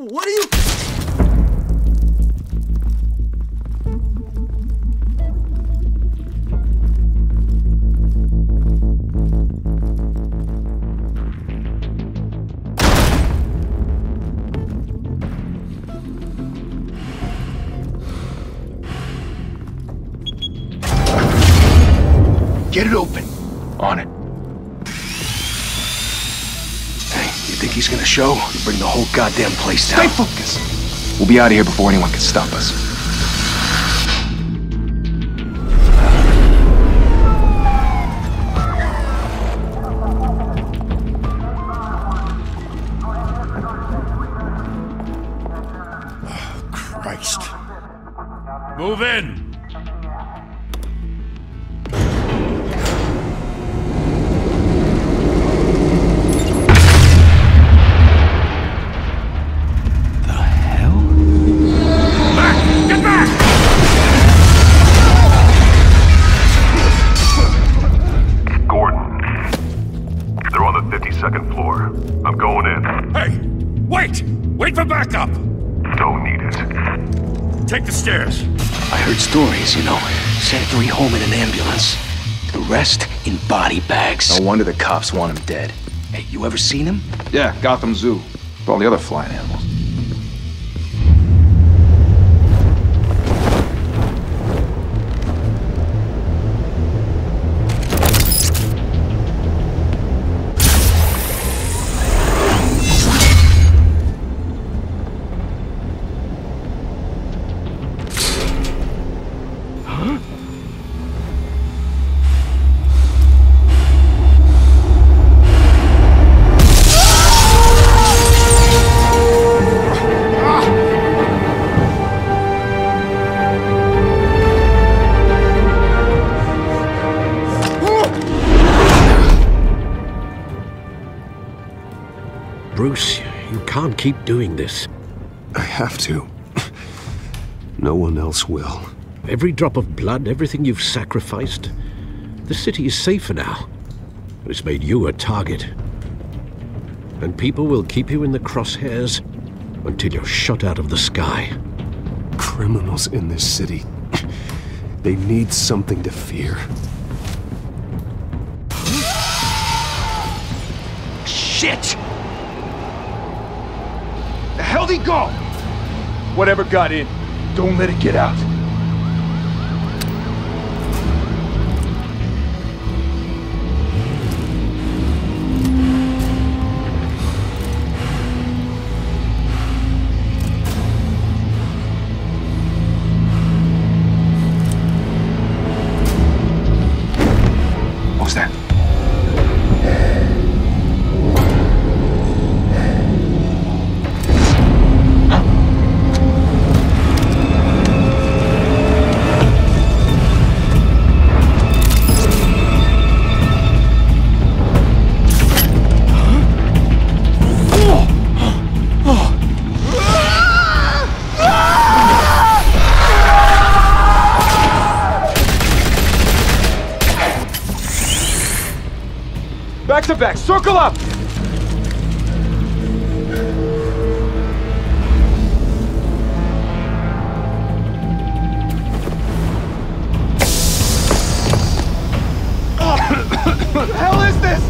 What are you... Get it open. On it. Hey, you think he's gonna show? You bring the whole goddamn place down. Stay focused. We'll be out of here before anyone can stop us. Oh, Christ. Move in! Second floor. I'm going in. Hey! Wait! Wait for backup! Don't need it. Take the stairs. I heard stories, you know. Sent 3 home in an ambulance. The rest in body bags. No wonder the cops want him dead. Hey, you ever seen him? Yeah, Gotham Zoo. With all the other flying animals. Bruce, you can't keep doing this. I have to. No one else will. Every drop of blood, everything you've sacrificed. The city is safer now. It's made you a target. And people will keep you in the crosshairs until you're shot out of the sky. Criminals in this city. They need something to fear. Shit! The hell'd he go? Whatever got in, don't let it get out. What was that? Back to back, circle up! What the hell is this?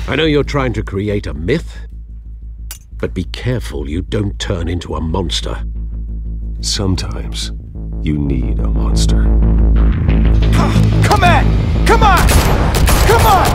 I know you're trying to create a myth, but be careful you don't turn into a monster. Sometimes you need a monster. Come on! Come on! Come on!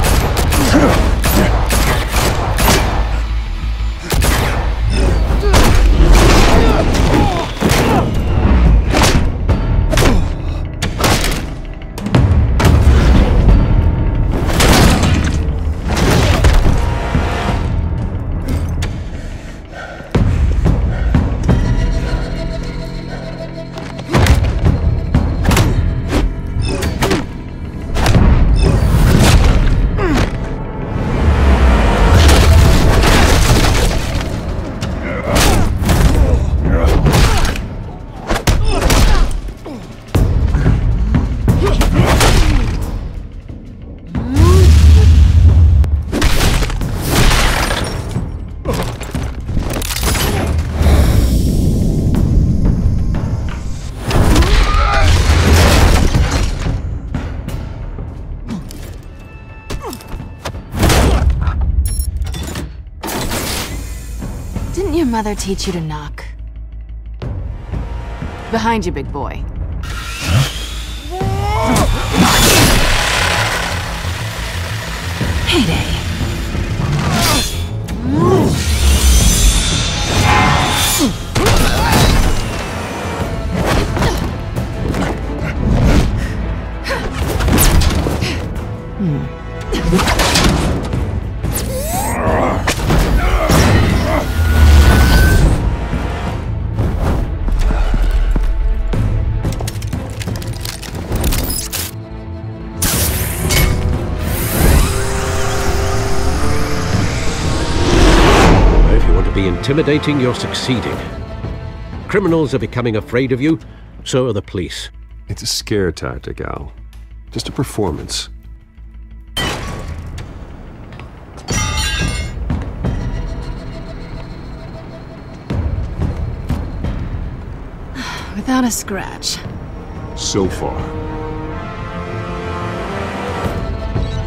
mother teach you to knock? Behind you, big boy. Heyday. Intimidating, you're succeeding. Criminals are becoming afraid of you, so are the police. It's a scare tactic, Al. Just a performance. Without a scratch. So far.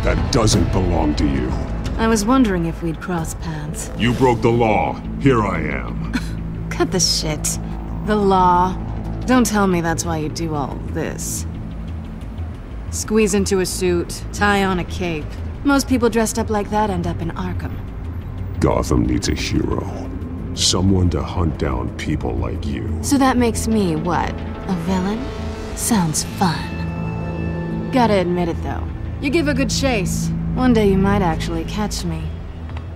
That doesn't belong to you. I was wondering if we'd cross paths. You broke the law. Here I am. Cut the shit. The law. Don't tell me that's why you do all this. Squeeze into a suit, tie on a cape. Most people dressed up like that end up in Arkham. Gotham needs a hero. Someone to hunt down people like you. So that makes me, what, a villain? Sounds fun. Gotta admit it, though. You give a good chase. One day you might actually catch me.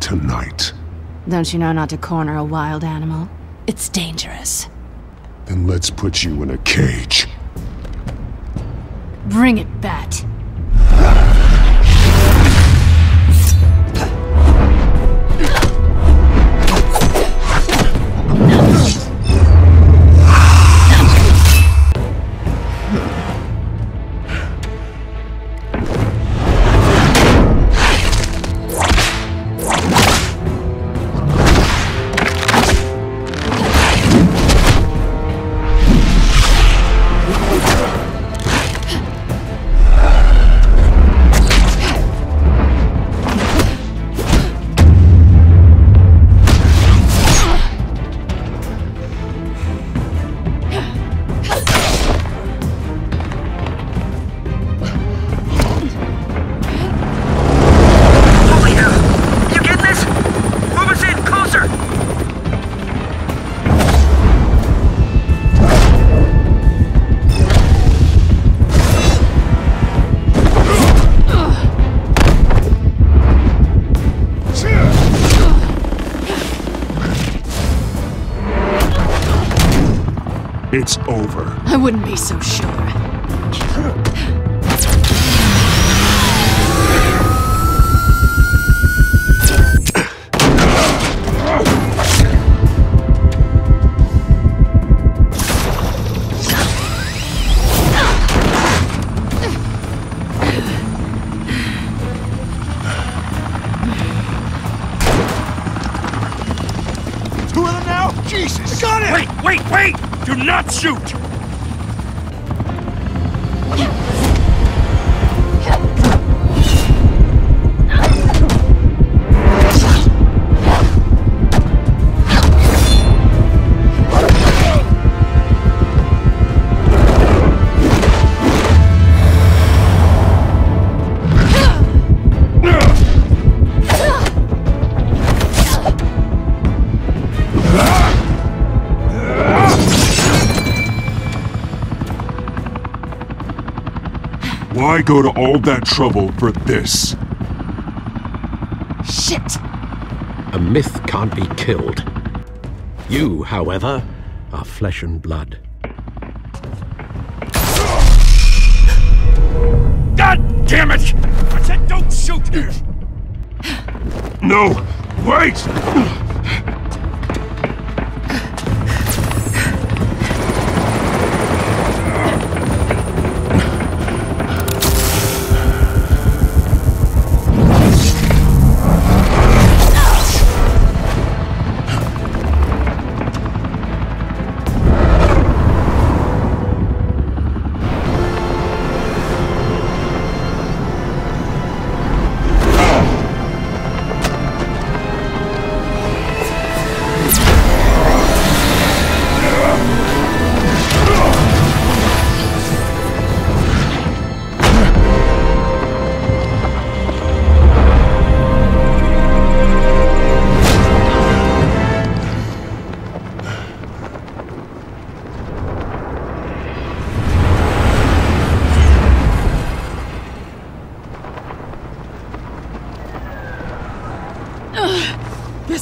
Tonight. Don't you know not to corner a wild animal? It's dangerous. Then let's put you in a cage. Bring it, Bat. It's over. I wouldn't be so sure. Two of them now? Jesus! Got it! Wait, wait, wait! Do not shoot! Why go to all that trouble for this? Shit! A myth can't be killed. You, however, are flesh and blood. God damn it! I said don't shoot! No! Wait!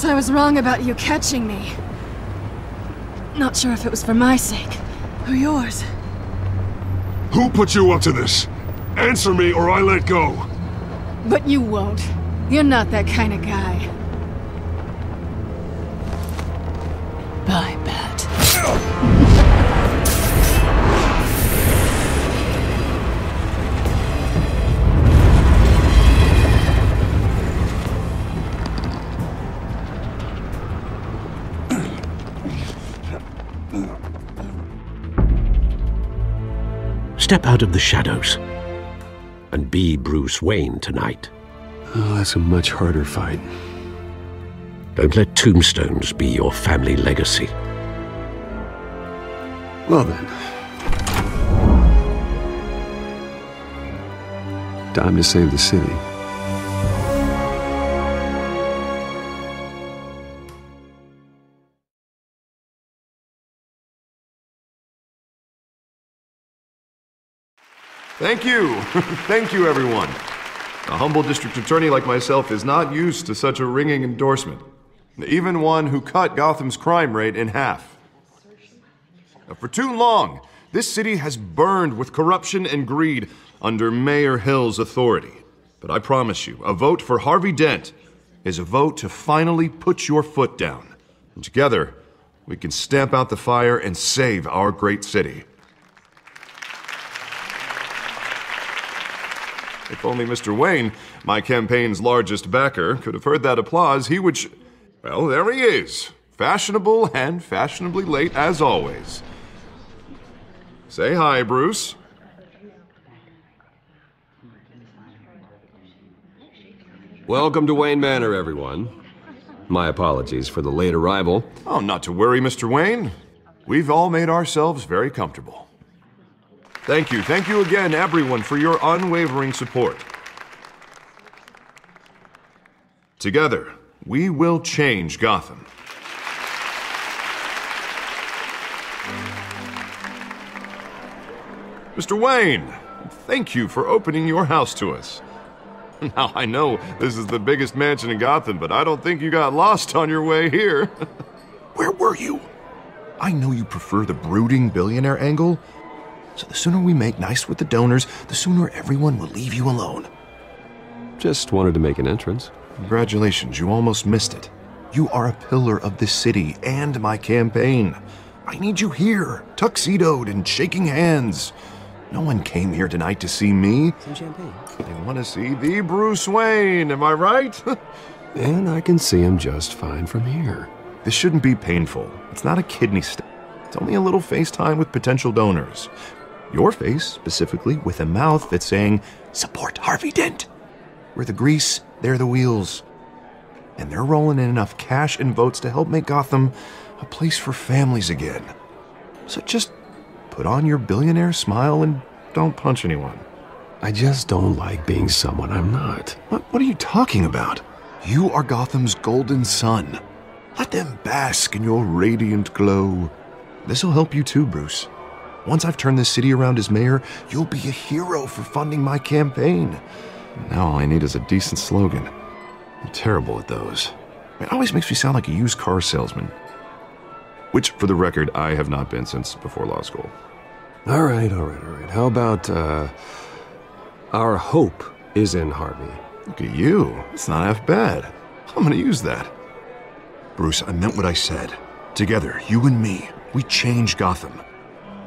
Guess I was wrong about you catching me. Not sure if it was for my sake, or yours. Who put you up to this? Answer me or I let go. But you won't. You're not that kind of guy. Bye, Bat. Step out of the shadows and be Bruce Wayne tonight. Oh, that's a much harder fight. Don't let tombstones be your family legacy. Well then. Time to save the city. Thank you. Thank you, everyone. A humble district attorney like myself is not used to such a ringing endorsement. Even one who cut Gotham's crime rate in half. For too long, this city has burned with corruption and greed under Mayor Hill's authority. But I promise you, a vote for Harvey Dent is a vote to finally put your foot down. And together, we can stamp out the fire and save our great city. If only Mr. Wayne, my campaign's largest backer, could have heard that applause, he would well, there he is. Fashionable and fashionably late as always. Say hi, Bruce. Welcome to Wayne Manor, everyone. My apologies for the late arrival. Oh, not to worry, Mr. Wayne. We've all made ourselves very comfortable. Thank you again, everyone, for your unwavering support. Together, we will change Gotham. Mr. Wayne, thank you for opening your house to us. Now, I know this is the biggest mansion in Gotham, but I don't think you got lost on your way here. Where were you? I know you prefer the brooding billionaire angle, so the sooner we make nice with the donors, the sooner everyone will leave you alone. Just wanted to make an entrance. Congratulations, you almost missed it. You are a pillar of this city and my campaign. I need you here, tuxedoed and shaking hands. No one came here tonight to see me. Some champagne. They want to see the Bruce Wayne, am I right? And I can see him just fine from here. This shouldn't be painful. It's not a kidney stone. It's only a little FaceTime with potential donors. Your face, specifically, with a mouth that's saying, support Harvey Dent. We're the grease, they're the wheels. And they're rolling in enough cash and votes to help make Gotham a place for families again. So just put on your billionaire smile and don't punch anyone. I just don't like being someone I'm not. What are you talking about? You are Gotham's golden sun. Let them bask in your radiant glow. This'll help you too, Bruce. Once I've turned this city around as mayor, you'll be a hero for funding my campaign. Now all I need is a decent slogan. I'm terrible at those. It always makes me sound like a used car salesman. Which, for the record, I have not been since before law school. All right. How about, our hope is in Harvey? Look at you. It's not half bad. I'm gonna use that. Bruce, I meant what I said. Together, you and me, we change Gotham.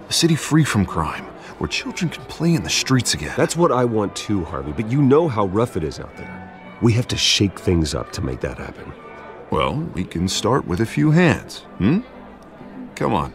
A city free from crime, where children can play in the streets again. That's what I want too, Harvey, but you know how rough it is out there. We have to shake things up to make that happen. Well, we can start with a few hands, Come on.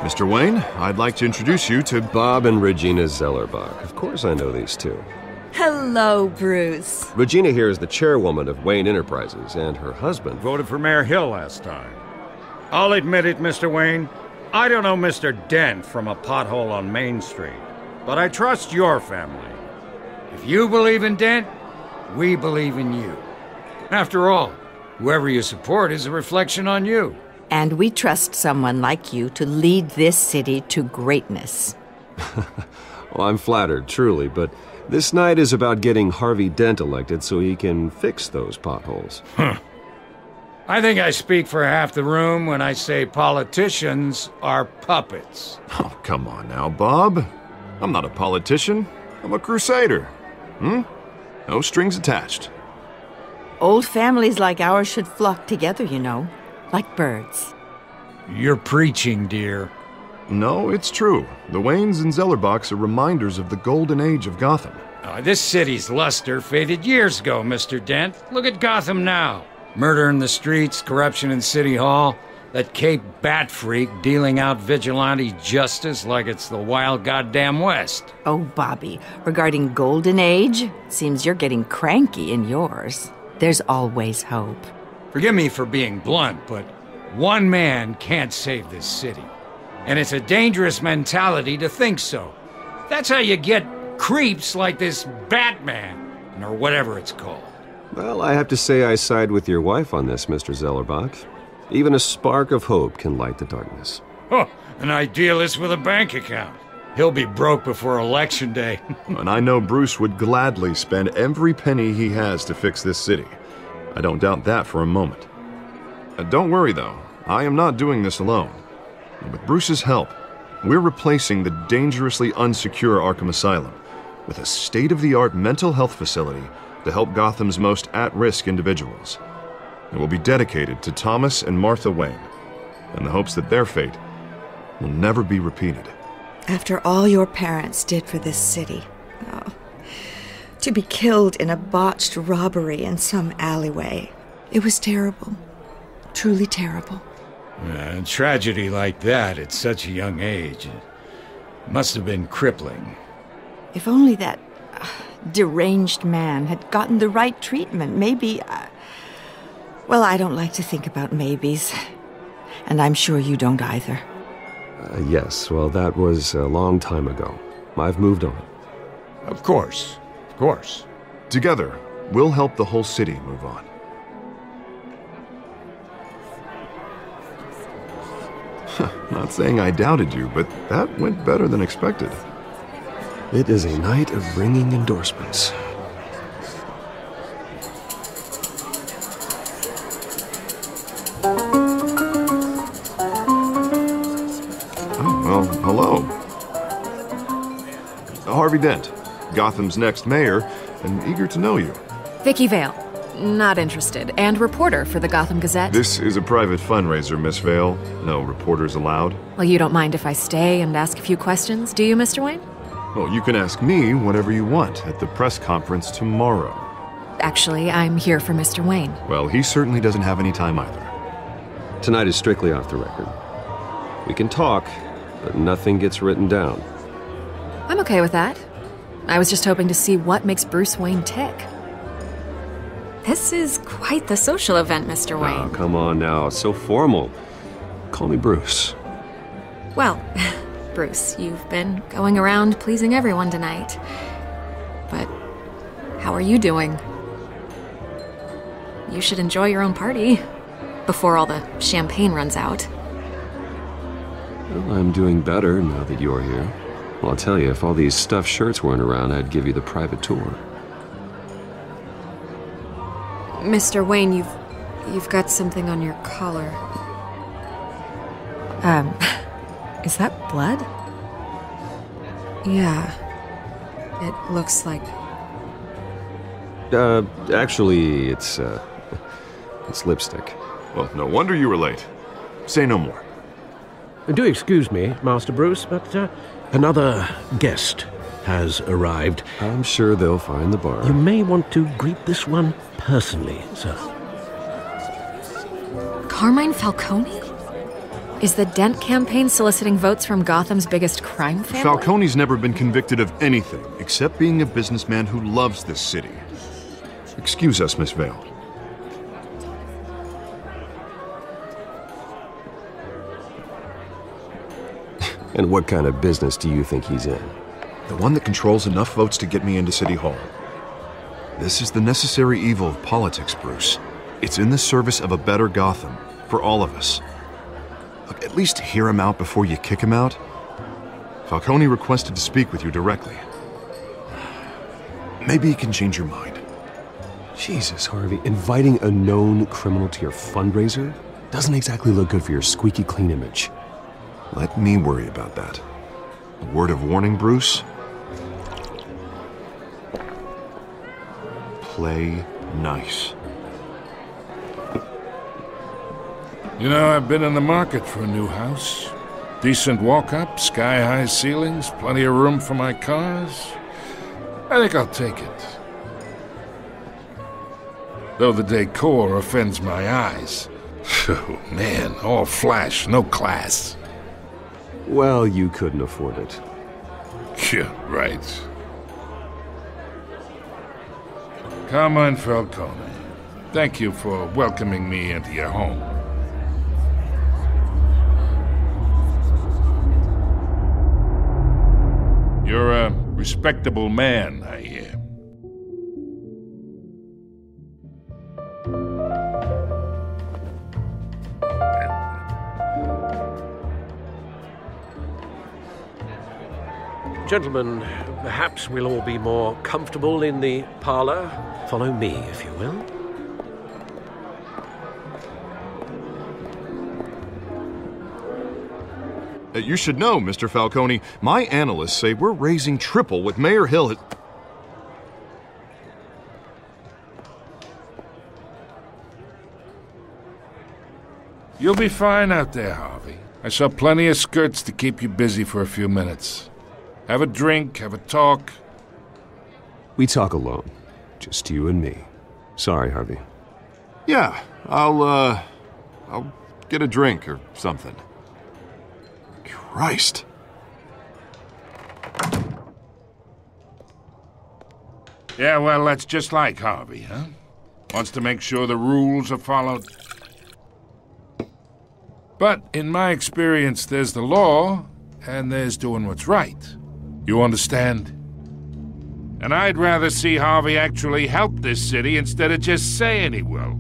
Mr. Wayne, I'd like to introduce you to Bob and Regina Zellerbach. Of course I know these two. Hello, Bruce. Regina here is the chairwoman of Wayne Enterprises, and her husband Voted for Mayor Hill last time. I'll admit it, Mr. Wayne. I don't know Mr. Dent from a pothole on Main Street, but I trust your family. If you believe in Dent, We believe in you. After all, whoever you support is a reflection on you. And we trust someone like you to lead this city to greatness. Well, I'm flattered, truly, but this night is about getting Harvey Dent elected so he can fix those potholes. I think I speak for half the room when I say politicians are puppets. Oh, come on now, Bob. I'm not a politician. I'm a crusader. No strings attached. Old families like ours should flock together, you know, like birds. You're preaching, dear. No, it's true. The Waynes and Zellerbachs are reminders of the golden age of Gotham. This city's luster faded years ago, Mr. Dent. Look at Gotham now. Murder in the streets, corruption in City Hall, that Cape Bat freak dealing out vigilante justice like it's the wild goddamn West. Oh, Bobby, regarding Golden Age, seems you're getting cranky in yours. There's always hope. Forgive me for being blunt, but one man can't save this city. And it's a dangerous mentality to think so. That's how you get creeps like this Batman, or whatever it's called. Well, I have to say I side with your wife on this, Mr. Zellerbach. Even a spark of hope can light the darkness. Oh, an idealist with a bank account. He'll be broke before Election Day. And I know Bruce would gladly spend every penny he has to fix this city. I don't doubt that for a moment. Don't worry, though. I am not doing this alone. With Bruce's help, we're replacing the dangerously unsecure Arkham Asylum with a state-of-the-art mental health facility to help Gotham's most at-risk individuals. It will be dedicated to Thomas and Martha Wayne, in the hopes that their fate will never be repeated. After all your parents did for this city, to be killed in a botched robbery in some alleyway, it was terrible. Truly terrible. A tragedy like that at such a young age must have been crippling. If only that deranged man had gotten the right treatment, maybe... well, I don't like to think about maybes. And I'm sure you don't either. Yes, well, that was a long time ago. I've moved on. Of course. Of course. Together, we'll help the whole city move on. Not saying I doubted you, but that went better than expected. It is a night of ringing endorsements. Oh, well, hello. Harvey Dent, Gotham's next mayor, and eager to know you. Vicky Vale. Not interested. And reporter for the Gotham Gazette. This is a private fundraiser, Miss Vale. No reporters allowed. Well, you don't mind if I stay and ask a few questions, do you, Mr. Wayne? Well, you can ask me whatever you want at the press conference tomorrow. Actually, I'm here for Mr. Wayne. Well, he certainly doesn't have any time either. Tonight is strictly off the record. We can talk, but nothing gets written down. I'm okay with that. I was just hoping to see what makes Bruce Wayne tick. This is quite the social event, Mr. Wayne. Oh, come on now. It's so formal. Call me Bruce. Well, Bruce, you've been going around pleasing everyone tonight. But how are you doing? You should enjoy your own party before all the champagne runs out. Well, I'm doing better now that you're here. Well, I'll tell you, if all these stuffed shirts weren't around, I'd give you the private tour. Mr. Wayne, you've got something on your collar. Is that blood? Yeah. It looks like... Actually, it's lipstick. Well, no wonder you were late. Say no more. Do excuse me, Master Bruce, but another guest has arrived. I'm sure they'll find the bar. You may want to greet this one personally, sir. Carmine Falcone? Is the Dent campaign soliciting votes from Gotham's biggest crime family? Falcone's never been convicted of anything except being a businessman who loves this city. Excuse us, Miss Vale. And what kind of business do you think he's in? The one that controls enough votes to get me into City Hall. This is the necessary evil of politics, Bruce. It's in the service of a better Gotham, for all of us. Look, at least hear him out before you kick him out. Falcone requested to speak with you directly. Maybe he can change your mind. Jesus, Harvey, inviting a known criminal to your fundraiser doesn't exactly look good for your squeaky clean image. Let me worry about that. A word of warning, Bruce? Play nice. You know, I've been in the market for a new house. Decent walk-up, sky-high ceilings, plenty of room for my cars. I think I'll take it. Though the decor offends my eyes. Oh, man, all flash, no class. Well, you couldn't afford it. Yeah, right. Carmine Falcone, thank you for welcoming me into your home. You're a respectable man, I hear. Gentlemen, perhaps we'll all be more comfortable in the parlor. Follow me, if you will. You should know, Mr. Falcone, my analysts say we're raising triple what Mayor Hill has... You'll be fine out there, Harvey. I saw plenty of skirts to keep you busy for a few minutes. Have a drink, have a talk. We talk alone. Just you and me. Sorry, Harvey. Yeah, I'll get a drink or something. Christ. Yeah, well, that's just like Harvey, huh? Wants to make sure the rules are followed. But in my experience, there's the law, and there's doing what's right. You understand? And I'd rather see Harvey actually help this city instead of just saying he will.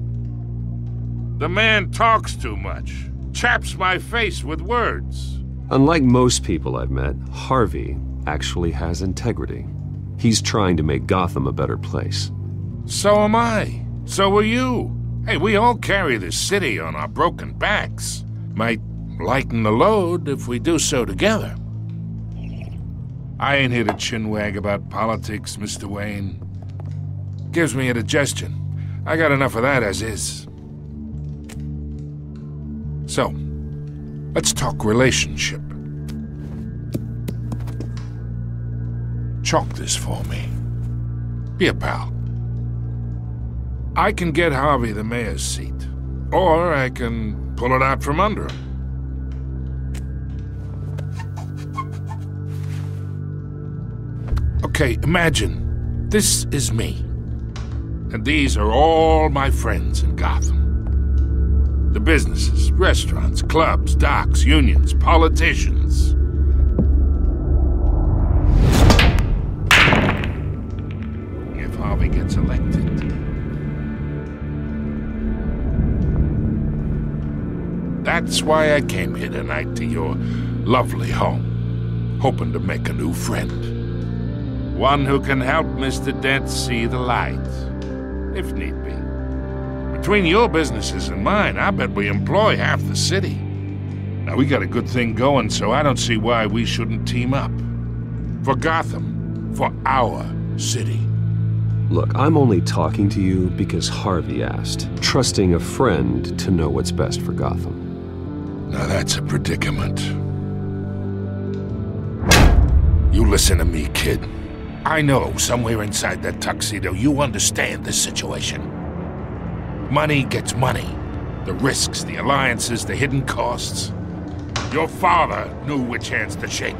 The man talks too much, chaps my face with words. Unlike most people I've met, Harvey actually has integrity. He's trying to make Gotham a better place. So am I. So are you. Hey, we all carry this city on our broken backs. Might lighten the load if we do so together. I ain't here to chinwag about politics, Mr. Wayne. Gives me indigestion. I got enough of that as is. So, let's talk relationship. Chalk this for me. Be a pal. I can get Harvey the mayor's seat, or I can pull it out from under him. Okay, imagine this is me, and these are all my friends in Gotham. The businesses, restaurants, clubs, docks, unions, politicians. If Harvey gets elected, that's why I came here tonight to your lovely home, hoping to make a new friend. One who can help Mr. Dent see the light, if need be. Between your businesses and mine, I bet we employ half the city. Now, we got a good thing going, so I don't see why we shouldn't team up. For Gotham, for our city. Look, I'm only talking to you because Harvey asked, trusting a friend to know what's best for Gotham. Now that's a predicament. You listen to me, kid. I know somewhere inside that tuxedo you understand this situation. Money gets money. The risks, the alliances, the hidden costs. Your father knew which hands to shake.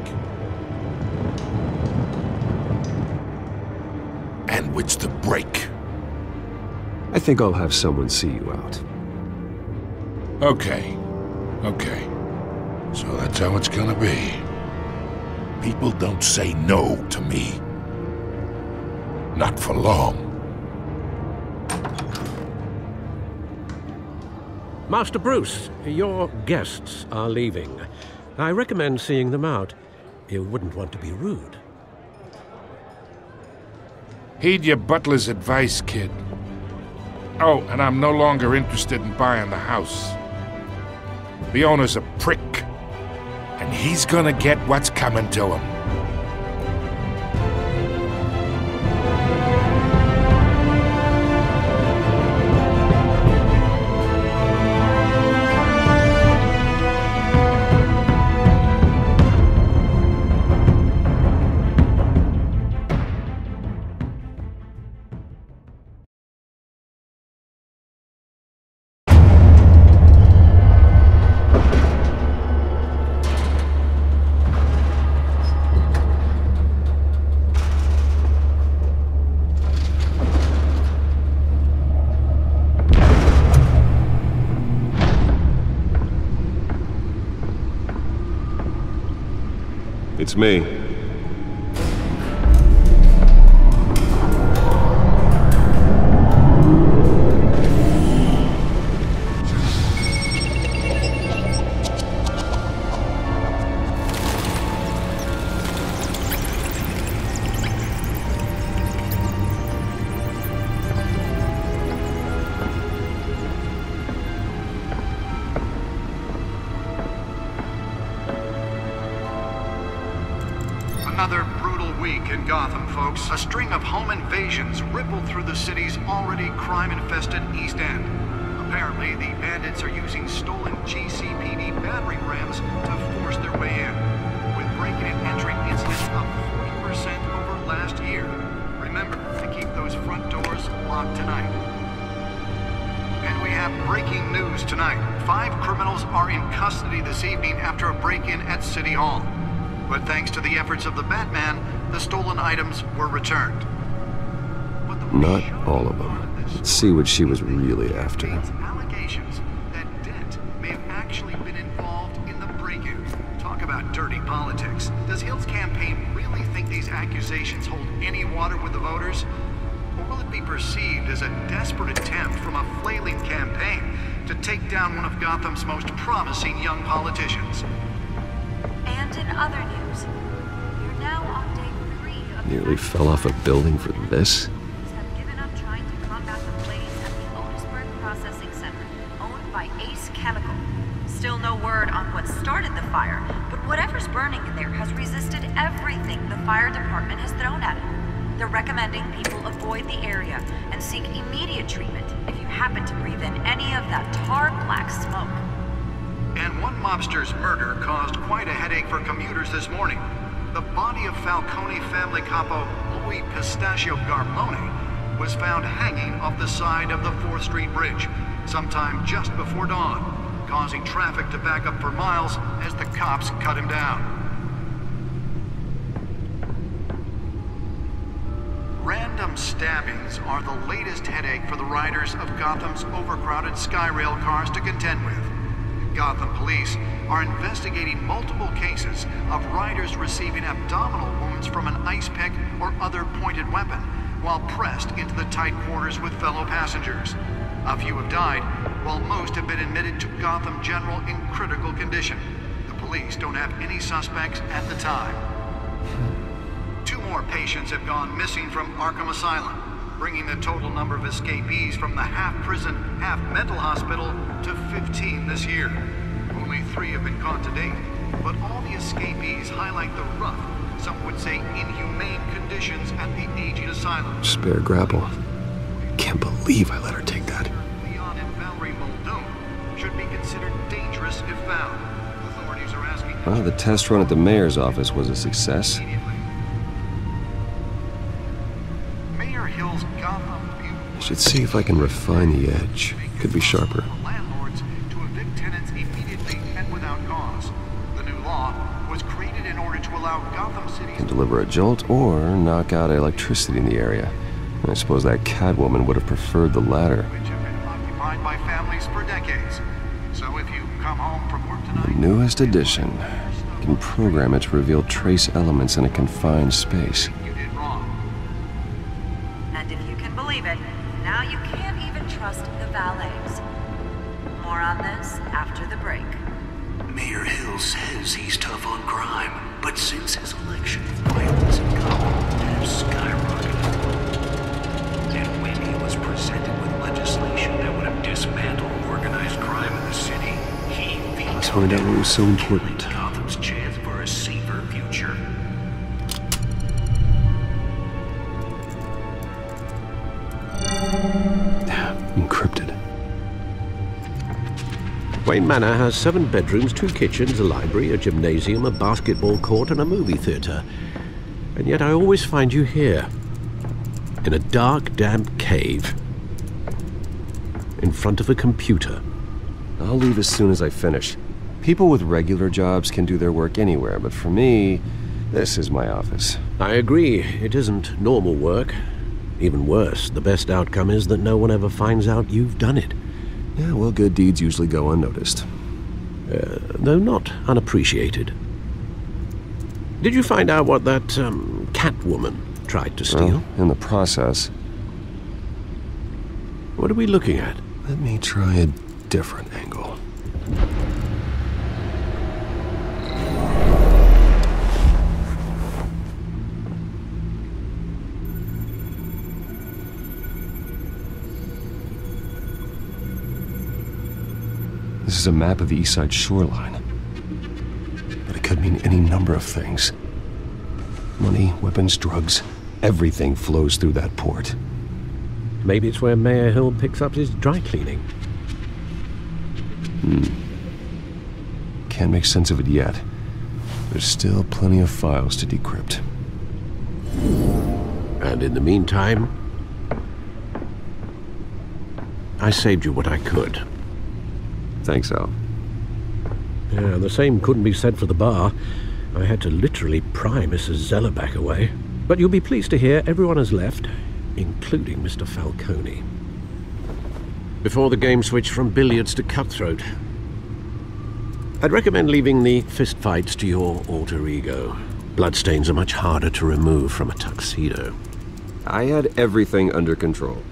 And which to break. I think I'll have someone see you out. Okay. So that's how it's gonna be. People don't say no to me. Not for long. Master Bruce, your guests are leaving. I recommend seeing them out. You wouldn't want to be rude. Heed your butler's advice, kid. Oh, and I'm no longer interested in buying the house. The owner's a prick, and he's gonna get what's coming to him. It's me. Another brutal week in Gotham, folks. A string of home invasions rippled through the city's already crime-infested East End. Apparently, the bandits are using stolen GCPD battering rams to force their way in, with break-in and entry incidents up 40% over last year. Remember to keep those front doors locked tonight. And we have breaking news tonight. 5 criminals are in custody this evening after a break-in at City Hall. But thanks to the efforts of the Batman, the stolen items were returned. Not all of them. Let's see what she was really after. Allegations that Dent may have actually been involved in the break-in. Talk about dirty politics. Does Hill's campaign really think these accusations hold any water with the voters? Or will it be perceived as a desperate attempt from a flailing campaign to take down one of Gotham's most promising young politicians? And in other news, you're now on day 3 of Nearly fell off a building for this? have given up trying to combat the blaze at the Otisburg Processing Center, owned by Ace Chemical. Still no word on what started the fire, but whatever's burning in there has resisted everything the fire department has thrown at it. They're recommending people avoid the area and seek immediate treatment if you happen to breathe in any of that tar-black smoke. And one mobster's murder caused quite a headache for commuters this morning. The body of Falcone family capo Louis Pistachio Garmone was found hanging off the side of the 4th Street Bridge sometime just before dawn, causing traffic to back up for miles as the cops cut him down. Random stabbings are the latest headache for the riders of Gotham's overcrowded Skyrail cars to contend with. Gotham police are investigating multiple cases of riders receiving abdominal wounds from an ice pick or other pointed weapon while pressed into the tight quarters with fellow passengers. A few have died, while most have been admitted to Gotham General in critical condition. The police don't have any suspects at the time. 2 more patients have gone missing from Arkham Asylum, bringing the total number of escapees from the half-prison, half-mental hospital to 15 this year. Only 3 have been caught to date, but all the escapees highlight the rough, some would say inhumane conditions at the aging asylum. Spare grapple. Can't believe I let her take that. Leon and Valerie Muldoon should be considered dangerous if found. Authorities are asking... Well, the test run at the mayor's office was a success. Mayor Hill's Gotham View... I should see if I can refine the edge. Could be sharper. Landlords to evict tenants immediately and without cause. The new law was created in order to allow Gotham City... Can deliver a jolt or knock out electricity in the area. I suppose that Catwoman would have preferred the latter. ...which have been occupied by families for decades. So if you come home from work tonight... The newest edition. You can program it to reveal trace elements in a confined space. You did wrong. And if you can believe it, now you can't even trust the valets. More on Telltale says he's tough on crime, but since his election, violence in Gotham has skyrocketed. And when he was presented with legislation that would have dismantled organized crime in the city, he vetoed Let's find out what was so important. Gotham's chance for a safer future. Encrypted. Wayne Manor has 7 bedrooms, 2 kitchens, a library, a gymnasium, a basketball court, and a movie theater. And yet I always find you here, in a dark, damp cave, in front of a computer. I'll leave as soon as I finish. People with regular jobs can do their work anywhere, but for me, this is my office. I agree, it isn't normal work. Even worse, the best outcome is that no one ever finds out you've done it. Yeah, well, good deeds usually go unnoticed. Though not unappreciated. Did you find out what that, Catwoman tried to steal? Well, in the process. What are we looking at? Let me try a different angle. This is a map of the East Side shoreline. But it could mean any number of things. Money, weapons, drugs, everything flows through that port. Maybe it's where Mayor Hill picks up his dry cleaning. Can't make sense of it yet. There's still plenty of files to decrypt. And in the meantime, I saved you what I could. Thanks, Al. Yeah, the same couldn't be said for the bar. I had to literally pry Mrs. Zellerback away. But you'll be pleased to hear everyone has left, including Mr. Falcone. Before the game switched from billiards to cutthroat. I'd recommend leaving the fistfights to your alter ego. Bloodstains are much harder to remove from a tuxedo. I had everything under control.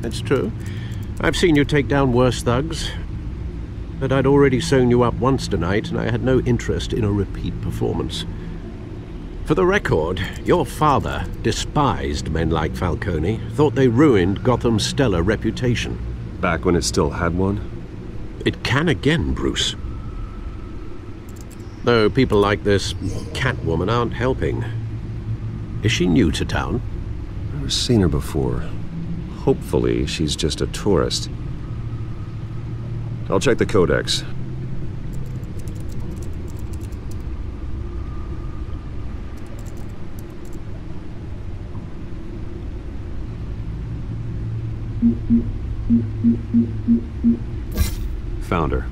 That's true. I've seen you take down worse thugs. But I'd already sewn you up once tonight, and I had no interest in a repeat performance. For the record, your father despised men like Falcone, thought they ruined Gotham's stellar reputation. Back when it still had one? It can again, Bruce. Though people like this Catwoman aren't helping. Is she new to town? Never seen her before. Hopefully, she's just a tourist. I'll check the codex. Found her.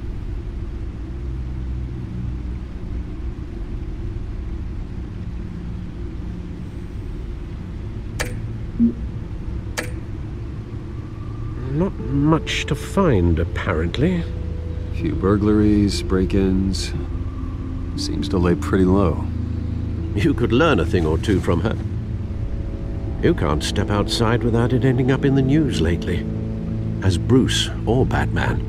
Not much to find, apparently. Few burglaries, break-ins. Seems to lay pretty low. You could learn a thing or two from her. You can't step outside without it ending up in the news lately. As Bruce or Batman.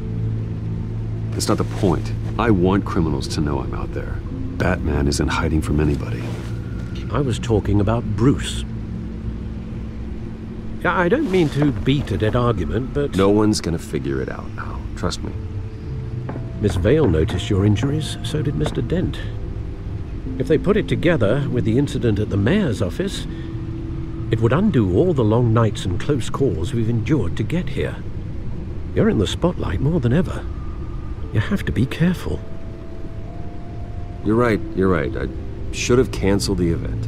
That's not the point. I want criminals to know I'm out there. Batman isn't hiding from anybody. I was talking about Bruce. I don't mean to beat a dead argument, but... No one's gonna figure it out now. Trust me. Miss Vale noticed your injuries, so did Mr. Dent. If they put it together with the incident at the mayor's office, it would undo all the long nights and close calls we've endured to get here. You're in the spotlight more than ever. You have to be careful. You're right. I should have canceled the event.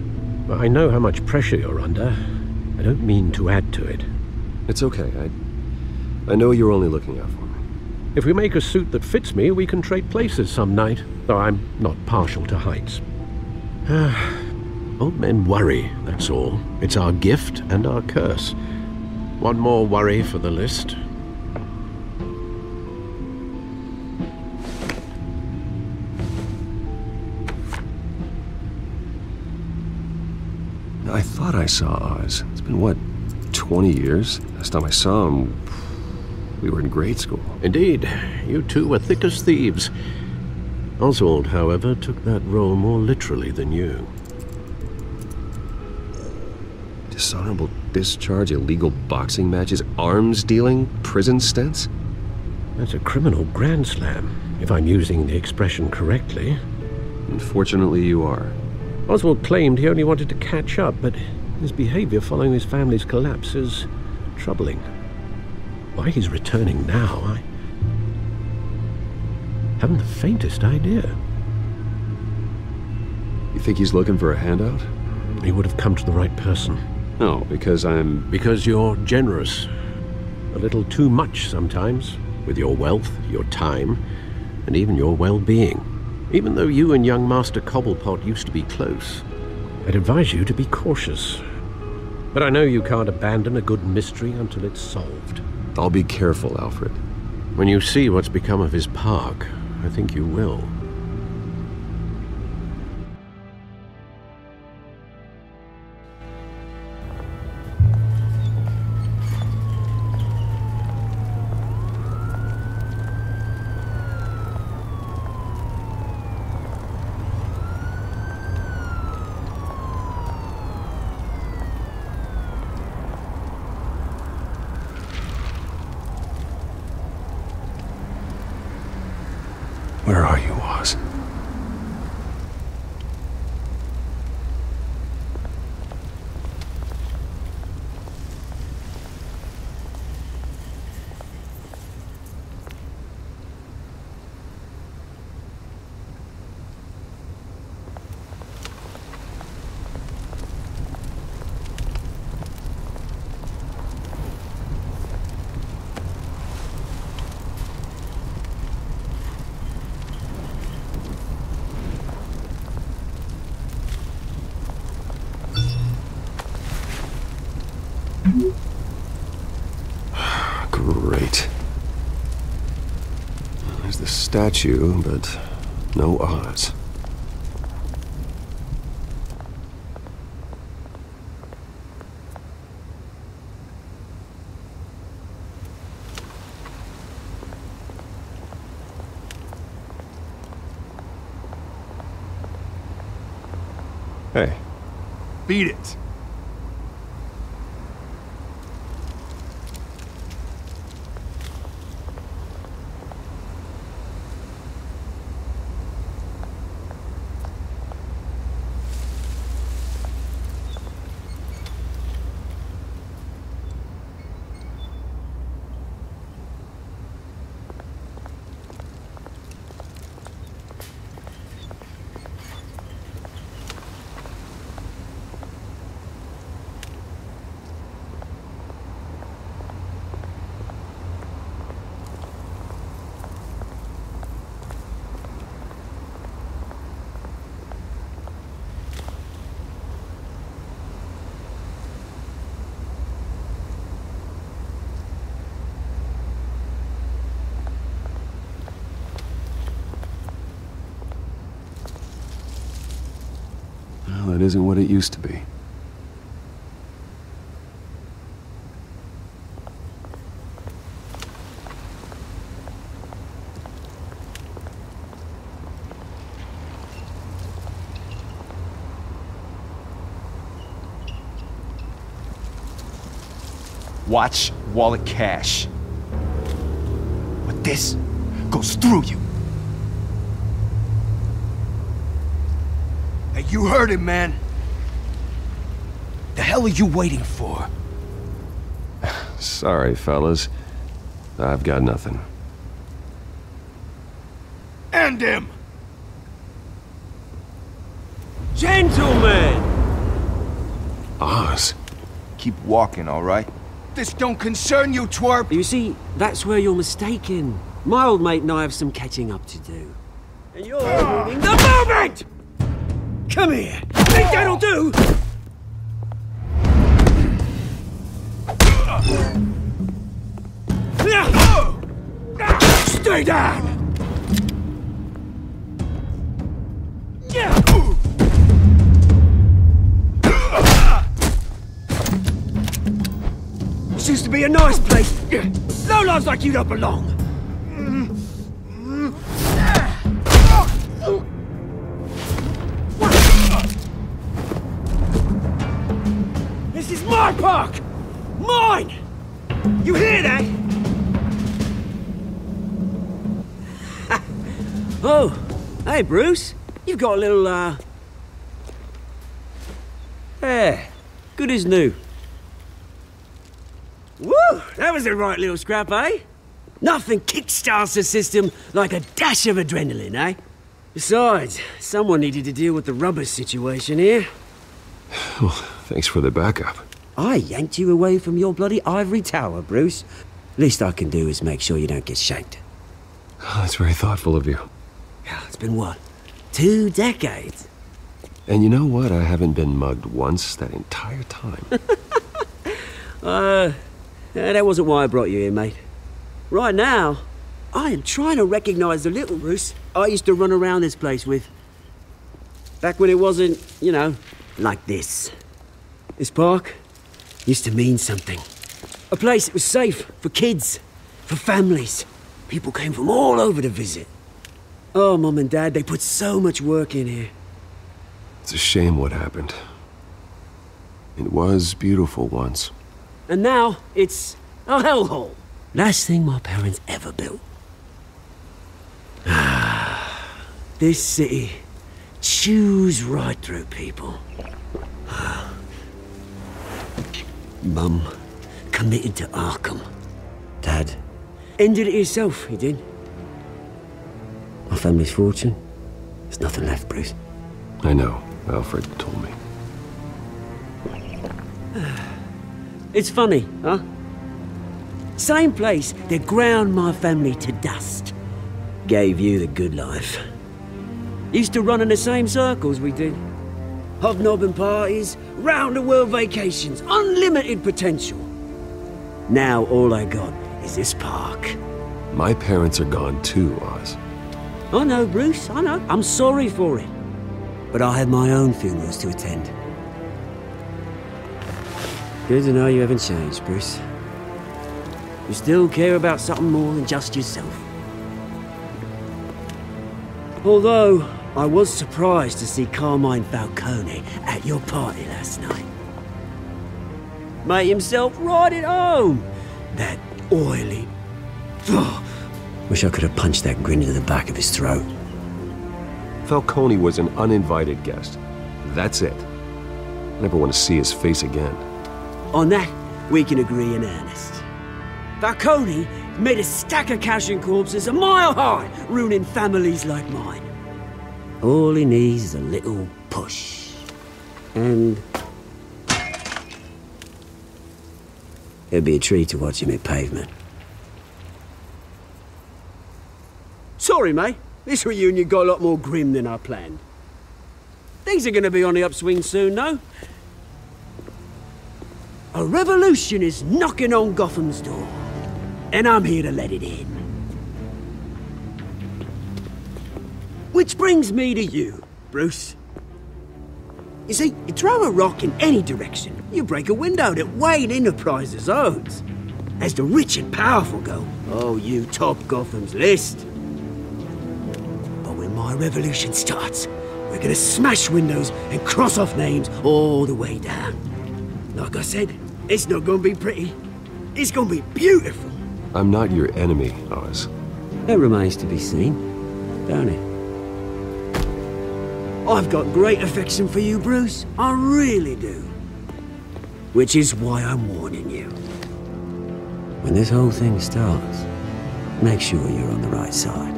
I know how much pressure you're under. I don't mean to add to it. It's okay. I know you're only looking out for me. If we make a suit that fits me, we can trade places some night, though I'm not partial to heights. Old men worry, that's all. It's our gift and our curse. One more worry for the list. I thought I saw Oz. It's been, what, 20 years? Last time I saw him, we were in grade school. Indeed. You two were thick as thieves. Oswald, however, took that role more literally than you. Dishonorable discharge, illegal boxing matches, arms dealing, prison stints? That's a criminal grand slam, if I'm using the expression correctly. Unfortunately, you are. Oswald claimed he only wanted to catch up, but his behavior following his family's collapse is troubling. Why he's returning now, I haven't the faintest idea. You think he's looking for a handout? He would have come to the right person. No, because Because you're generous. A little too much sometimes, with your wealth, your time, and even your well-being. Even though you and young Master Cobblepot used to be close, I'd advise you to be cautious. But I know you can't abandon a good mystery until it's solved. I'll be careful, Alfred. When you see what's become of his park, I think you will. Where are you, Oz? Great. There's the statue, but no Oz. Hey. Beat it. Well, it isn't what it used to be. Watch wallet cash. But this goes through you. Hey, you heard him, man. The hell are you waiting for? Sorry, fellas. I've got nothing. End him! Gentlemen! Oz. Keep walking, all right? This don't concern you, twerp! You see, that's where you're mistaken. My old mate and I have some catching up to do. And you're ruining the moment! Come here! Think that'll do? Stay down! This used to be a nice place. Lowlifes like you don't belong. This is my park! Mine! You hear that? Oh, hey, Bruce. You've got a little, yeah, good as new. Woo! That was a right little scrap, eh? Nothing kickstarts the system like a dash of adrenaline, eh? Besides, someone needed to deal with the rubber situation here. Well, thanks for the backup. I yanked you away from your bloody ivory tower, Bruce. Least I can do is make sure you don't get shanked. Oh, that's very thoughtful of you. Yeah, it's been what? 2 decades? And you know what? I haven't been mugged once that entire time. That wasn't why I brought you here, mate. Right now, I am trying to recognize the little Bruce I used to run around this place with. Back when it wasn't, you know, like this. This park used to mean something. A place that was safe for kids, for families. People came from all over to visit. Oh, Mum and Dad, they put so much work in here. It's a shame what happened. It was beautiful once. And now, it's a hellhole. Last thing my parents ever built. This city chews right through people. Mum committed to Arkham. Dad ended it himself, he did. My family's fortune, there's nothing left, Bruce. I know. Alfred told me. It's funny, huh? Same place that ground my family to dust. Gave you the good life. Used to run in the same circles we did. Hobnobbing parties, round-the-world vacations, unlimited potential. Now all I got is this park. My parents are gone too, Oz. I know, Bruce, I know. I'm sorry for it. But I have my own funerals to attend. Good to know you haven't changed, Bruce. You still care about something more than just yourself. Although, I was surprised to see Carmine Falcone at your party last night. Made himself right at home. That oily... Oh, wish I could have punched that grin into the back of his throat. Falcone was an uninvited guest. That's it. I never want to see his face again. On that, we can agree in earnest. Falcone made a stack of cash and corpses a mile high, ruining families like mine. All he needs is a little push. And... it'd be a treat to watch him hit pavement. Sorry, mate. This reunion got a lot more grim than I planned. Things are gonna be on the upswing soon, though. A revolution is knocking on Gotham's door. And I'm here to let it in. Which brings me to you, Bruce. You see, you throw a rock in any direction, you break a window that Wayne Enterprises owns. As the rich and powerful go, oh, you top Gotham's list. But when my revolution starts, we're gonna smash windows and cross off names all the way down. Like I said, it's not gonna be pretty. It's gonna be beautiful. I'm not your enemy, Oz. That remains to be seen, don't it? I've got great affection for you, Bruce. I really do. Which is why I'm warning you. When this whole thing starts, make sure you're on the right side.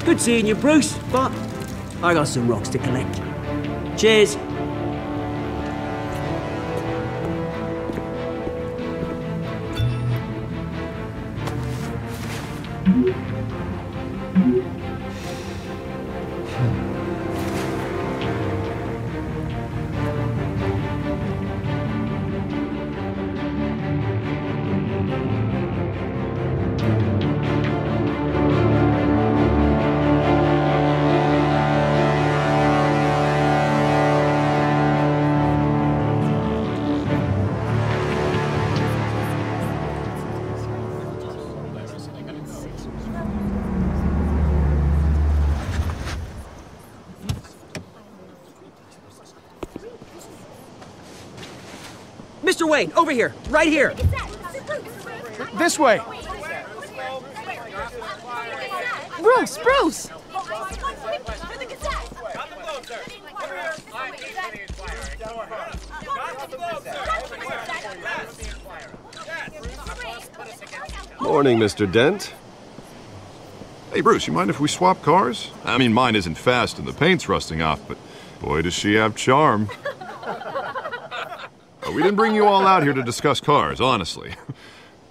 Good seeing you, Bruce, but I got some rocks to collect. Cheers. Mr. Wayne, over here, right here. This way. Bruce! Morning, Mr. Dent. Hey, Bruce, you mind if we swap cars? I mean, mine isn't fast and the paint's rusting off, but boy, does she have charm. We didn't bring you all out here to discuss cars, honestly.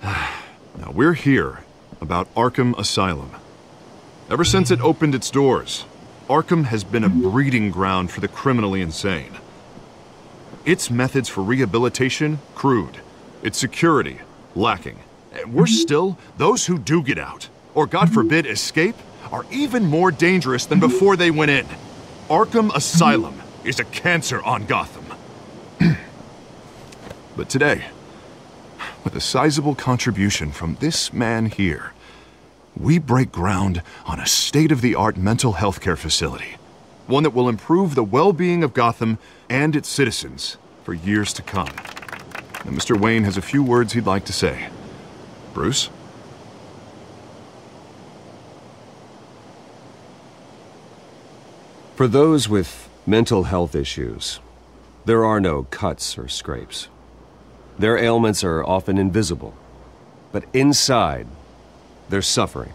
Now, we're here about Arkham Asylum. Ever since it opened its doors, Arkham has been a breeding ground for the criminally insane. Its methods for rehabilitation, crude. Its security, lacking. And worse still, those who do get out, or God forbid escape, are even more dangerous than before they went in. Arkham Asylum is a cancer on Gotham. But today, with a sizable contribution from this man here, we break ground on a state-of-the-art mental health care facility. One that will improve the well-being of Gotham and its citizens for years to come. And Mr. Wayne has a few words he'd like to say. Bruce? For those with mental health issues, there are no cuts or scrapes. Their ailments are often invisible, but inside, they're suffering.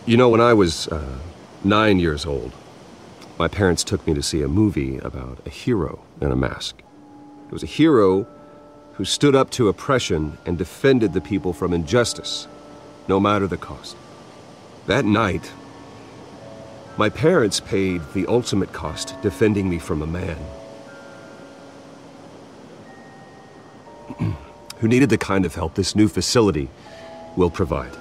You know, when I was 9 years old, my parents took me to see a movie about a hero in a mask. It was a hero who stood up to oppression and defended the people from injustice, no matter the cost. That night, my parents paid the ultimate cost defending me from a man who needed the kind of help this new facility will provide.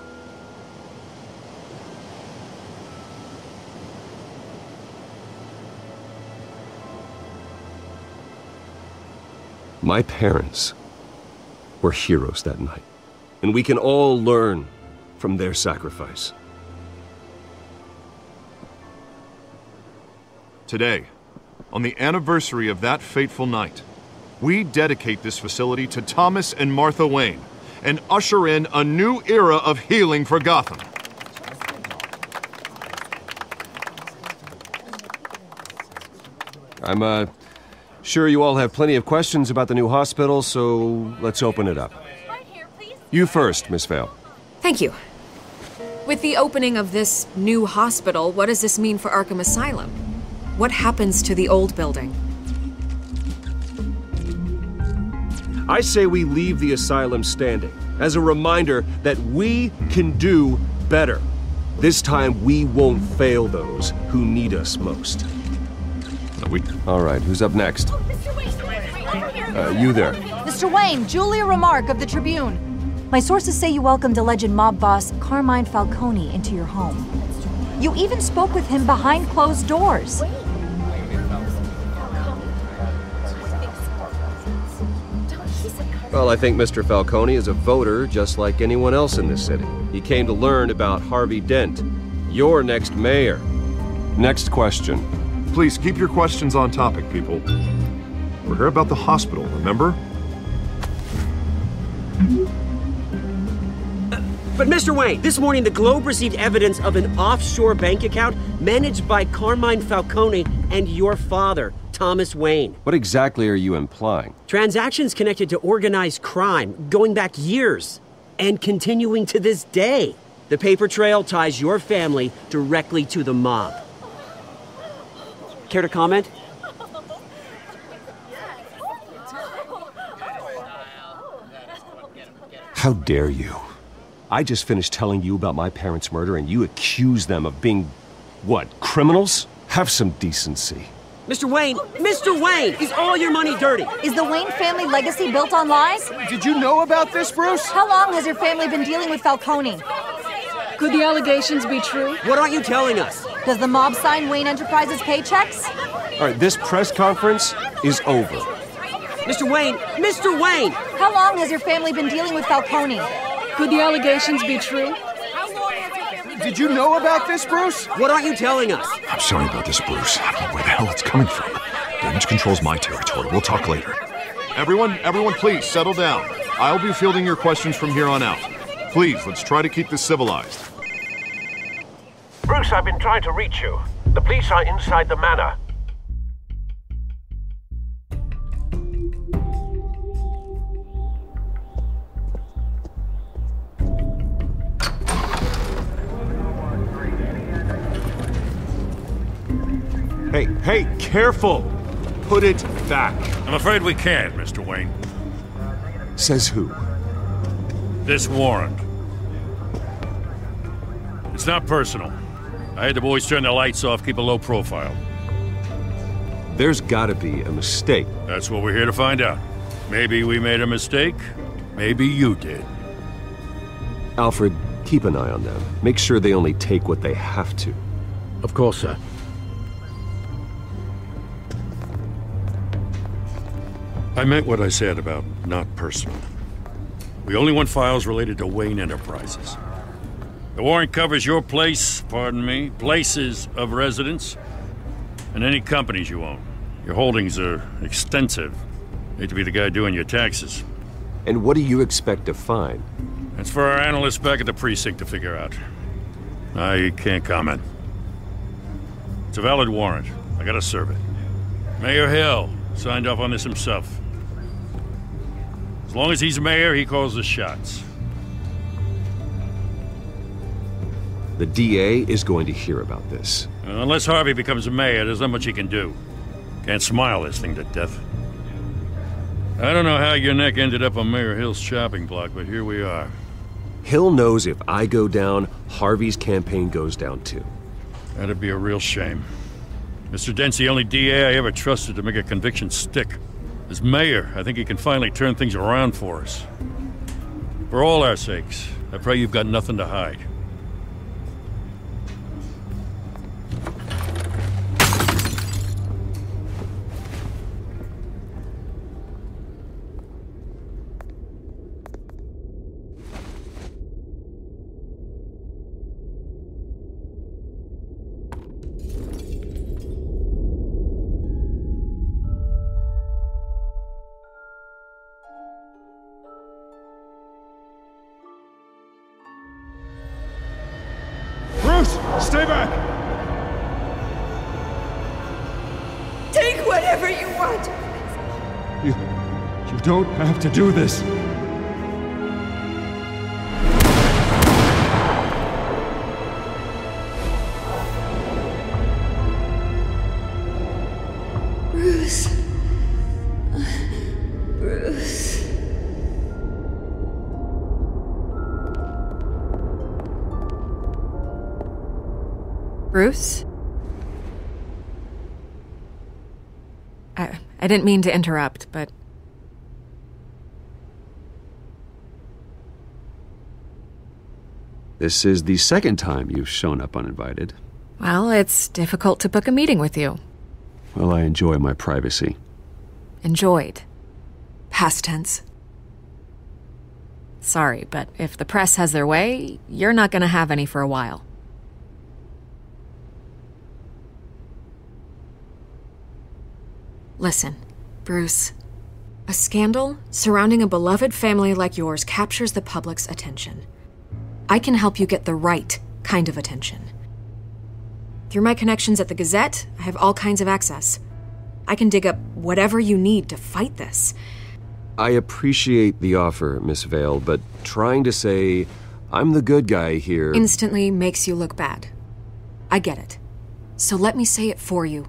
My parents were heroes that night, and we can all learn from their sacrifice. Today, on the anniversary of that fateful night, we dedicate this facility to Thomas and Martha Wayne and usher in a new era of healing for Gotham. I'm sure you all have plenty of questions about the new hospital, so let's open it up. You first, Miss Vale. Thank you. With the opening of this new hospital, what does this mean for Arkham Asylum? What happens to the old building? I say we leave the asylum standing as a reminder that we can do better. This time we won't fail those who need us most. All right, who's up next? You there. Mr. Wayne, Julia Remark of the Tribune. My sources say you welcomed alleged mob boss Carmine Falcone into your home. You even spoke with him behind closed doors. Well, I think Mr. Falcone is a voter just like anyone else in this city. He came to learn about Harvey Dent, your next mayor. Next question. Please keep your questions on topic, people. We're here about the hospital, remember? But Mr. Wayne, this morning the Globe received evidence of an offshore bank account managed by Carmine Falcone and your father, Thomas Wayne. What exactly are you implying? Transactions connected to organized crime going back years and continuing to this day. The paper trail ties your family directly to the mob. Care to comment? How dare you? I just finished telling you about my parents' murder and you accuse them of being, what, criminals? Have some decency. Mr. Wayne, is all your money dirty? Is the Wayne family legacy built on lies? Did you know about this, Bruce? How long has your family been dealing with Falcone? Could the allegations be true? What aren't you telling us? Does the mob sign Wayne Enterprises paychecks? All right, this press conference is over. Mr. Wayne! How long has your family been dealing with Falcone? Could the allegations be true? Did you know about this, Bruce? What aren't you telling us? I'm sorry about this, Bruce. I don't know where the hell it's coming from. Damage control's my territory. We'll talk later. Everyone, please settle down. I'll be fielding your questions from here on out. Please, let's try to keep this civilized. Bruce, I've been trying to reach you. The police are inside the manor. Hey, careful! Put it back. I'm afraid we can't, Mr. Wayne. Says who? This warrant. It's not personal. I had the boys turn the lights off, keep a low profile. There's gotta be a mistake. That's what we're here to find out. Maybe we made a mistake. Maybe you did. Alfred, keep an eye on them. Make sure they only take what they have to. Of course, sir. I meant what I said about not personal. We only want files related to Wayne Enterprises. The warrant covers your places of residence, and any companies you own. Your holdings are extensive. Hate to be the guy doing your taxes. And what do you expect to find? That's for our analysts back at the precinct to figure out. I can't comment. It's a valid warrant. I gotta serve it. Mayor Hill signed off on this himself. As long as he's mayor, he calls the shots. The DA is going to hear about this. Unless Harvey becomes mayor, there's not much he can do. Can't smile this thing to death. I don't know how your neck ended up on Mayor Hill's chopping block, but here we are. Hill knows if I go down, Harvey's campaign goes down too. That'd be a real shame. Mr. Dent's the only DA I ever trusted to make a conviction stick. As mayor, I think he can finally turn things around for us. For all our sakes, I pray you've got nothing to hide. Stay back! Take whatever you want! You don't have to do this. Bruce. Bruce. Bruce? I didn't mean to interrupt, but... This is the second time you've shown up uninvited. Well, it's difficult to book a meeting with you. Well, I enjoy my privacy. Enjoyed. Past tense. Sorry, but if the press has their way, you're not gonna have any for a while. Listen, Bruce. A scandal surrounding a beloved family like yours captures the public's attention. I can help you get the right kind of attention. Through my connections at the Gazette, I have all kinds of access. I can dig up whatever you need to fight this. I appreciate the offer, Miss Vale, but trying to say I'm the good guy here... instantly makes you look bad. I get it. So let me say it for you.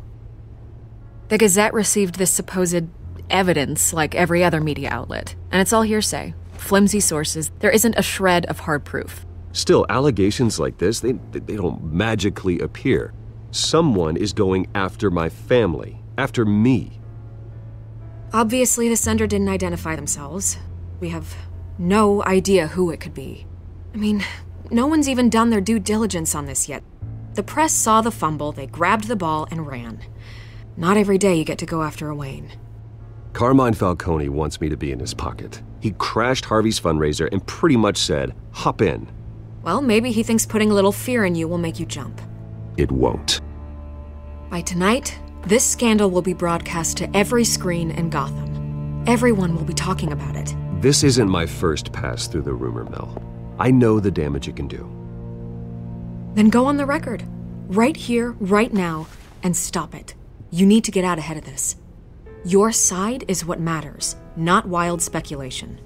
The Gazette received this supposed evidence like every other media outlet, and it's all hearsay. Flimsy sources. There isn't a shred of hard proof. Still, allegations like this, they don't magically appear. Someone is going after my family, after me. Obviously, the sender didn't identify themselves. We have no idea who it could be. I mean, no one's even done their due diligence on this yet. The press saw the fumble, they grabbed the ball and ran. Not every day you get to go after a Wayne. Carmine Falcone wants me to be in his pocket. He crashed Harvey's fundraiser and pretty much said, hop in. Well, maybe he thinks putting a little fear in you will make you jump. It won't. By tonight, This scandal will be broadcast to every screen in Gotham. Everyone will be talking about it. This isn't my first pass through the rumor mill. I know the damage it can do. Then go on the record. Right here, right now, and stop it. You need to get out ahead of this. Your side is what matters, not wild speculation.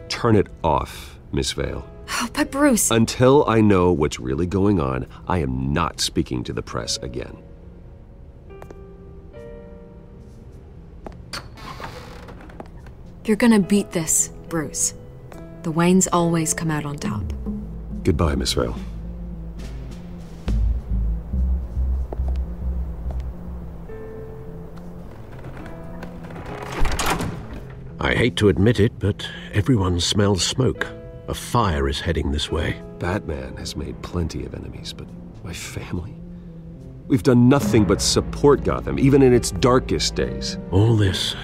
Turn it off, Miss Vale. Oh, but Bruce... Until I know what's really going on, I am not speaking to the press again. You're gonna beat this, Bruce. The Waynes always come out on top. Goodbye, Miss Vale. I hate to admit it, but everyone smells smoke. A fire is heading this way. Batman has made plenty of enemies, but my family? We've done nothing but support Gotham, even in its darkest days. All this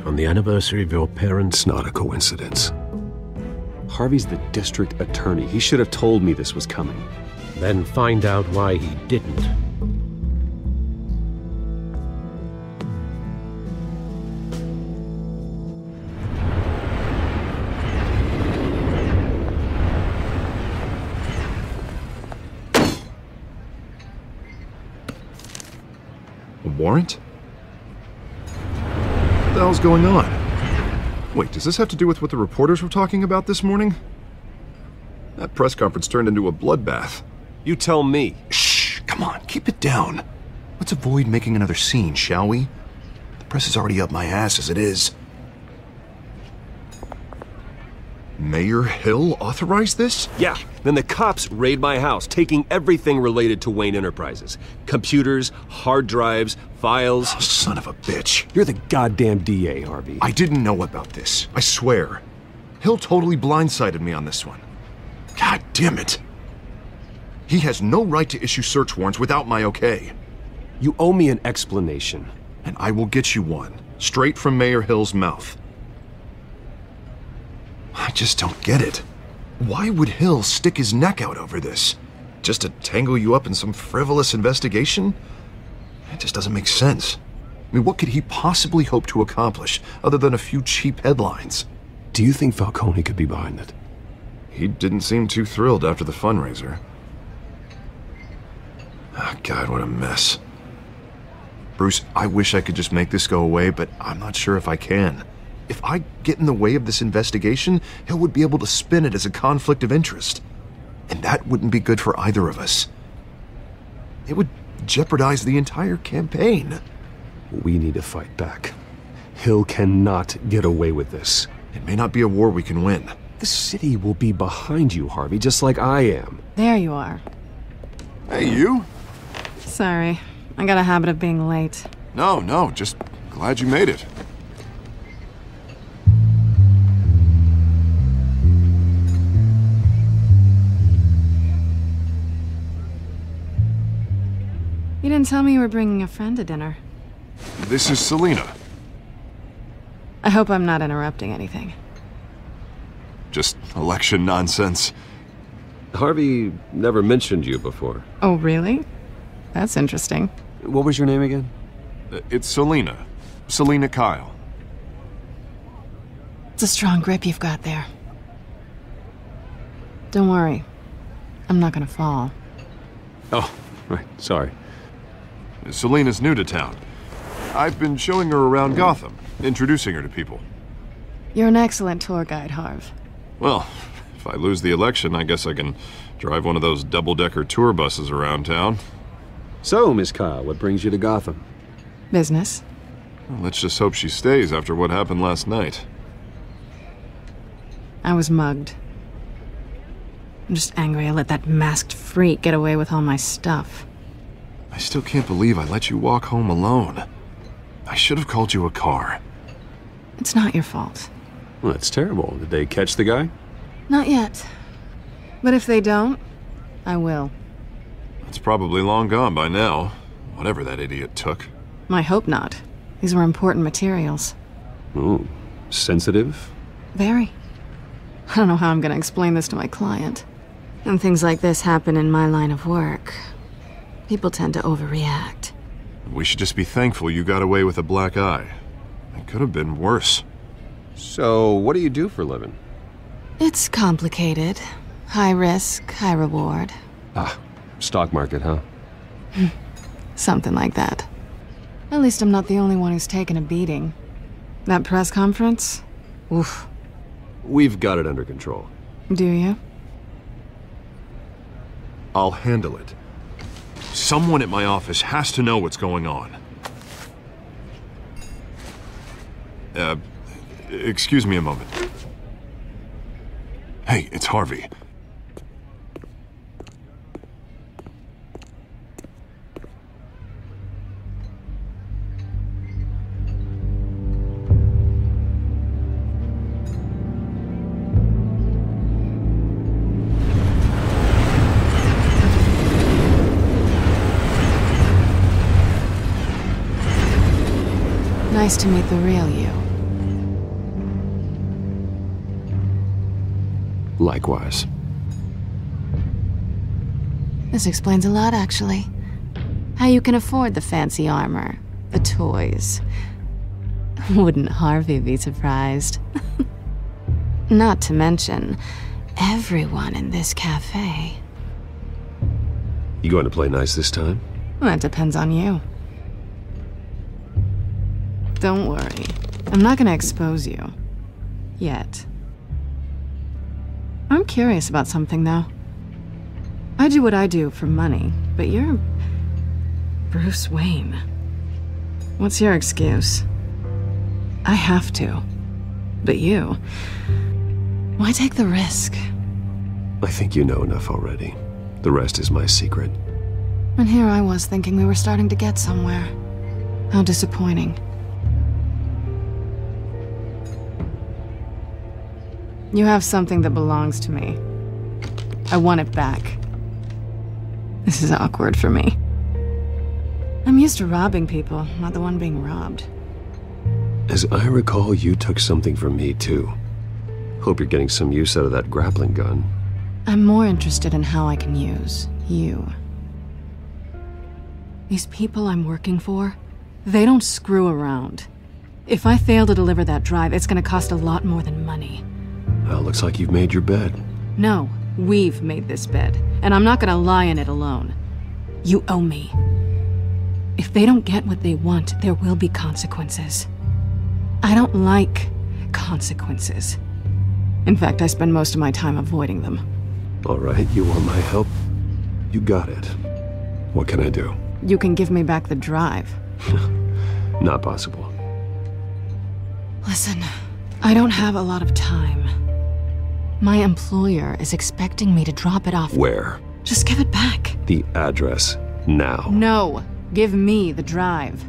on the anniversary of your parents'... It's not a coincidence. Harvey's the district attorney. He should have told me this was coming. Then find out why he didn't. A warrant? What the hell's going on? Wait, does this have to do with what the reporters were talking about this morning? That press conference turned into a bloodbath. You tell me. Shh, come on, keep it down. Let's avoid making another scene, shall we? The press is already up my ass as it is. Mayor Hill authorized this? Yeah, then the cops raid my house, taking everything related to Wayne Enterprises. Computers, hard drives, files. Oh, son of a bitch. You're the goddamn DA, Harvey. I didn't know about this, I swear. Hill totally blindsided me on this one. God damn it. He has no right to issue search warrants without my okay. You owe me an explanation. And I will get you one, straight from Mayor Hill's mouth. I just don't get it. Why would Hill stick his neck out over this? Just to tangle you up in some frivolous investigation? It just doesn't make sense. I mean, what could he possibly hope to accomplish other than a few cheap headlines? Do you think Falcone could be behind it? He didn't seem too thrilled after the fundraiser. Oh, God, what a mess. Bruce, I wish I could just make this go away, but I'm not sure if I can. If I get in the way of this investigation, Hill would be able to spin it as a conflict of interest. And that wouldn't be good for either of us. It would jeopardize the entire campaign. We need to fight back. Hill cannot get away with this. It may not be a war we can win. The city will be behind you, Harvey, just like I am. There you are. Hey, you? Sorry. I got a habit of being late. No, just glad you made it. You didn't tell me you were bringing a friend to dinner. This is Selina. I hope I'm not interrupting anything. Just election nonsense. Harvey never mentioned you before. Oh, really? That's interesting. What was your name again? It's Selina. Selina Kyle. It's a strong grip you've got there. Don't worry. I'm not gonna fall. Oh, right. Sorry. Selina's new to town. I've been showing her around Gotham, introducing her to people. You're an excellent tour guide, Harv. Well, if I lose the election, I guess I can drive one of those double-decker tour buses around town. So, Miss Kyle, what brings you to Gotham? Business. Well, let's just hope she stays after what happened last night. I was mugged. I'm just angry I let that masked freak get away with all my stuff. I still can't believe I let you walk home alone. I should have called you a car. It's not your fault. Well, that's terrible. Did they catch the guy? Not yet. But if they don't, I will. It's probably long gone by now, whatever that idiot took. I hope not. These were important materials. Ooh, sensitive? Very. I don't know how I'm gonna explain this to my client. And things like this happen in my line of work. People tend to overreact. We should just be thankful you got away with a black eye. It could have been worse. So, what do you do for a living? It's complicated. High risk, high reward. Ah, stock market, huh? Something like that. At least I'm not the only one who's taken a beating. That press conference? Oof. We've got it under control. Do you? I'll handle it. Someone at my office has to know what's going on. Excuse me a moment. Hey, it's Harvey. Nice to meet the real you. Likewise. This explains a lot, actually. How you can afford the fancy armor, the toys. Wouldn't Harvey be surprised? Not to mention, everyone in this cafe. You going to play nice this time? That depends on you. Don't worry. I'm not gonna expose you. Yet. I'm curious about something, though. I do what I do for money, but you're... Bruce Wayne. What's your excuse? I have to. But you... Why take the risk? I think you know enough already. The rest is my secret. And here I was thinking we were starting to get somewhere. How disappointing. You have something that belongs to me. I want it back. This is awkward for me. I'm used to robbing people, not the one being robbed. As I recall, you took something from me, too. Hope you're getting some use out of that grappling gun. I'm more interested in how I can use you. These people I'm working for, they don't screw around. If I fail to deliver that drive, it's gonna cost a lot more than money. Well, looks like you've made your bed. No, we've made this bed, and I'm not gonna lie in it alone. You owe me. If they don't get what they want, there will be consequences. I don't like consequences. In fact, I spend most of my time avoiding them. All right, you want my help? You got it. What can I do? You can give me back the drive. Not possible. Listen, I don't have a lot of time. My employer is expecting me to drop it off. Where? Just give it back. The address, now. No, give me the drive.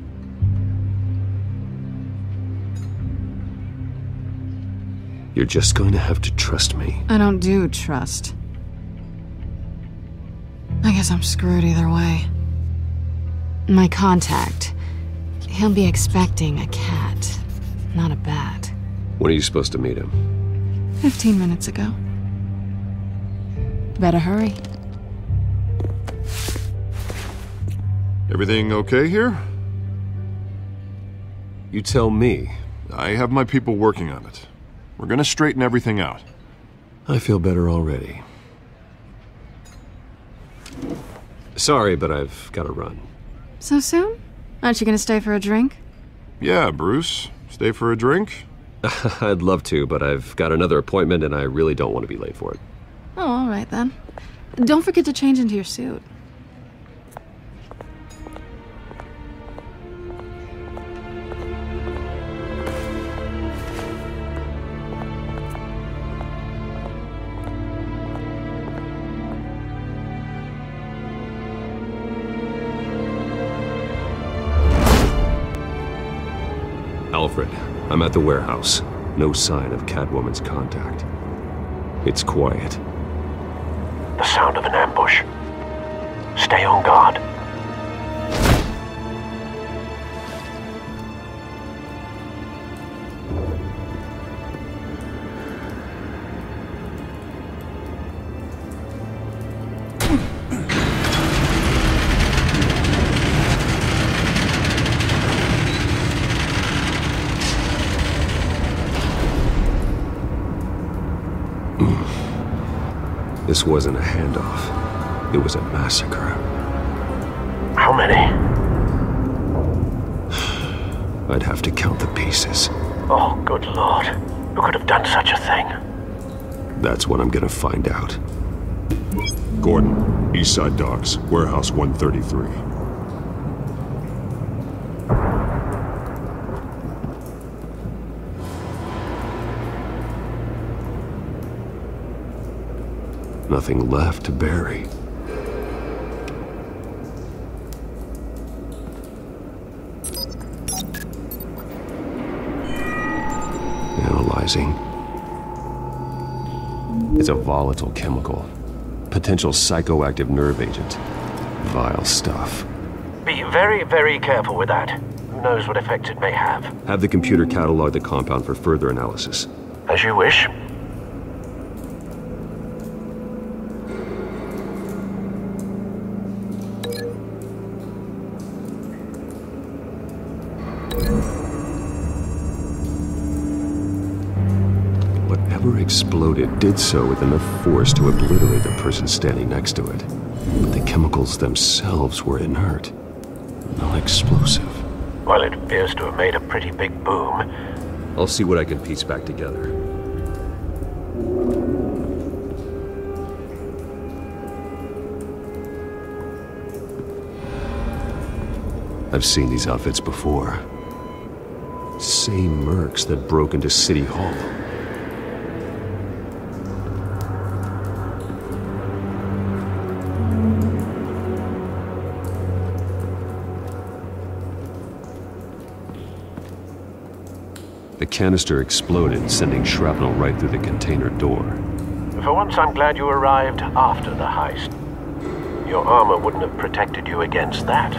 You're just going to have to trust me. I don't do trust. I guess I'm screwed either way. My contact, he'll be expecting a cat, not a bat. When are you supposed to meet him? 15 minutes ago. Better hurry. Everything okay here? You tell me. I have my people working on it. We're gonna straighten everything out. I feel better already. Sorry, but I've got to run. So soon? Aren't you gonna stay for a drink? Yeah, Bruce. Stay for a drink? I'd love to, but I've got another appointment and I really don't want to be late for it. Oh, all right then. Don't forget to change into your suit. Alfred, I'm at the warehouse. No sign of Catwoman's contact. It's quiet. The sound of an ambush. Stay on guard. This wasn't a handoff. It was a massacre. How many? I'd have to count the pieces. Oh, good lord. Who could have done such a thing? That's what I'm gonna find out. Gordon, East Side Docks, Warehouse 133. Nothing left to bury. Analyzing. It's a volatile chemical. Potential psychoactive nerve agent. Vile stuff. Be very, very careful with that. Who knows what effects it may have. Have the computer catalog the compound for further analysis. As you wish. Whatever exploded did so with enough force to obliterate the person standing next to it. But the chemicals themselves were inert, not explosive. Well, it appears to have made a pretty big boom. I'll see what I can piece back together. I've seen these outfits before. Same mercs that broke into City Hall. The canister exploded, sending shrapnel right through the container door. For once, I'm glad you arrived after the heist. Your armor wouldn't have protected you against that.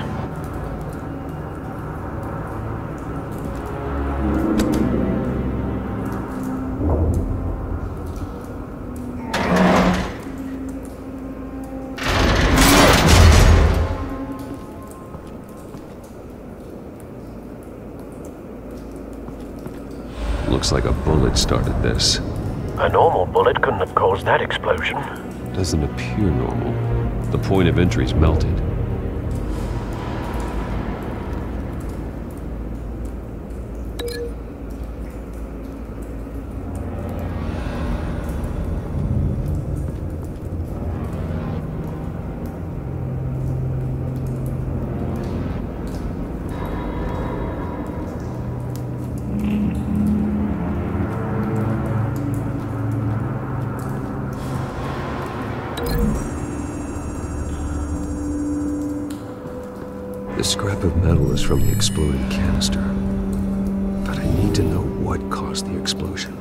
Looks like a bullet started this. A normal bullet couldn't have caused that explosion. Doesn't appear normal. The point of entry's melted. The scrap of metal is from the exploded canister. But I need to know what caused the explosion.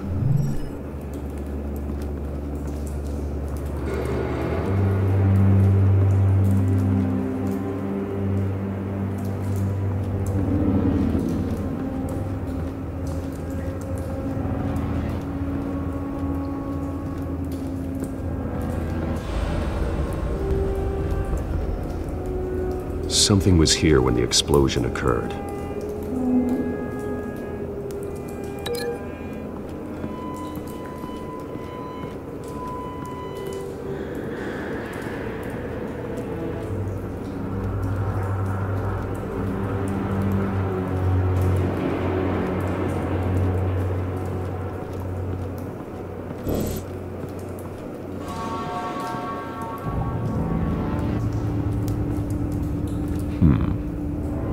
Something was here when the explosion occurred.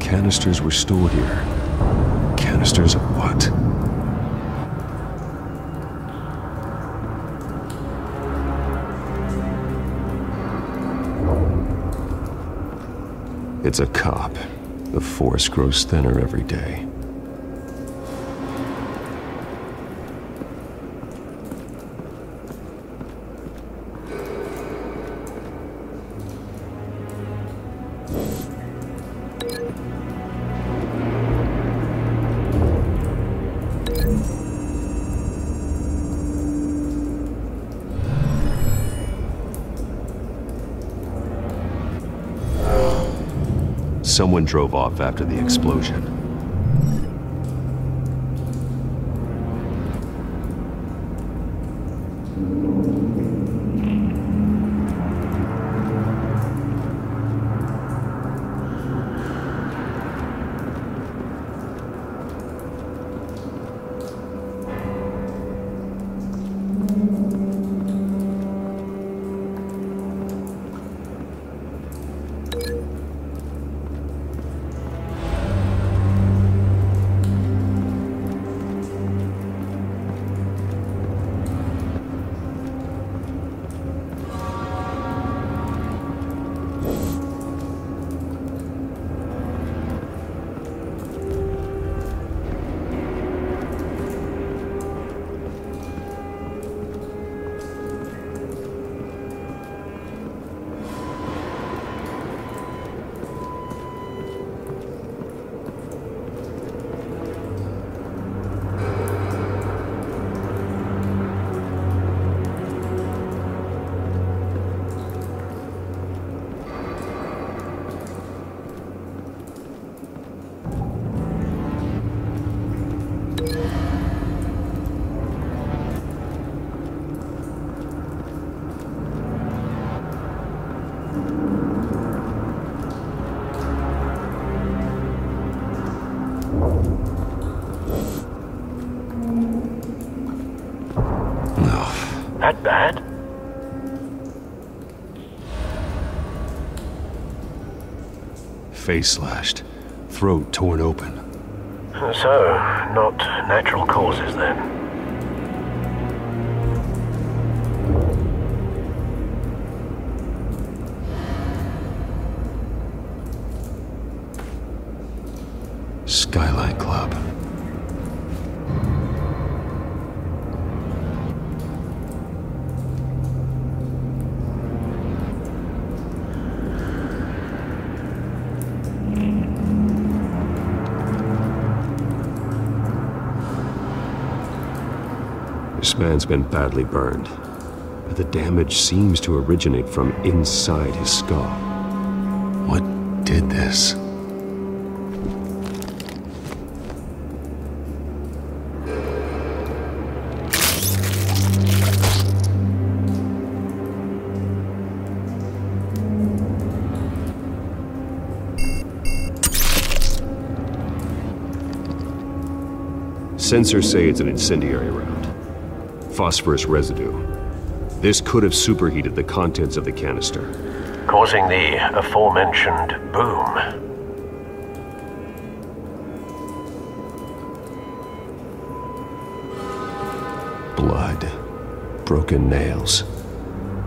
Canisters were stored here. Canisters of what? It's a cop. The force grows thinner every day. Someone drove off after the explosion. bad? Face slashed, throat torn open. So, not natural causes then. Skyline Club. This man's been badly burned, but the damage seems to originate from inside his skull. What did this? Sensors say it's an incendiary round. Phosphorus residue. This could have superheated the contents of the canister, causing the aforementioned boom. Blood, broken nails,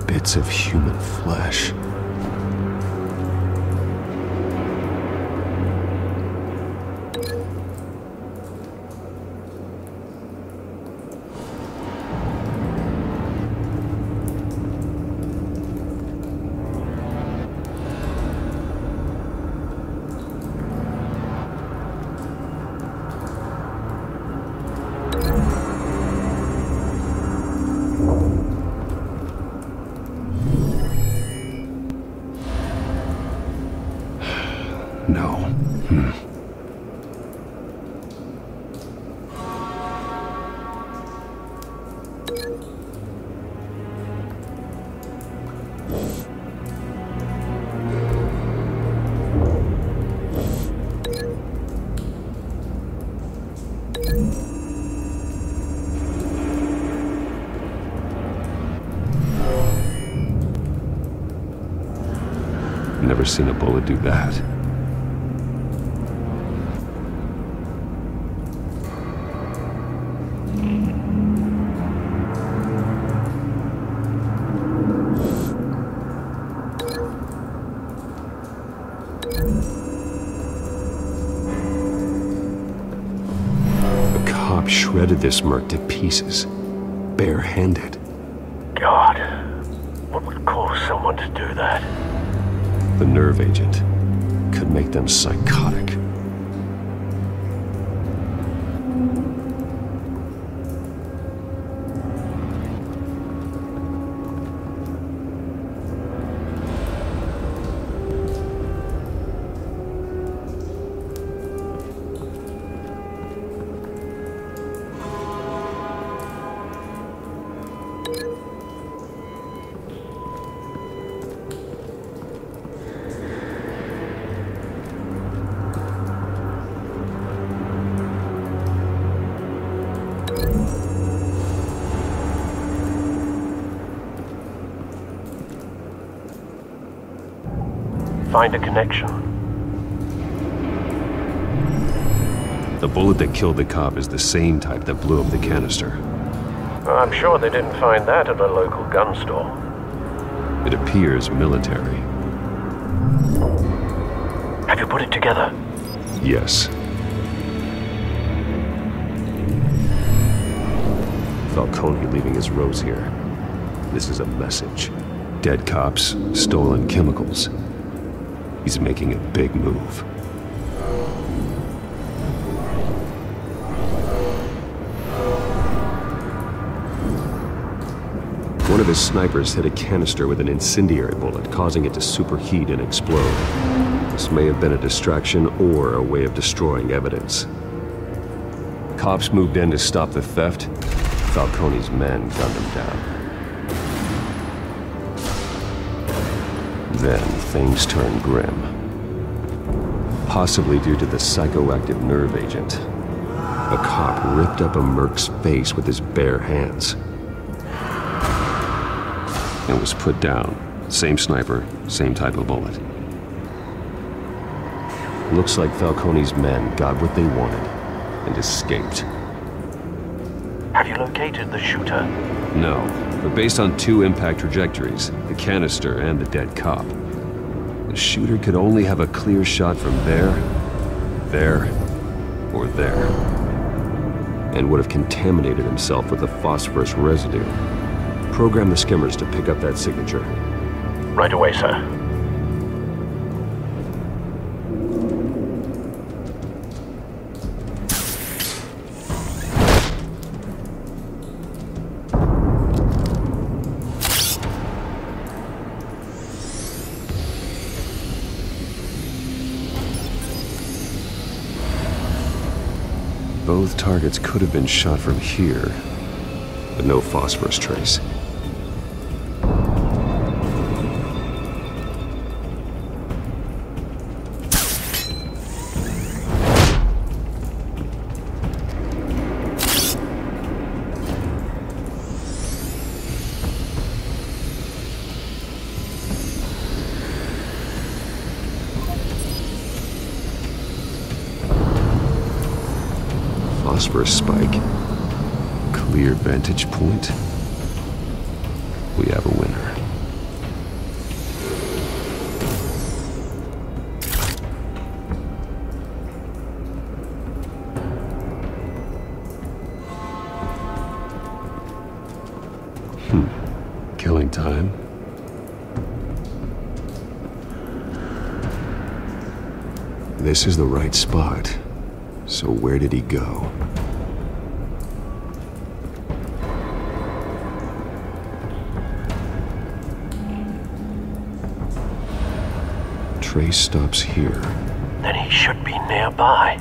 bits of human flesh. No. Never seen a bullet do that. Shredded this merc to pieces, barehanded. God, what would cause someone to do that? The nerve agent could make them psychotic. Find a connection. The bullet that killed the cop is the same type that blew up the canister. I'm sure they didn't find that at a local gun store. It appears military. Have you put it together? Yes. Falcone leaving his rose here. This is a message. Dead cops, stolen chemicals. He's making a big move. One of his snipers hit a canister with an incendiary bullet, causing it to superheat and explode. This may have been a distraction or a way of destroying evidence. Cops moved in to stop the theft. Falcone's men gunned him down. Then things turned grim. Possibly due to the psychoactive nerve agent. A cop ripped up a merc's face with his bare hands. and was put down. Same sniper, same type of bullet. Looks like Falcone's men got what they wanted and escaped. Have you located the shooter? No, but based on 2 impact trajectories, the canister and the dead cop, the shooter could only have a clear shot from there, or there, and would have contaminated himself with the phosphorus residue. Program the skimmers to pick up that signature. Right away, sir. Both targets could have been shot from here, but no phosphorus trace. Phosphorus spike. Clear vantage point. We have a winner. Killing time. This is the right spot. So where did he go? Trace stops here. Then he should be nearby.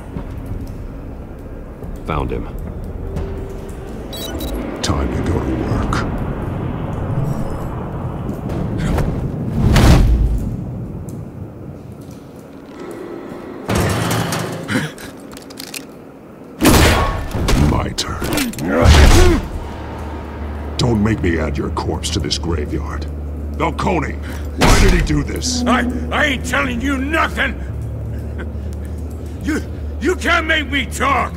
Found him. Time to go to work. My turn. Don't make me add your corpse to this graveyard. Falcone, why did he do this? I ain't telling you nothing! You can't make me talk!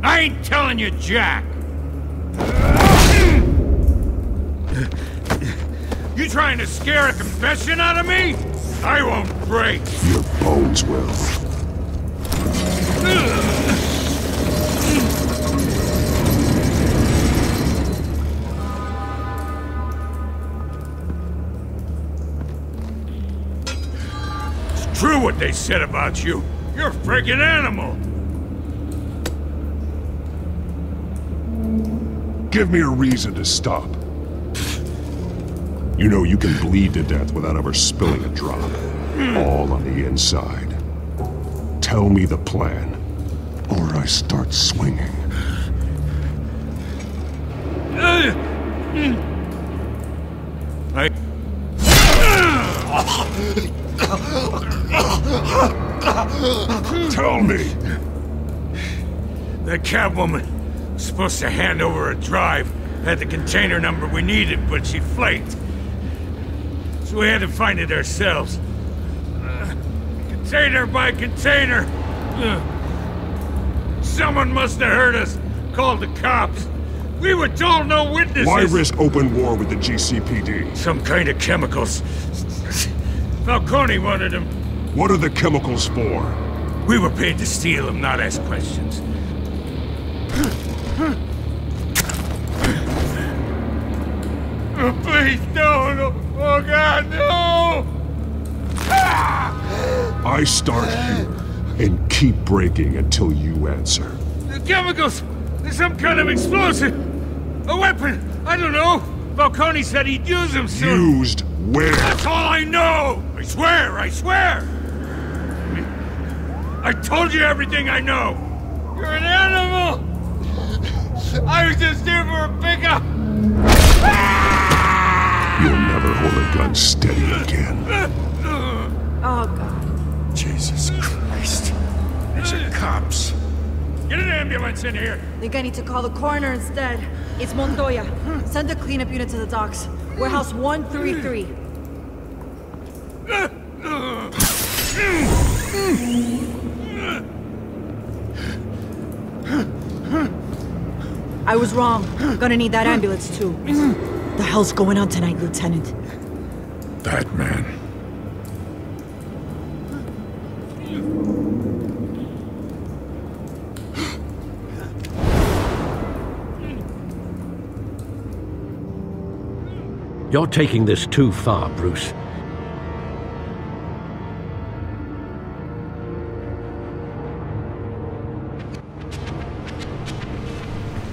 I ain't telling you jack! You trying to scare a confession out of me? I won't break! Your bones will. It's true what they said about you. You're a friggin' animal! Give me a reason to stop. You know you can bleed to death without ever spilling a drop. All on the inside. Tell me the plan, or I start swinging. Tell me! That Catwoman was supposed to hand over a drive. Had the container number we needed, but she flaked. So we had to find it ourselves. Container by container. Someone must have heard us. Called the cops. We were told no witnesses. Why risk open war with the GCPD? Some kind of chemicals. Falcone wanted them. What are the chemicals for? We were paid to steal them, not ask questions. Oh, please don't! Oh God, no! I start here and keep breaking until you answer. The chemicals! There's some kind of explosive! A weapon! I don't know! Falcone said he'd use them soon! Used where? That's all I know! I swear! I swear! I told you everything I know! You're an animal! I was just here for a pickup! You'll never hold a gun steady again. Oh, God. Jesus Christ. These are cops. Get an ambulance in here! Think I need to call the coroner instead. It's Montoya. Send a cleanup unit to the docks. Warehouse 133. I was wrong. Gonna need that ambulance too. The hell's going on tonight, Lieutenant? That man. You're taking this too far, Bruce.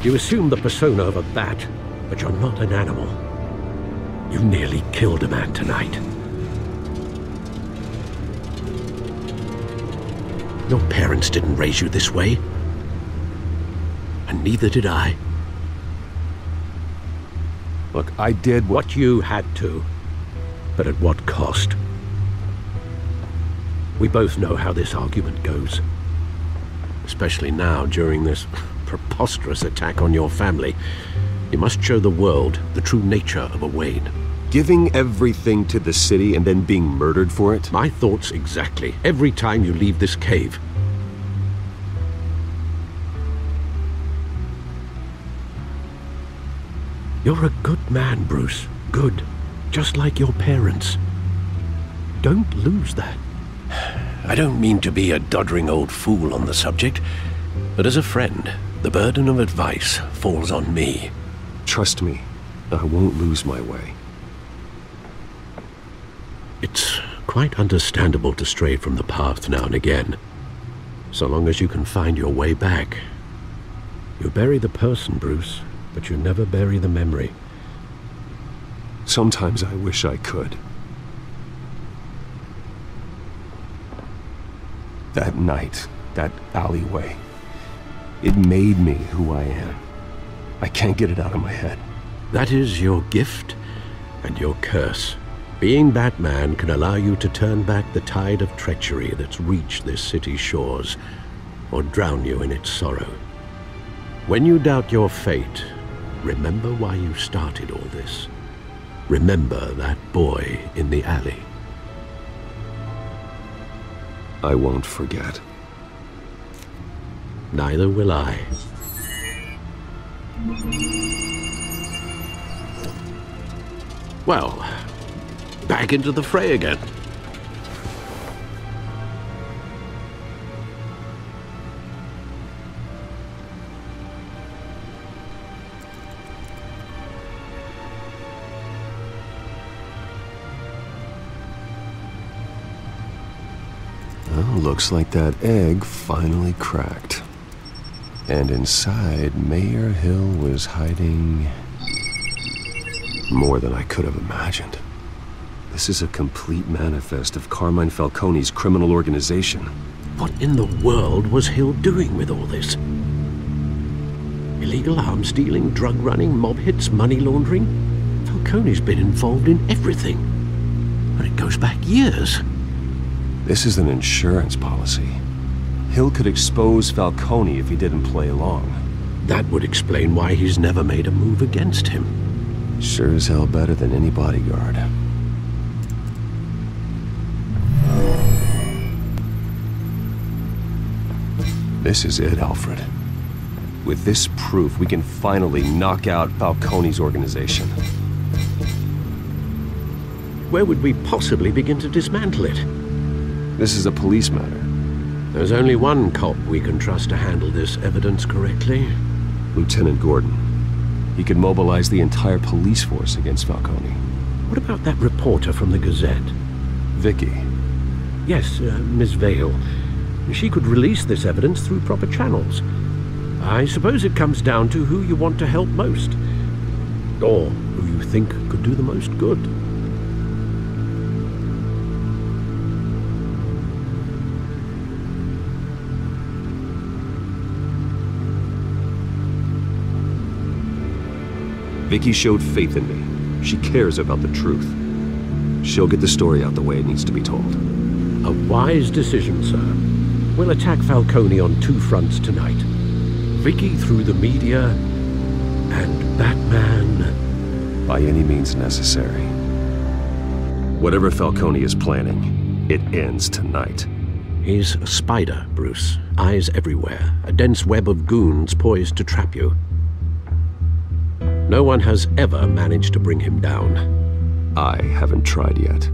You assume the persona of a bat, but you're not an animal. You nearly killed a man tonight. Your parents didn't raise you this way. And neither did I. Look, I did what you had to, but at what cost? We both know how this argument goes. Especially now, during this preposterous attack on your family. You must show the world the true nature of a Wayne. Giving everything to the city and then being murdered for it? My thoughts exactly. Every time you leave this cave. You're a good man, Bruce. Good. Just like your parents. Don't lose that. I don't mean to be a doddering old fool on the subject, but as a friend, the burden of advice falls on me. Trust me, I won't lose my way. It's quite understandable to stray from the path now and again, so long as you can find your way back. You bury the person, Bruce, but you never bury the memory. Sometimes I wish I could. That night, that alleyway, it made me who I am. I can't get it out of my head. That is your gift and your curse. Being Batman can allow you to turn back the tide of treachery that's reached this city's shores, or drown you in its sorrow. When you doubt your fate, remember why you started all this. Remember that boy in the alley. I won't forget. Neither will I. Well, back into the fray again. Well, looks like that egg finally cracked. And inside, Mayor Hill was hiding more than I could have imagined. This is a complete manifest of Carmine Falcone's criminal organization. What in the world was Hill doing with all this? Illegal arms dealing, drug running, mob hits, money laundering? Falcone's been involved in everything. And it goes back years. This is an insurance policy. Hill could expose Falcone if he didn't play along. That would explain why he's never made a move against him. Sure as hell better than any bodyguard. This is it, Alfred. With this proof, we can finally knock out Falcone's organization. Where would we possibly begin to dismantle it? This is a police matter. There's only one cop we can trust to handle this evidence correctly. Lieutenant Gordon. He could mobilize the entire police force against Falcone. What about that reporter from the Gazette? Vicky. Yes, Miss Vale. She could release this evidence through proper channels. I suppose it comes down to who you want to help most. Or who you think could do the most good. Vicky showed faith in me. She cares about the truth. She'll get the story out the way it needs to be told. A wise decision, sir. We'll attack Falcone on two fronts tonight. Vicky through the media, and Batman. By any means necessary. Whatever Falcone is planning, it ends tonight. He's a spider, Bruce. Eyes everywhere. A dense web of goons poised to trap you. No one has ever managed to bring him down. I haven't tried yet.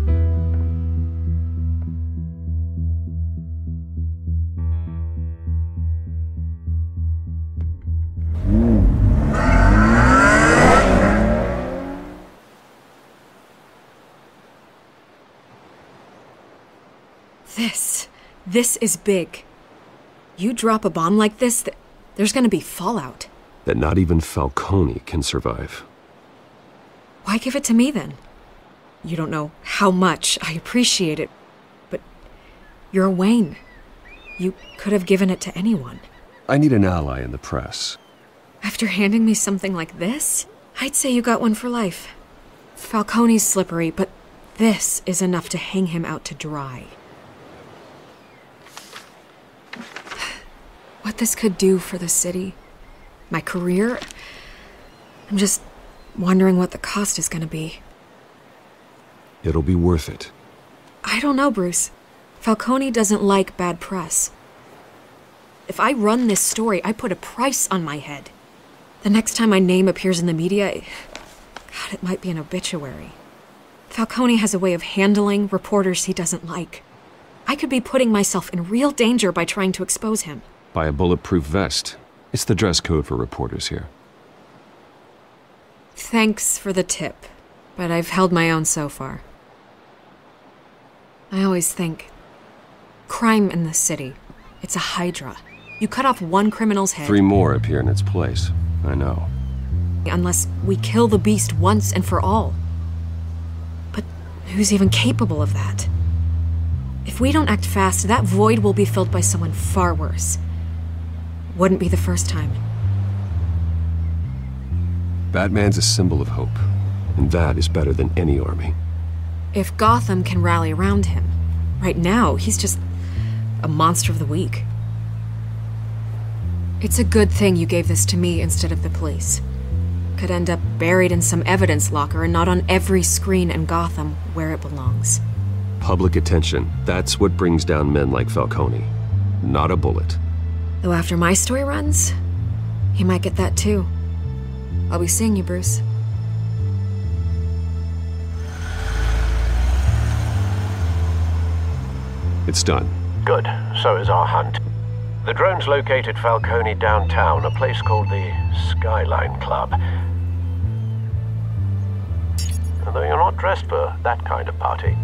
This is big. You drop a bomb like this, there's gonna be fallout. That not even Falcone can survive. Why give it to me then? You don't know how much I appreciate it, but you're Wayne. You could have given it to anyone. I need an ally in the press. After handing me something like this, I'd say you got one for life. Falcone's slippery, but this is enough to hang him out to dry. What this could do for the city, my career, I'm just wondering what the cost is gonna be. It'll be worth it. I don't know, Bruce. Falcone doesn't like bad press. If I run this story, I put a price on my head. The next time my name appears in the media, God, it might be an obituary. Falcone has a way of handling reporters he doesn't like. I could be putting myself in real danger by trying to expose him. Buy a bulletproof vest. It's the dress code for reporters here. Thanks for the tip, but I've held my own so far. I always think, crime in this city, it's a hydra. You cut off one criminal's head. 3 more appear in its place. I know. Unless we kill the beast once and for all. But who's even capable of that? If we don't act fast, that void will be filled by someone far worse. Wouldn't be the first time. Batman's a symbol of hope, and that is better than any army. If Gotham can rally around him, right now he's just a monster of the week. It's a good thing you gave this to me instead of the police. Could end up buried in some evidence locker and not on every screen in Gotham where it belongs. Public attention, that's what brings down men like Falcone. Not a bullet. Though after my story runs, he might get that too. I'll be seeing you, Bruce. It's done. Good. So is our hunt. The drones located Falcone downtown, a place called the Skyline Club. Although you're not dressed for that kind of party.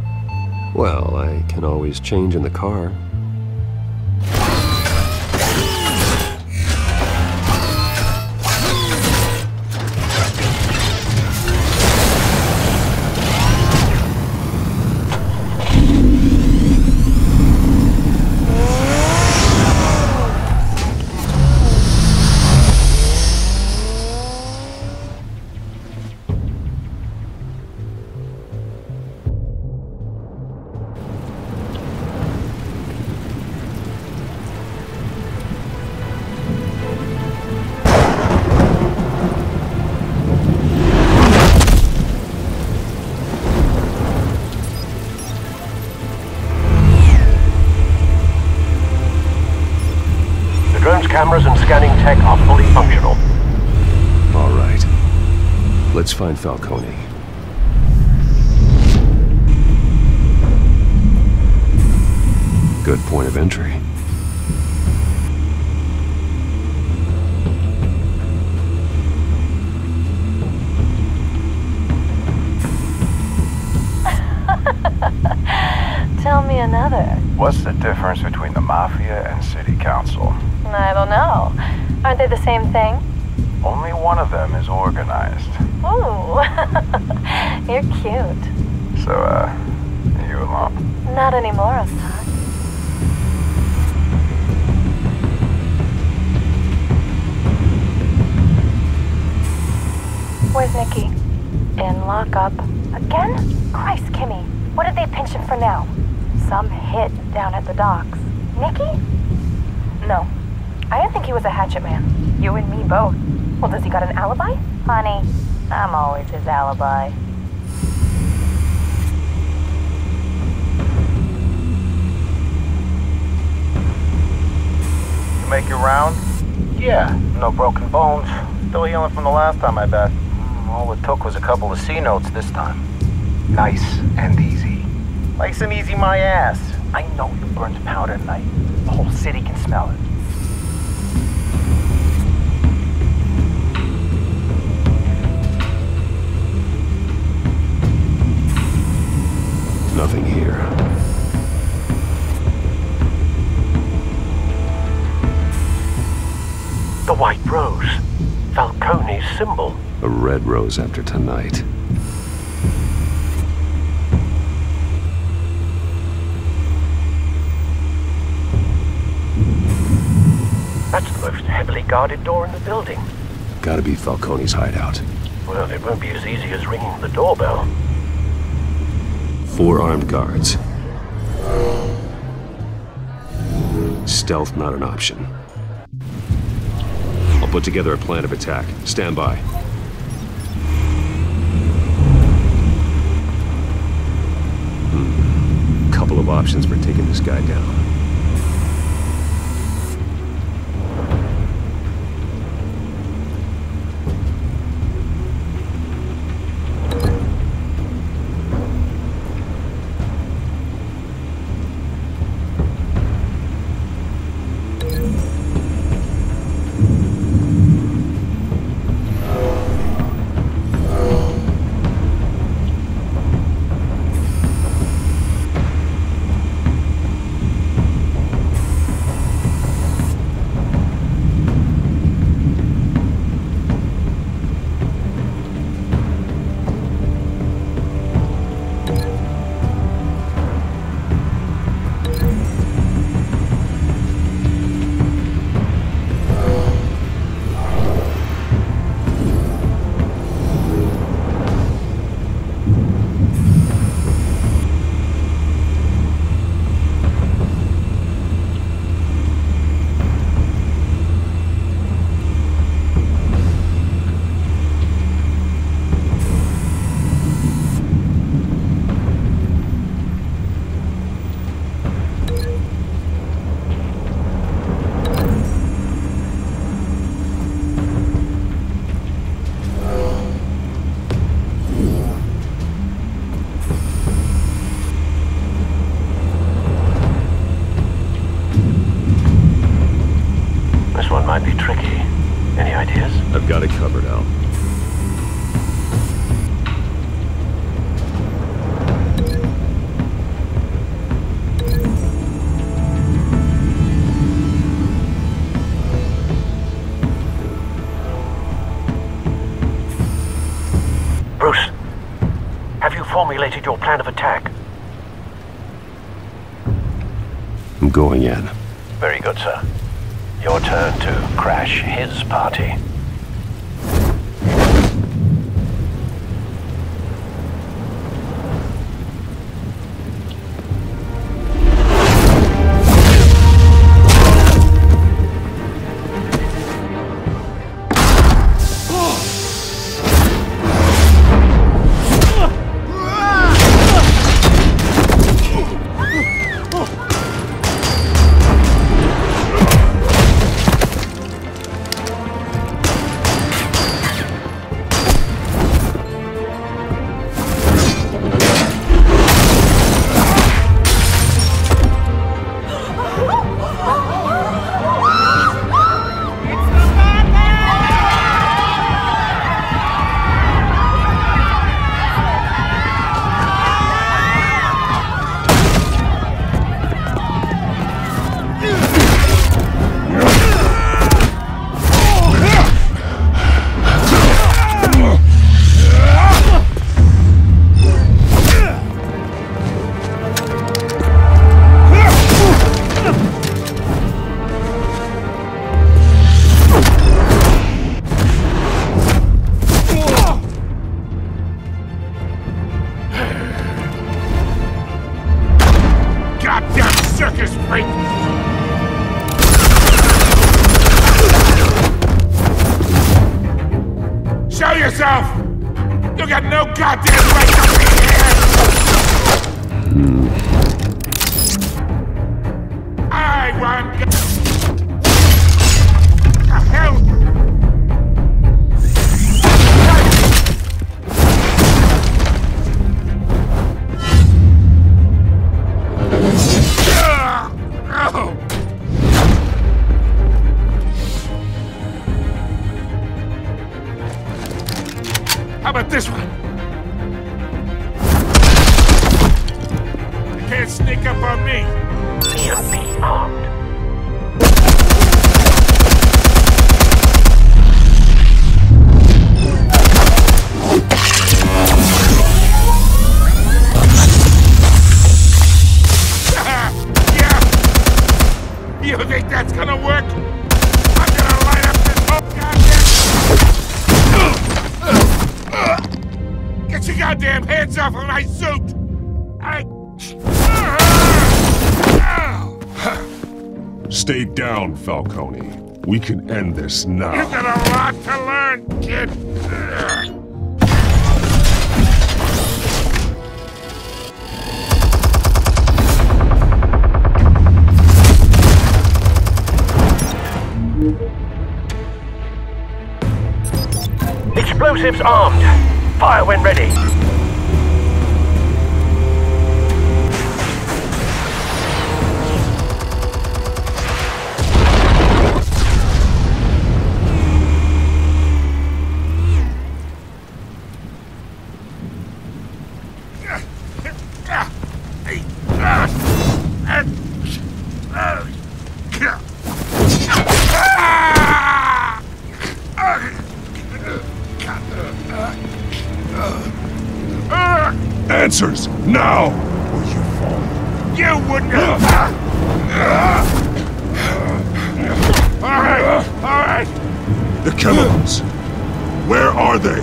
Well, I can always change in the car. Cameras and scanning tech are fully functional. All right. Let's find Falcone. Good point of entry. Tell me another. What's the difference between the Mafia and City Council? I don't know. Aren't they the same thing? Only one of them is organized. Ooh, you're cute. So, you alone? Not anymore, Ustad. Where's Nikki? In lockup. Again? Christ, Kimmy. What did they pinch him for now? Some hit down at the docks. Nikki? No. I didn't think he was a hatchet man. You and me both. Well, does he got an alibi? Honey, I'm always his alibi. You make your round? Yeah, no broken bones. Still healing from the last time, I bet. All it took was a couple of C notes this time. Nice and easy. Nice and easy my ass. I know you burned powder tonight. The whole city can smell it. Nothing here. The white rose. Falcone's symbol. A red rose after tonight. That's the most heavily guarded door in the building. Gotta be Falcone's hideout. Well, it won't be as easy as ringing the doorbell. 4 armed guards. Stealth not an option. I'll put together a plan of attack. Stand by. Couple of options for taking this guy down. Might be tricky. Any ideas? I've got it covered, Al. Bruce, have you formulated your plan of attack? I'm going in. Very good, sir. Your turn to crash his party. Show yourself! You got no goddamn right to be here! I want... The hell? How about this one? You can't sneak up on me. Be armed. Yeah. You think that's gonna work? I'm gonna light up this whole goddamn... Get your goddamn hands off of my suit! Stay down, Falcone. We can end this now. You got a lot to learn, kid. Explosives armed. Fire when ready. Answers, now! Or you fall. You wouldn't have... Alright! The chemicals. Where are they?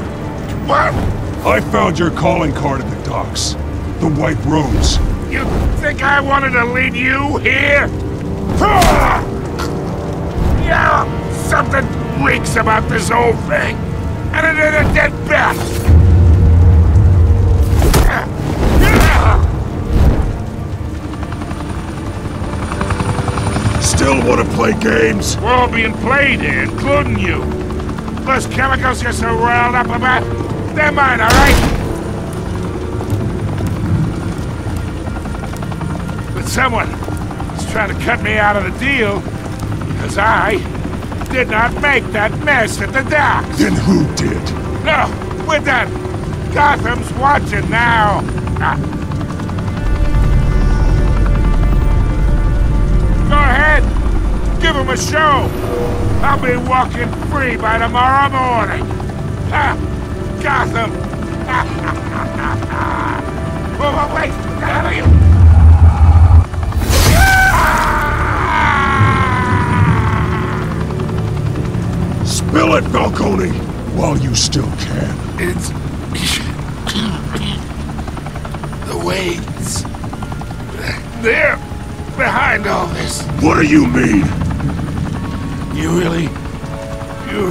What? I found your calling card at the docks. The White Rose. You think I wanted to lead you here? Yeah, something reeks about this whole thing. And it ain't a dead bat. Still want to play games? We're all being played here, including you. Those chemicals you're so riled up about, they're mine, all right? But someone is trying to cut me out of the deal because I did not make that mess at the docks. Then who did? No, we're done. Gotham's watching now. Go ahead. Give him a show. I'll be walking free by tomorrow morning. Gotham. Oh, wait. What the hell are you? Spill it, Falcone, while you still can. It's... the Waynes. They're behind all this. What do you mean? You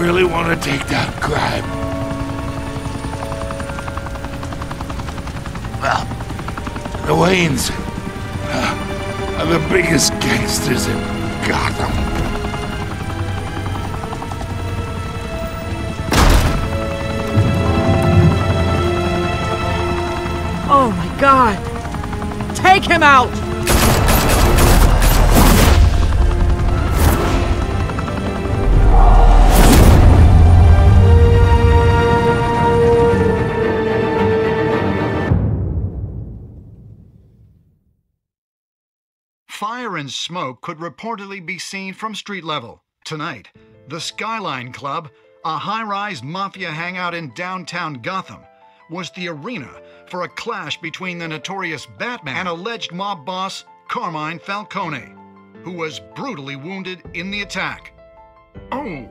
really want to take down crime? Well, the Waynes are the biggest gangsters in Gotham. Oh my God! Take him out! Fire and smoke could reportedly be seen from street level. Tonight, the Skyline Club, a high-rise mafia hangout in downtown Gotham, was the arena for a clash between the notorious Batman and alleged mob boss Carmine Falcone, who was brutally wounded in the attack. Oh!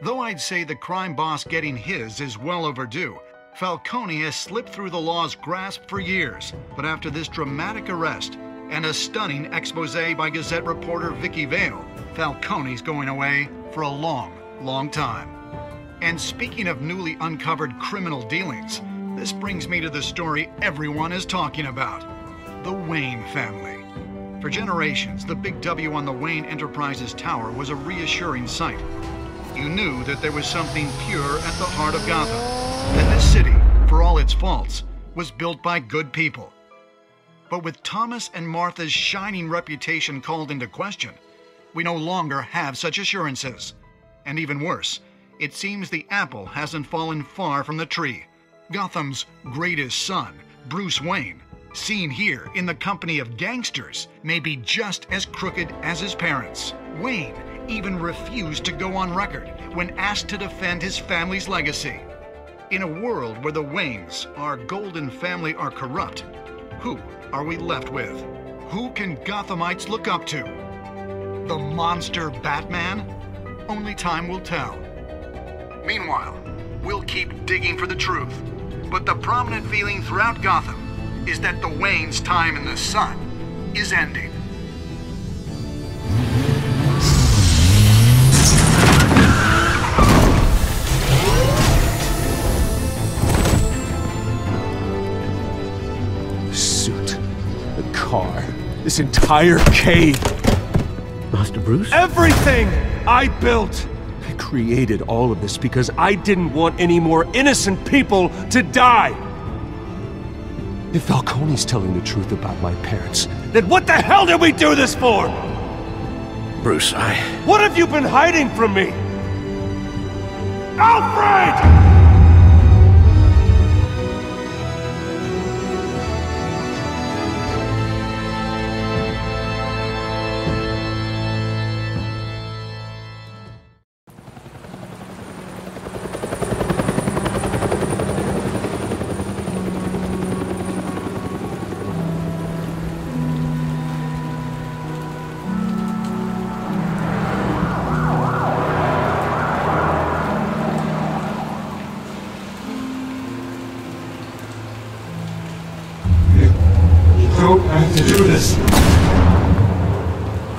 Though I'd say the crime boss getting his is well overdue, Falcone has slipped through the law's grasp for years. But after this dramatic arrest and a stunning expose by Gazette reporter Vicky Vale, Falcone's going away for a long, long time. And speaking of newly uncovered criminal dealings, this brings me to the story everyone is talking about. The Wayne family. For generations, the big W on the Wayne Enterprises tower was a reassuring sight. You knew that there was something pure at the heart of Gotham. That this city, for all its faults, was built by good people. But with Thomas and Martha's shining reputation called into question, we no longer have such assurances. And even worse, it seems the apple hasn't fallen far from the tree. Gotham's greatest son, Bruce Wayne, seen here in the company of gangsters, may be just as crooked as his parents. Wayne even refused to go on record when asked to defend his family's legacy. In a world where the Waynes, our golden family, are corrupt, who are we left with? Who can Gothamites look up to? The monster Batman? Only time will tell. Meanwhile, we'll keep digging for the truth. But the prominent feeling throughout Gotham is that the Waynes' time in the sun is ending. The suit, the car, this entire cave. Master Bruce? Everything I built! I created all of this because I didn't want any more innocent people to die! If Falcone's telling the truth about my parents, then what the hell did we do this for? Bruce, What have you been hiding from me? Alfred! Don't have to do this.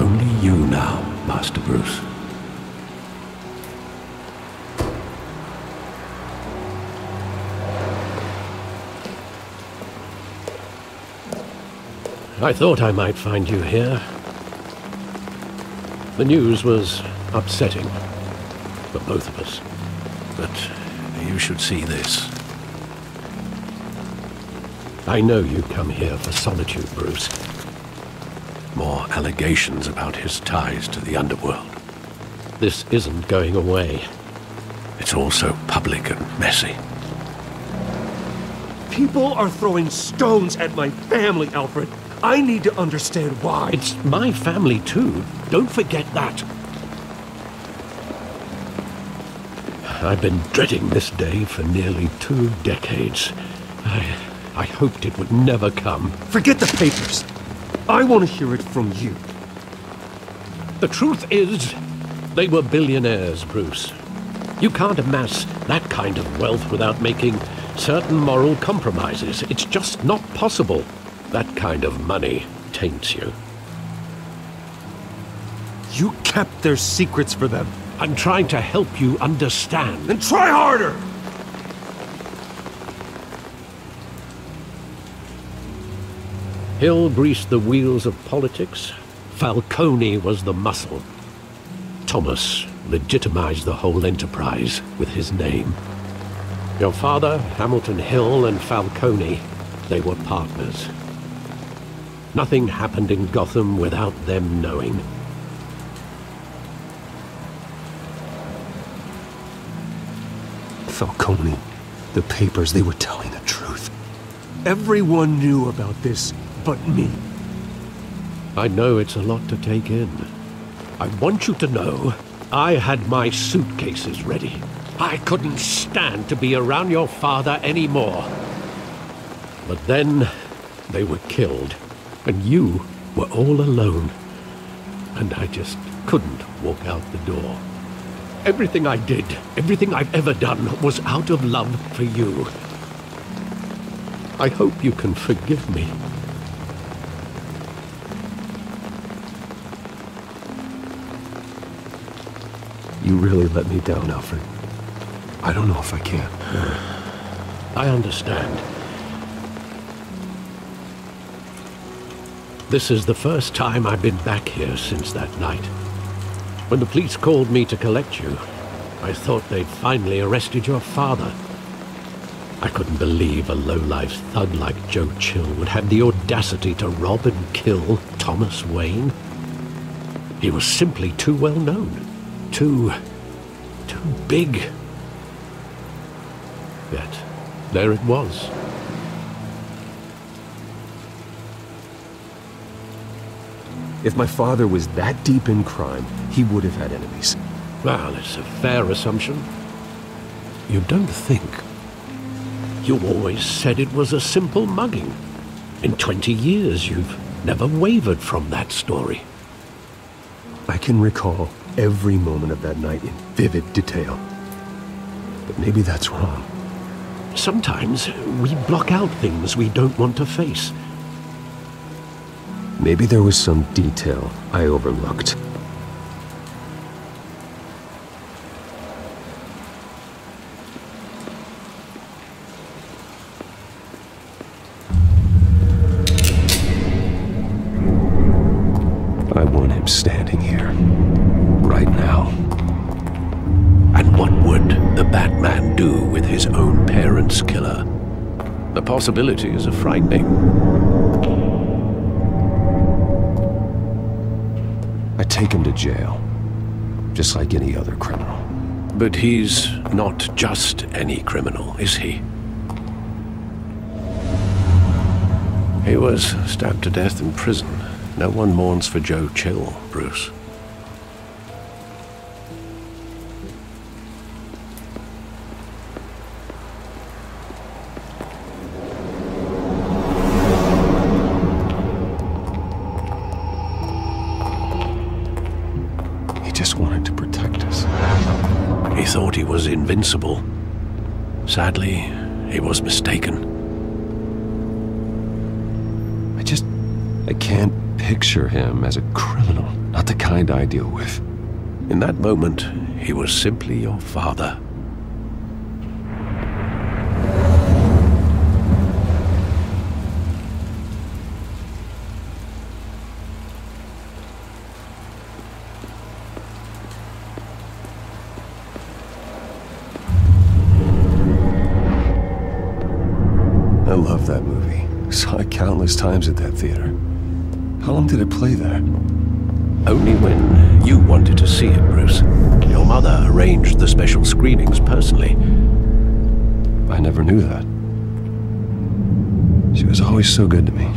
Only you now, Master Bruce. I thought I might find you here. The news was upsetting for both of us, but you should see this. I know you come here for solitude, Bruce. More allegations about his ties to the underworld. This isn't going away. It's all so public and messy. People are throwing stones at my family, Alfred. I need to understand why. It's my family, too. Don't forget that. I've been dreading this day for nearly 2 decades. I hoped it would never come. Forget the papers. I want to hear it from you. The truth is, they were billionaires, Bruce. You can't amass that kind of wealth without making certain moral compromises. It's just not possible. That kind of money taints you. You kept their secrets for them. I'm trying to help you understand. Then try harder! Hill greased the wheels of politics. Falcone was the muscle. Thomas legitimized the whole enterprise with his name. Your father, Hamilton Hill, and Falcone, they were partners. Nothing happened in Gotham without them knowing. Falcone, the papers, they were telling the truth. Everyone knew about this but me. I know it's a lot to take in. I want you to know I had my suitcases ready. I couldn't stand to be around your father anymore. But then they were killed, and you were all alone. And I just couldn't walk out the door. Everything I did, everything I've ever done, was out of love for you. I hope you can forgive me. You really let me down, Alfred. I don't know if I can. I understand. This is the first time I've been back here since that night. When the police called me to collect you, I thought they'd finally arrested your father. I couldn't believe a low-life thug like Joe Chill would have the audacity to rob and kill Thomas Wayne. He was simply too well known. Too big. Yet, there it was. If my father was that deep in crime, he would have had enemies. Well, it's a fair assumption. You don't think? You always said it was a simple mugging. In 20 years, you've never wavered from that story. I can recall every moment of that night in vivid detail. But maybe that's wrong. Sometimes we block out things we don't want to face. Maybe there was some detail I overlooked. I want him standing here, right now. And what would the Batman do with his own parents' killer? The possibilities are frightening. I take him to jail, just like any other criminal. But he's not just any criminal, is he? He was stabbed to death in prison. No one mourns for Joe Chill, Bruce. He just wanted to protect us. He thought he was invincible. Sadly, he was mistaken. I can't picture him as a criminal, not the kind I deal with. In that moment, he was simply your father. I love that movie. Saw it countless times at that theater. How long did it play there? Only when you wanted to see it, Bruce. Your mother arranged the special screenings personally. I never knew that. She was always so good to me.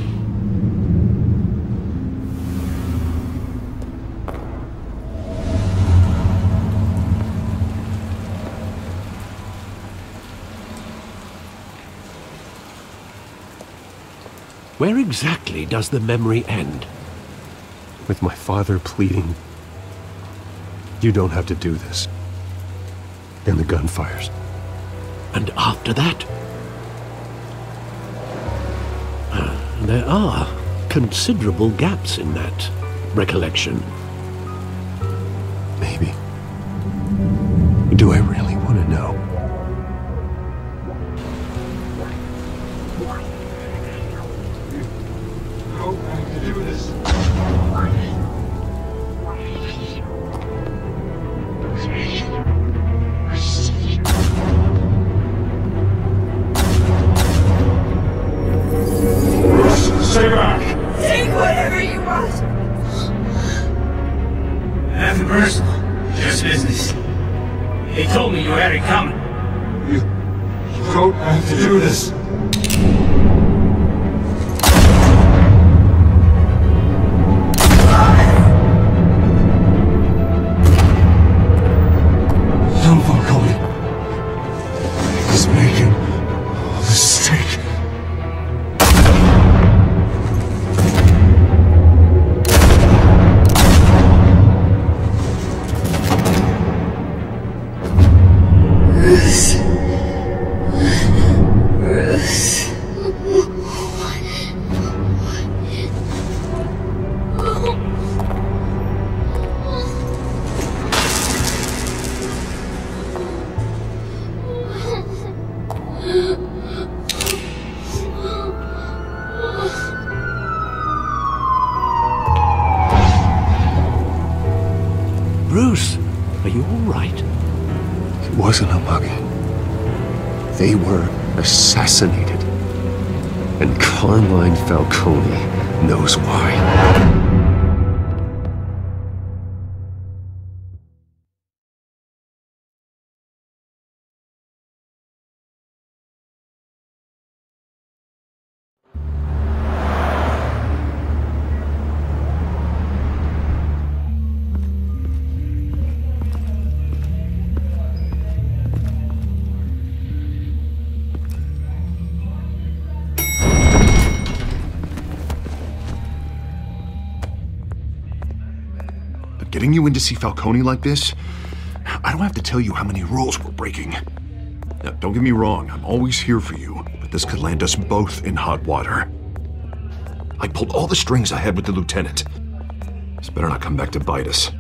Where exactly does the memory end? With my father pleading, "You don't have to do this." And the gun fires. And after that? There are considerable gaps in that recollection. Maybe. Do I really want to know? Stay back! Take whatever you want! Nothing personal, just business. They told me you had it coming. You don't have to do this. Don't follow me. He's making a mistake. wasn't a mug. They were assassinated. And Carmine Falcone knows why. Getting you in to see Falcone like this? I don't have to tell you how many rules we're breaking. Now, don't get me wrong, I'm always here for you, but this could land us both in hot water. I pulled all the strings I had with the lieutenant. This better not come back to bite us.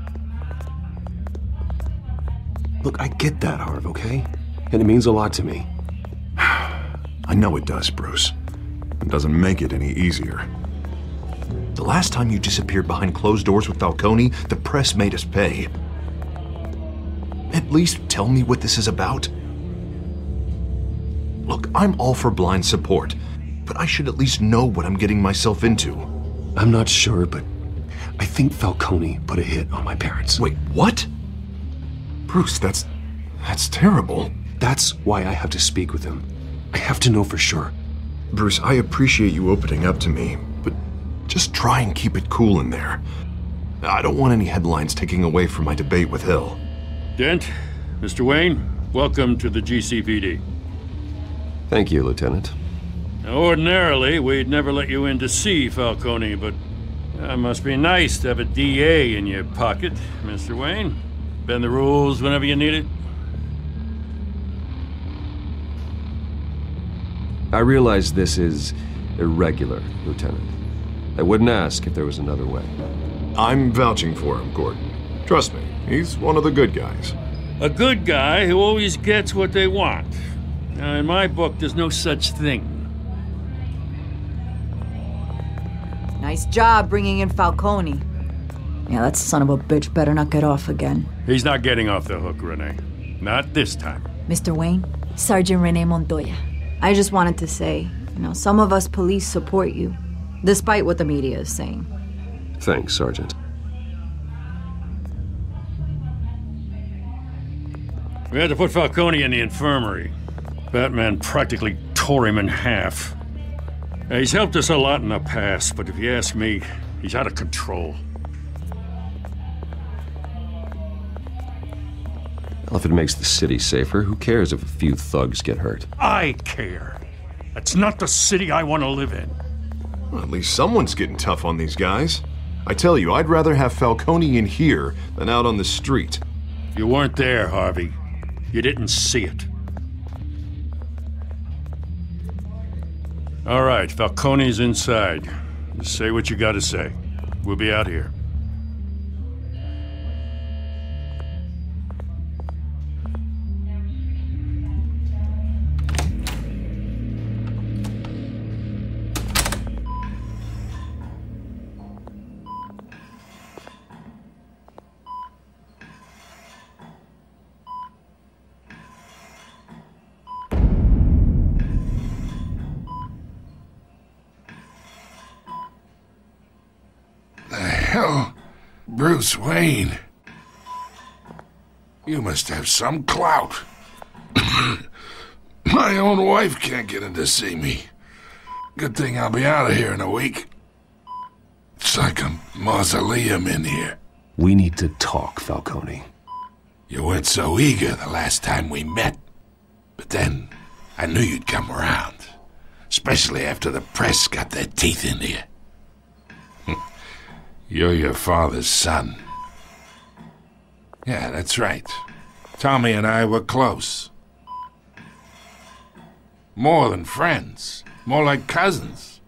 Look, I get that, Harv, okay? And it means a lot to me. I know it does, Bruce. It doesn't make it any easier. The last time you disappeared behind closed doors with Falcone, the press made us pay. At least tell me what this is about. Look, I'm all for blind support, but I should at least know what I'm getting myself into. I'm not sure, but I think Falcone put a hit on my parents. Wait, what? Bruce, that's terrible. That's why I have to speak with him. I have to know for sure. Bruce, I appreciate you opening up to me, but just try and keep it cool in there. I don't want any headlines taking away from my debate with Hill. Dent, Mr. Wayne, welcome to the GCPD. Thank you, Lieutenant. Now, ordinarily, we'd never let you in to see Falcone, but it must be nice to have a DA in your pocket, Mr. Wayne. Bend the rules whenever you need it. I realize this is irregular, Lieutenant. I wouldn't ask if there was another way. I'm vouching for him, Gordon. Trust me, he's one of the good guys. A good guy who always gets what they want. Now, in my book, there's no such thing. Nice job bringing in Falcone. Yeah, that son of a bitch better not get off again. He's not getting off the hook, Renee. Not this time. Mr. Wayne, Sergeant Renee Montoya. I just wanted to say, some of us police support you, despite what the media is saying. Thanks, Sergeant. We had to put Falcone in the infirmary. Batman practically tore him in half. He's helped us a lot in the past, but if you ask me, he's out of control. Well, if it makes the city safer, who cares if a few thugs get hurt? I care. That's not the city I want to live in. Well, at least someone's getting tough on these guys. I tell you, I'd rather have Falcone in here than out on the street. You weren't there, Harvey. You didn't see it. All right, Falcone's inside. Just say what you gotta say. We'll be out here. Hell, Bruce Wayne. You must have some clout. My own wife can't get in to see me. Good thing I'll be out of here in a week. It's like a mausoleum in here. We need to talk, Falcone. You weren't so eager the last time we met. But then, I knew you'd come around. Especially after the press got their teeth into you. You're your father's son. Yeah, that's right. Tommy and I were close. More than friends. More like cousins.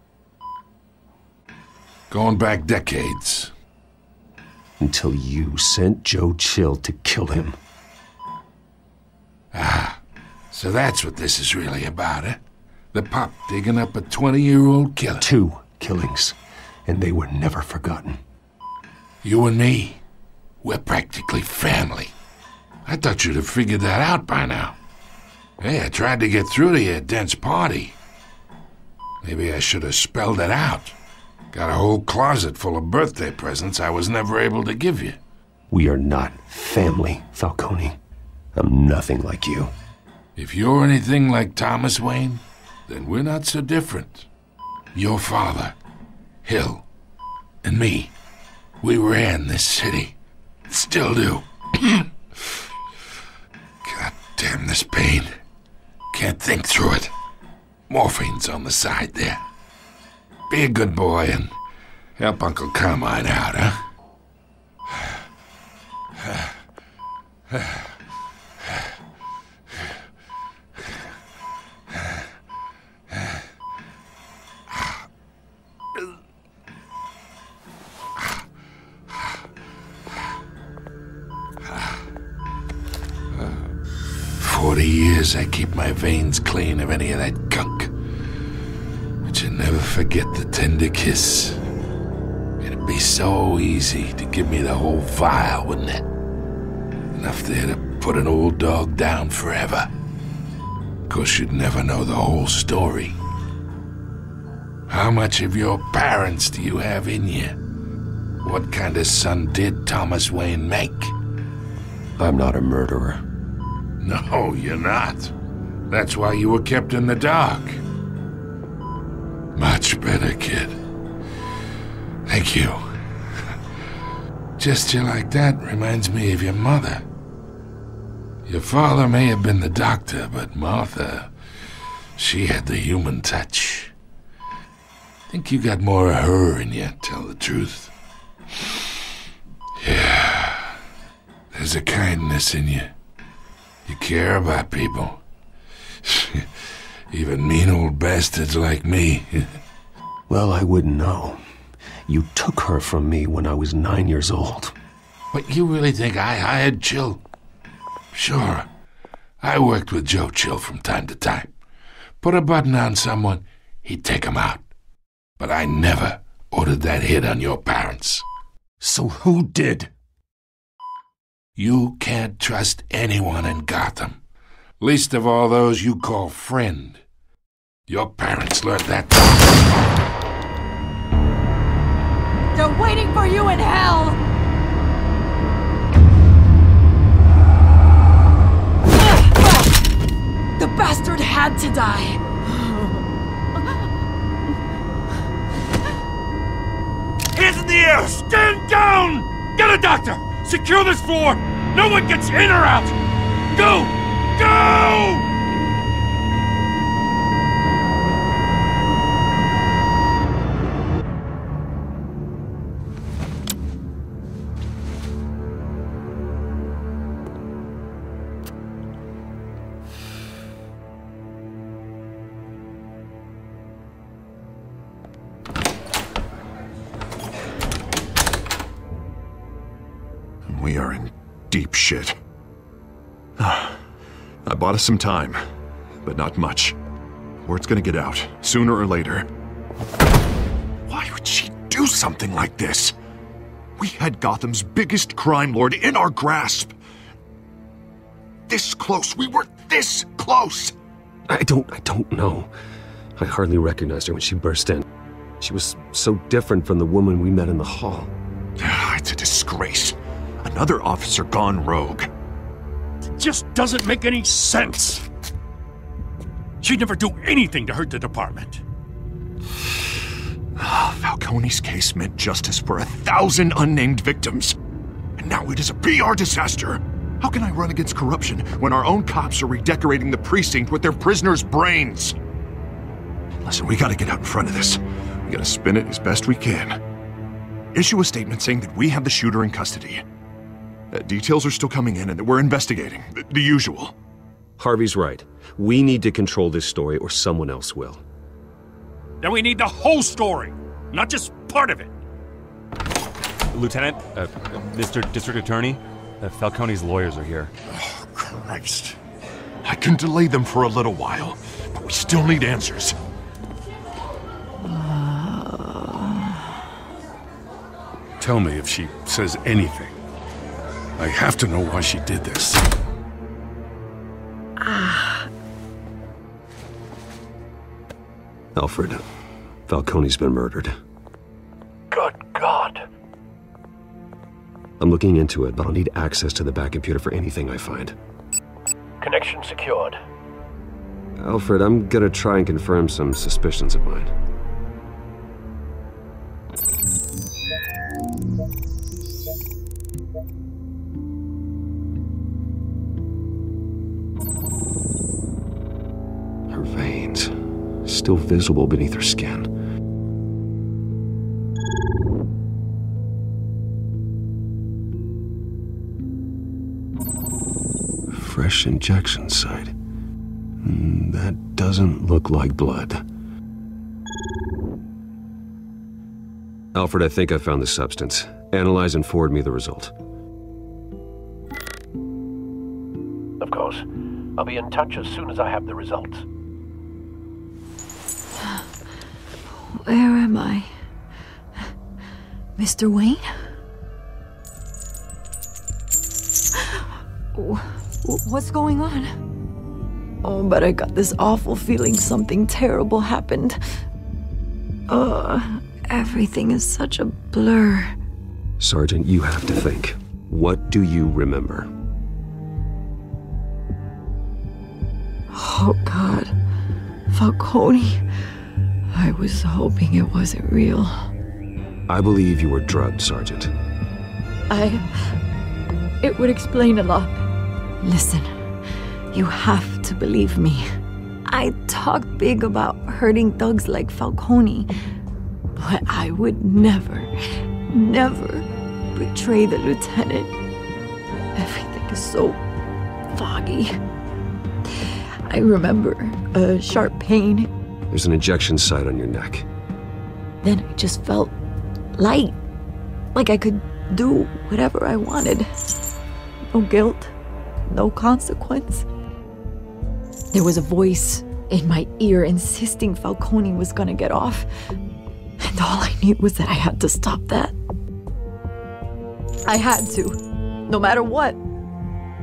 Going back decades. Until you sent Joe Chill to kill him. Ah, so that's what this is really about, eh? The pup digging up a 20-year-old killer. 2 killings, and they were never forgotten. You and me, we're practically family. I thought you'd have figured that out by now. Hey, I tried to get through to you at Dent's party. Maybe I should have spelled it out. Got a whole closet full of birthday presents I was never able to give you. We are not family, Falcone. I'm nothing like you. If you're anything like Thomas Wayne, then we're not so different. Your father, Hill, and me, we ran this city. Still do. God damn this pain. Can't think through it. Morphine's on the side there. Be a good boy and help Uncle Carmine out, huh? 40 years I keep my veins clean of any of that gunk. But you never forget the tender kiss. It'd be so easy to give me the whole vial, wouldn't it? Enough there to put an old dog down forever. Of course, you'd never know the whole story. How much of your parents do you have in you? What kind of son did Thomas Wayne make? I'm not a murderer. No, you're not. That's why you were kept in the dark. Much better, kid. Thank you. Gesture like that reminds me of your mother. Your father may have been the doctor, but Martha, she had the human touch. Think you got more of her in you, tell the truth. Yeah. There's a kindness in you. You care about people. Even mean old bastards like me. Well, I wouldn't know. You took her from me when I was 9 years old. What, you really think I hired Chill? Sure. I worked with Joe Chill from time to time. Put a button on someone, he'd take him out. But I never ordered that hit on your parents. So who did? You can't trust anyone in Gotham. Least of all those you call friend. Your parents learned that. They're waiting for you in hell! The bastard had to die. Hands in the air! Stand down! Get a doctor! Secure this floor! No one gets in or out! Go! Go! We are in deep shit. I bought us some time, but not much. Word's gonna get out, sooner or later. Why would she do something like this? We had Gotham's biggest crime lord in our grasp. This close, we were this close! I don't know. I hardly recognized her when she burst in. She was so different from the woman we met in the hall. It's a disgrace. Another officer gone rogue. It just doesn't make any sense. She'd never do anything to hurt the department. Falcone's case meant justice for 1,000 unnamed victims. And now it is a PR disaster. How can I run against corruption when our own cops are redecorating the precinct with their prisoners' brains? Listen, we gotta get out in front of this. We gotta spin it as best we can. Issue a statement saying that we have the shooter in custody. Details are still coming in and that we're investigating. The usual. Harvey's right. We need to control this story or someone else will. Then we need the whole story, not just part of it. Lieutenant, Mr. District Attorney, Falcone's lawyers are here. Oh, Christ. I can delay them for a little while, but we still need answers. Tell me if she says anything. I have to know why she did this. Alfred, Falcone's been murdered. Good God. I'm looking into it, but I'll need access to the back computer for anything I find. Connection secured. Alfred, I'm gonna try and confirm some suspicions of mine. Her veins, still visible beneath her skin. Fresh injection site. That doesn't look like blood. Alfred, I think I found the substance. Analyze and forward me the result. Of course. I'll be in touch as soon as I have the results. Where am I? Mr. Wayne? What's going on? Oh, but I got this awful feeling something terrible happened. Everything is such a blur. Sergeant, you have to think. What do you remember? Oh, God. Falcone. I was hoping it wasn't real. I believe you were drugged, Sergeant. It would explain a lot. Listen, you have to believe me. I talk big about hurting thugs like Falcone, but I would never betray the lieutenant. Everything is so foggy. I remember a sharp pain. There's an injection site on your neck. Then I just felt light, like I could do whatever I wanted. No guilt, no consequence. There was a voice in my ear insisting Falcone was gonna get off. And all I knew was that I had to stop that. I had to, no matter what.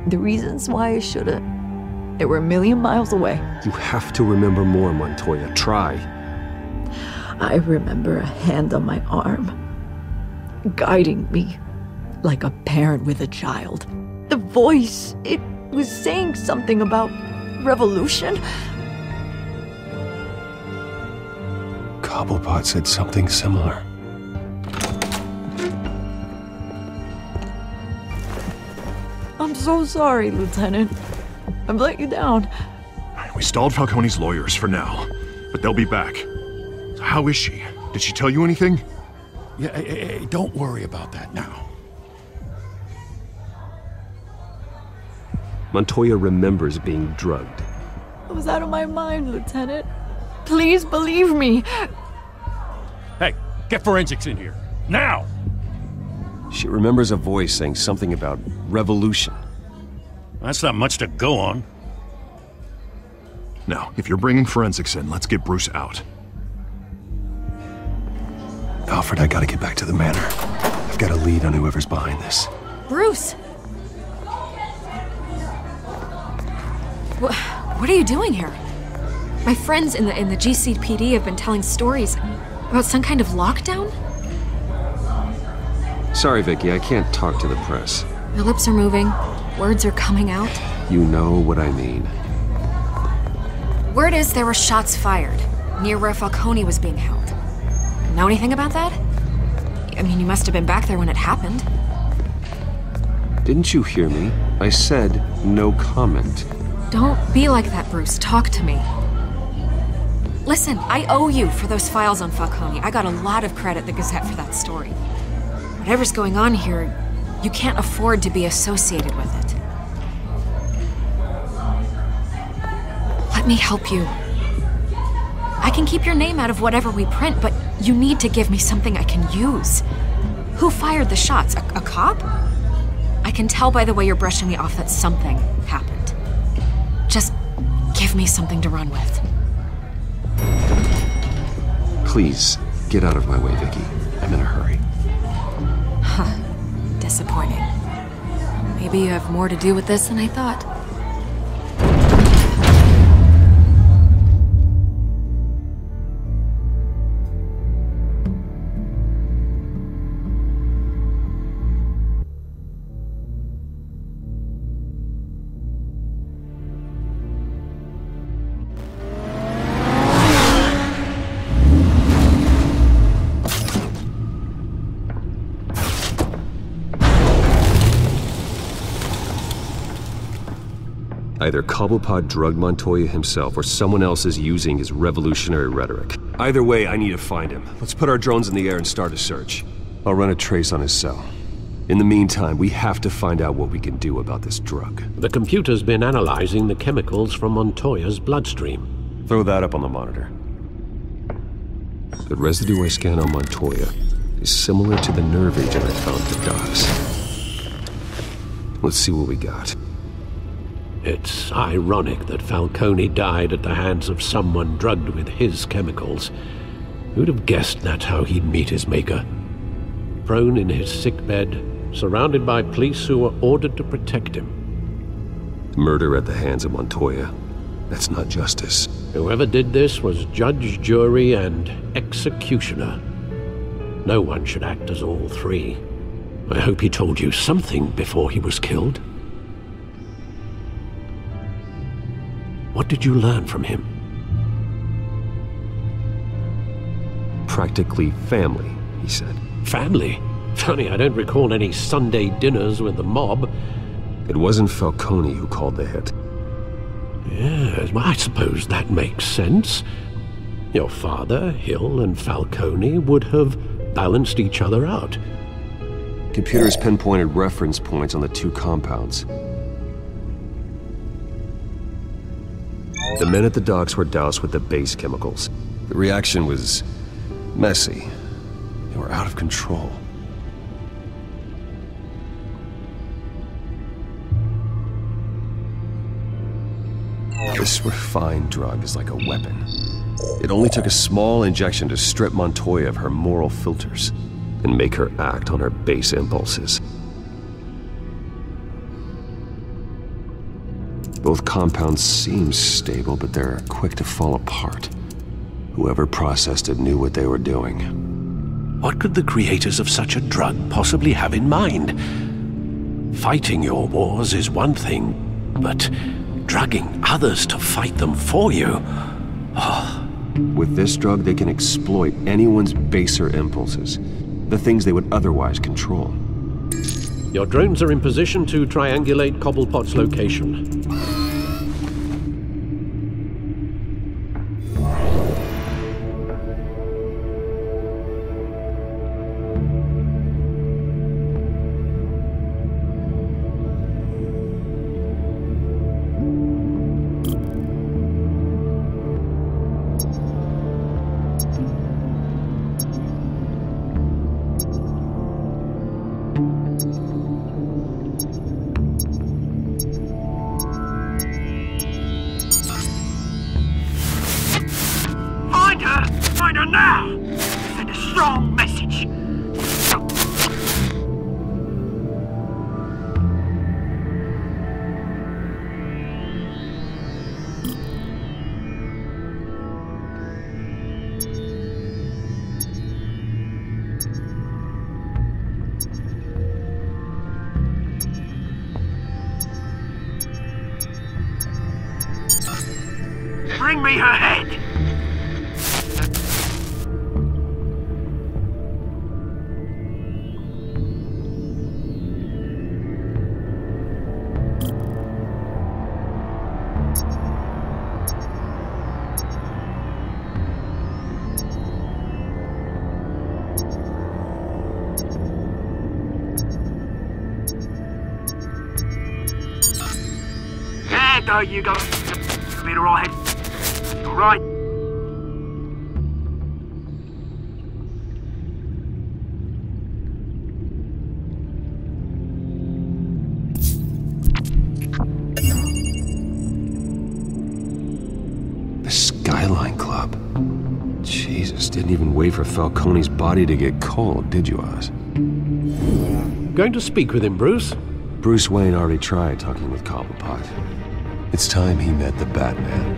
The reasons why I shouldn't, they were a million miles away. You have to remember more, Montoya. Try. I remember a hand on my arm, guiding me like a parent with a child. The voice, it was saying something about revolution. Cobblepot said something similar. I'm so sorry, Lieutenant. I've let you down. We stalled Falcone's lawyers for now, but they'll be back. So how is she? Did she tell you anything? Yeah, hey, don't worry about that now. Montoya remembers being drugged. I was out of my mind, Lieutenant. Please believe me. Hey, get forensics in here. Now! She remembers a voice saying something about revolution. That's not much to go on. Now, if you're bringing forensics in, let's get Bruce out. Alfred, I gotta get back to the manor. I've got a lead on whoever's behind this. Bruce! What are you doing here? My friends in the GCPD have been telling stories about some kind of lockdown? Sorry, Vicky, I can't talk to the press. My lips are moving. Words are coming out. You know what I mean. Word is there were shots fired near where Falcone was being held. Know anything about that? I mean, you must have been back there when it happened. Didn't you hear me? I said no comment. Don't be like that, Bruce. Talk to me. Listen, I owe you for those files on Falcone. I got a lot of credit at the Gazette for that story. Whatever's going on here, you can't afford to be associated with it. Let me help you. I can keep your name out of whatever we print, but you need to give me something I can use. Who fired the shots? A cop? I can tell by the way you're brushing me off that something happened. Just give me something to run with. Please, get out of my way, Vicky. I'm in a hurry. Huh. Disappointing. Maybe you have more to do with this than I thought. Either Cobblepot drugged Montoya himself, or someone else is using his revolutionary rhetoric. Either way, I need to find him. Let's put our drones in the air and start a search. I'll run a trace on his cell. In the meantime, we have to find out what we can do about this drug. The computer's been analyzing the chemicals from Montoya's bloodstream. Throw that up on the monitor. The residue I scan on Montoya is similar to the nerve agent I found at the docks. Let's see what we got. It's ironic that Falcone died at the hands of someone drugged with his chemicals. Who'd have guessed that's how he'd meet his maker? Prone in his sickbed, surrounded by police who were ordered to protect him. Murder at the hands of Montoya. That's not justice. Whoever did this was judge, jury, and executioner. No one should act as all three. I hope he told you something before he was killed. What did you learn from him? Practically family, he said. Family? Funny, I don't recall any Sunday dinners with the mob. It wasn't Falcone who called the hit. Yes, well, I suppose that makes sense. Your father, Hill, and Falcone would have balanced each other out. Computers pinpointed reference points on the two compounds. The men at the docks were doused with the base chemicals. The reaction was messy. They were out of control. This refined drug is like a weapon. It only took a small injection to strip Montoya of her moral filters and make her act on her base impulses. Both compounds seem stable, but they're quick to fall apart. Whoever processed it knew what they were doing. What could the creators of such a drug possibly have in mind? Fighting your wars is one thing, but drugging others to fight them for you? Oh. With this drug, they can exploit anyone's baser impulses, the things they would otherwise control. Your drones are in position to triangulate Cobblepot's location. Find her now! Send a strong message! Bring me her head! There you go. Beat her all head. All right. The Skyline Club. Jesus, didn't even wait for Falcone's body to get cold, did you, Oz? Going to speak with him, Bruce? Bruce Wayne already tried talking with Cobblepot. It's time he met the Batman.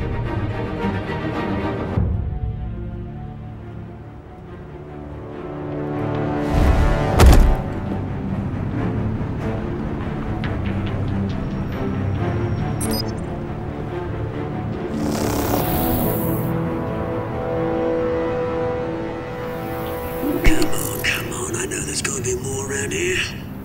Come on, I know there's gotta be more around here.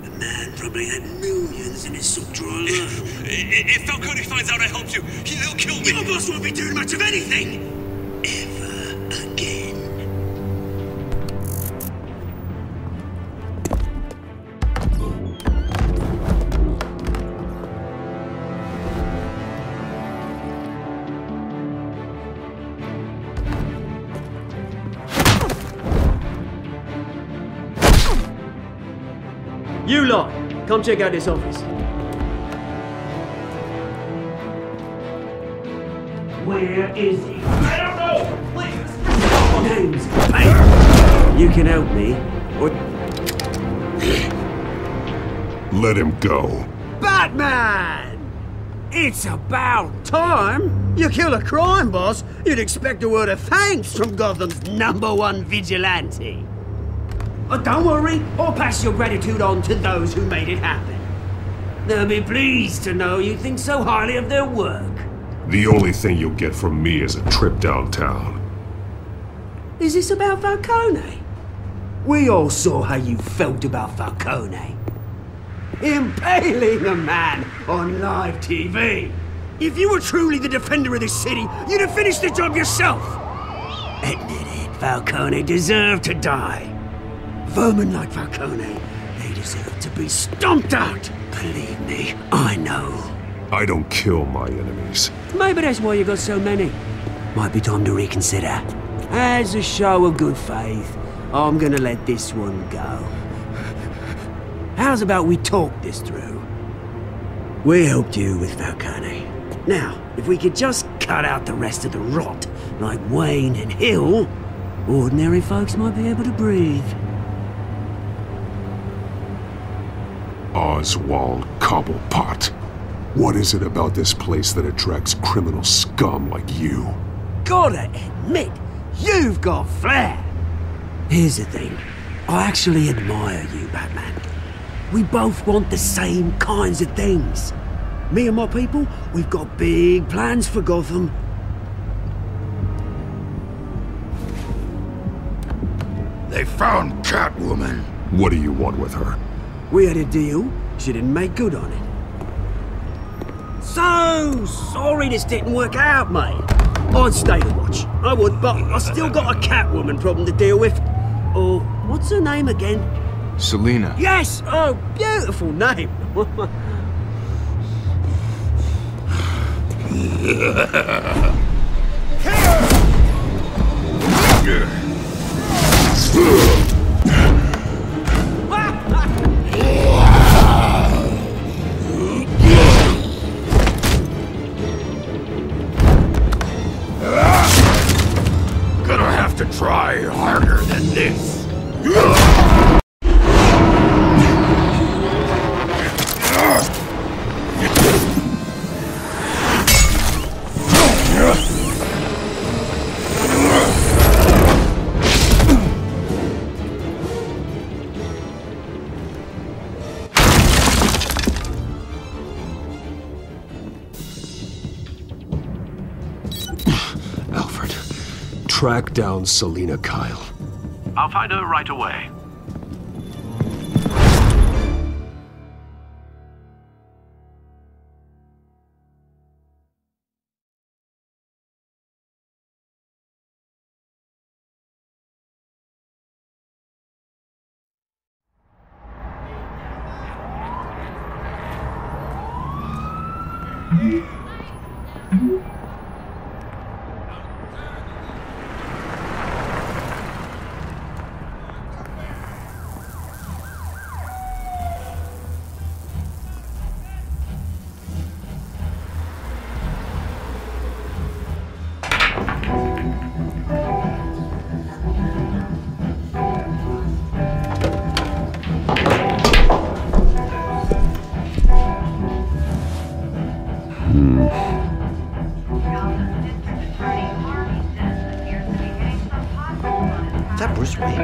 The man probably had millions in his sock drawer alone. If Falcone finds out I helped you, he'll kill me. Your boss won't be doing much of anything! Ever again. You lot, come check out this office. Where is he? I don't know! Please! Names, hey! You can help me, or... Let him go. Batman! It's about time! You kill a crime boss, you'd expect a word of thanks from Gotham's #1 vigilante. But don't worry, I'll pass your gratitude on to those who made it happen. They'll be pleased to know you think so highly of their work. The only thing you'll get from me is a trip downtown. Is this about Falcone? We all saw how you felt about Falcone. Impaling a man on live TV. If you were truly the defender of this city, you'd have finished the job yourself. Admit it, Falcone deserved to die. Vermin like Falcone, they deserve to be stomped out. Believe me, I know. I don't kill my enemies. Maybe that's why you got so many. Might be time to reconsider. As a show of good faith, I'm gonna let this one go. How's about we talk this through? We helped you with Falcone. Now, if we could just cut out the rest of the rot, like Wayne and Hill, ordinary folks might be able to breathe. Oswald Cobblepot. What is it about this place that attracts criminal scum like you? Gotta admit, you've got flair. Here's the thing. I actually admire you, Batman. We both want the same kinds of things. Me and my people, we've got big plans for Gotham. They found Catwoman. What do you want with her? We had a deal. She didn't make good on it. So sorry this didn't work out, mate. I'd stay to watch. I would, but I still got a Catwoman problem to deal with. Or, what's her name again? Selina. Yes! Oh, beautiful name. Gonna have to try harder than this. Alfred, track down Selina Kyle. I'll find her right away. Bruce Wayne.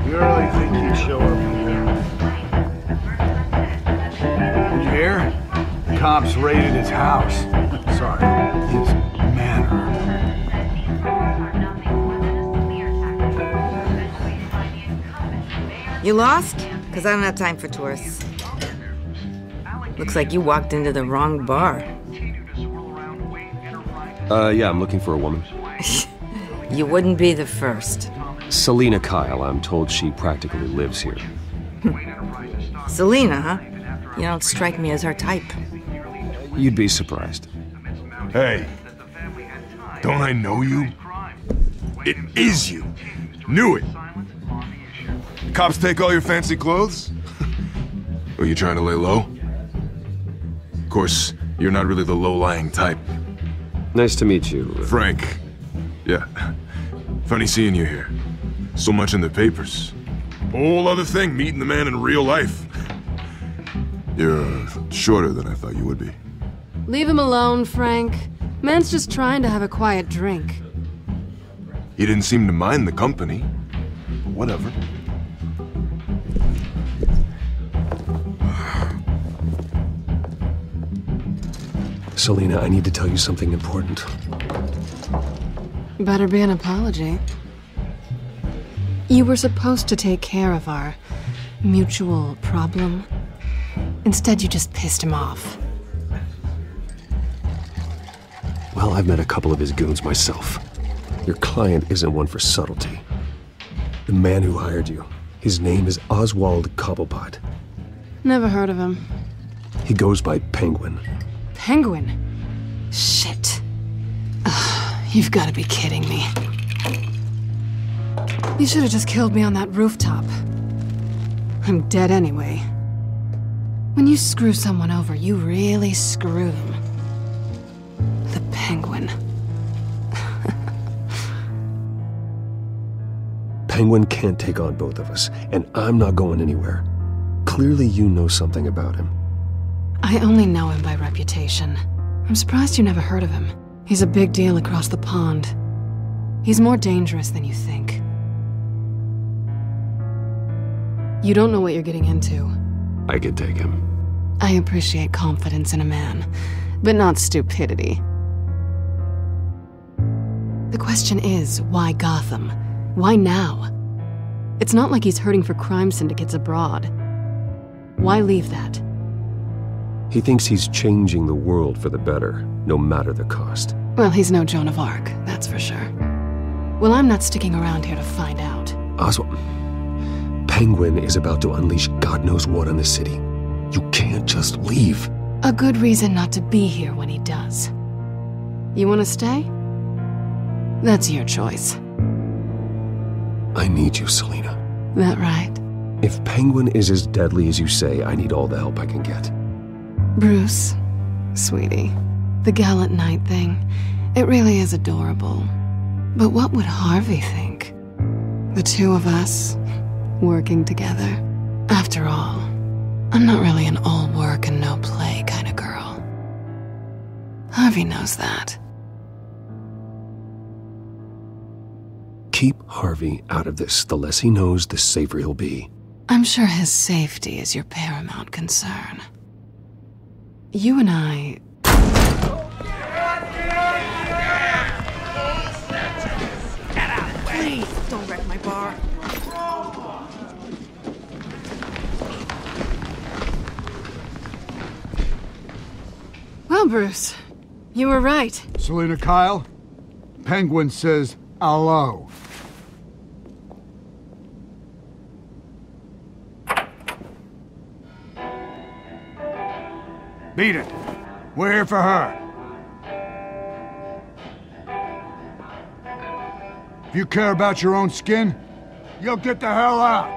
You really think he'd show up here? Did you hear? The cops raided his house. Sorry, his manor. You lost? Because I don't have time for tourists. Looks like you walked into the wrong bar. Yeah, I'm looking for a woman. You wouldn't be the first. Selina Kyle, I'm told she practically lives here. Selina, huh? You don't strike me as her type. You'd be surprised. Hey, don't I know you? It is you. Knew it. Cops take all your fancy clothes? Are you trying to lay low? Of course, you're not really the low-lying type. Nice to meet you. Frank. Yeah. Funny seeing you here. So much in the papers. Whole other thing, meeting the man in real life. You're shorter than I thought you would be. Leave him alone, Frank. Man's just trying to have a quiet drink. He didn't seem to mind the company. But whatever. Selina, I need to tell you something important. Better be an apology. You were supposed to take care of our mutual problem. Instead, you just pissed him off. Well, I've met a couple of his goons myself. Your client isn't one for subtlety. The man who hired you, his name is Oswald Cobblepot. Never heard of him. He goes by Penguin. Penguin? Shit. Ugh, you've got to be kidding me. You should have just killed me on that rooftop. I'm dead anyway. When you screw someone over, you really screw them. The Penguin. Penguin can't take on both of us, and I'm not going anywhere. Clearly you know something about him. I only know him by reputation. I'm surprised you never heard of him. He's a big deal across the pond. He's more dangerous than you think. You don't know what you're getting into. I could take him. I appreciate confidence in a man, but not stupidity. The question is, why Gotham? Why now? It's not like he's hurting for crime syndicates abroad. Why leave that? He thinks he's changing the world for the better, no matter the cost. Well, he's no Joan of Arc, that's for sure. Well, I'm not sticking around here to find out. Oswald, Penguin is about to unleash God knows what on the city. You can't just leave. A good reason not to be here when he does. You want to stay? That's your choice. I need you, Selina. That right? If Penguin is as deadly as you say, I need all the help I can get. Bruce, sweetie, the gallant knight thing, it really is adorable. But what would Harvey think? The two of us, working together. After all, I'm not really an all work and no play kind of girl. Harvey knows that. Keep Harvey out of this. The less he knows, the safer he'll be. I'm sure his safety is your paramount concern. You and I... Please, don't wreck my bar. Well, Bruce, you were right. Selina Kyle, Penguin says hello. Beat it. We're here for her. If you care about your own skin, you'll get the hell out.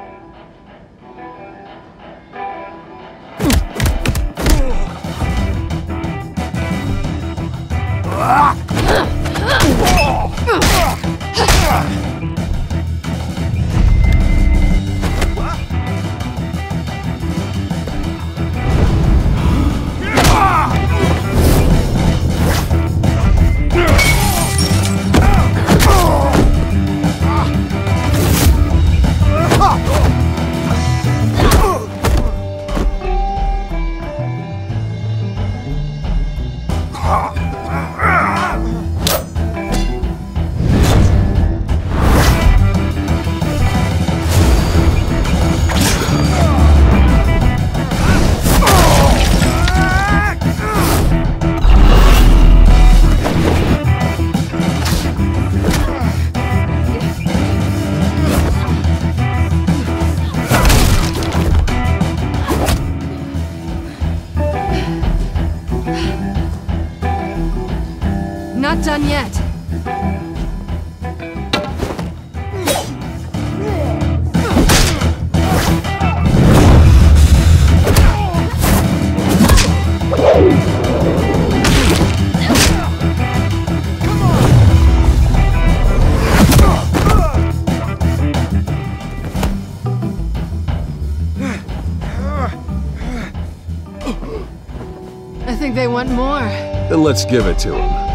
I think they want more. Then let's give it to him.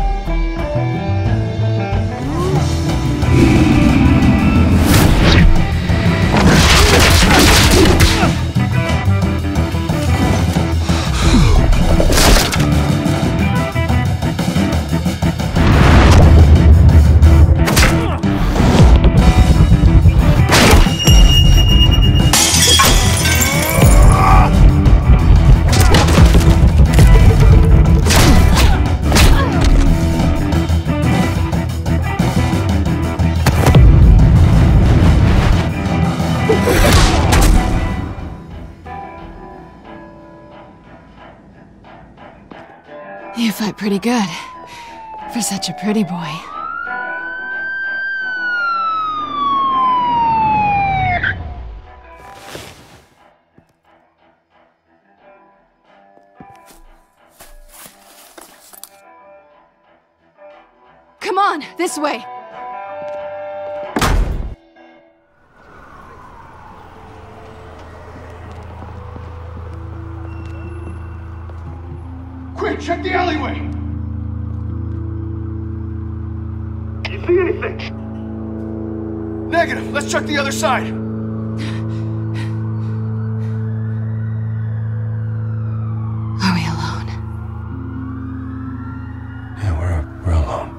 You fight pretty good. For such a pretty boy. Come on, this way! Quick, check the alleyway! You see anything? Negative. Let's check the other side. Are we alone? Yeah, we're alone.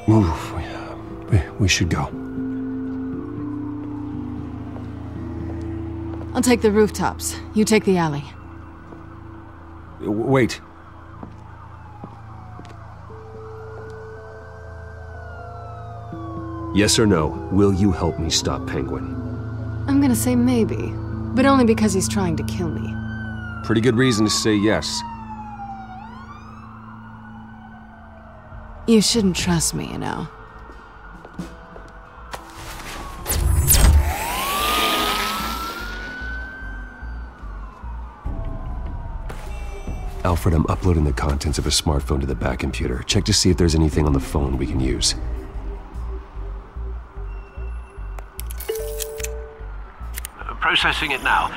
Move. We should go. I'll take the rooftops. You take the alley. Wait. Yes or no, will you help me stop Penguin? I'm gonna say maybe, but only because he's trying to kill me. Pretty good reason to say yes. You shouldn't trust me, you know. Alfred, I'm uploading the contents of a smartphone to the back computer. Check to see if there's anything on the phone we can use. Processing it now.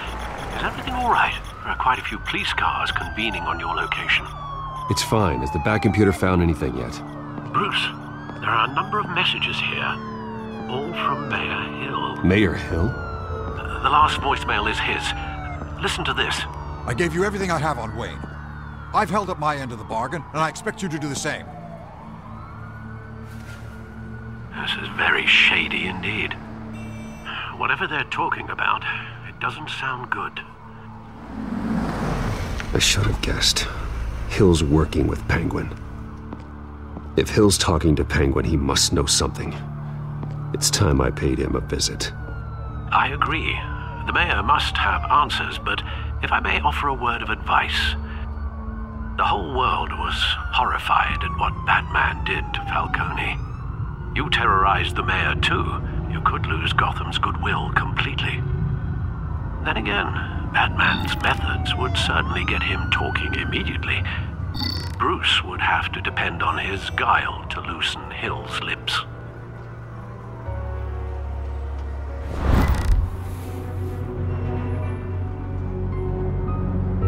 Is everything all right? There are quite a few police cars convening on your location. It's fine. Has the back computer found anything yet? Bruce, there are a number of messages here. All from Mayor Hill. Mayor Hill? The last voicemail is his. Listen to this. I gave you everything I have on Wayne. I've held up my end of the bargain, and I expect you to do the same. This is very shady indeed. Whatever they're talking about, it doesn't sound good. I should have guessed. Hill's working with Penguin. If Hill's talking to Penguin, he must know something. It's time I paid him a visit. I agree. The mayor must have answers, but if I may offer a word of advice. The whole world was horrified at what Batman did to Falcone. You terrorized the mayor too. You could lose Gotham's goodwill completely. Then again, Batman's methods would certainly get him talking immediately. Bruce would have to depend on his guile to loosen Hill's lips.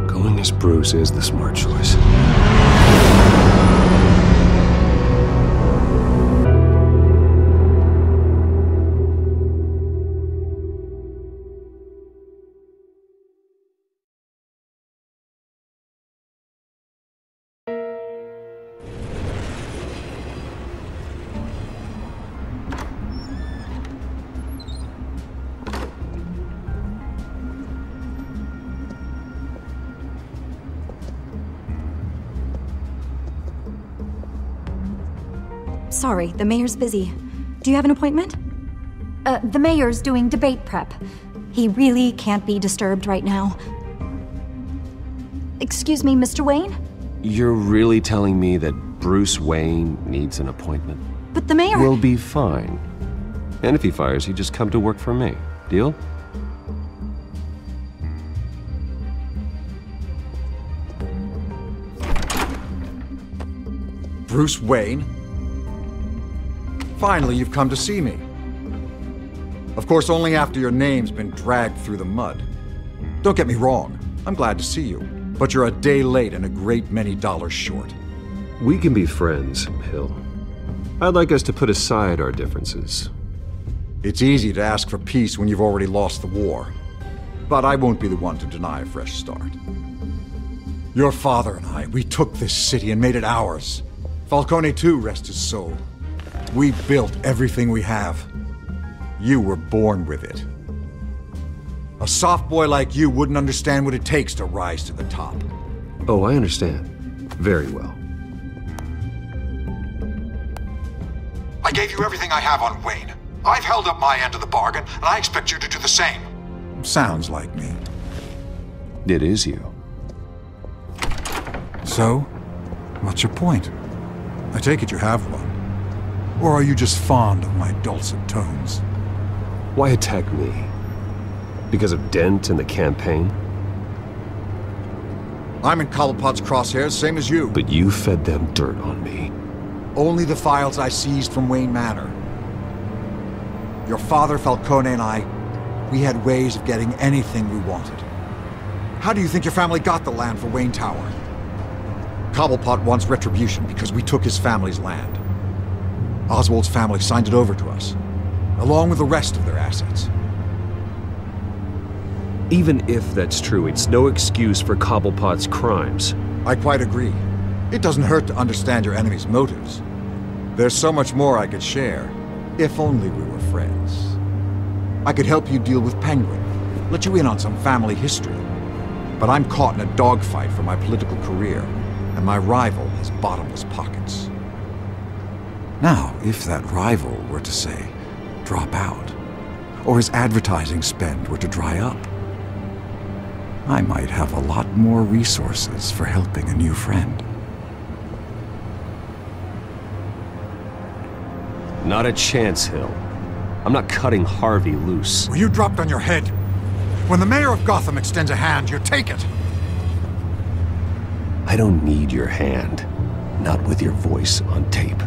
Going as Bruce is the smart choice. Sorry, the mayor's busy. Do you have an appointment? The mayor's doing debate prep. He really can't be disturbed right now. Excuse me, Mr. Wayne? You're really telling me that Bruce Wayne needs an appointment? But the mayor... We'll be fine. And if he fires you, just come to work for me. Deal? Bruce Wayne? Finally, you've come to see me. Of course, only after your name's been dragged through the mud. Don't get me wrong, I'm glad to see you, but you're a day late and a great many dollars short. We can be friends, Hill. I'd like us to put aside our differences. It's easy to ask for peace when you've already lost the war. But I won't be the one to deny a fresh start. Your father and I, we took this city and made it ours. Falcone too, rest his soul. We built everything we have. You were born with it. A soft boy like you wouldn't understand what it takes to rise to the top. Oh, I understand. Very well. I gave you everything I have on Wayne. I've held up my end of the bargain, and I expect you to do the same. Sounds like me. It is you. So, what's your point? I take it you have one. Or are you just fond of my dulcet tones? Why attack me? Because of Dent and the campaign? I'm in Cobblepot's crosshairs, same as you. But you fed them dirt on me. Only the files I seized from Wayne Manor. Your father, Falcone, and I, we had ways of getting anything we wanted. How do you think your family got the land for Wayne Tower? Cobblepot wants retribution because we took his family's land. Oswald's family signed it over to us, along with the rest of their assets. Even if that's true, it's no excuse for Cobblepot's crimes. I quite agree. It doesn't hurt to understand your enemy's motives. There's so much more I could share, if only we were friends. I could help you deal with Penguin, let you in on some family history. But I'm caught in a dogfight for my political career, and my rival has bottomless pockets. Now, if that rival were to say, drop out, or his advertising spend were to dry up, I might have a lot more resources for helping a new friend. Not a chance, Hill. I'm not cutting Harvey loose. Well, you dropped on your head. When the mayor of Gotham extends a hand, you take it. I don't need your hand. Not with your voice on tape.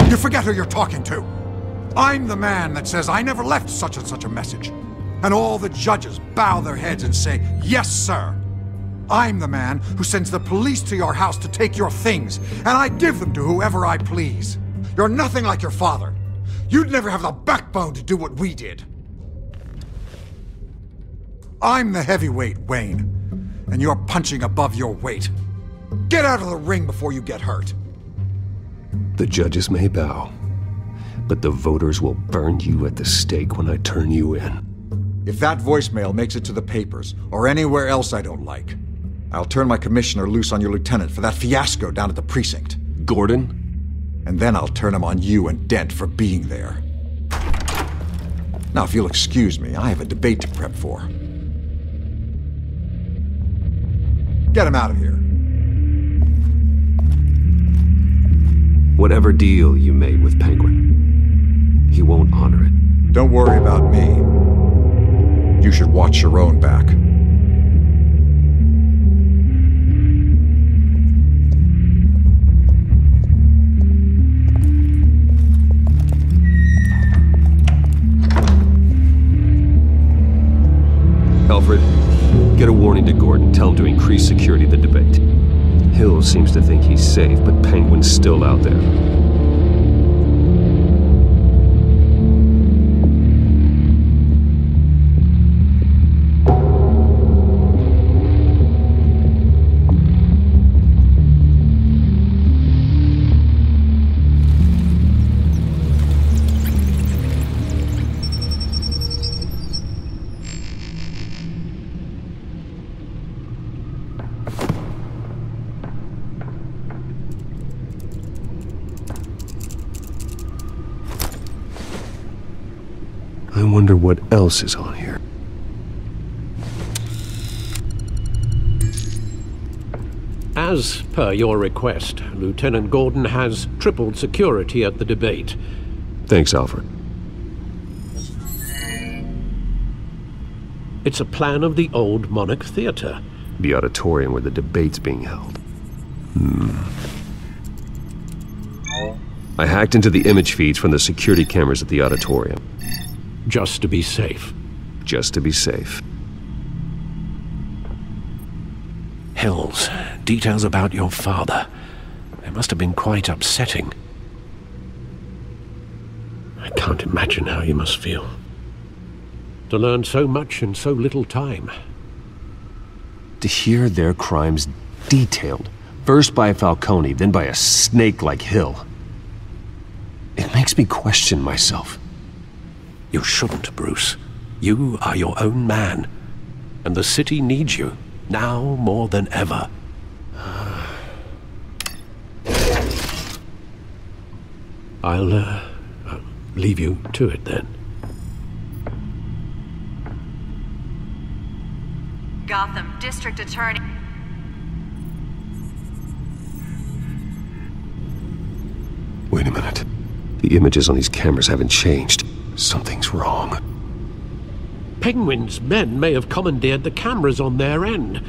You forget who you're talking to. I'm the man that says I never left such and such a message. And all the judges bow their heads and say, yes, sir. I'm the man who sends the police to your house to take your things, and I give them to whoever I please. You're nothing like your father. You'd never have the backbone to do what we did. I'm the heavyweight, Wayne, and you're punching above your weight. Get out of the ring before you get hurt. The judges may bow, but the voters will burn you at the stake when I turn you in. If that voicemail makes it to the papers, or anywhere else I don't like, I'll turn my commissioner loose on your lieutenant for that fiasco down at the precinct. Gordon? And then I'll turn him on you and Dent for being there. Now, if you'll excuse me, I have a debate to prep for. Get him out of here. Whatever deal you made with Penguin, he won't honor it. Don't worry about me. You should watch your own back. Alfred, get a warning to Gordon. Tell him to increase security at the debate. Hill seems to think he's safe, but Penguin's still out there. I wonder what else is on here. As per your request, Lieutenant Gordon has tripled security at the debate. Thanks, Alfred. It's a plan of the old Monarch Theatre. The auditorium where the debate's being held. I hacked into the image feeds from the security cameras at the auditorium. Just to be safe. Just to be safe. Hills, details about your father. They must have been quite upsetting. I can't imagine how you must feel. To learn so much in so little time. To hear their crimes detailed, first by Falcone, then by a snake like Hill. It makes me question myself. You shouldn't, Bruce. You are your own man. And the city needs you, now more than ever. I'll leave you to it then. Gotham District Attorney. Wait a minute. The images on these cameras haven't changed. Something's wrong. Penguin's men may have commandeered the cameras on their end.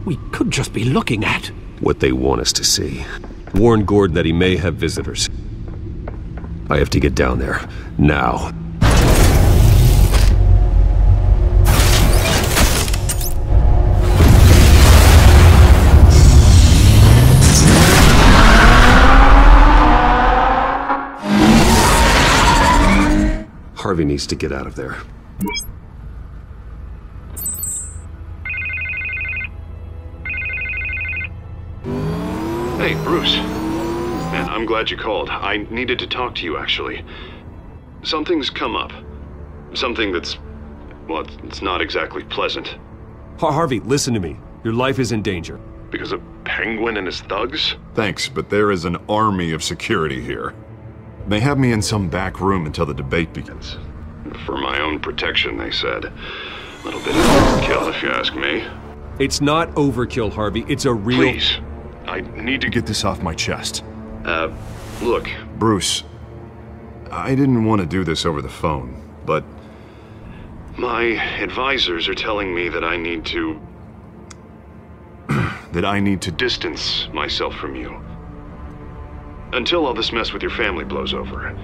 We could just be looking at what they want us to see. Warn Gordon that he may have visitors. I have to get down there. Now. Harvey needs to get out of there. Hey, Bruce. Man, I'm glad you called. I needed to talk to you, actually. Something's come up. Something that's... well, it's not exactly pleasant. Harvey, listen to me. Your life is in danger. Because of Penguin and his thugs? Thanks, but there is an army of security here. They have me in some back room until the debate begins. For my own protection, they said. A little bit of overkill, if you ask me. It's not overkill, Harvey. It's a real... Please. I need to get this off my chest. Look, Bruce. I didn't want to do this over the phone, but... my advisors are telling me that I need to... that I need to distance myself from you. Until all this mess with your family blows over.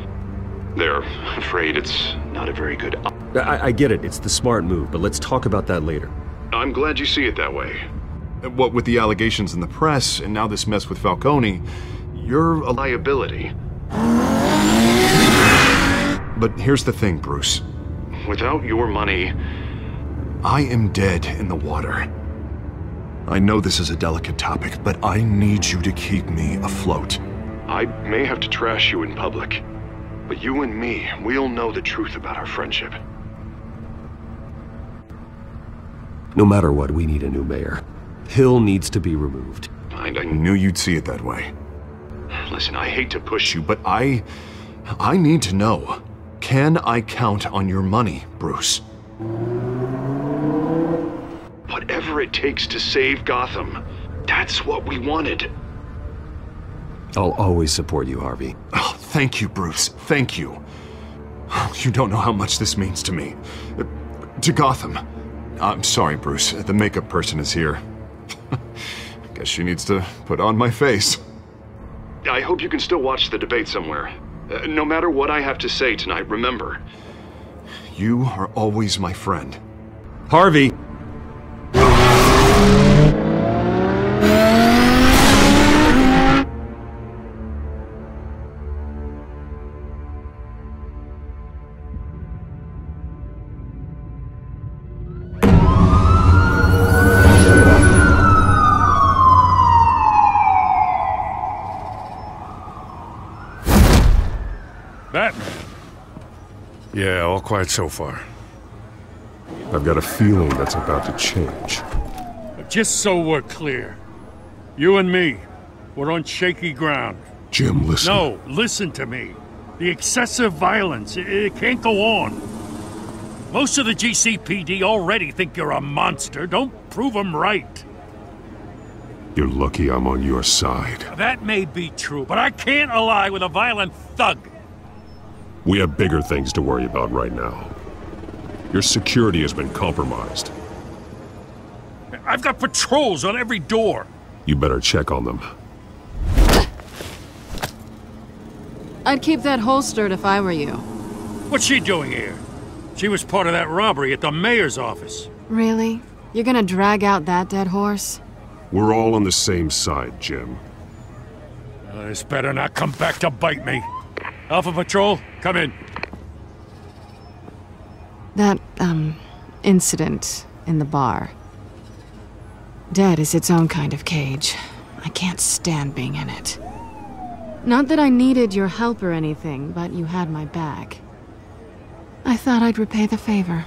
They're afraid it's not a very good... I get it. It's the smart move, but let's talk about that later. I'm glad you see it that way. What with the allegations in the press, and now this mess with Falcone, you're a liability. But here's the thing, Bruce. Without your money, I am dead in the water. I know this is a delicate topic, but I need you to keep me afloat. I may have to trash you in public, but you and me, we'll know the truth about our friendship. No matter what, we need a new mayor. Hill needs to be removed. I knew you'd see it that way. Listen, I hate to push you, but I need to know. Can I count on your money, Bruce? Whatever it takes to save Gotham, that's what we wanted. I'll always support you, Harvey. Oh, thank you, Bruce. Thank you. You don't know how much this means to me. To Gotham. I'm sorry, Bruce. The makeup person is here. Guess she needs to put on my face. I hope you can still watch the debate somewhere. No matter what I have to say tonight, remember, you are always my friend. Harvey! Batman. Yeah, all quiet so far. I've got a feeling that's about to change. Just so we're clear, you and me, we're on shaky ground. Jim, listen. No, listen to me. The excessive violence, it can't go on. Most of the GCPD already think you're a monster. Don't prove them right. You're lucky I'm on your side. That may be true, but I can't ally with a violent thug. We have bigger things to worry about right now. Your security has been compromised. I've got patrols on every door. You better check on them. I'd keep that holstered if I were you. What's she doing here? She was part of that robbery at the mayor's office. Really? You're gonna drag out that dead horse? We're all on the same side, Jim. This better not come back to bite me. Alpha Patrol, come in. That, incident in the bar. Dead is its own kind of cage. I can't stand being in it. Not that I needed your help or anything, but you had my back. I thought I'd repay the favor.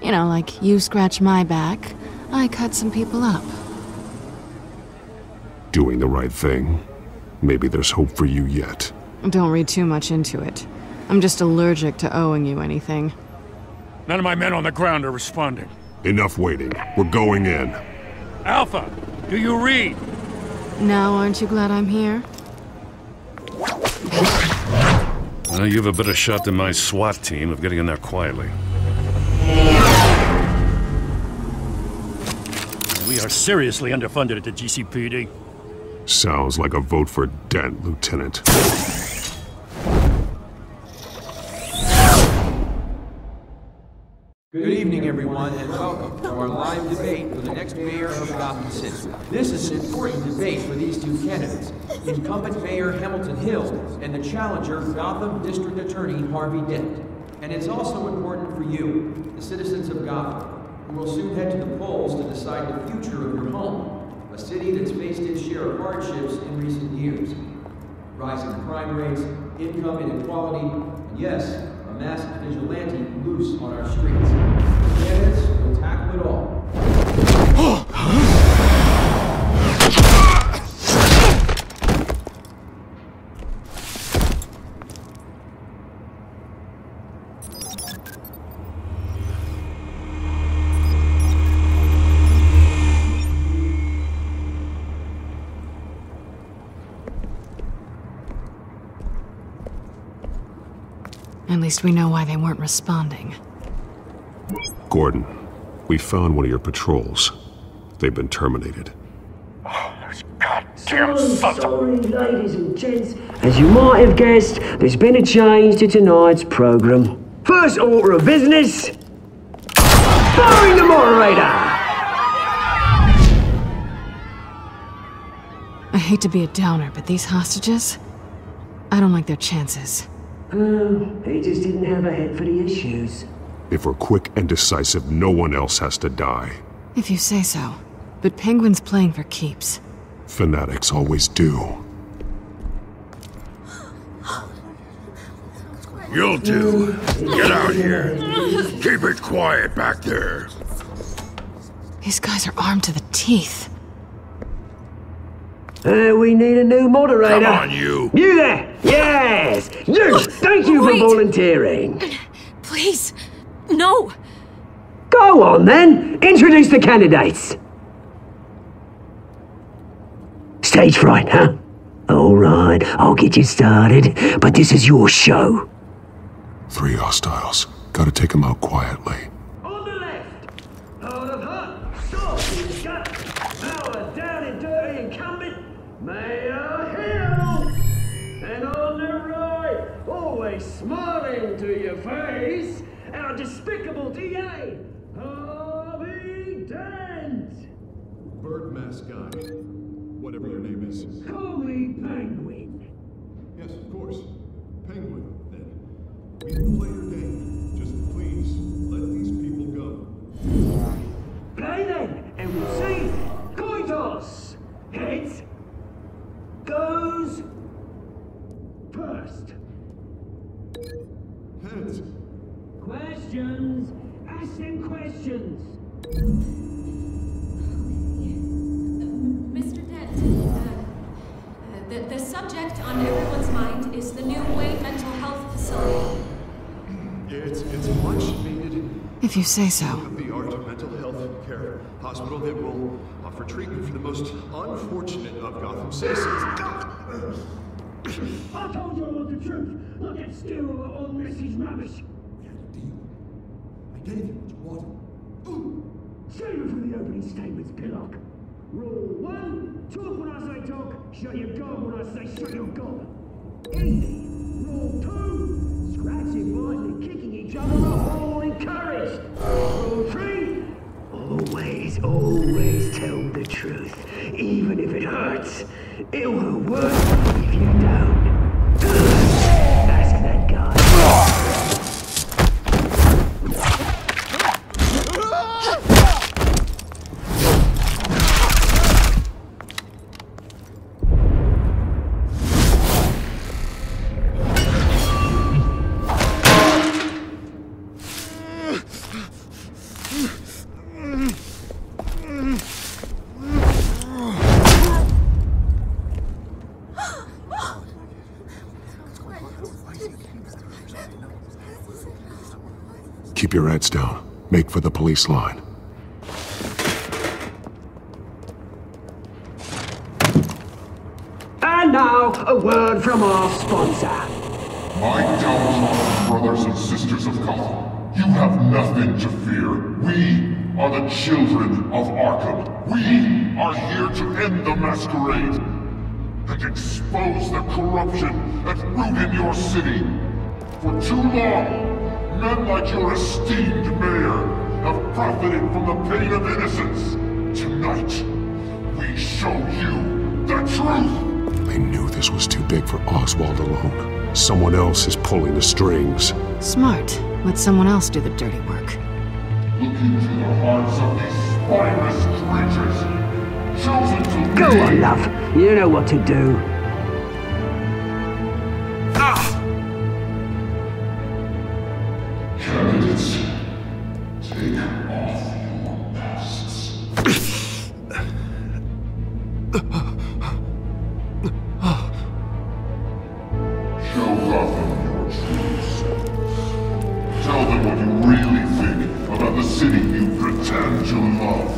You know, like you scratch my back, I cut some people up. Doing the right thing. Maybe there's hope for you yet. Don't read too much into it. I'm just allergic to owing you anything. None of my men on the ground are responding. Enough waiting. We're going in. Alpha, do you read? Now aren't you glad I'm here? Well, you have a better shot than my SWAT team of getting in there quietly. We are seriously underfunded at the GCPD. Sounds like a vote for Dent, Lieutenant. Good evening, everyone, and welcome to our live debate for the next mayor of Gotham City. This is an important debate for these two candidates, incumbent Mayor Hamilton Hill and the challenger Gotham District Attorney Harvey Dent. And it's also important for you, the citizens of Gotham, who will soon head to the polls to decide the future of your home, a city that's faced its share of hardships in recent years. Rising crime rates, income inequality, and yes, a masked vigilante loose on our streets. Candidates will tackle it all. At least we know why they weren't responding. Gordon, we found one of your patrols. They've been terminated. Damn sorry, ladies and gents. As you might have guessed, there's been a change to tonight's program. First order of business, firing the moderator! I hate to be a downer, but these hostages, I don't like their chances. He just didn't have a head for the issues. If we're quick and decisive, no one else has to die. If you say so. But Penguin's playing for keeps. Fanatics always do. You'll do. Get out here. Keep it quiet back there. These guys are armed to the teeth. We need a new moderator. Come on, you. You there! Yes! You! Thank you for volunteering. Please, no. Go on, then. Introduce the candidates. Stage fright, huh? All right, I'll get you started, but this is your show. 3 hostiles. Gotta take them out quietly. On the left, out of hut, soft in gut, power down and dirty incumbent, Mayor Hill. And on the right, always smiling to your face, our despicable DA, Harvey Dent. Bird mask guy. Whatever your name is. Call me Penguin. Yes, of course. Penguin, then. We will play your game. Just please, let these people go. Play then, and we'll see. Coin toss. Heads goes first. Heads. Questions. Ask them questions. Mr. Dent, the subject on everyone's mind is the new Wayne Mental Health Facility. It's much needed. If you say so. The art mental health care hospital that will offer treatment for the most unfortunate of Gotham citizens. I told you all the truth. Look at still all this is rubbish. I gave you what you wanted. Save it for the opening statements, Pillock. Rule 1, talk when I say talk, shut your gob when I say shut your gob. Easy. Rule 2, scratching, biting, and kicking each other are all encouraged. Rule 3, always tell the truth, even if it hurts. It will work if you don't. Ask that guy. Keep your heads down. Make for the police line. And now, a word from our sponsor. My downtrodden brothers and sisters of Gotham, you have nothing to fear. We are the children of Arkham. We are here to end the masquerade and expose the corruption at root in your city. For too long, men like your esteemed mayor have profited from the pain of innocence. Tonight, we show you the truth! They knew this was too big for Oswald alone. Someone else is pulling the strings. Smart. Let someone else do the dirty work. Look into the hearts of these spineless creatures, chosen to Go on, love. You know what to do. Candidates, take off your masks. Show Gotham your true selves. Tell them what you really think about the city you pretend to love.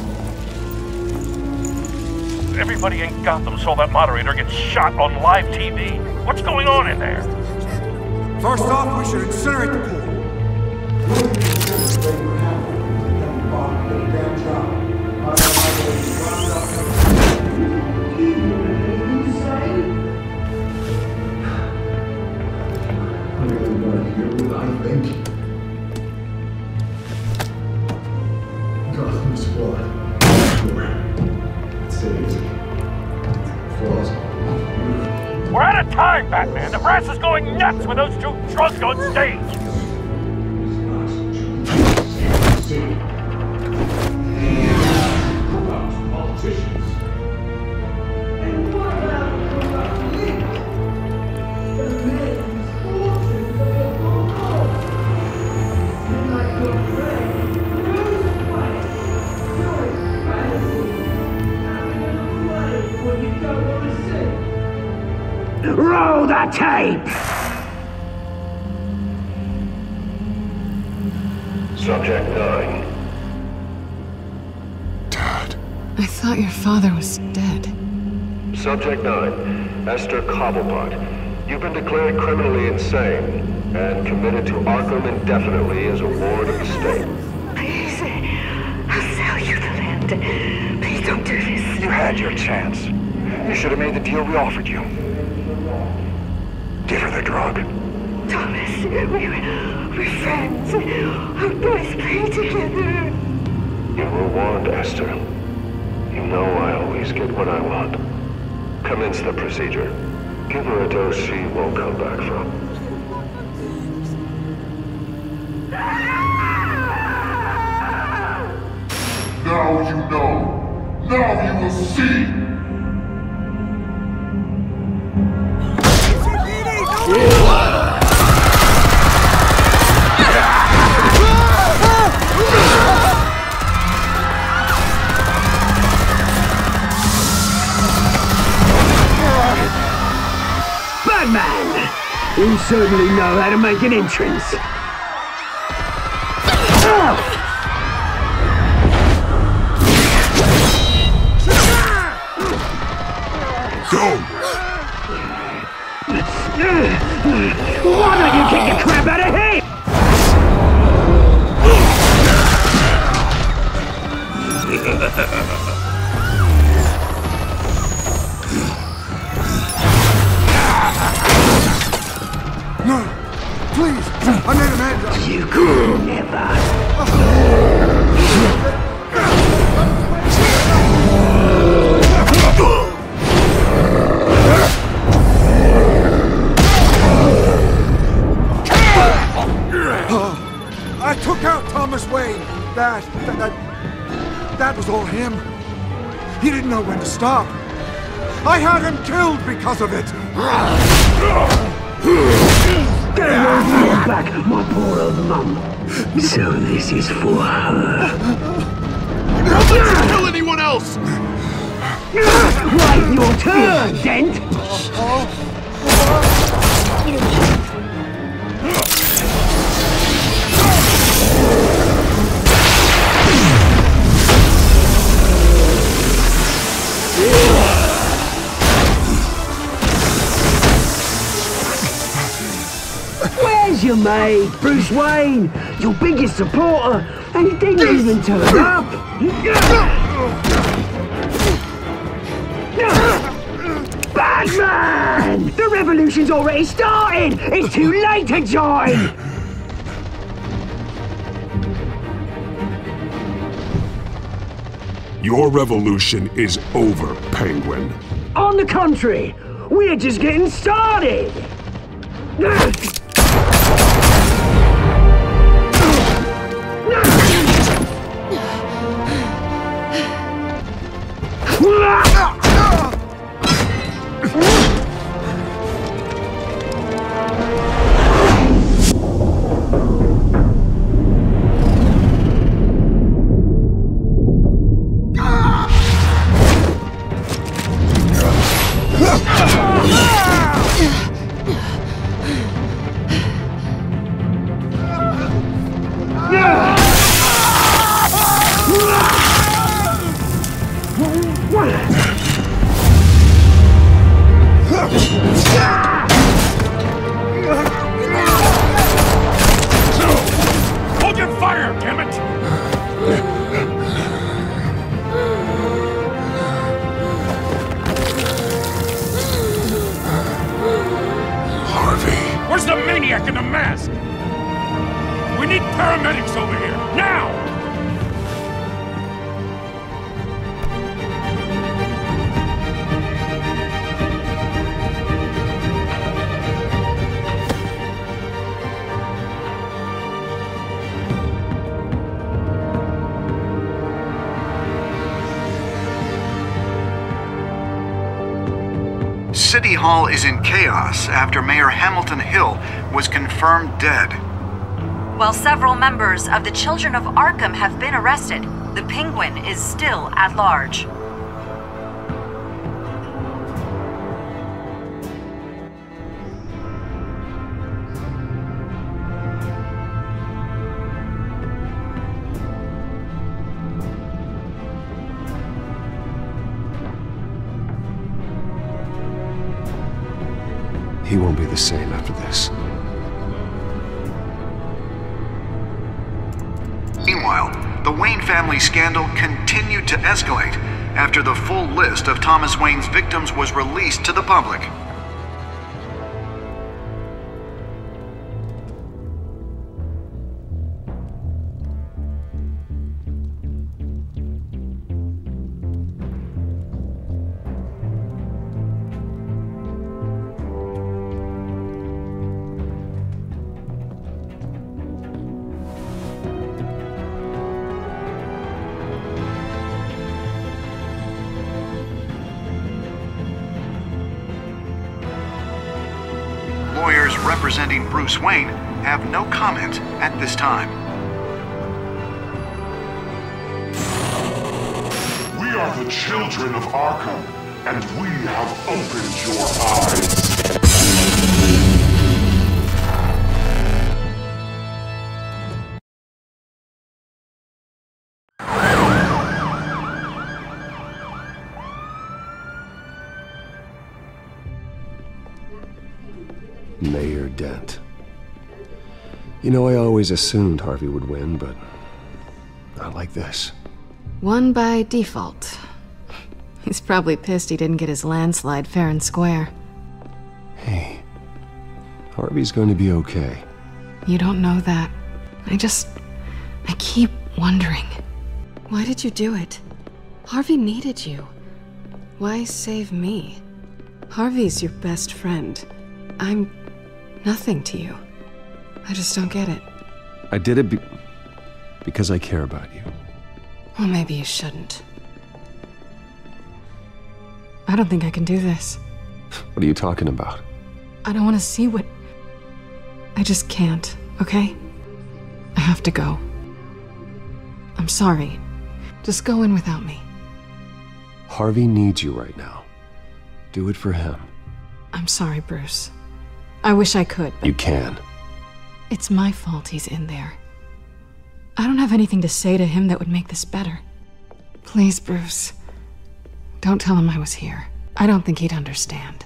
Everybody in Gotham saw that moderator get shot on live TV. What's going on in there? First off, we should incinerate the pool. We're out of time, Batman! The brass is going nuts with those two drunks on stage! Roll the tape! Subject 9. I thought your father was dead. Subject 9, Esther Cobblepot. You've been declared criminally insane and committed to Arkham indefinitely as a ward of the state. Please, I'll sell you the land. Please don't do this. You had your chance. You should have made the deal we offered you. Give her the drug. Thomas, we're friends. Our boys play together. You were warned, Esther. You know I always get what I want. Commence the procedure. Give her a dose she won't come back from. Now you know. Now you will see. Batman! You certainly know how to make an entrance. Don't! Why don't you kick the crap out of him? No! Please! I made Amanda! You could never! I took out Thomas Wayne! That was all him. He didn't know when to stop. I had him killed because of it! Get your back, my poor old mum. So this is for her. Don't let you kill anyone else! Right, your turn, Dent! Where's your mate, Bruce Wayne? Your biggest supporter, and he didn't even turn up! Batman! The revolution's already started! It's too late to join! Your revolution is over, Penguin. On the contrary, we're just getting started! Hold your fire, damn it! Harvey. Where's the maniac in the mask? We need paramedics over here, now! City Hall is in chaos after Mayor Hamilton Hill was confirmed dead. While several members of the Children of Arkham have been arrested, the Penguin is still at large. He won't be the same after this. Meanwhile, the Wayne family scandal continued to escalate after the full list of Thomas Wayne's victims was released to the public. Lawyers representing Bruce Wayne have no comment at this time. We are the children of Arkham, and we have opened your eyes. Mayor Dent. You know, I always assumed Harvey would win, but not like this. Won by default. He's probably pissed he didn't get his landslide fair and square. Hey, Harvey's going to be okay. You don't know that. I keep wondering. Why did you do it? Harvey needed you. Why save me? Harvey's your best friend. I'm nothing to you. I just don't get it. I did it because I care about you. Well, maybe you shouldn't. I don't think I can do this. What are you talking about? I don't want to see what... I just can't, okay? I have to go. I'm sorry. Just go in without me. Harvey needs you right now. Do it for him. I'm sorry, Bruce. I wish I could, but... You can. It's my fault he's in there. I don't have anything to say to him that would make this better. Please, Bruce. Don't tell him I was here. I don't think he'd understand.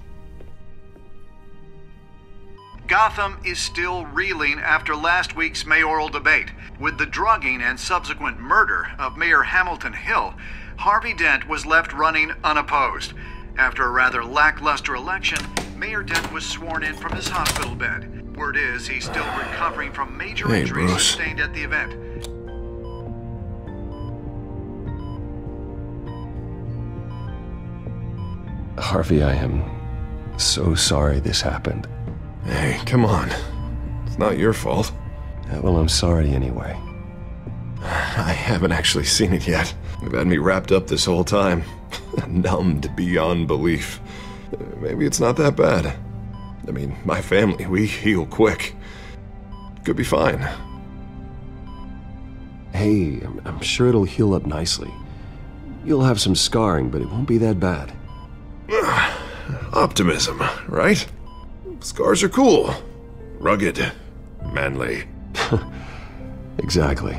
Gotham is still reeling after last week's mayoral debate. With the drugging and subsequent murder of Mayor Hamilton Hill, Harvey Dent was left running unopposed. After a rather lackluster election, Mayor Dent was sworn in from his hospital bed. Word is he's still recovering from major injuries sustained at the event. Harvey, I am so sorry this happened. Hey, come on. It's not your fault. Well, I'm sorry anyway. I haven't actually seen it yet. You've had me wrapped up this whole time. Numbed beyond belief. Maybe it's not that bad. I mean, my family, we heal quick. Could be fine. Hey, I'm sure it'll heal up nicely. You'll have some scarring, but it won't be that bad. Optimism, right? Scars are cool. Rugged. Manly. Exactly.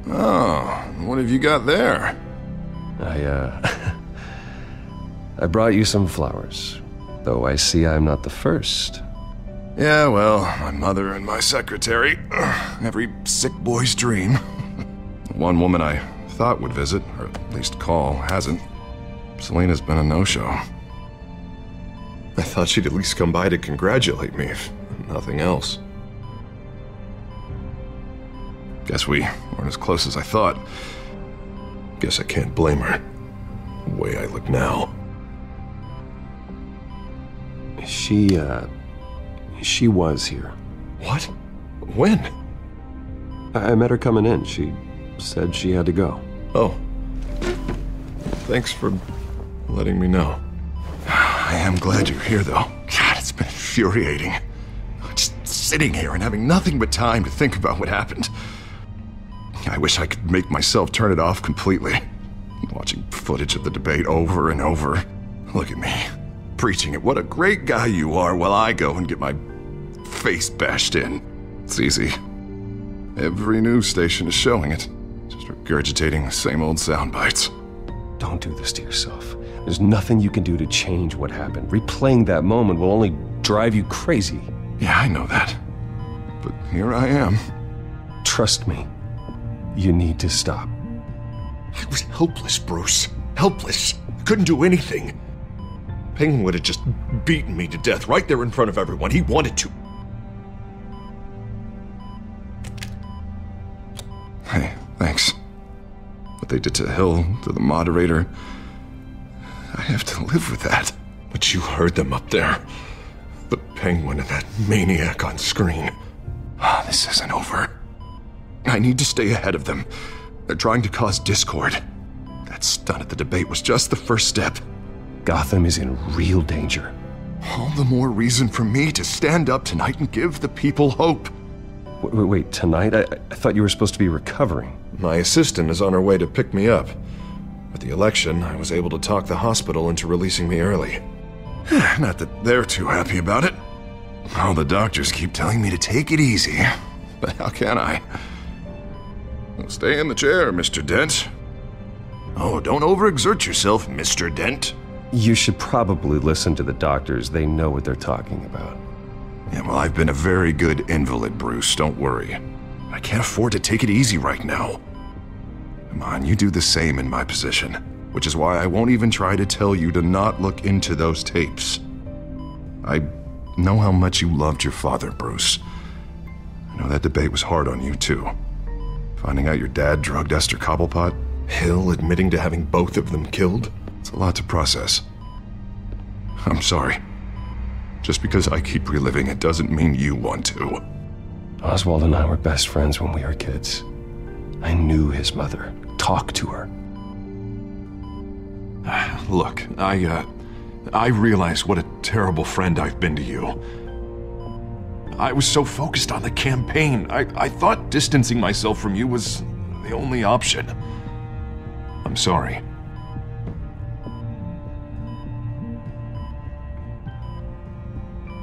Oh, what have you got there? I brought you some flowers. Though I see I'm not the first. Yeah, well, my mother and my secretary. Every sick boy's dream. One woman I thought would visit, or at least call, hasn't. Selena's been a no-show. I thought she'd at least come by to congratulate me, if nothing else. Guess we weren't as close as I thought. Guess I can't blame her. The way I look now. She was here. What? When? I met her coming in. She said she had to go. Oh. Thanks for letting me know. I am glad you're here, though. God, it's been infuriating. Just sitting here and having nothing but time to think about what happened. I wish I could make myself turn it off completely. Watching footage of the debate over and over. Look at me, preaching at what a great guy you are while I go and get my face bashed in. It's easy. Every news station is showing it. Just regurgitating the same old sound bites. Don't do this to yourself. There's nothing you can do to change what happened. Replaying that moment will only drive you crazy. Yeah, I know that. But here I am. Trust me. You need to stop. I was helpless, Bruce. Helpless. Couldn't do anything. Penguin would have just beaten me to death right there in front of everyone. He wanted to. Hey, thanks. What they did to Hill, to the moderator, I have to live with that. But you heard them up there. The Penguin and that maniac on screen. This isn't over. I need to stay ahead of them. They're trying to cause discord. That stunt at the debate was just the first step. Gotham is in real danger. All the more reason for me to stand up tonight and give the people hope. Wait, tonight? I thought you were supposed to be recovering. My assistant is on her way to pick me up. With the election, I was able to talk the hospital into releasing me early. Not that they're too happy about it. All the doctors keep telling me to take it easy. But how can I? Well, stay in the chair, Mr. Dent. Oh, don't overexert yourself, Mr. Dent. You should probably listen to the doctors. They know what they're talking about. Yeah, well, I've been a very good invalid, Bruce. Don't worry. I can't afford to take it easy right now. Come on, you do the same in my position. Which is why I won't even try to tell you to not look into those tapes. I know how much you loved your father, Bruce. I know that debate was hard on you, too. Finding out your dad drugged Esther Cobblepot, Hill admitting to having both of them killed, it's a lot to process. I'm sorry. Just because I keep reliving it doesn't mean you want to. Oswald and I were best friends when we were kids. I knew his mother, talked to her. Look, I realize what a terrible friend I've been to you. I was so focused on the campaign. I thought distancing myself from you was the only option. I'm sorry.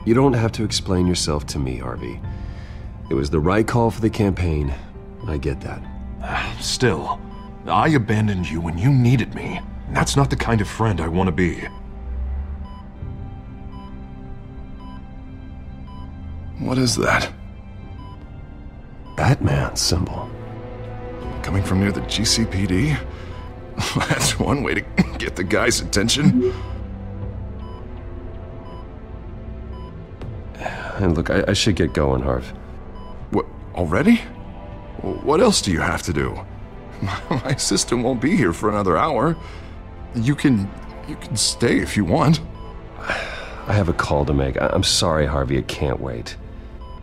You don't have to explain yourself to me, Harvey. It was the right call for the campaign. I get that. Still, I abandoned you when you needed me. That's not the kind of friend I want to be. What is that? Batman symbol. Coming from near the GCPD? That's one way to get the guy's attention. And look, I should get going, Harv. What, already? What else do you have to do? My assistant won't be here for another hour. You can stay if you want. I have a call to make. I'm sorry, Harvey, I can't wait.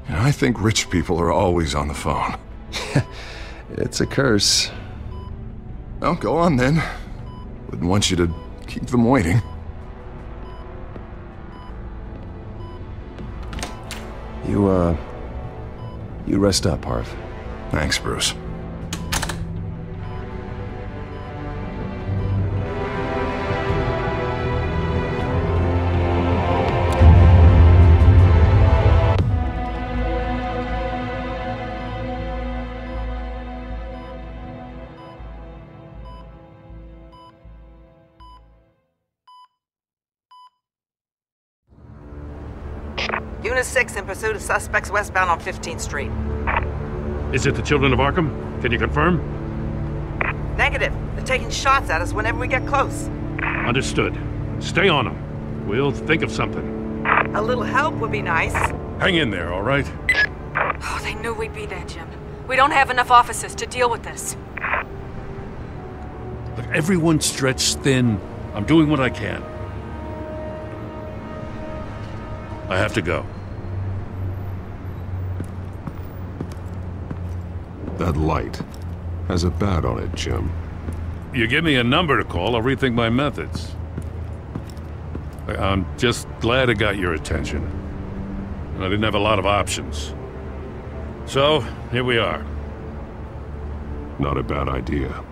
You know, I think rich people are always on the phone. It's a curse. Well, go on then. Wouldn't want you to keep them waiting. You rest up, Harv. Thanks, Bruce. Unit 6 in pursuit of suspects westbound on 15th Street. Is it the Children of Arkham? Can you confirm? Negative. They're taking shots at us whenever we get close. Understood. Stay on them. We'll think of something. A little help would be nice. Hang in there, all right? Oh, they knew we'd be there, Jim. We don't have enough officers to deal with this. Look, everyone's stretched thin. I'm doing what I can. I have to go. That light has a bat on it, Jim. You give me a number to call, I'll rethink my methods. I'm just glad it got your attention. I didn't have a lot of options. So, here we are. Not a bad idea.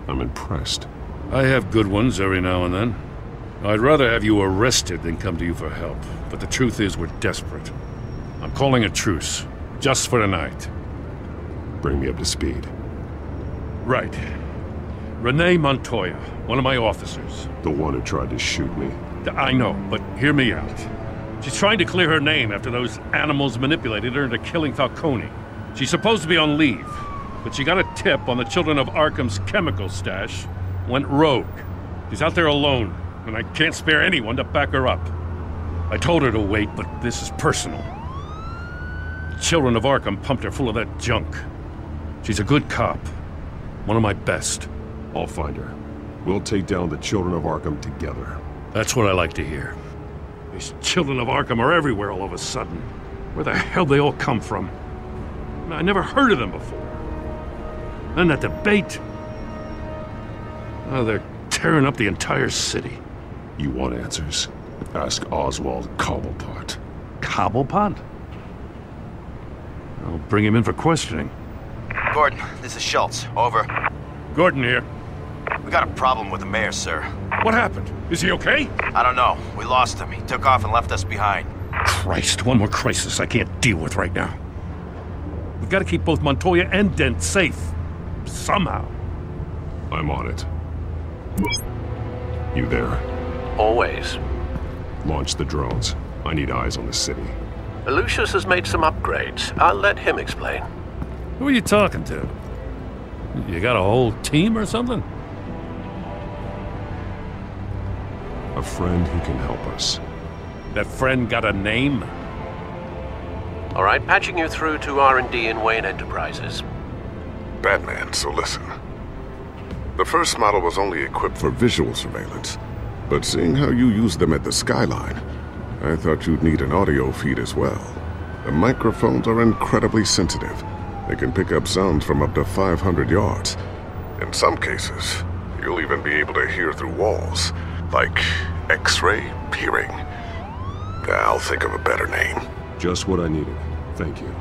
I'm impressed. I have good ones every now and then. I'd rather have you arrested than come to you for help. But the truth is, we're desperate. I'm calling a truce. Just for tonight. Bring me up to speed. Right. Renee Montoya, one of my officers. The one who tried to shoot me. I know, but hear me out. She's trying to clear her name after those animals manipulated her into killing Falcone. She's supposed to be on leave, but she got a tip on the Children of Arkham's chemical stash, went rogue. She's out there alone, and I can't spare anyone to back her up. I told her to wait, but this is personal. The Children of Arkham pumped her full of that junk. She's a good cop. One of my best. I'll find her. We'll take down the Children of Arkham together. That's what I like to hear. These Children of Arkham are everywhere all of a sudden. Where the hell they all come from? I never heard of them before. Then that debate. Oh, they're tearing up the entire city. You want answers? Ask Oswald Cobblepot. Cobblepot? I'll bring him in for questioning. Gordon, this is Schultz. Over. Gordon here. We got a problem with the mayor, sir. What happened? Is he okay? I don't know. We lost him. He took off and left us behind. Christ, one more crisis I can't deal with right now. We've got to keep both Montoya and Dent safe. Somehow. I'm on it. You there? Always. Launch the drones. I need eyes on the city. Lucius has made some upgrades. I'll let him explain. Who are you talking to? You got a whole team or something? A friend who can help us. That friend got a name? All right, patching you through to R&D in Wayne Enterprises. Batman, so listen. The first model was only equipped for visual surveillance, but seeing how you use them at the Skyline, I thought you'd need an audio feed as well. The microphones are incredibly sensitive. They can pick up sounds from up to 500 yards. In some cases, you'll even be able to hear through walls, like X-ray peering. I'll think of a better name. Just what I needed. Thank you.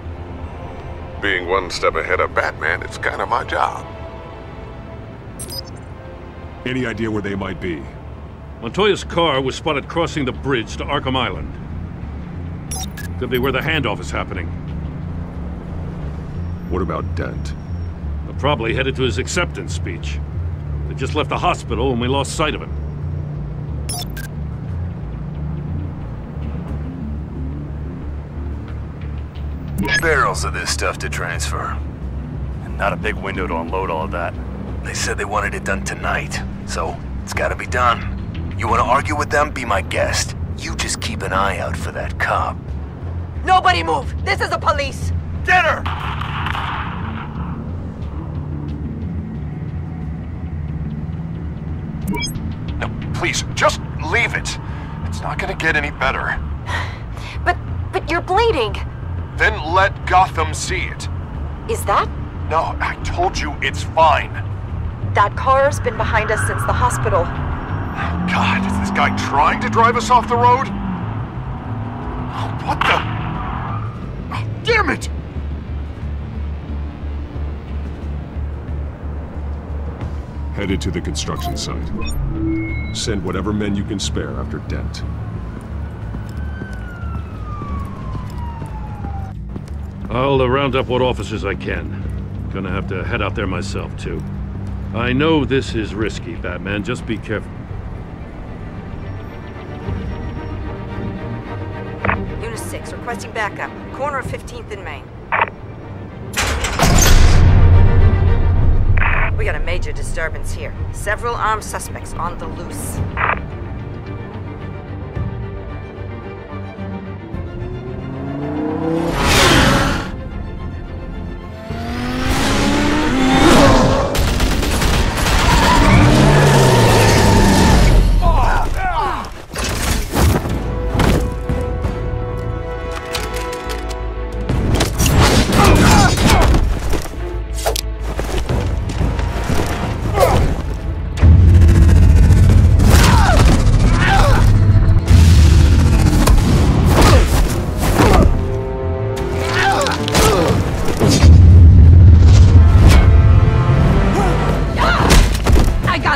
Being one step ahead of Batman, it's kind of my job. Any idea where they might be? Montoya's car was spotted crossing the bridge to Arkham Island. Could be where the handoff is happening. What about Dent? They're probably headed to his acceptance speech. They just left the hospital and we lost sight of him. Barrels of this stuff to transfer. And not a big window to unload all of that. They said they wanted it done tonight, so it's gotta be done. You wanna argue with them? Be my guest. You just keep an eye out for that cop. Nobody move! This is the police! Get her! No, please, just leave it. It's not gonna get any better. But you're bleeding. Then let Gotham see it. Is that? No, I told you it's fine. That car's been behind us since the hospital. God, is this guy trying to drive us off the road? What the? Oh, damn it! Headed to the construction site. Send whatever men you can spare after Dent. I'll round up what officers I can. Gonna have to head out there myself, too. I know this is risky, Batman. Just be careful. Unit 6, requesting backup. Corner of 15th and Main. We got a major disturbance here. Several armed suspects on the loose.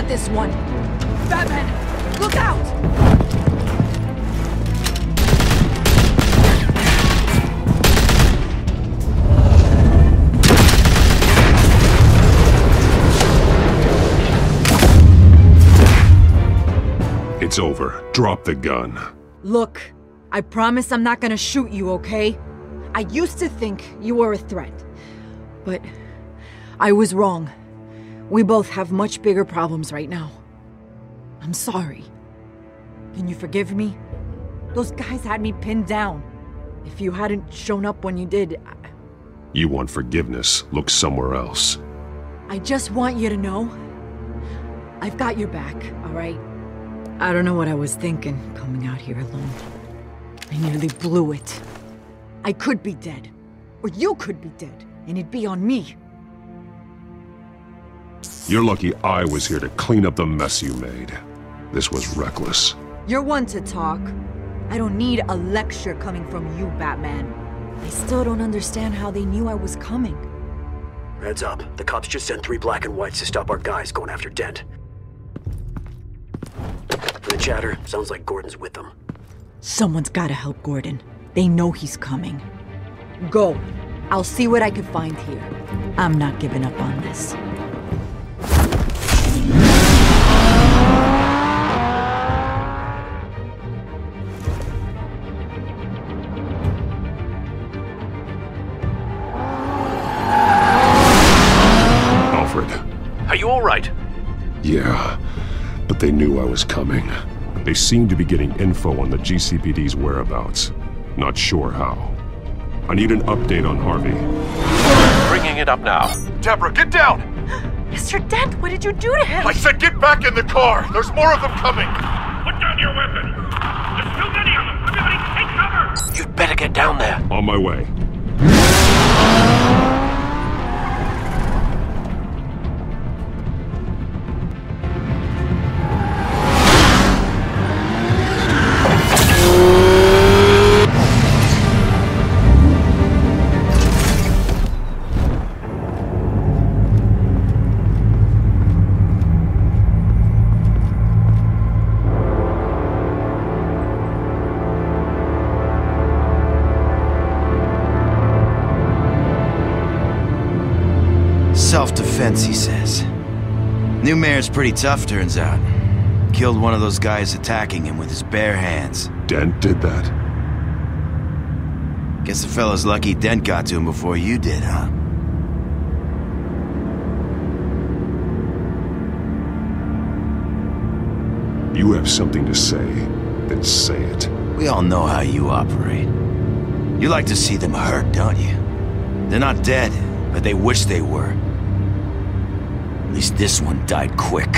This one. Batman, look out! It's over. Drop the gun. Look, I promise I'm not gonna shoot you, okay? I used to think you were a threat, but I was wrong. We both have much bigger problems right now. I'm sorry. Can you forgive me? Those guys had me pinned down. If you hadn't shown up when you did, You want forgiveness? Look somewhere else. I just want you to know, I've got your back, all right? I don't know what I was thinking, coming out here alone. I nearly blew it. I could be dead. Or you could be dead, and it'd be on me. You're lucky I was here to clean up the mess you made. This was reckless. You're one to talk. I don't need a lecture coming from you, Batman. I still don't understand how they knew I was coming. Heads up. The cops just sent 3 black and whites to stop our guys going after Dent. From the chatter, sounds like Gordon's with them. Someone's gotta help Gordon. They know he's coming. Go. I'll see what I can find here. I'm not giving up on this. Yeah, but they knew I was coming. They seemed to be getting info on the GCPD's whereabouts. Not sure how. I need an update on Harvey. Bringing it up now. Deborah, get down! Mr. Dent, what did you do to him? I said get back in the car! There's more of them coming! Put down your weapon! There's too many of them! Everybody take cover! You'd better get down there. On my way. Self-defense, he says. New mayor's pretty tough, turns out. Killed one of those guys attacking him with his bare hands. Dent did that? Guess the fella's lucky Dent got to him before you did, huh? You have something to say, then say it. We all know how you operate. You like to see them hurt, don't you? They're not dead, but they wish they were. At least this one died quick.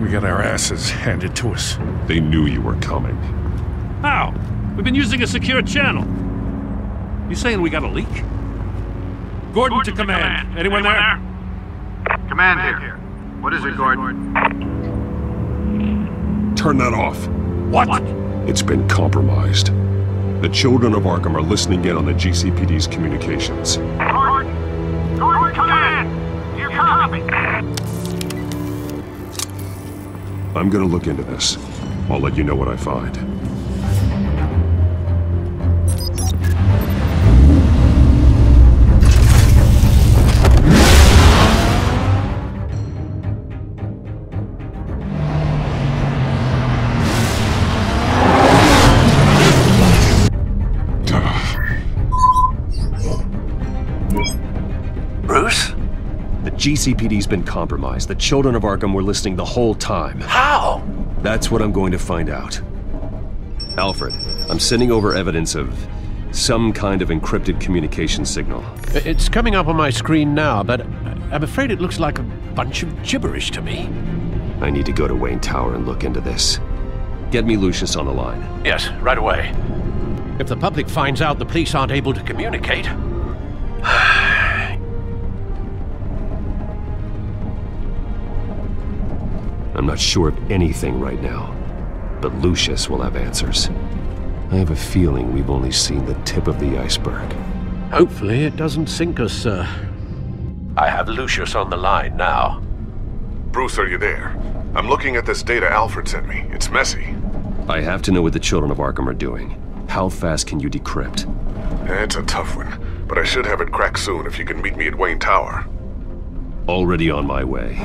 We got our asses handed to us. They knew you were coming. How? We've been using a secure channel. You saying we got a leak? Gordon to command. Anyone there? Command here. What is it, Gordon? Turn that off. What? It's been compromised. The children of Arkham are listening in on the GCPD's communications. Gordon! Gordon, command! You copy! I'm gonna look into this. I'll let you know what I find. GCPD's been compromised. The children of Arkham were listening the whole time. How? That's what I'm going to find out. Alfred, I'm sending over evidence of some kind of encrypted communication signal. It's coming up on my screen now, but I'm afraid it looks like a bunch of gibberish to me. I need to go to Wayne Tower and look into this. Get me Lucius on the line. Yes, right away. If the public finds out the police aren't able to communicate... I'm not sure of anything right now, but Lucius will have answers. I have a feeling we've only seen the tip of the iceberg. Hopefully it doesn't sink us, sir. I have Lucius on the line now. Bruce, are you there? I'm looking at this data Alfred sent me. It's messy. I have to know what the children of Arkham are doing. How fast can you decrypt? It's a tough one, but I should have it cracked soon if you can meet me at Wayne Tower. Already on my way.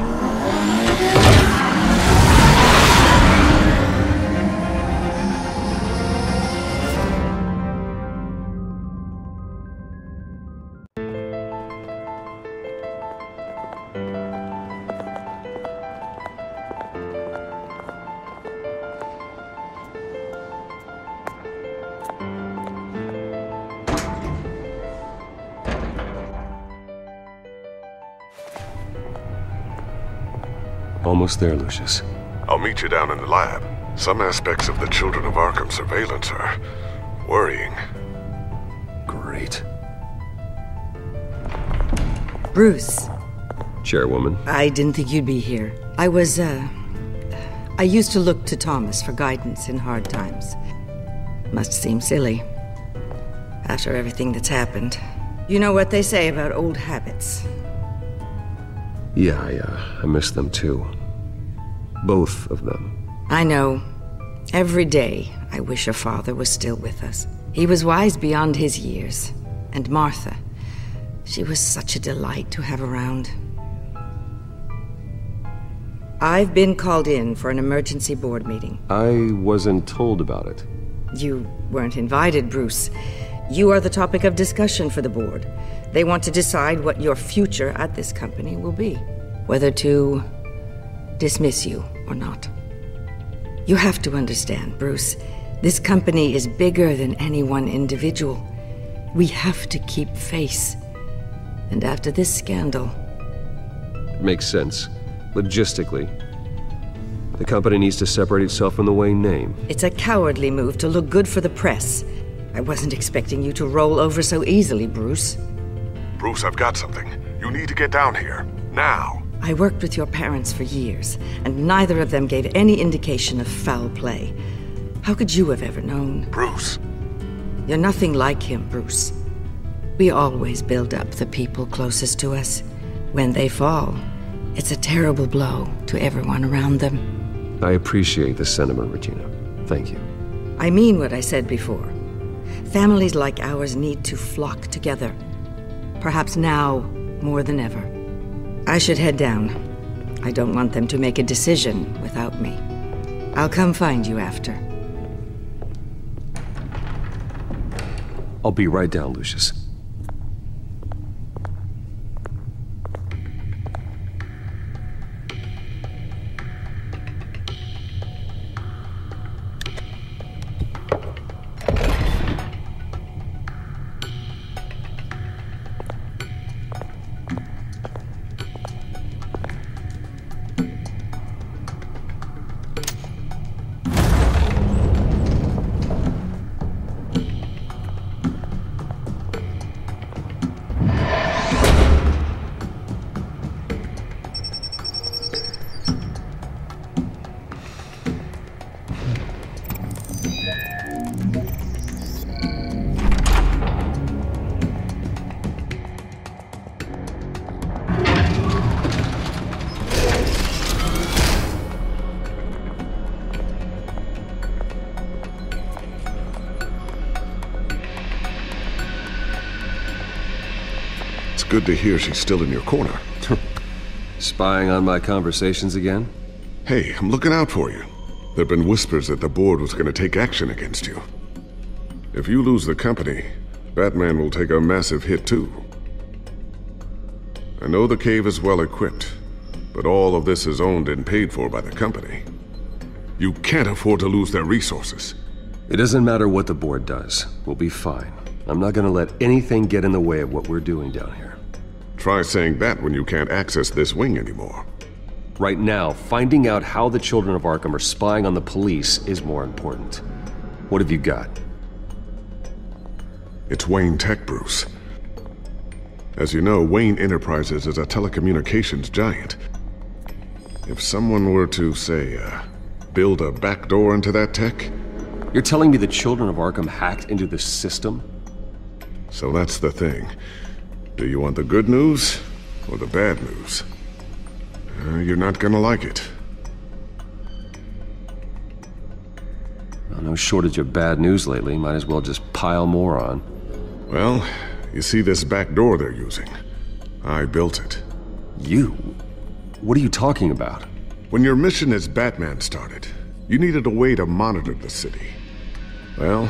Almost there, Lucius. I'll meet you down in the lab. Some aspects of the Children of Arkham surveillance are worrying. Great. Bruce. Chairwoman. I didn't think you'd be here. I used to look to Thomas for guidance in hard times. Must seem silly. After everything that's happened. You know what they say about old habits. Yeah, I miss them too. Both of them. I know. Every day, I wish your father was still with us. He was wise beyond his years. And Martha, she was such a delight to have around. I've been called in for an emergency board meeting. I wasn't told about it. You weren't invited, Bruce. You are the topic of discussion for the board. They want to decide what your future at this company will be. whether to dismiss you or not. You have to understand, Bruce, this company is bigger than any one individual. We have to keep face. And after this scandal... It makes sense. Logistically. The company needs to separate itself from the Wayne name. It's a cowardly move to look good for the press. I wasn't expecting you to roll over so easily, Bruce. Bruce, I've got something. You need to get down here. Now. I worked with your parents for years, and neither of them gave any indication of foul play. How could you have ever known? Bruce. You're nothing like him, Bruce. We always build up the people closest to us. When they fall, it's a terrible blow to everyone around them. I appreciate the sentiment, Regina. Thank you. I mean what I said before. Families like ours need to flock together. Perhaps now more than ever. I should head down. I don't want them to make a decision without me. I'll come find you after. I'll be right down, Lucius. Good to hear she's still in your corner. Spying on my conversations again? Hey, I'm looking out for you. There've been whispers that the board was going to take action against you. If you lose the company, Batman will take a massive hit too. I know the cave is well equipped, but all of this is owned and paid for by the company. You can't afford to lose their resources. It doesn't matter what the board does. We'll be fine. I'm not gonna let anything get in the way of what we're doing down here. Try saying that when you can't access this wing anymore. Right now, finding out how the children of Arkham are spying on the police is more important. What have you got? It's Wayne Tech, Bruce. As you know, Wayne Enterprises is a telecommunications giant. If someone were to, say, build a backdoor into that tech... You're telling me the children of Arkham hacked into this system? So that's the thing. Do you want the good news or the bad news? You're not gonna like it. Well, no shortage of bad news lately. Might as well just pile more on. Well, you see this back door they're using? I built it. You? What are you talking about? When your mission as Batman started, you needed a way to monitor the city. Well,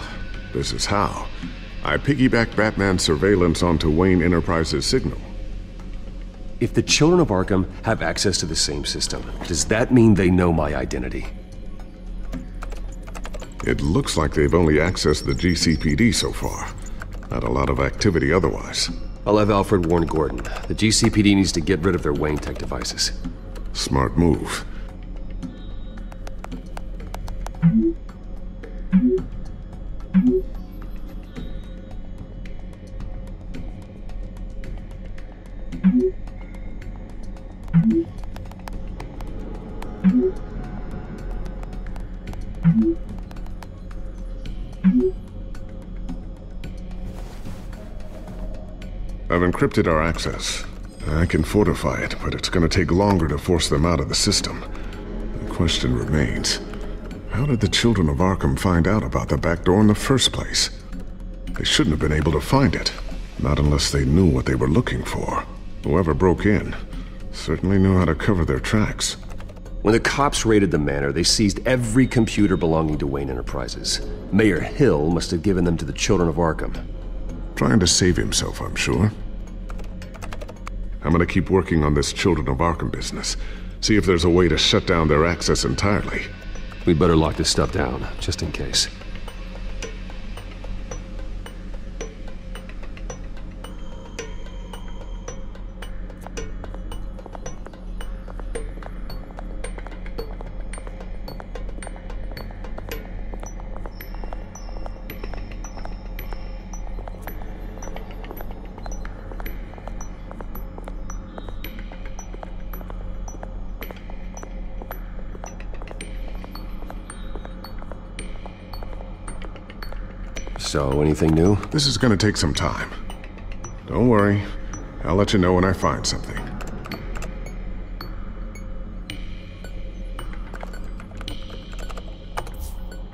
this is how. I piggybacked Batman's surveillance onto Wayne Enterprises' signal. If the children of Arkham have access to the same system, does that mean they know my identity? It looks like they've only accessed the GCPD so far. Not a lot of activity otherwise. I'll have Alfred warn Gordon. The GCPD needs to get rid of their Wayne Tech devices. Smart move. I've encrypted our access. I can fortify it, but it's gonna take longer to force them out of the system. The question remains, how did the children of Arkham find out about the back door in the first place? They shouldn't have been able to find it. Not unless they knew what they were looking for. Whoever broke in certainly knew how to cover their tracks. When the cops raided the manor, they seized every computer belonging to Wayne Enterprises. Mayor Hill must have given them to the children of Arkham. Trying to save himself, I'm sure. I'm gonna keep working on this Children of Arkham business. See if there's a way to shut down their access entirely. We'd better lock this stuff down, just in case. So, anything new? This is gonna take some time. Don't worry. I'll let you know when I find something.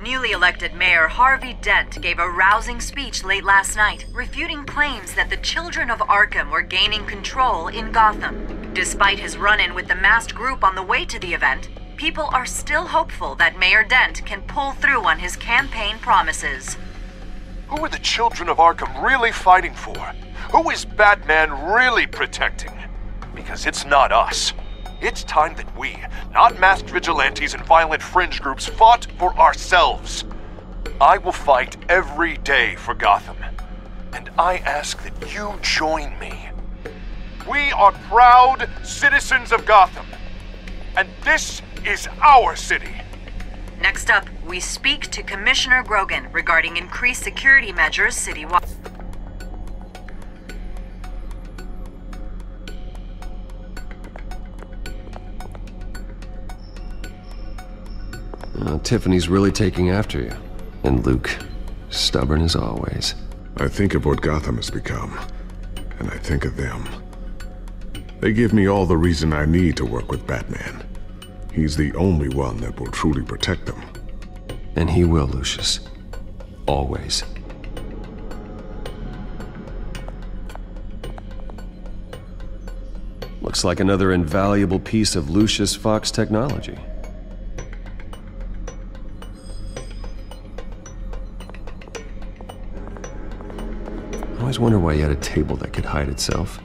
Newly elected Mayor Harvey Dent gave a rousing speech late last night, refuting claims that the Children of Arkham were gaining control in Gotham. Despite his run-in with the masked group on the way to the event, people are still hopeful that Mayor Dent can pull through on his campaign promises. Who are the Children of Arkham really fighting for? Who is Batman really protecting? Because it's not us. It's time that we, not masked vigilantes and violent fringe groups, fought for ourselves. I will fight every day for Gotham. And I ask that you join me. We are proud citizens of Gotham. And this is our city. Next up, we speak to Commissioner Grogan regarding increased security measures citywide. Tiffany's really taking after you. And Luke, stubborn as always. I think of what Gotham has become, and I think of them. They give me all the reason I need to work with Batman. He's the only one that will truly protect them. And he will, Lucius. Always. Looks like another invaluable piece of Lucius Fox technology. I always wonder why you had a table that could hide itself.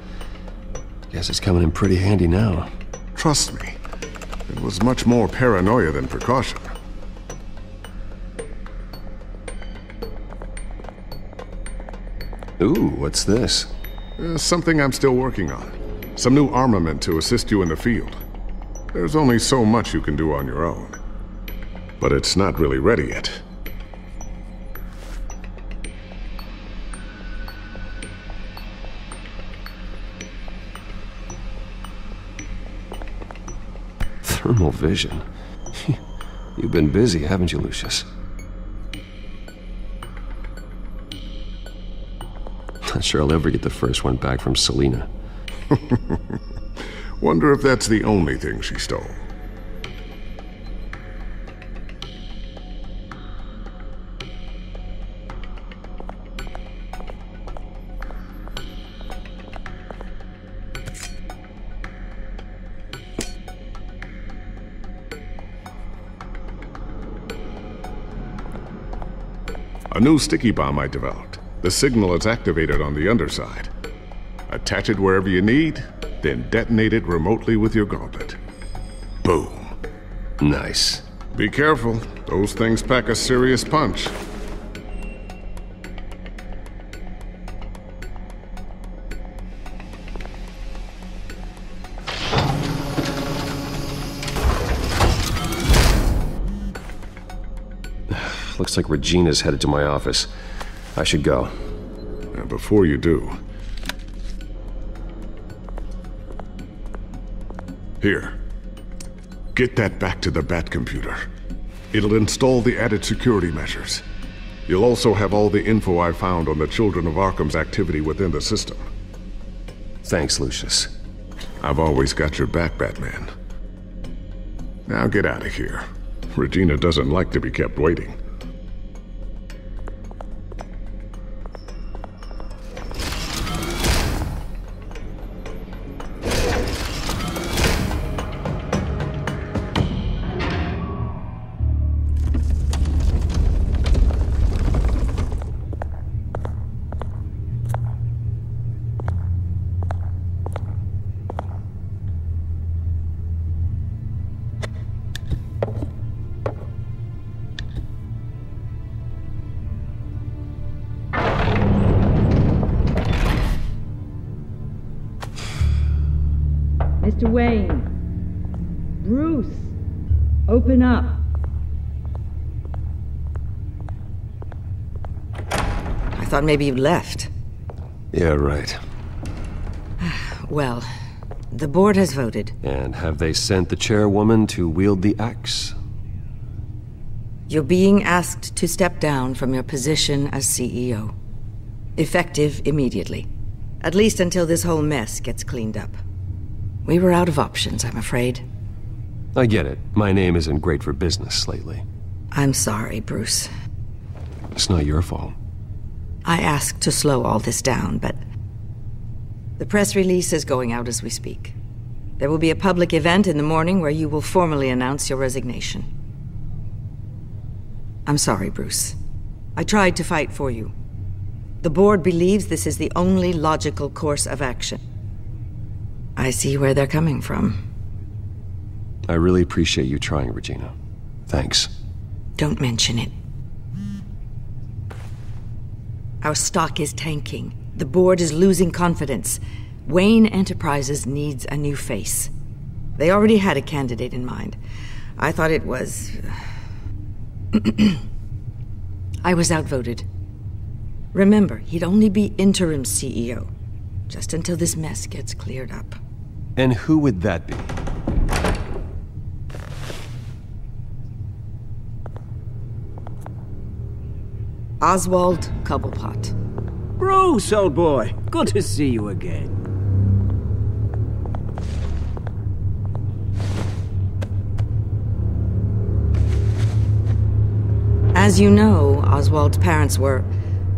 Guess it's coming in pretty handy now. Trust me. It was much more paranoia than precaution. Ooh, what's this? Something I'm still working on. Some new armament to assist you in the field. There's only so much you can do on your own. But it's not really ready yet. Thermal vision. You've been busy, haven't you, Lucius? Not sure I'll ever get the first one back from Selina. Wonder if that's the only thing she stole. A new sticky bomb I developed. The signal is activated on the underside. Attach it wherever you need, then detonate it remotely with your gauntlet. Boom. Nice. Be careful. Those things pack a serious punch. Looks like Regina's headed to my office. I should go. And before you do... Here. Get that back to the Bat computer. It'll install the added security measures. You'll also have all the info I found on the Children of Arkham's activity within the system. Thanks, Lucius. I've always got your back, Batman. Now get out of here. Regina doesn't like to be kept waiting. Mr. Wayne. Bruce, open up. I thought maybe you left. Yeah, right. Well, the board has voted. And have they sent the chairwoman to wield the axe? You're being asked to step down from your position as CEO. Effective immediately. At least until this whole mess gets cleaned up. We were out of options, I'm afraid. I get it. My name isn't great for business lately. I'm sorry, Bruce. It's not your fault. I asked to slow all this down, but the press release is going out as we speak. There will be a public event in the morning where you will formally announce your resignation. I'm sorry, Bruce. I tried to fight for you. The board believes this is the only logical course of action. I see where they're coming from. I really appreciate you trying, Regina. Thanks. Don't mention it. Our stock is tanking. The board is losing confidence. Wayne Enterprises needs a new face. They already had a candidate in mind. I thought it was... I was outvoted. Remember, he'd only be interim CEO, just until this mess gets cleared up. And who would that be? Oswald Cobblepot. Bruce, old boy. Good to see you again. As you know, Oswald's parents were,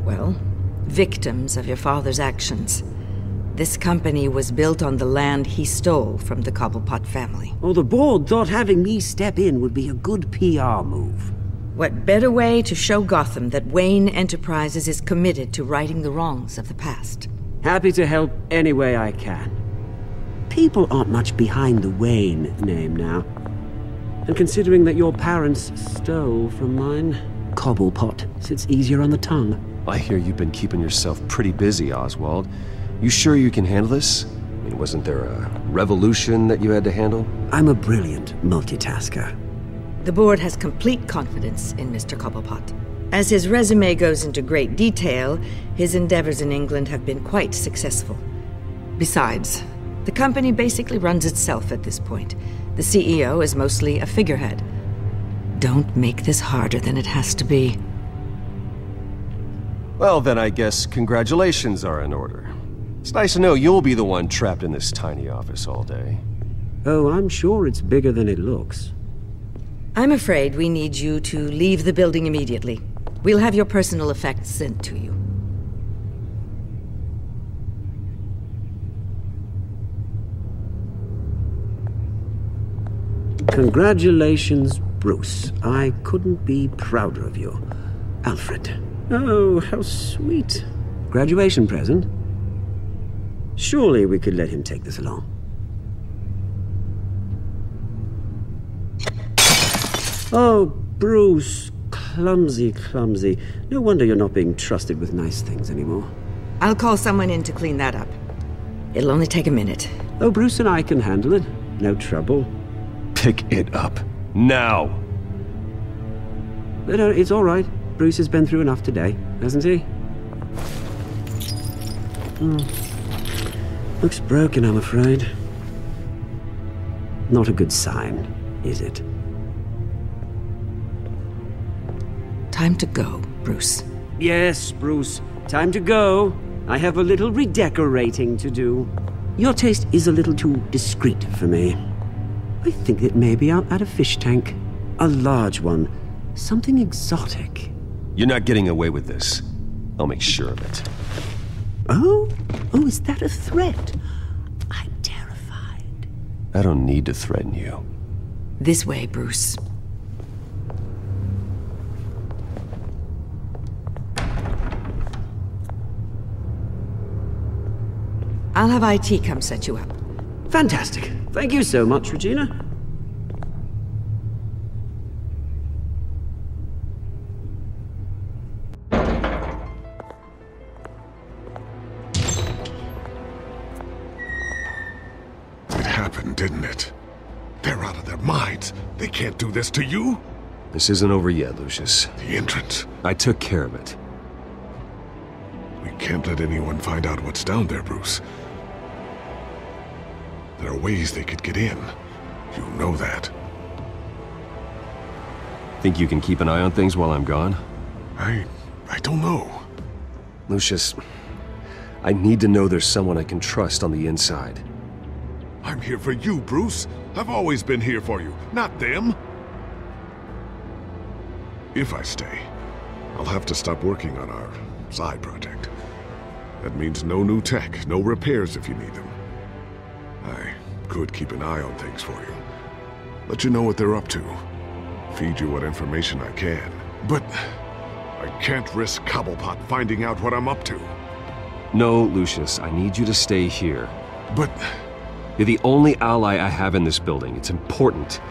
well, victims of your father's actions. This company was built on the land he stole from the Cobblepot family. Well, the board thought having me step in would be a good PR move. What better way to show Gotham that Wayne Enterprises is committed to righting the wrongs of the past? Happy to help any way I can. People aren't much behind the Wayne name now. And considering that your parents stole from mine, Cobblepot sits easier on the tongue. I hear you've been keeping yourself pretty busy, Oswald. You sure you can handle this? I mean, wasn't there a revolution that you had to handle? I'm a brilliant multitasker. The board has complete confidence in Mr. Cobblepot. As his resume goes into great detail, his endeavors in England have been quite successful. Besides, the company basically runs itself at this point. The CEO is mostly a figurehead. Don't make this harder than it has to be. Well, then I guess congratulations are in order. It's nice to know you'll be the one trapped in this tiny office all day. Oh, I'm sure it's bigger than it looks. I'm afraid we need you to leave the building immediately. We'll have your personal effects sent to you. Congratulations, Bruce. I couldn't be prouder of you. Alfred. Oh, how sweet. Graduation present? Surely we could let him take this along. Oh, Bruce. Clumsy, clumsy. No wonder you're not being trusted with nice things anymore. I'll call someone in to clean that up. It'll only take a minute. Oh, Bruce and I can handle it. No trouble. Pick it up. Now! But it's all right. Bruce has been through enough today, hasn't he? Looks broken, I'm afraid. Not a good sign, is it? Time to go, Bruce. Yes, Bruce. Time to go. I have a little redecorating to do. Your taste is a little too discreet for me. I think that maybe I'll add a fish tank. A large one. Something exotic. You're not getting away with this. I'll make sure of it. Oh? Oh, is that a threat? I'm terrified. I don't need to threaten you. This way, Bruce. I'll have IT come set you up. Fantastic. Thank you so much, Regina. It happened. happened, didn't it? They're out of their minds. They can't do this to you. This isn't over yet, Lucius. The entrance. I took care of it. We can't let anyone find out what's down there, Bruce. There are ways they could get in. You know that. Think you can keep an eye on things while I'm gone? I don't know. Lucius, I need to know there's someone I can trust on the inside. I'm here for you, Bruce. I've always been here for you, not them. If I stay, I'll have to stop working on our side project. That means no new tech, no repairs if you need them. I could keep an eye on things for you. Let you know what they're up to. Feed you what information I can. But I can't risk Cobblepot finding out what I'm up to. No, Lucius, I need you to stay here. But... You're the only ally I have in this building. It's important.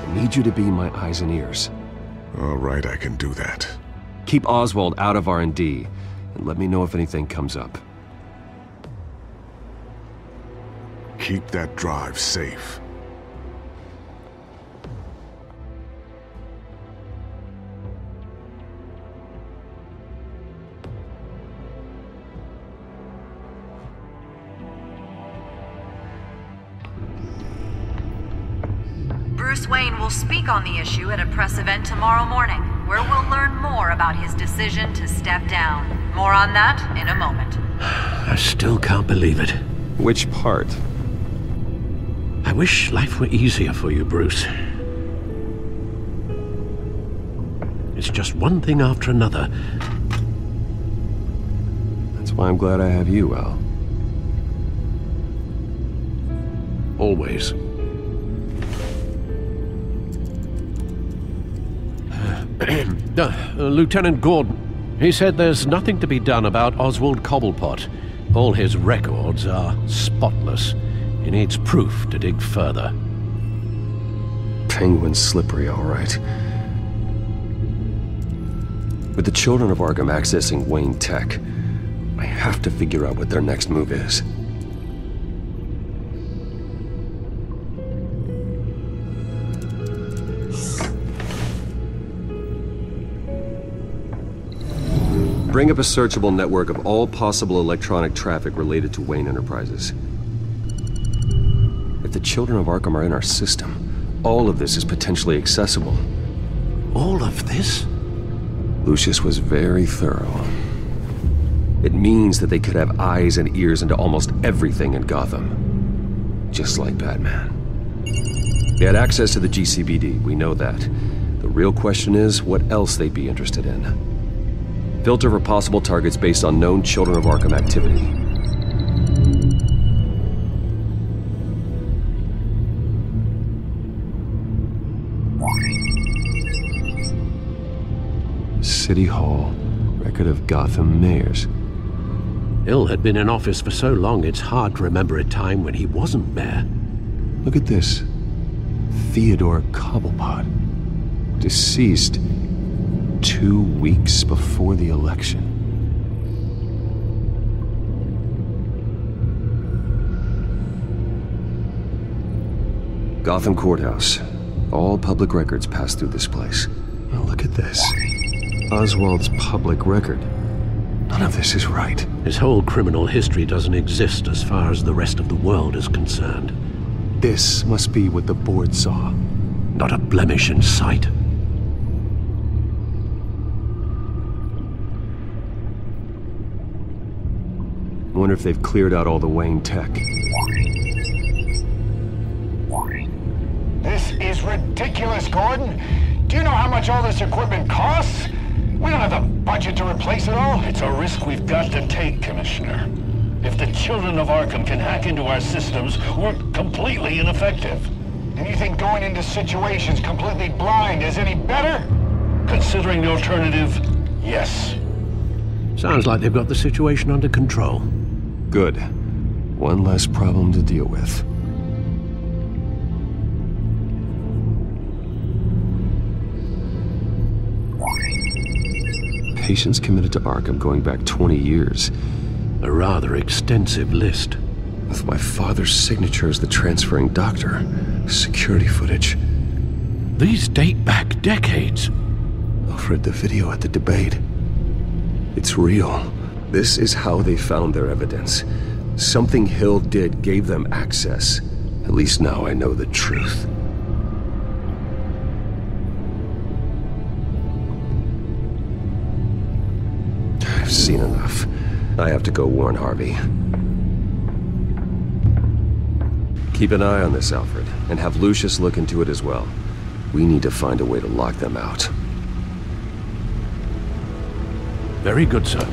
I need you to be my eyes and ears. All right, I can do that. Keep Oswald out of R&D, and let me know if anything comes up. Keep that drive safe. Bruce Wayne will speak on the issue at a press event tomorrow morning, where we'll learn more about his decision to step down. More on that in a moment. I still can't believe it. Which part? I wish life were easier for you, Bruce. It's just one thing after another. That's why I'm glad I have you, Al. Always. Lieutenant Gordon, he said there's nothing to be done about Oswald Cobblepot. All his records are spotless. He needs proof to dig further. Penguin's slippery, all right. With the children of Arkham accessing Wayne Tech, I have to figure out what their next move is. Bring up a searchable network of all possible electronic traffic related to Wayne Enterprises. If the children of Arkham are in our system, all of this is potentially accessible. All of this? Lucius was very thorough. It means that they could have eyes and ears into almost everything in Gotham. Just like Batman. They had access to the GCPD, we know that. The real question is what else they'd be interested in. Filter for possible targets based on known Children of Arkham activity. City Hall. Record of Gotham mayors. Hill had been in office for so long, it's hard to remember a time when he wasn't mayor. Look at this. Theodore Cobblepot. Deceased 2 weeks before the election. Gotham Courthouse. All public records pass through this place. Now look at this. Oswald's public record. None of this is right. His whole criminal history doesn't exist as far as the rest of the world is concerned. This must be what the board saw. Not a blemish in sight. I wonder if they've cleared out all the Wayne tech. This is ridiculous, Gordon. Do you know how much all this equipment costs? We don't have the budget to replace it all. It's a risk we've got to take, Commissioner. If the children of Arkham can hack into our systems, we're completely ineffective. And you think going into situations completely blind is any better? Considering the alternative, yes. Sounds like they've got the situation under control. Good. One less problem to deal with. Patients committed to Arkham going back 20 years. A rather extensive list. With my father's signature as the transferring doctor. Security footage. These date back decades. Alfred, the video at the debate. It's real. This is how they found their evidence. Something Hill did gave them access. At least now I know the truth. I've seen enough. I have to go warn Harvey. Keep an eye on this, Alfred, and have Lucius look into it as well. We need to find a way to lock them out. Very good, sir.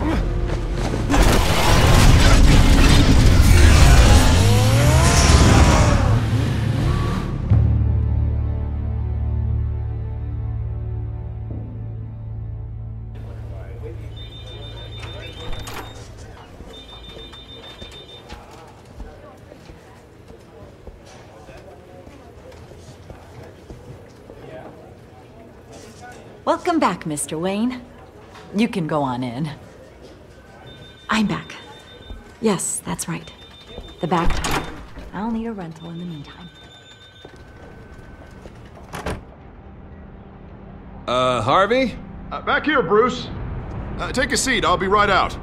Welcome back, Mr. Wayne. You can go on in. I'm back. Yes, that's right. The back tire. I'll need a rental in the meantime. Harvey? Back here, Bruce. Take a seat, I'll be right out.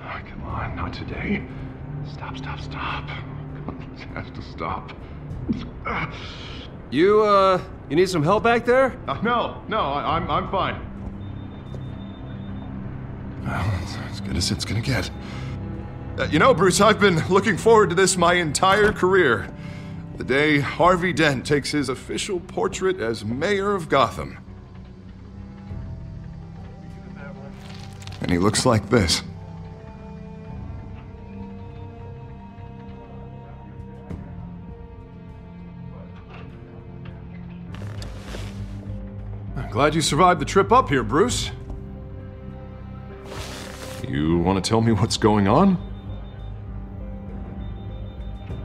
Oh, come on, not today. Stop. Come on, this has to stop. You need some help back there? No, I'm fine. Well, it's as good as it's gonna get. You know, Bruce, I've been looking forward to this my entire career. The day Harvey Dent takes his official portrait as mayor of Gotham. And he looks like this. I'm glad you survived the trip up here, Bruce. You want to tell me what's going on?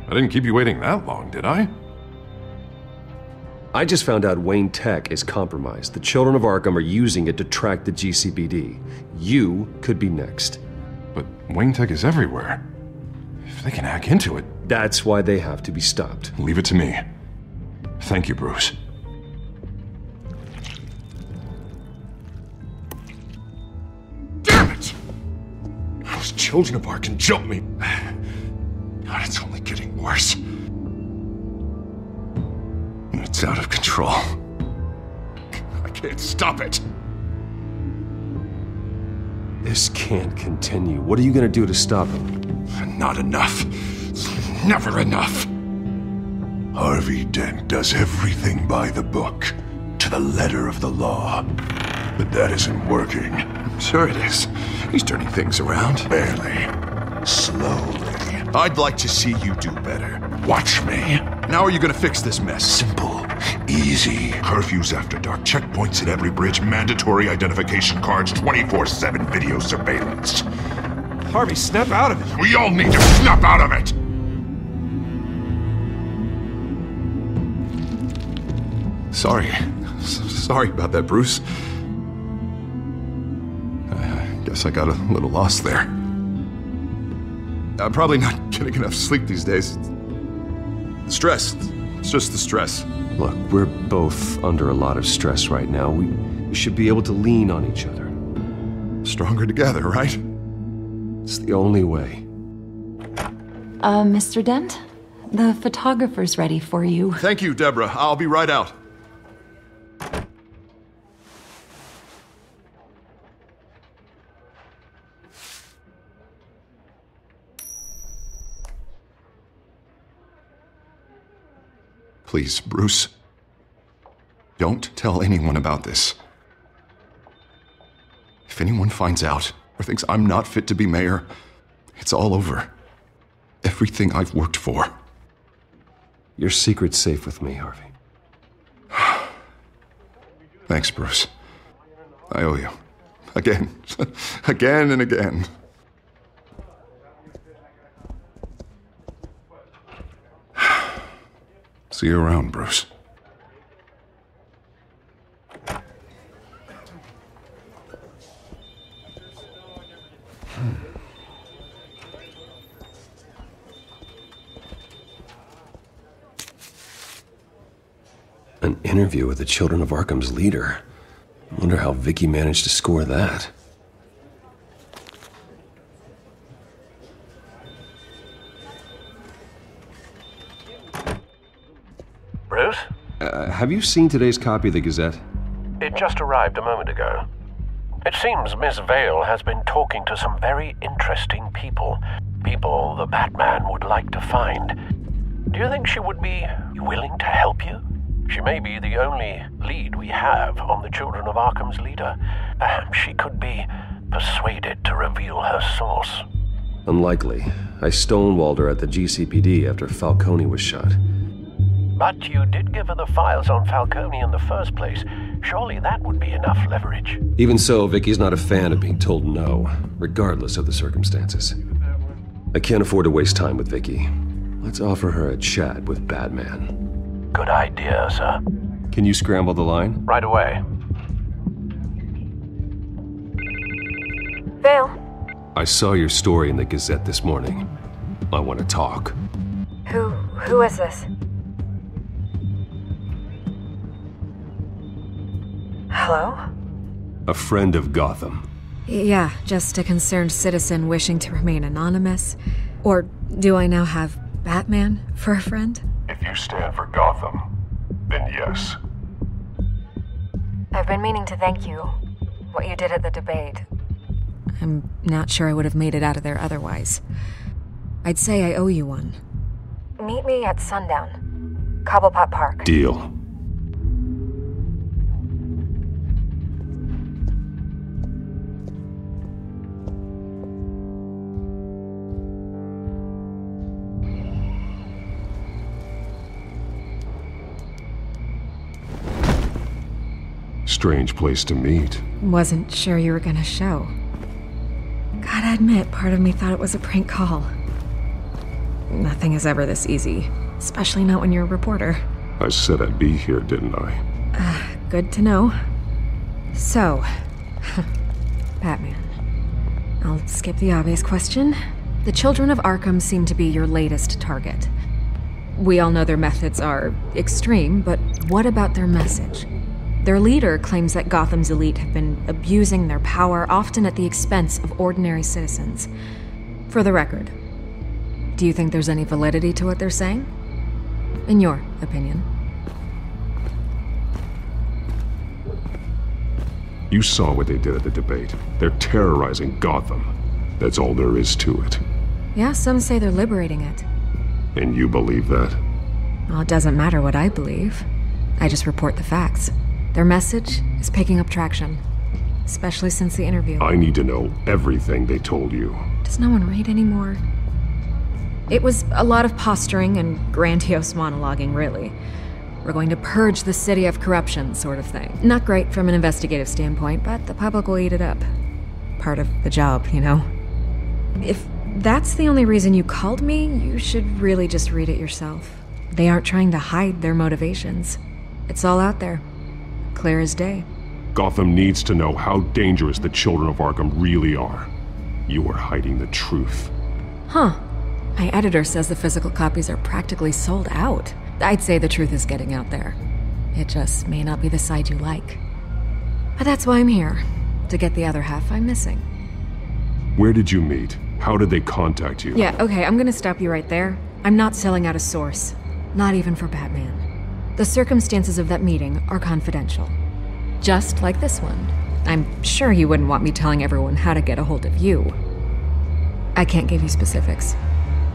I didn't keep you waiting that long, did I? I just found out Wayne Tech is compromised. The children of Arkham are using it to track the GCPD. You could be next. But Wayne Tech is everywhere. If they can hack into it... That's why they have to be stopped. Leave it to me. Thank you, Bruce. Damn it! Those children of Arkham jumped me. God, it's only getting worse. It's out of control. I can't stop it. This can't continue. What are you gonna do to stop him? Not enough. It's never enough. Harvey Dent does everything by the book, to the letter of the law. But that isn't working. Sure it is. He's turning things around. Barely. Slowly. I'd like to see you do better. Watch me. Now are you gonna fix this mess? Simple. Easy. Curfews after dark, checkpoints at every bridge, mandatory identification cards, 24/7 video surveillance. Harvey, snap out of it. We all need to snap out of it! Sorry about that, Bruce. I guess I got a little lost there. I'm probably not getting enough sleep these days. Stress. It's just the stress. Look, we're both under a lot of stress right now. We should be able to lean on each other. Stronger together, right? It's the only way. Mr. Dent? The photographer's ready for you. Thank you, Deborah. I'll be right out. Please, Bruce. Don't tell anyone about this. If anyone finds out or thinks I'm not fit to be mayor, it's all over. Everything I've worked for. Your secret's safe with me, Harvey. Thanks, Bruce. I owe you. Again. Again and again. See you around, Bruce. An interview with the Children of Arkham's leader. I wonder how Vicky managed to score that. Bruce? Have you seen today's copy of the Gazette? It just arrived a moment ago. It seems Miss Vale has been talking to some very interesting people. People the Batman would like to find. Do you think she would be willing to help you? She may be the only lead we have on the Children of Arkham's leader. Perhaps she could be persuaded to reveal her source. Unlikely. I stonewalled her at the GCPD after Falcone was shot. But you did give her the files on Falcone in the first place. Surely that would be enough leverage. Even so, Vicky's not a fan of being told no, regardless of the circumstances. I can't afford to waste time with Vicky. Let's offer her a chat with Batman. Good idea, sir. Can you scramble the line? Right away. Vale? I saw your story in the Gazette this morning. I want to talk. Who is this? Hello? A friend of Gotham. Yeah, just a concerned citizen wishing to remain anonymous. Or do I now have Batman for a friend? If you stand for Gotham, then yes. I've been meaning to thank you. What you did at the debate. I'm not sure I would have made it out of there otherwise. I'd say I owe you one. Meet me at sundown. Cobblepot Park. Deal. Strange place to meet. Wasn't sure you were gonna show. Gotta admit, part of me thought it was a prank call. Nothing is ever this easy, especially not when you're a reporter. I said I'd be here, didn't I? Good to know. So, Batman. I'll skip the obvious question. The Children of Arkham seem to be your latest target. We all know their methods are extreme, but what about their message? Their leader claims that Gotham's elite have been abusing their power, often at the expense of ordinary citizens. For the record, do you think there's any validity to what they're saying? In your opinion? You saw what they did at the debate. They're terrorizing Gotham. That's all there is to it. Yeah, some say they're liberating it. And you believe that? Well, it doesn't matter what I believe. I just report the facts. Their message is picking up traction, especially since the interview. I need to know everything they told you. Does no one read anymore? It was a lot of posturing and grandiose monologuing, really. We're going to purge the city of corruption, sort of thing. Not great from an investigative standpoint, but the public will eat it up. Part of the job, you know? If that's the only reason you called me, you should really just read it yourself. They aren't trying to hide their motivations. It's all out there. Clear as day. Gotham needs to know how dangerous the Children of Arkham really are. You are hiding the truth. Huh. My editor says the physical copies are practically sold out. I'd say the truth is getting out there. It just may not be the side you like. But that's why I'm here. To get the other half I'm missing. Where did you meet? How did they contact you? Yeah, okay, I'm gonna stop you right there. I'm not selling out a source. Not even for Batman. The circumstances of that meeting are confidential. Just like this one. I'm sure you wouldn't want me telling everyone how to get a hold of you. I can't give you specifics.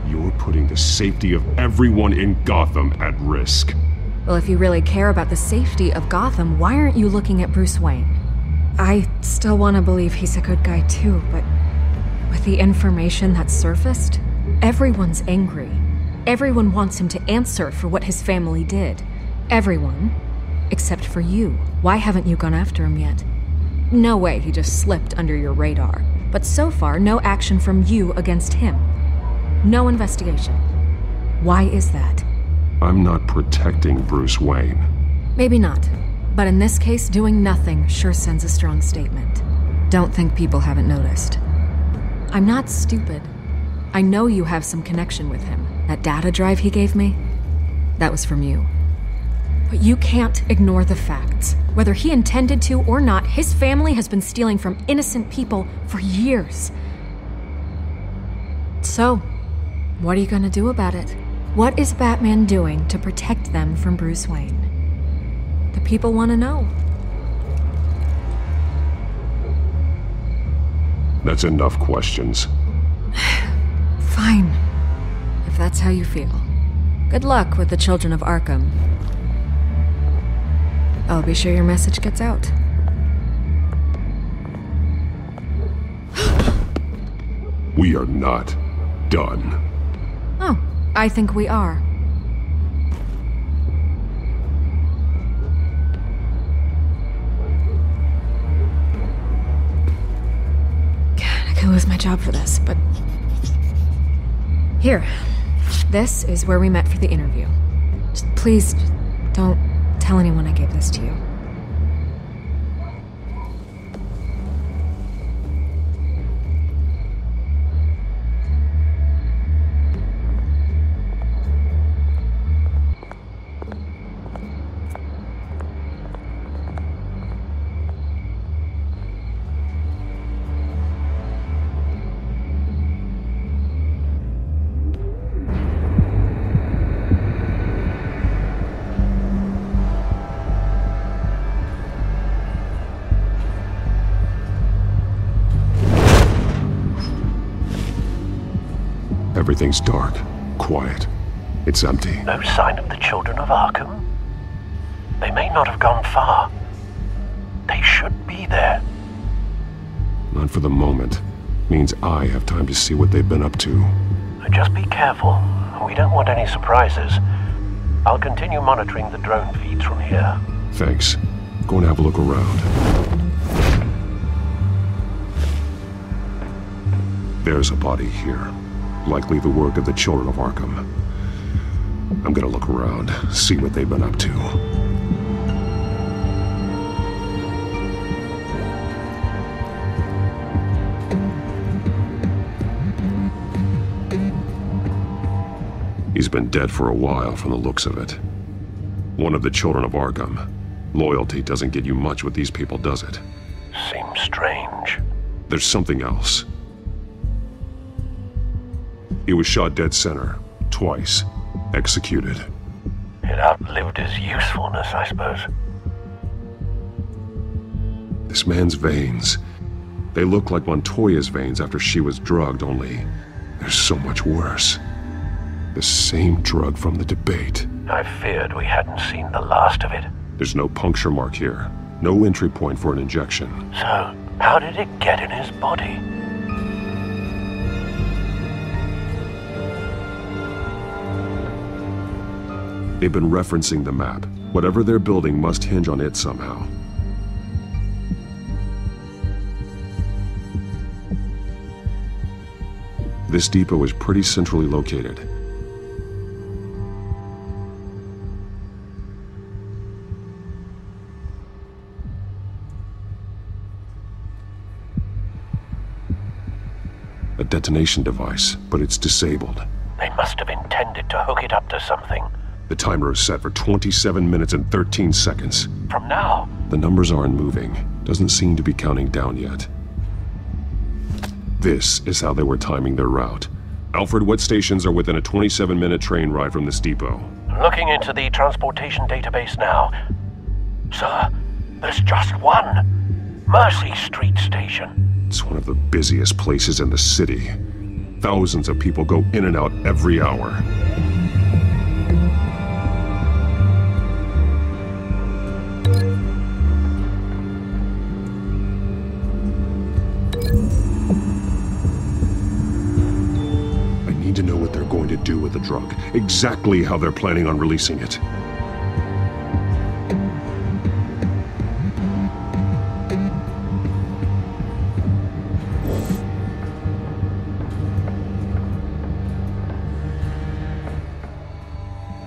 You're putting the safety of everyone in Gotham at risk. Well, if you really care about the safety of Gotham, why aren't you looking at Bruce Wayne? I still want to believe he's a good guy too, but with the information that's surfaced, everyone's angry. Everyone wants him to answer for what his family did. Everyone, except for you. Why haven't you gone after him yet? No way he just slipped under your radar. But so far, no action from you against him. No investigation. Why is that? I'm not protecting Bruce Wayne. Maybe not. But in this case, doing nothing sure sends a strong statement. Don't think people haven't noticed. I'm not stupid. I know you have some connection with him. That data drive he gave me, that was from you. But you can't ignore the facts. Whether he intended to or not, his family has been stealing from innocent people for years. So, what are you gonna do about it? What is Batman doing to protect them from Bruce Wayne? The people want to know. That's enough questions. Fine, if that's how you feel. Good luck with the children of Arkham. I'll be sure your message gets out. We are not done. Oh, I think we are. I could lose my job for this, but... Here. This is where we met for the interview. Just please, don't tell anyone I gave this to you. Everything's dark, quiet. It's empty. No sign of the children of Arkham? They may not have gone far. They should be there. Not for the moment. Means I have time to see what they've been up to. Just be careful. We don't want any surprises. I'll continue monitoring the drone feeds from here. Thanks. Go and have a look around. There's a body here. Likely the work of the children of Arkham. I'm gonna look around, see what they've been up to. He's been dead for a while from the looks of it. One of the children of Arkham. Loyalty doesn't get you much with these people, does it? Seems strange. There's something else. He was shot dead center, twice, executed. It outlived his usefulness, I suppose. This man's veins, they look like Montoya's veins after she was drugged, only they're so much worse. The same drug from the debate. I feared we hadn't seen the last of it. There's no puncture mark here, no entry point for an injection. So, how did it get in his body? They've been referencing the map. Whatever they're building must hinge on it somehow. This depot is pretty centrally located. A detonation device, but it's disabled. They must have intended to hook it up to something. The timer is set for 27 minutes and 13 seconds. From now? The numbers aren't moving. Doesn't seem to be counting down yet. This is how they were timing their route. Alfred, what stations are within a 27-minute train ride from this depot? Looking into the transportation database now. Sir, there's just one. Mercy Street Station. It's one of the busiest places in the city. Thousands of people go in and out every hour. To know what they're going to do with the drug, exactly how they're planning on releasing it.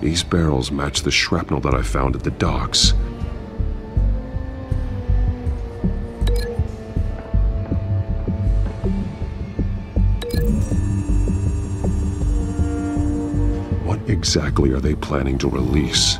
These barrels match the shrapnel that I found at the docks. What exactly are they planning to release?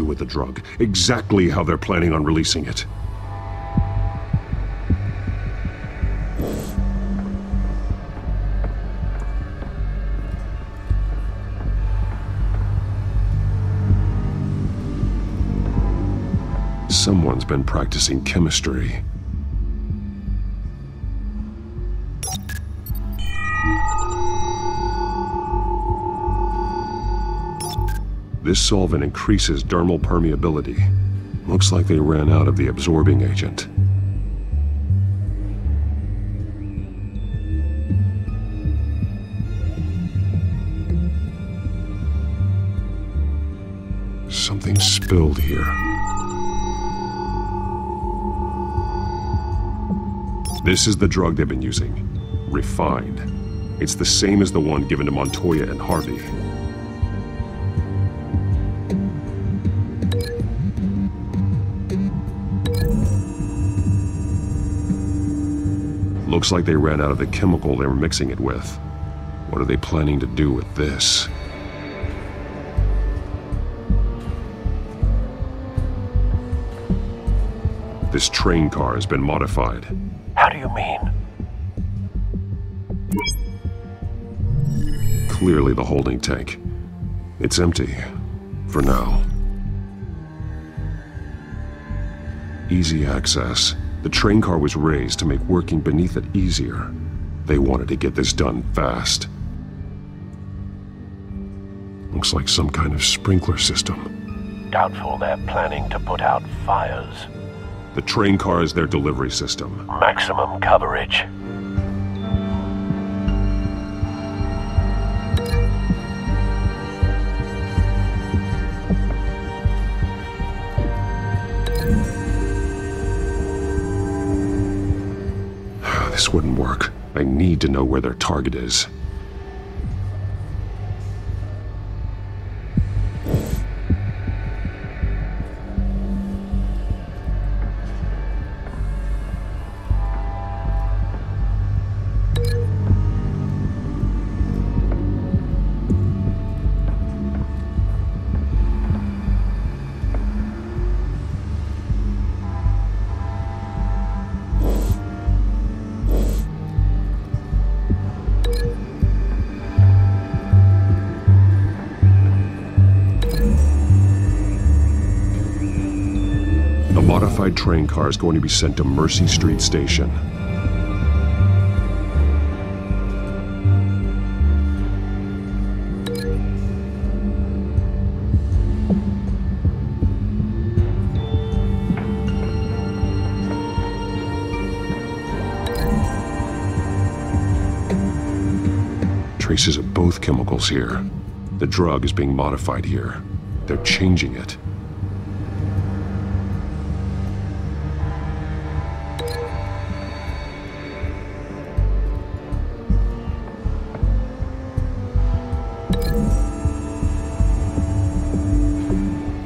do with the drug, exactly how they're planning on releasing it. Someone's been practicing chemistry. This solvent increases dermal permeability. Looks like they ran out of the absorbing agent. Something spilled here. This is the drug they've been using. Refined. It's the same as the one given to Montoya and Harvey. Looks like they ran out of the chemical they were mixing it with. What are they planning to do with this? This train car has been modified. How do you mean? Clearly the holding tank. It's empty. For now. Easy access. The train car was raised to make working beneath it easier. They wanted to get this done fast. Looks like some kind of sprinkler system. Doubtful they're planning to put out fires. The train car is their delivery system. Maximum coverage. This wouldn't work. I need to know where their target is. Modified train car is going to be sent to Mercy Street Station. Traces of both chemicals here. The drug is being modified here. They're changing it.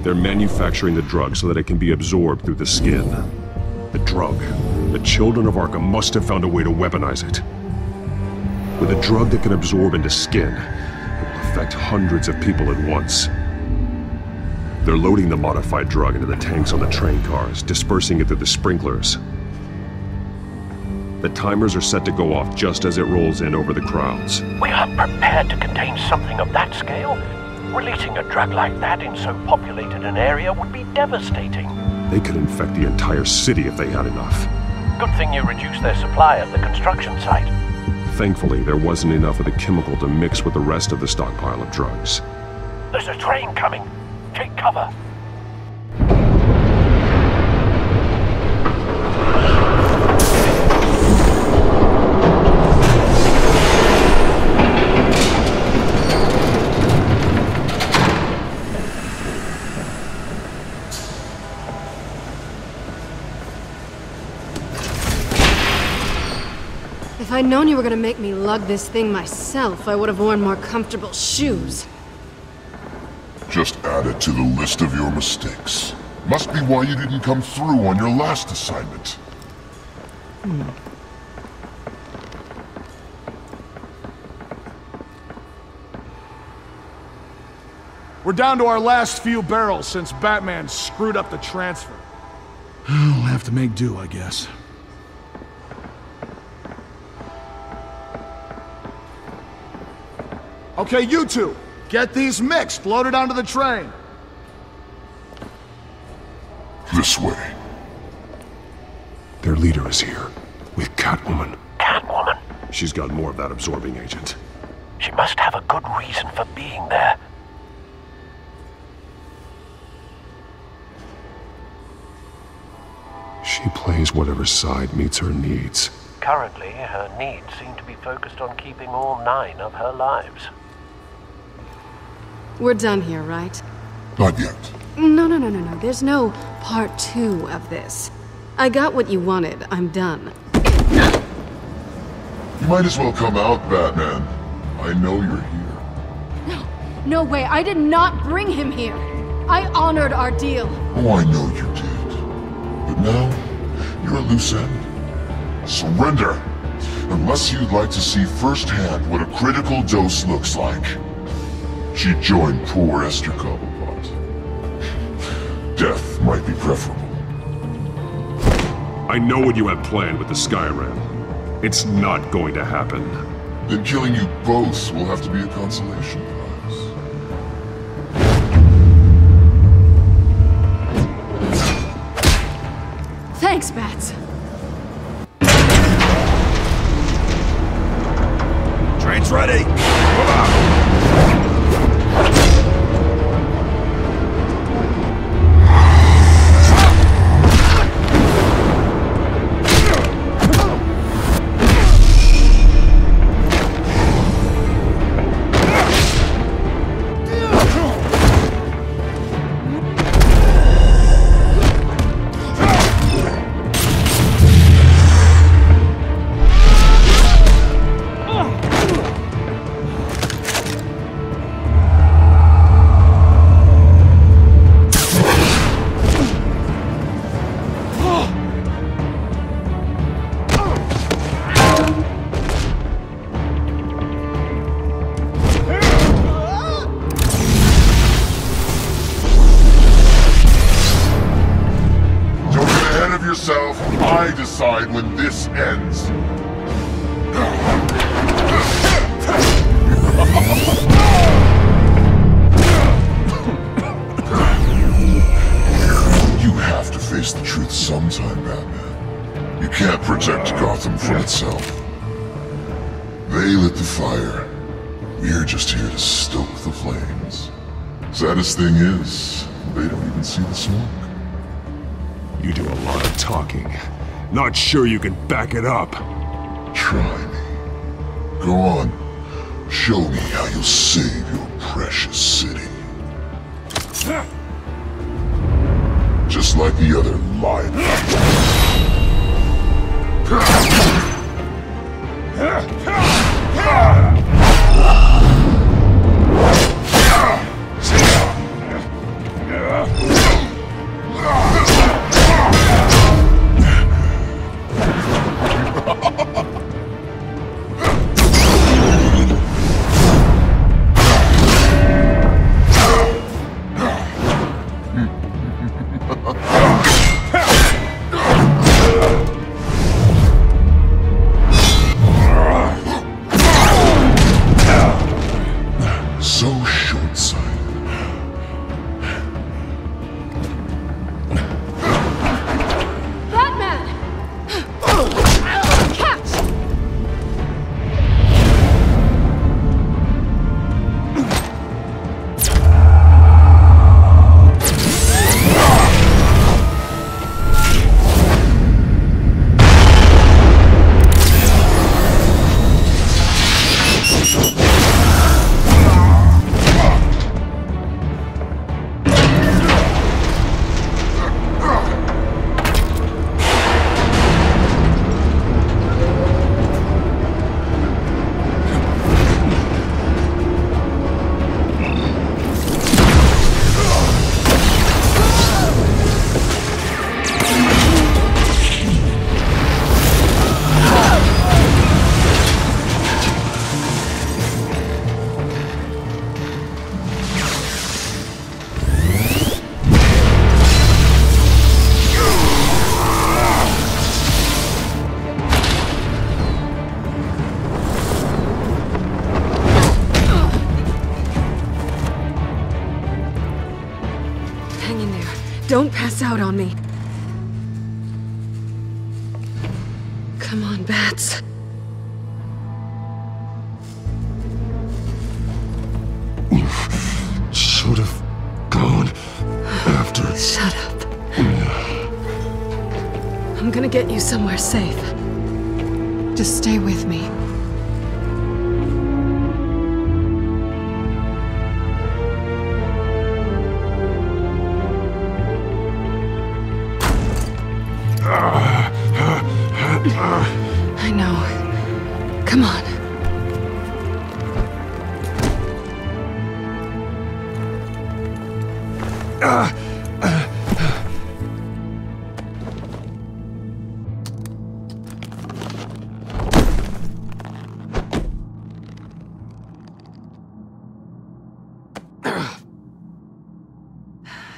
They're manufacturing the drug so that it can be absorbed through the skin. The drug. The children of Arkham must have found a way to weaponize it. With a drug that can absorb into skin, it will affect hundreds of people at once. They're loading the modified drug into the tanks on the train cars, dispersing it through the sprinklers. The timers are set to go off just as it rolls in over the crowds. We aren't prepared to contain something of that scale. Releasing a drug like that in so populated an area would be devastating. They could infect the entire city if they had enough. Good thing you reduced their supply at the construction site. Thankfully, there wasn't enough of the chemical to mix with the rest of the stockpile of drugs. There's a train coming. Take cover. If I'd known you were gonna make me lug this thing myself, I would have worn more comfortable shoes. Just add it to the list of your mistakes. Must be why you didn't come through on your last assignment. We're down to our last few barrels since Batman screwed up the transfer. We'll have to make do, I guess. Okay, you two, get these mixed, loaded onto the train. This way. Their leader is here, with Catwoman. Catwoman? She's got more of that absorbing agent. She must have a good reason for being there. She plays whatever side meets her needs. Currently, her needs seem to be focused on keeping all 9 of her lives. We're done here, right? Not yet. No. There's no part 2 of this. I got what you wanted. I'm done. You might as well come out, Batman. I know you're here. No way. I did not bring him here. I honored our deal. Oh, I know you did. But now, you're a loose end. Surrender! Unless you'd like to see firsthand what a critical dose looks like. She joined poor Esther Cobblepot. Death might be preferable. I know what you have planned with the Skyrim. It's not going to happen. Then killing you both will have to be a consolation prize. Thanks, Bats. Train's ready! Move out! I decide when this ends. You have to face the truth sometime, Batman. You can't protect Gotham from itself. They lit the fire. We're just here to stoke the flames. Saddest thing is, they don't even see the smoke. You do a lot of talking. Not sure you can back it up. Try me. Go on. Show me how you'll save your precious city. Just like the other liars. Don't pass out on me. Come on, Bats. You should have gone after... Shut up. I'm gonna get you somewhere safe. Just stay with me. I know. Come on.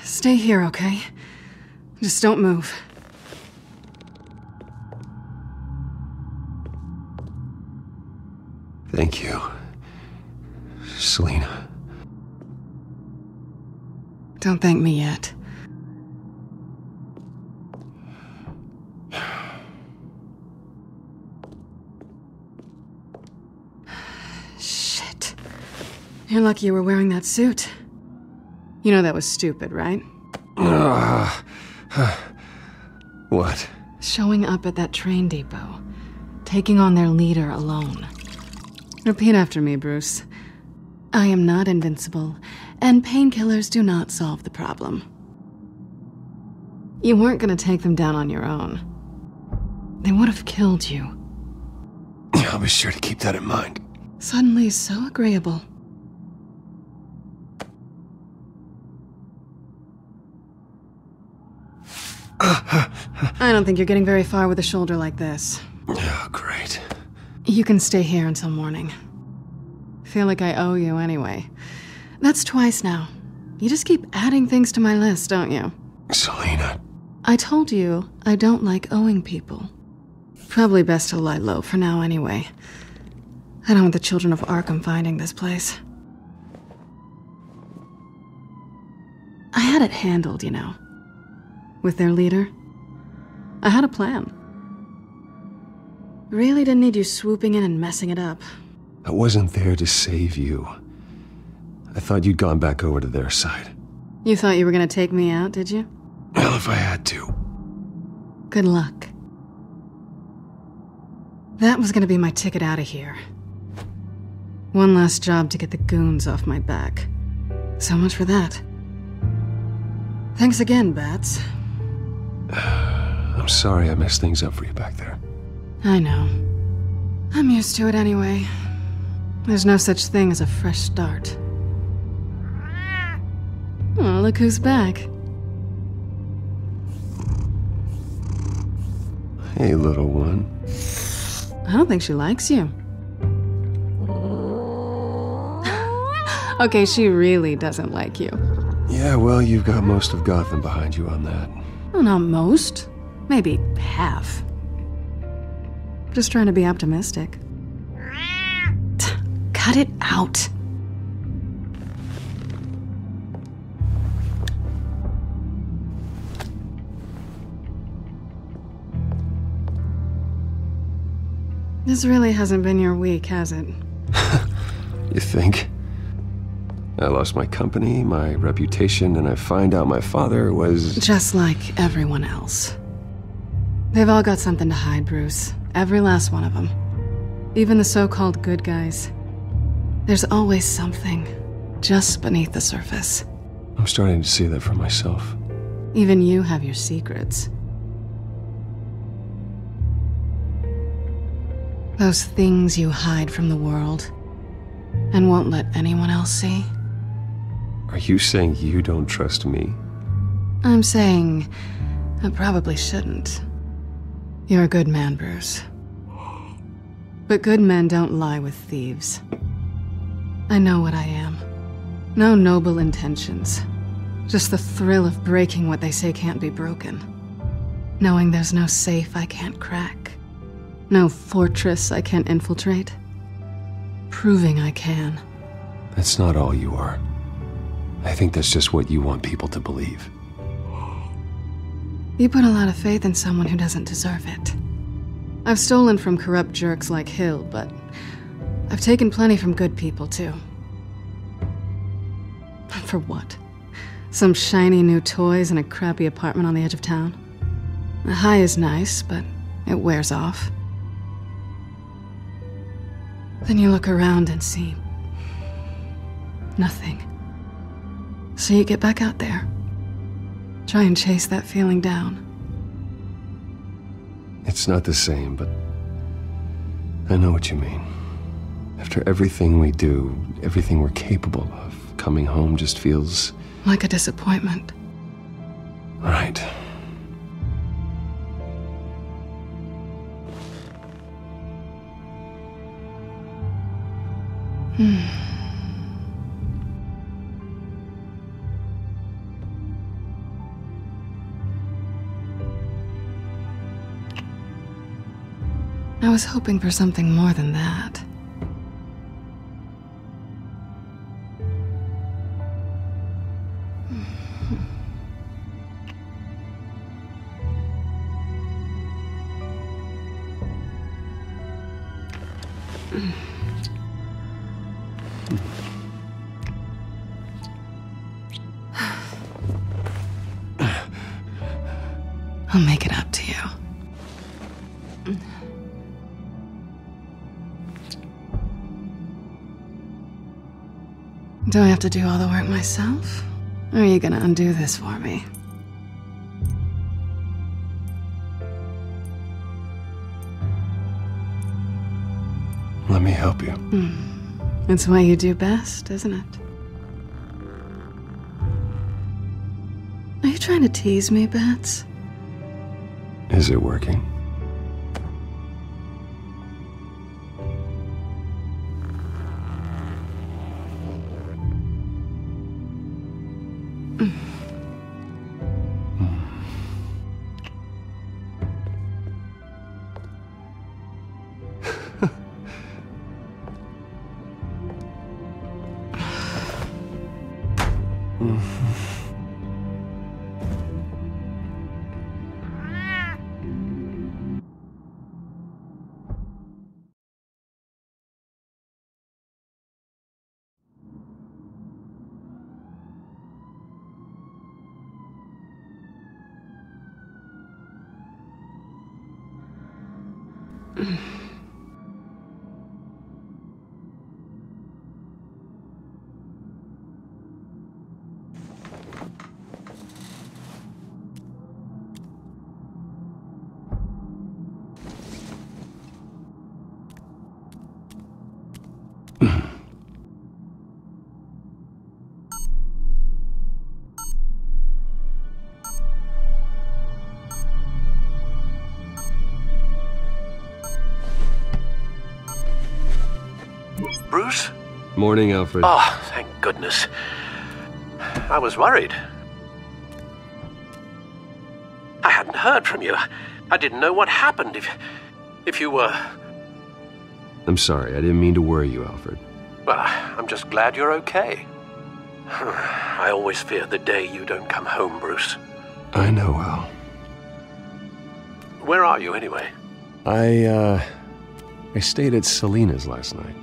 Stay here, okay? Just don't move. Thank you, Selina. Don't thank me yet. Shit. You're lucky you were wearing that suit. You know that was stupid, right? What? Showing up at that train depot. Taking on their leader alone. Repeat after me, Bruce. I am not invincible, and painkillers do not solve the problem. You weren't gonna take them down on your own. They would have killed you. I'll be sure to keep that in mind. Suddenly so agreeable. I don't think you're getting very far with a shoulder like this. Oh, great. You can stay here until morning. Feel like I owe you anyway. That's twice now. You just keep adding things to my list, don't you? Selina. I told you I don't like owing people. Probably best to lie low for now anyway. I don't want the children of Arkham finding this place. I had it handled, you know. With their leader. I had a plan. Really didn't need you swooping in and messing it up. I wasn't there to save you. I thought you'd gone back over to their side. You thought you were gonna take me out, did you? Well, if I had to. Good luck. That was gonna be my ticket out of here. One last job to get the goons off my back. So much for that. Thanks again, Bats. I'm sorry I messed things up for you back there. I know. I'm used to it anyway. There's no such thing as a fresh start. Oh, look who's back. Hey, little one. I don't think she likes you. Okay, she really doesn't like you. Yeah, well, you've got most of Gotham behind you on that. Well, not most. Maybe half. Just trying to be optimistic. Cut it out. This really hasn't been your week, has it? You think? I lost my company, my reputation, and I find out my father was... Just like everyone else. They've all got something to hide, Bruce. Every last one of them. Even the so-called good guys. There's always something just beneath the surface. I'm starting to see that for myself. Even you have your secrets. Those things you hide from the world and won't let anyone else see. Are you saying you don't trust me? I'm saying I probably shouldn't. You're a good man, Bruce. But good men don't lie with thieves. I know what I am. No noble intentions. Just the thrill of breaking what they say can't be broken. Knowing there's no safe I can't crack. No fortress I can't infiltrate. Proving I can. That's not all you are. I think that's just what you want people to believe. You put a lot of faith in someone who doesn't deserve it. I've stolen from corrupt jerks like Hill, but I've taken plenty from good people, too. For what? Some shiny new toys and a crappy apartment on the edge of town? The high is nice, but it wears off. Then you look around and see nothing. So you get back out there. Try and chase that feeling down. It's not the same, but I know what you mean. After everything we do, everything we're capable of, coming home just feels... like a disappointment. Right. I was hoping for something more than that. I'll make it up to you. Do I have to do all the work myself? Or are you gonna undo this for me? Let me help you. It's what you do best, isn't it? Are you trying to tease me, Bats? Is it working? Bruce? Morning, Alfred. Oh, thank goodness. I was worried. I hadn't heard from you. I didn't know what happened if you were... I'm sorry, I didn't mean to worry you, Alfred. Well, I'm just glad you're okay. I always fear the day you don't come home, Bruce. I know, Al. Where are you, anyway? I stayed at Selena's last night.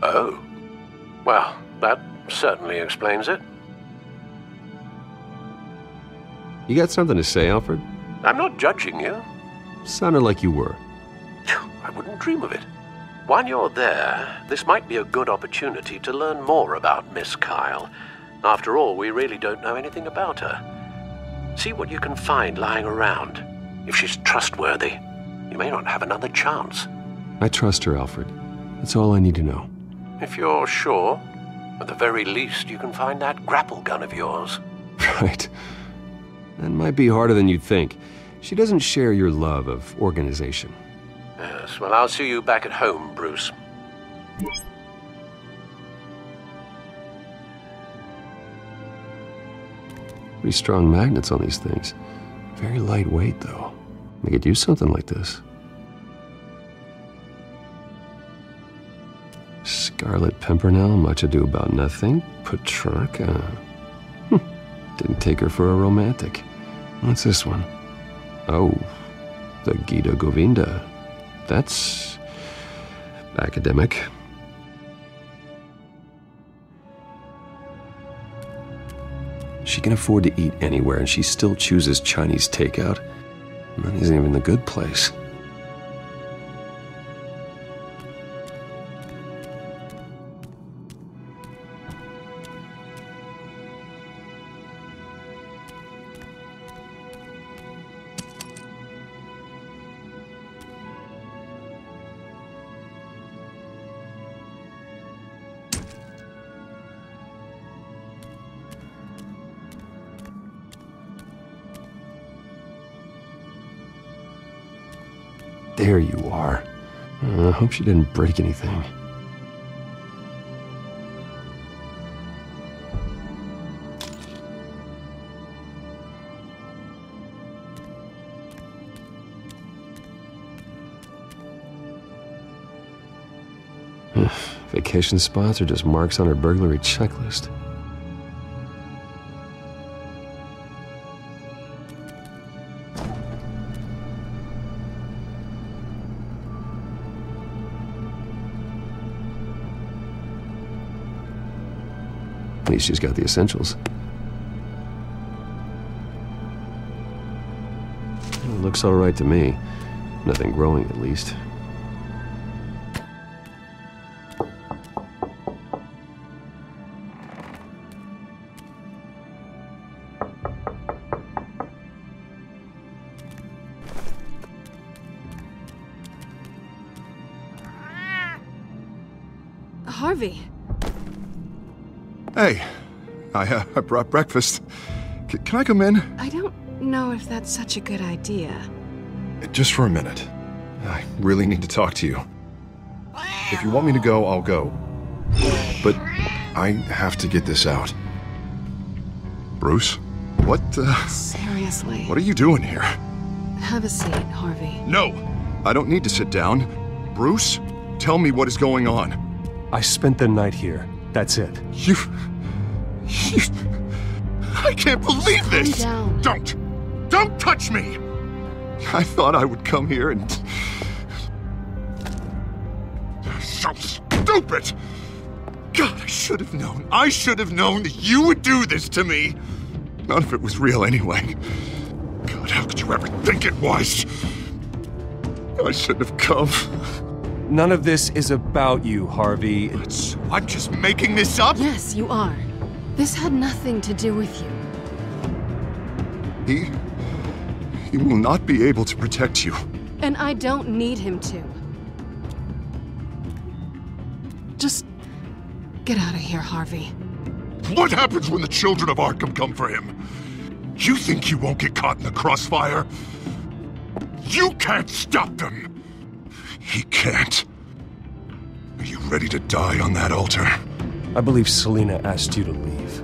Oh. Well, that certainly explains it. You got something to say, Alfred? I'm not judging you. Sounded like you were. I wouldn't dream of it. While you're there, this might be a good opportunity to learn more about Miss Kyle. After all, we really don't know anything about her. See what you can find lying around. If she's trustworthy, you may not have another chance. I trust her, Alfred. That's all I need to know. If you're sure, at the very least, you can find that grapple gun of yours. Right. That might be harder than you'd think. She doesn't share your love of organization. Yes, well, I'll see you back at home, Bruce. Pretty strong magnets on these things. Very lightweight, though. They could use something like this. Scarlet Pimpernel, much ado about nothing. Petrarca. Didn't take her for a romantic. What's this one? Oh, the Gita Govinda. That's academic. She can afford to eat anywhere, and she still chooses Chinese takeout. That isn't even the good place. There you are. I hope she didn't break anything. Vacation spots are just marks on her burglary checklist. At least she's got the essentials. It looks all right to me. Nothing growing, at least. Harvey. Hey, I brought breakfast. Can I come in? I don't know if that's such a good idea. Just for a minute. I really need to talk to you. If you want me to go, I'll go. But I have to get this out. Bruce? What, Seriously. What are you doing here? Have a seat, Harvey. No! I don't need to sit down. Bruce, tell me what is going on. I spent the night here. That's it. You... I can't believe this! Calm down. Don't touch me! I thought I would come here and... So stupid! God, I should have known. I should have known that you would do this to me! None of it was real anyway. God, how could you ever think it was? I shouldn't have come. None of this is about you, Harvey. I'm just making this up? Yes, you are. This had nothing to do with you. He will not be able to protect you. And I don't need him to. Just get out of here, Harvey. What happens when the children of Arkham come for him? You think you won't get caught in the crossfire? You can't stop them! He can't. Are you ready to die on that altar? I believe Selina asked you to leave.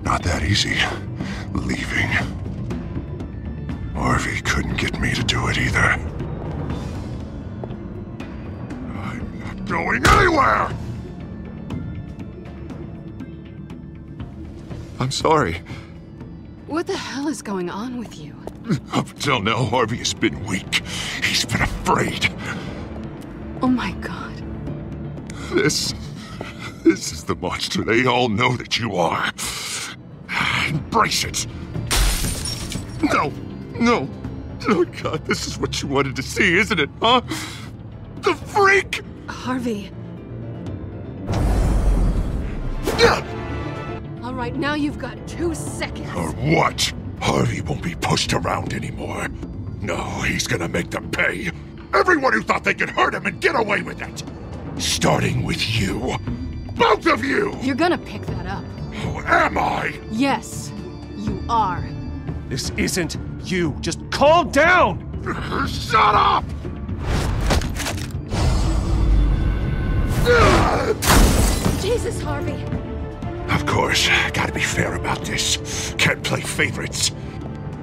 Not that easy. Leaving. Harvey couldn't get me to do it either. I'm not going anywhere! I'm sorry. What the hell is going on with you? Up until now, Harvey has been weak. He's been afraid. Oh my God. This is the monster they all know that you are. Embrace it. No. Oh God, this is what you wanted to see, isn't it, huh? The freak! Harvey. All right, now you've got 2 seconds. Or what? Harvey won't be pushed around anymore. No, he's gonna make them pay. Everyone who thought they could hurt him and get away with it. Starting with you. Both of you! You're gonna pick that up. Who am I? Yes, you are. This isn't you. Just calm down! Shut up! Jesus, Harvey. Of course, gotta be fair about this. Can't play favorites.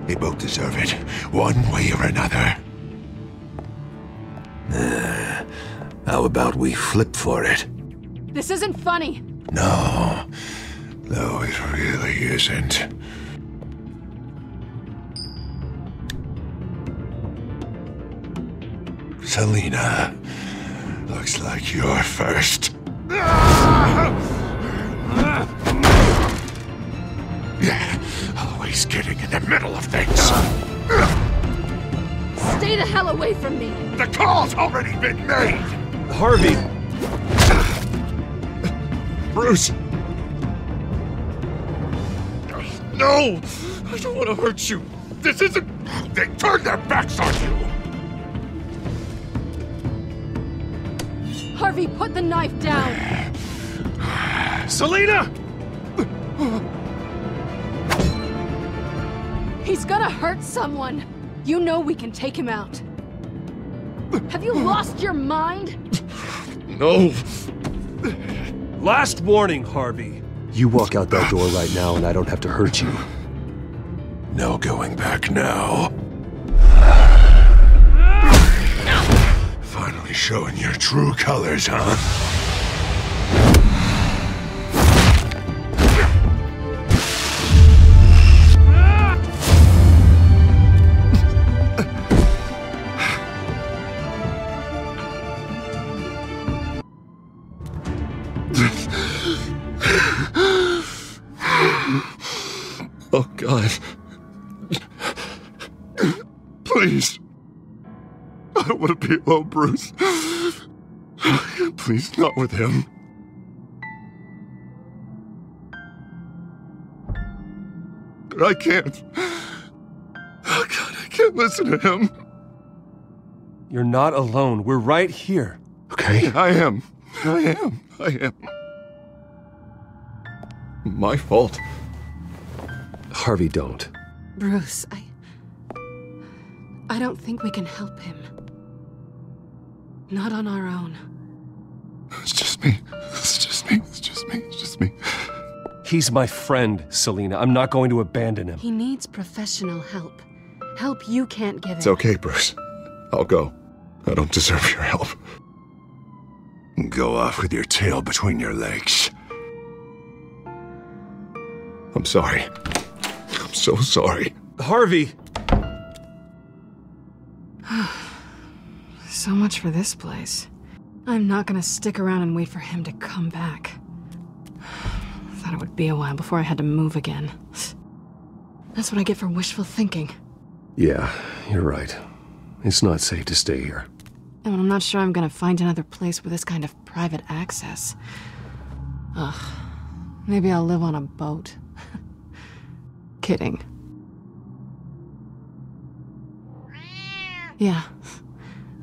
They both deserve it, one way or another. How about we flip for it? This isn't funny. No, it really isn't. Selina, looks like you're first. Always getting in the middle of things. Stay the hell away from me! The call's already been made! Harvey! Bruce! No! I don't want to hurt you. This isn't... They turned their backs on you! Harvey, put the knife down! Selina! He's gonna hurt someone! You know we can take him out. Have you lost your mind? No. Last warning, Harvey. You walk out that door right now and I don't have to hurt you. No going back now. Finally showing your true colors, huh? Oh, God. Please. I don't want to be alone, Bruce. Please, not with him. But I can't. Oh, God, I can't listen to him. You're not alone. We're right here. Okay? I am. My fault. Harvey, don't. Bruce, I don't think we can help him. Not on our own. It's just me. He's my friend, Selina. I'm not going to abandon him. He needs professional help. Help you can't give him. It's okay, Bruce. I'll go. I don't deserve your help. Go off with your tail between your legs. I'm sorry. I'm so sorry. Harvey! So much for this place. I'm not gonna stick around and wait for him to come back. Thought it would be a while before I had to move again. That's what I get for wishful thinking. Yeah, you're right. It's not safe to stay here. And I'm not sure I'm gonna find another place with this kind of private access. Ugh. Maybe I'll live on a boat. Kidding. Yeah.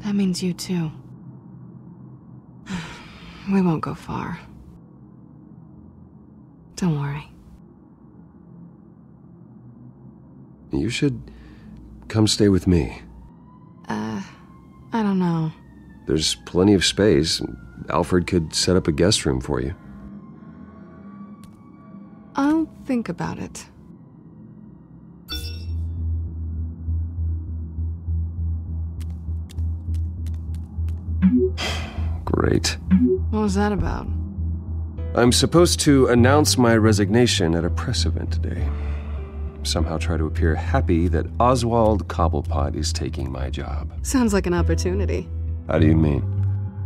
That means you too. We won't go far. Don't worry. You should come stay with me. I don't know. There's plenty of space. Alfred could set up a guest room for you. I'll think about it. Great. What was that about? I'm supposed to announce my resignation at a press event today. Somehow try to appear happy that Oswald Cobblepot is taking my job. Sounds like an opportunity. How do you mean?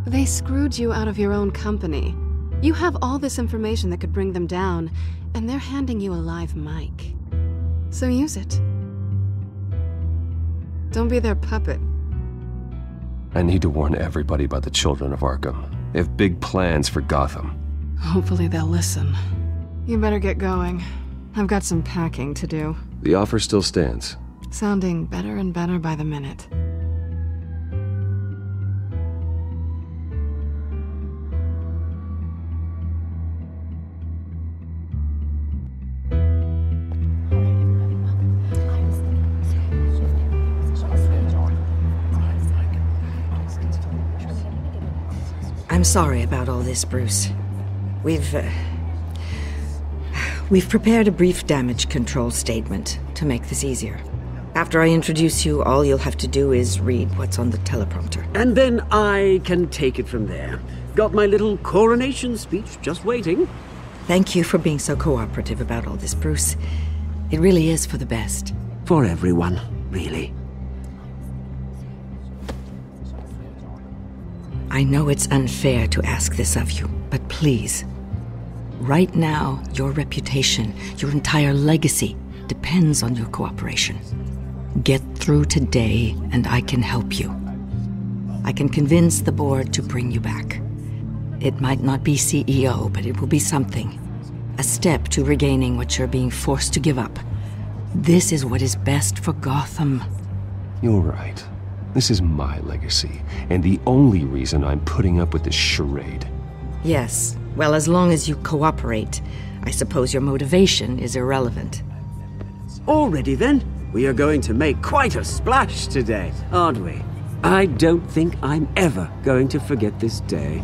They screwed you out of your own company. You have all this information that could bring them down, and they're handing you a live mic. So use it. Don't be their puppet. I need to warn everybody about the children of Arkham. They have big plans for Gotham. Hopefully they'll listen. You better get going. I've got some packing to do. The offer still stands. Sounding better and better by the minute. I'm sorry about all this, Bruce. We've prepared a brief damage control statement to make this easier. After I introduce you, all you'll have to do is read what's on the teleprompter. And then I can take it from there. Got my little coronation speech just waiting. Thank you for being so cooperative about all this, Bruce. It really is for the best. For everyone, really. I know it's unfair to ask this of you, but please. Right now, your reputation, your entire legacy, depends on your cooperation. Get through today, and I can help you. I can convince the board to bring you back. It might not be CEO, but it will be something. A step to regaining what you're being forced to give up. This is what is best for Gotham. You're right. This is my legacy, and the only reason I'm putting up with this charade. Yes, well, as long as you cooperate, I suppose your motivation is irrelevant. Already then, we are going to make quite a splash today, aren't we? I don't think I'm ever going to forget this day.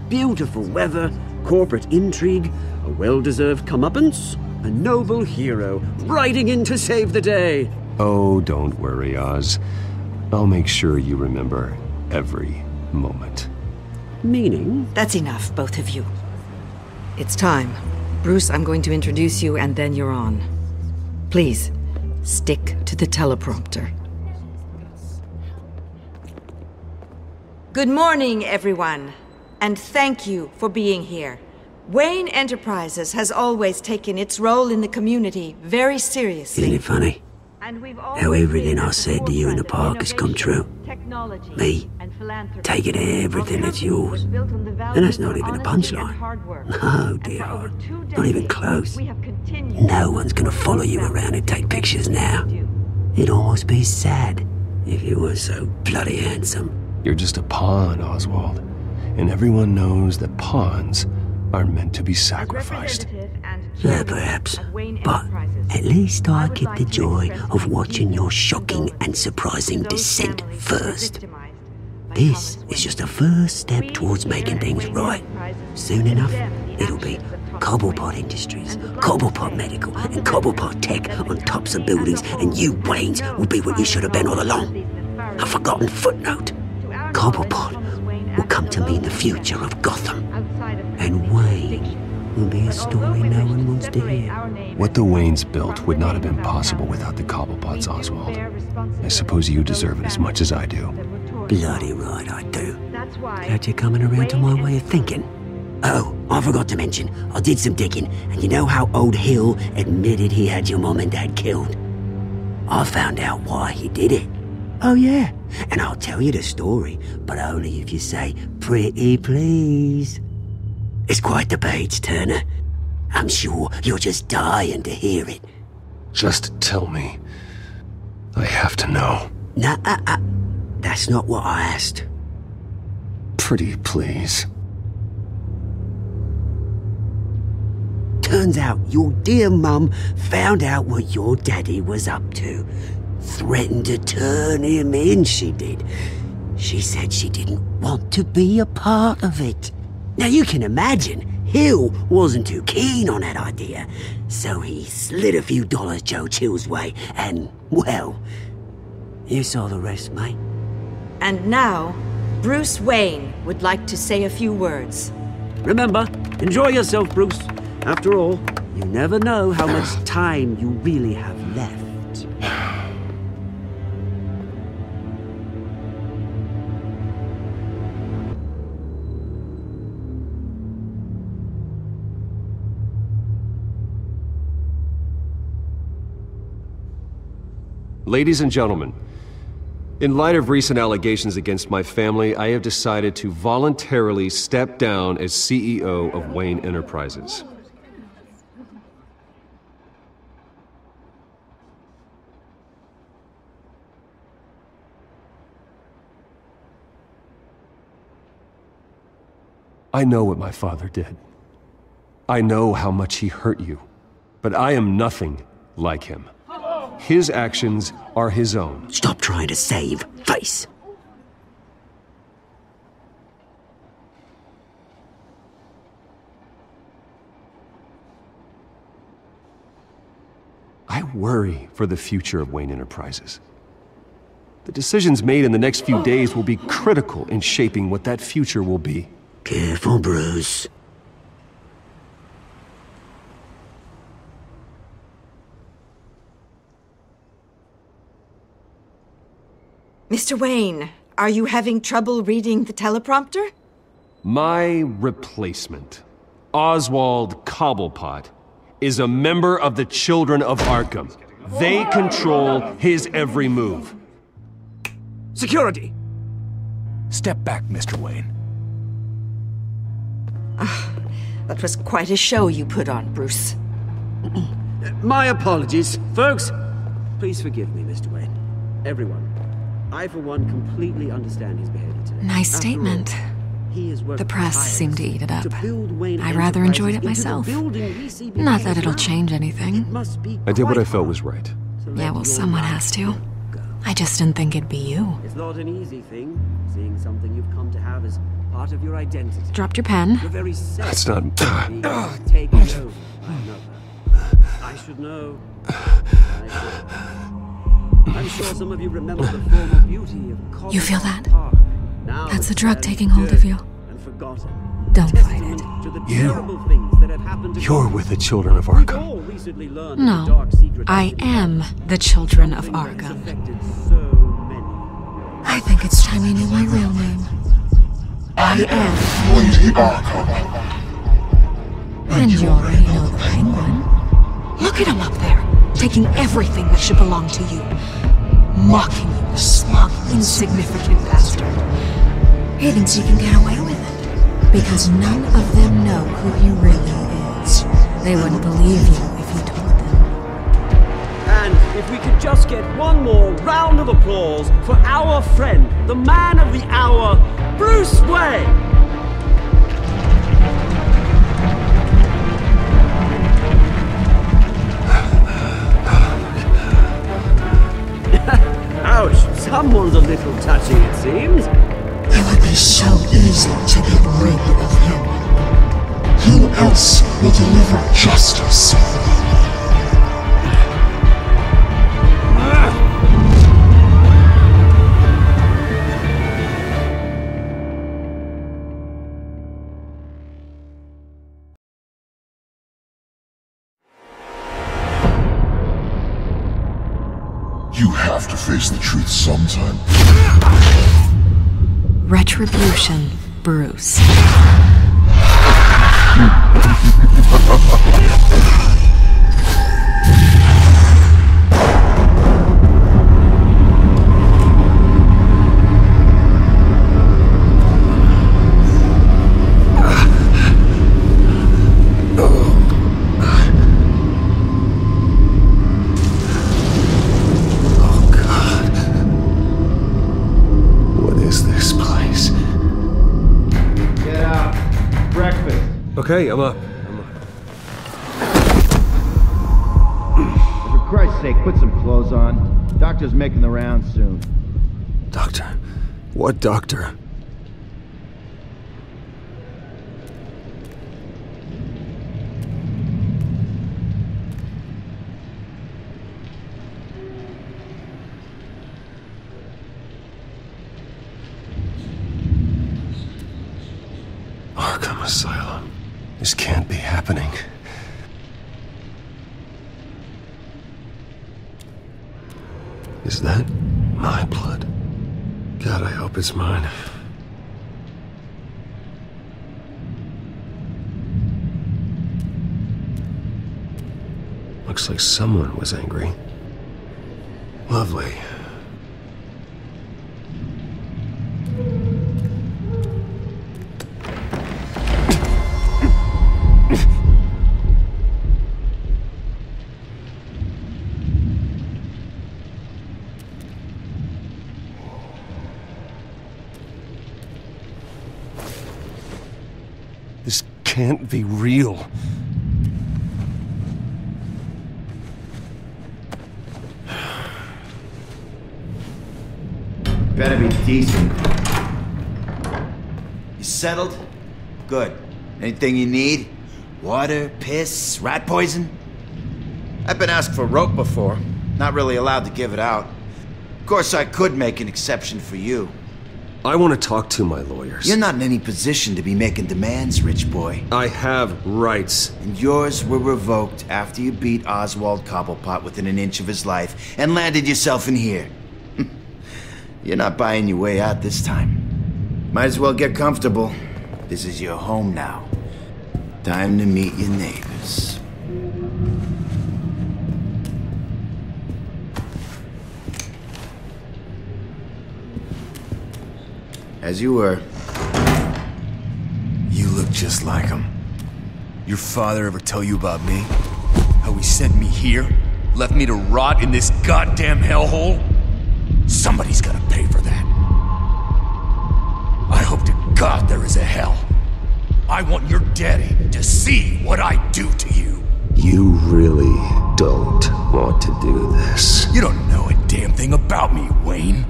Beautiful weather, corporate intrigue, a well-deserved comeuppance, a noble hero riding in to save the day. Oh, don't worry, Oz. I'll make sure you remember every moment. Meaning? That's enough, both of you. It's time. Bruce, I'm going to introduce you, and then you're on. Please, stick to the teleprompter. Good morning, everyone, and thank you for being here. Wayne Enterprises has always taken its role in the community very seriously. Isn't it funny? How everything I said to you in the park has come true. Me, taking everything that's yours. And that's not even a punchline. No, dear heart. Not even close. No one's gonna follow you around and take pictures now. It'd almost be sad if you were so bloody handsome. You're just a pawn, Oswald. And everyone knows that pawns are meant to be sacrificed. Yeah, perhaps. But at least I get the joy of watching your shocking and surprising descent first. This is just a first step towards making things right. Soon enough, it'll be Cobblepot Industries, Cobblepot Medical, and Cobblepot Tech on tops of buildings, and you, Waynes, will be what you should have been all along. A forgotten footnote. Cobblepot will come to mean the future of Gotham. And Wayne will be a story no one wants to hear. What the Waynes built would not have been possible without the Cobblepots, Oswald. I suppose you deserve it as much as I do. Bloody right I do. Glad you're coming around to my way of thinking. Oh, I forgot to mention, I did some digging, and you know how old Hill admitted he had your mom and dad killed? I found out why he did it. Oh yeah, and I'll tell you the story, but only if you say, pretty please. It's quite the page, Turner. I'm sure you're just dying to hear it. Just tell me. I have to know. Nah, that's not what I asked. Pretty please. Turns out your dear mum found out what your daddy was up to. Threatened to turn him in, she did. She said she didn't want to be a part of it. Now you can imagine, Hill wasn't too keen on that idea, so he slid a few dollars Joe Chill's way, and, well, you saw the rest, mate. And now, Bruce Wayne would like to say a few words. Remember, enjoy yourself, Bruce. After all, you never know how much time you really have left. Ladies and gentlemen, in light of recent allegations against my family, I have decided to voluntarily step down as CEO of Wayne Enterprises. I know what my father did. I know how much he hurt you, but I am nothing like him. His actions are his own. Stop trying to save face. I worry for the future of Wayne Enterprises. The decisions made in the next few days will be critical in shaping what that future will be. Careful, Bruce. Mr. Wayne, Are you having trouble reading the teleprompter? My replacement, Oswald Cobblepot, is a member of the Children of Arkham. They control his every move. Security! Step back, Mr. Wayne. That was quite a show you put on, Bruce. My apologies. Folks, please forgive me, Mr. Wayne. Everyone. I, for one, completely understand his behavior today. Nice statement. The press seemed to eat it up. I rather enjoyed it myself. Not that it'll change anything. I did what I felt was right. Yeah, well, someone has to. I just didn't think it'd be you. It's not an easy thing, seeing something you've come to have as part of your identity. Dropped your pen. Your very That's not... taken over by another. I should know. I'm sure some of you remember the former beauty of You feel that? That's the drug taking hold of you. Don't fight it. You're with the Children of Arkham. No, I am the Children of Arkham. I think it's time you knew my real name. I am Lady Arkham. And you already know the Penguin. Look at him up there, taking everything that should belong to you. Mocking you, the smug, insignificant bastard. He thinks he can get away with it, because none of them know who he really is. They wouldn't believe you if you told them. And if we could just get one more round of applause for our friend, the man of the hour, Bruce Wayne! Ouch, someone's a little touchy, it seems. It would be so easy to get rid of him. Who else will deliver justice? You have to face the truth sometime. Retribution, Bruce. Okay, I'm up. For Christ's sake, put some clothes on. Doctor's making the rounds soon. Doctor? What doctor? Arkham Asylum. This can't be happening. Is that my blood? God, I hope it's mine. Looks like someone was angry. Lovely. This can't be real. Better be decent. You settled? Good. Anything you need? Water, piss, rat poison? I've been asked for rope before. Not really allowed to give it out. Of course, I could make an exception for you. I want to talk to my lawyers. You're not in any position to be making demands, rich boy. I have rights. And yours were revoked after you beat Oswald Cobblepot within an inch of his life and landed yourself in here. You're not buying your way out this time. Might as well get comfortable. This is your home now. Time to meet your neighbors. As you were. You look just like him. Your father ever tell you about me? How he sent me here? Left me to rot in this goddamn hellhole? Somebody's gotta pay for that. I hope to God there is a hell. I want your daddy to see what I do to you. You really don't want to do this. You don't know a damn thing about me, Wayne.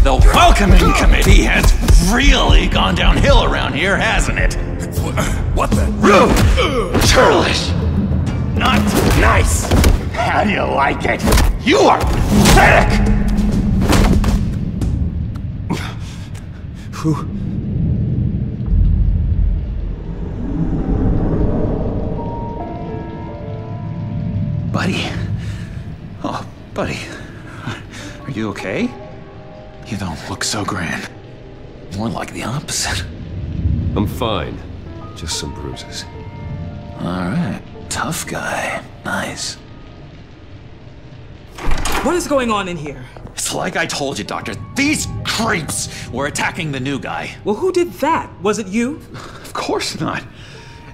The welcoming committee has really gone downhill around here, hasn't it? What the? Rude! Churlish! Not nice! How do you like it? You are pathetic! Buddy? Oh, buddy. Are you okay? You don't look so grand. More like the opposite. I'm fine. Just some bruises. Alright. Tough guy. Nice. What is going on in here? It's like I told you, Doctor. These creeps were attacking the new guy. Well, who did that? Was it you? Of course not.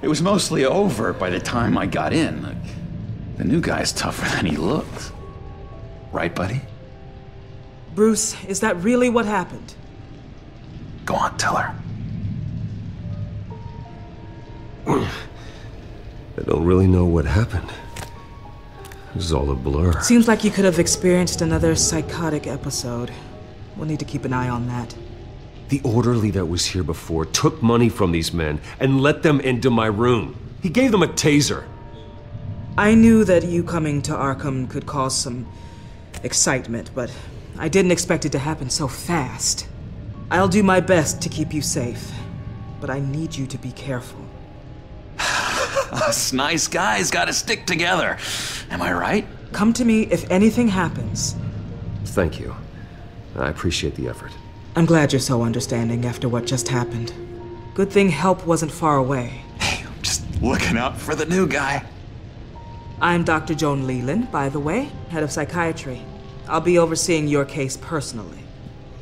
It was mostly over by the time I got in. The new guy's tougher than he looks. Right, buddy? Bruce, is that really what happened? Go on, tell her. I don't really know what happened. This is all a blur. Seems like you could have experienced another psychotic episode. We'll need to keep an eye on that. The orderly that was here before took money from these men and let them into my room. He gave them a taser. I knew that you coming to Arkham could cause some excitement, but I didn't expect it to happen so fast. I'll do my best to keep you safe, but I need you to be careful. Us nice guys gotta stick together. Am I right? Come to me if anything happens. Thank you. I appreciate the effort. I'm glad you're so understanding after what just happened. Good thing help wasn't far away. Hey, I'm just looking out for the new guy. I'm Dr. Joan Leland, by the way, head of psychiatry. I'll be overseeing your case personally.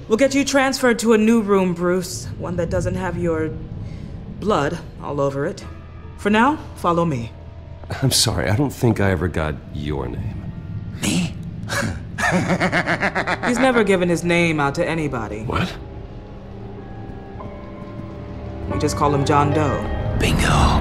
We'll get you transferred to a new room, Bruce. One that doesn't have your blood all over it. For now, follow me. I'm sorry, I don't think I ever got your name. Me? He's never given his name out to anybody. What? We just call him John Doe. Bingo.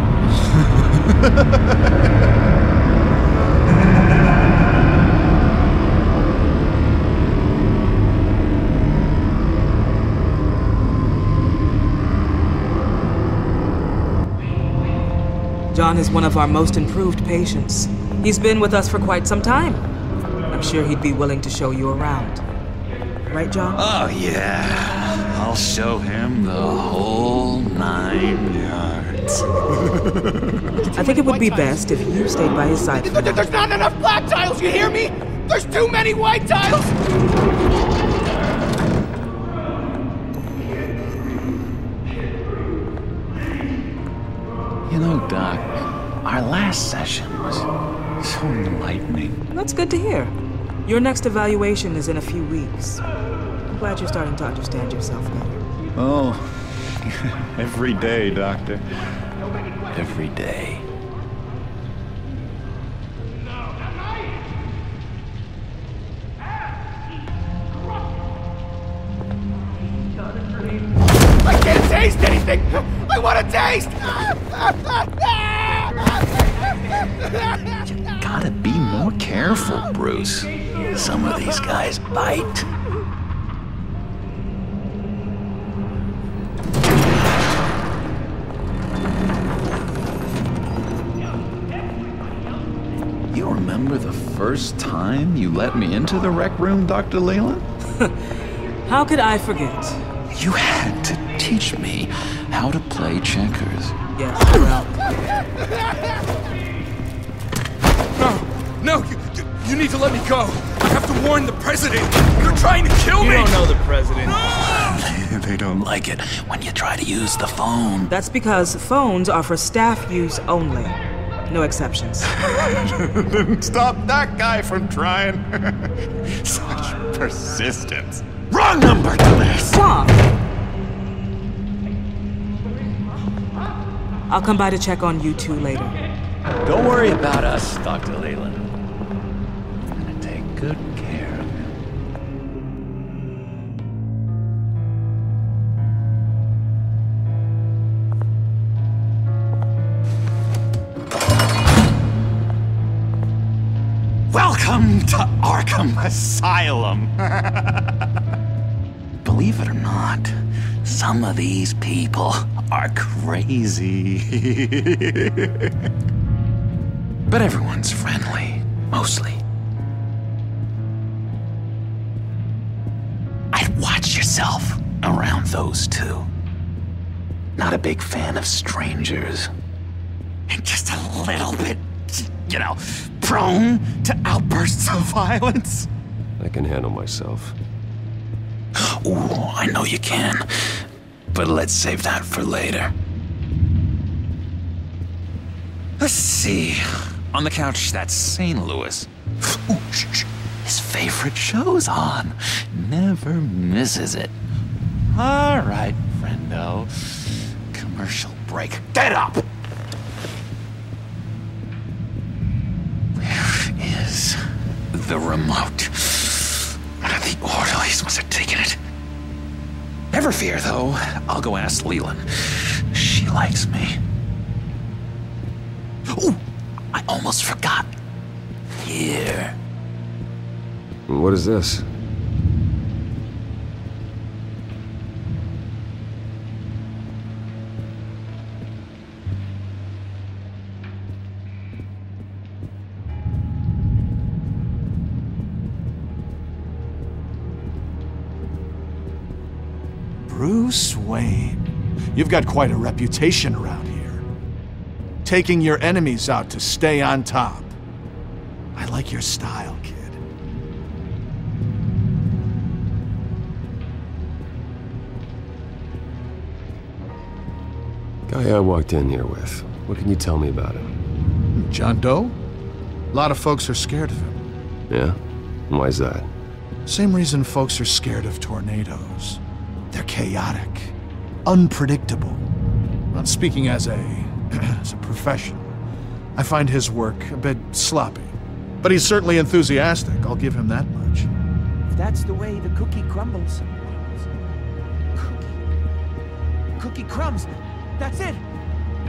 John is one of our most improved patients. He's been with us for quite some time. I'm sure he'd be willing to show you around. Right, John? Oh, yeah. I'll show him the whole 9 yards. I think it would be best if you stayed by his side. There's not enough black tiles, you hear me? There's too many white tiles! You know, Doc, our last session was so enlightening. That's good to hear. Your next evaluation is in a few weeks. I'm glad you're starting to understand yourself better. Oh, every day, Doctor. Every day. I can't taste anything! I want to taste! You gotta be more careful, Bruce. Some of these guys bite. remember the first time you let me into the rec room, Dr. Leyland? How could I forget? You had to teach me how to play checkers. Yes, well... No, you need to let me go. I have to warn the president. They're trying to kill me. You don't know the president. They don't like it when you try to use the phone. That's because phones are for staff use only. No exceptions. Stop that guy from trying. Such persistence. Wrong number, dumbass! Stop! I'll come by to check on you two later. Don't worry about us, Dr. Leyland. I'm gonna take good care of you. Welcome to Arkham Asylum. Believe it or not, some of these people are crazy. But everyone's friendly, mostly. I'd watch yourself around those two. Not a big fan of strangers. And just a little bit, you know, prone to outbursts of violence. I can handle myself. Ooh, I know you can. But let's save that for later. Let's see. On the couch, that's St. Louis. Ooh, shh. His favorite show's on. Never misses it. All right, friendo. Commercial break. Get up! Where is the remote? The orderlies must have taken it. Never fear, though. I'll go ask Leland. She likes me. Ooh, I almost forgot. Here. What is this? Bruce Wayne. You've got quite a reputation around here. Taking your enemies out to stay on top. I like your style, kid. Guy I walked in here with. What can you tell me about him? John Doe? A lot of folks are scared of him. Yeah? And why's that? Same reason folks are scared of tornadoes. They're chaotic, unpredictable. Well, speaking as a professional, I find his work a bit sloppy. But he's certainly enthusiastic, I'll give him that much. If that's the way the cookie crumbles. Cookie crumbs. That's it.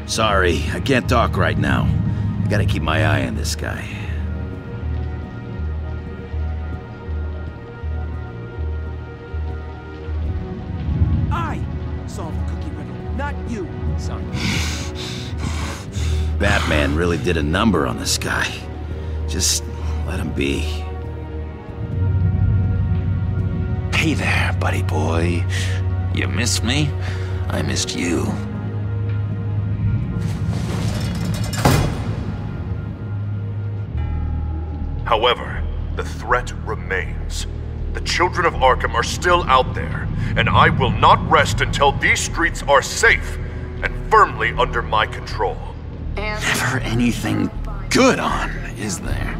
Sorry, I can't talk right now. I gotta keep my eye on this guy. I solved the cookie riddle, not you, son. Batman really did a number on this guy. Just let him be. Hey there, buddy boy. You missed me? I missed you. However, the threat remains. The children of Arkham are still out there, and I will not rest until these streets are safe and firmly under my control. Never anything good on, is there?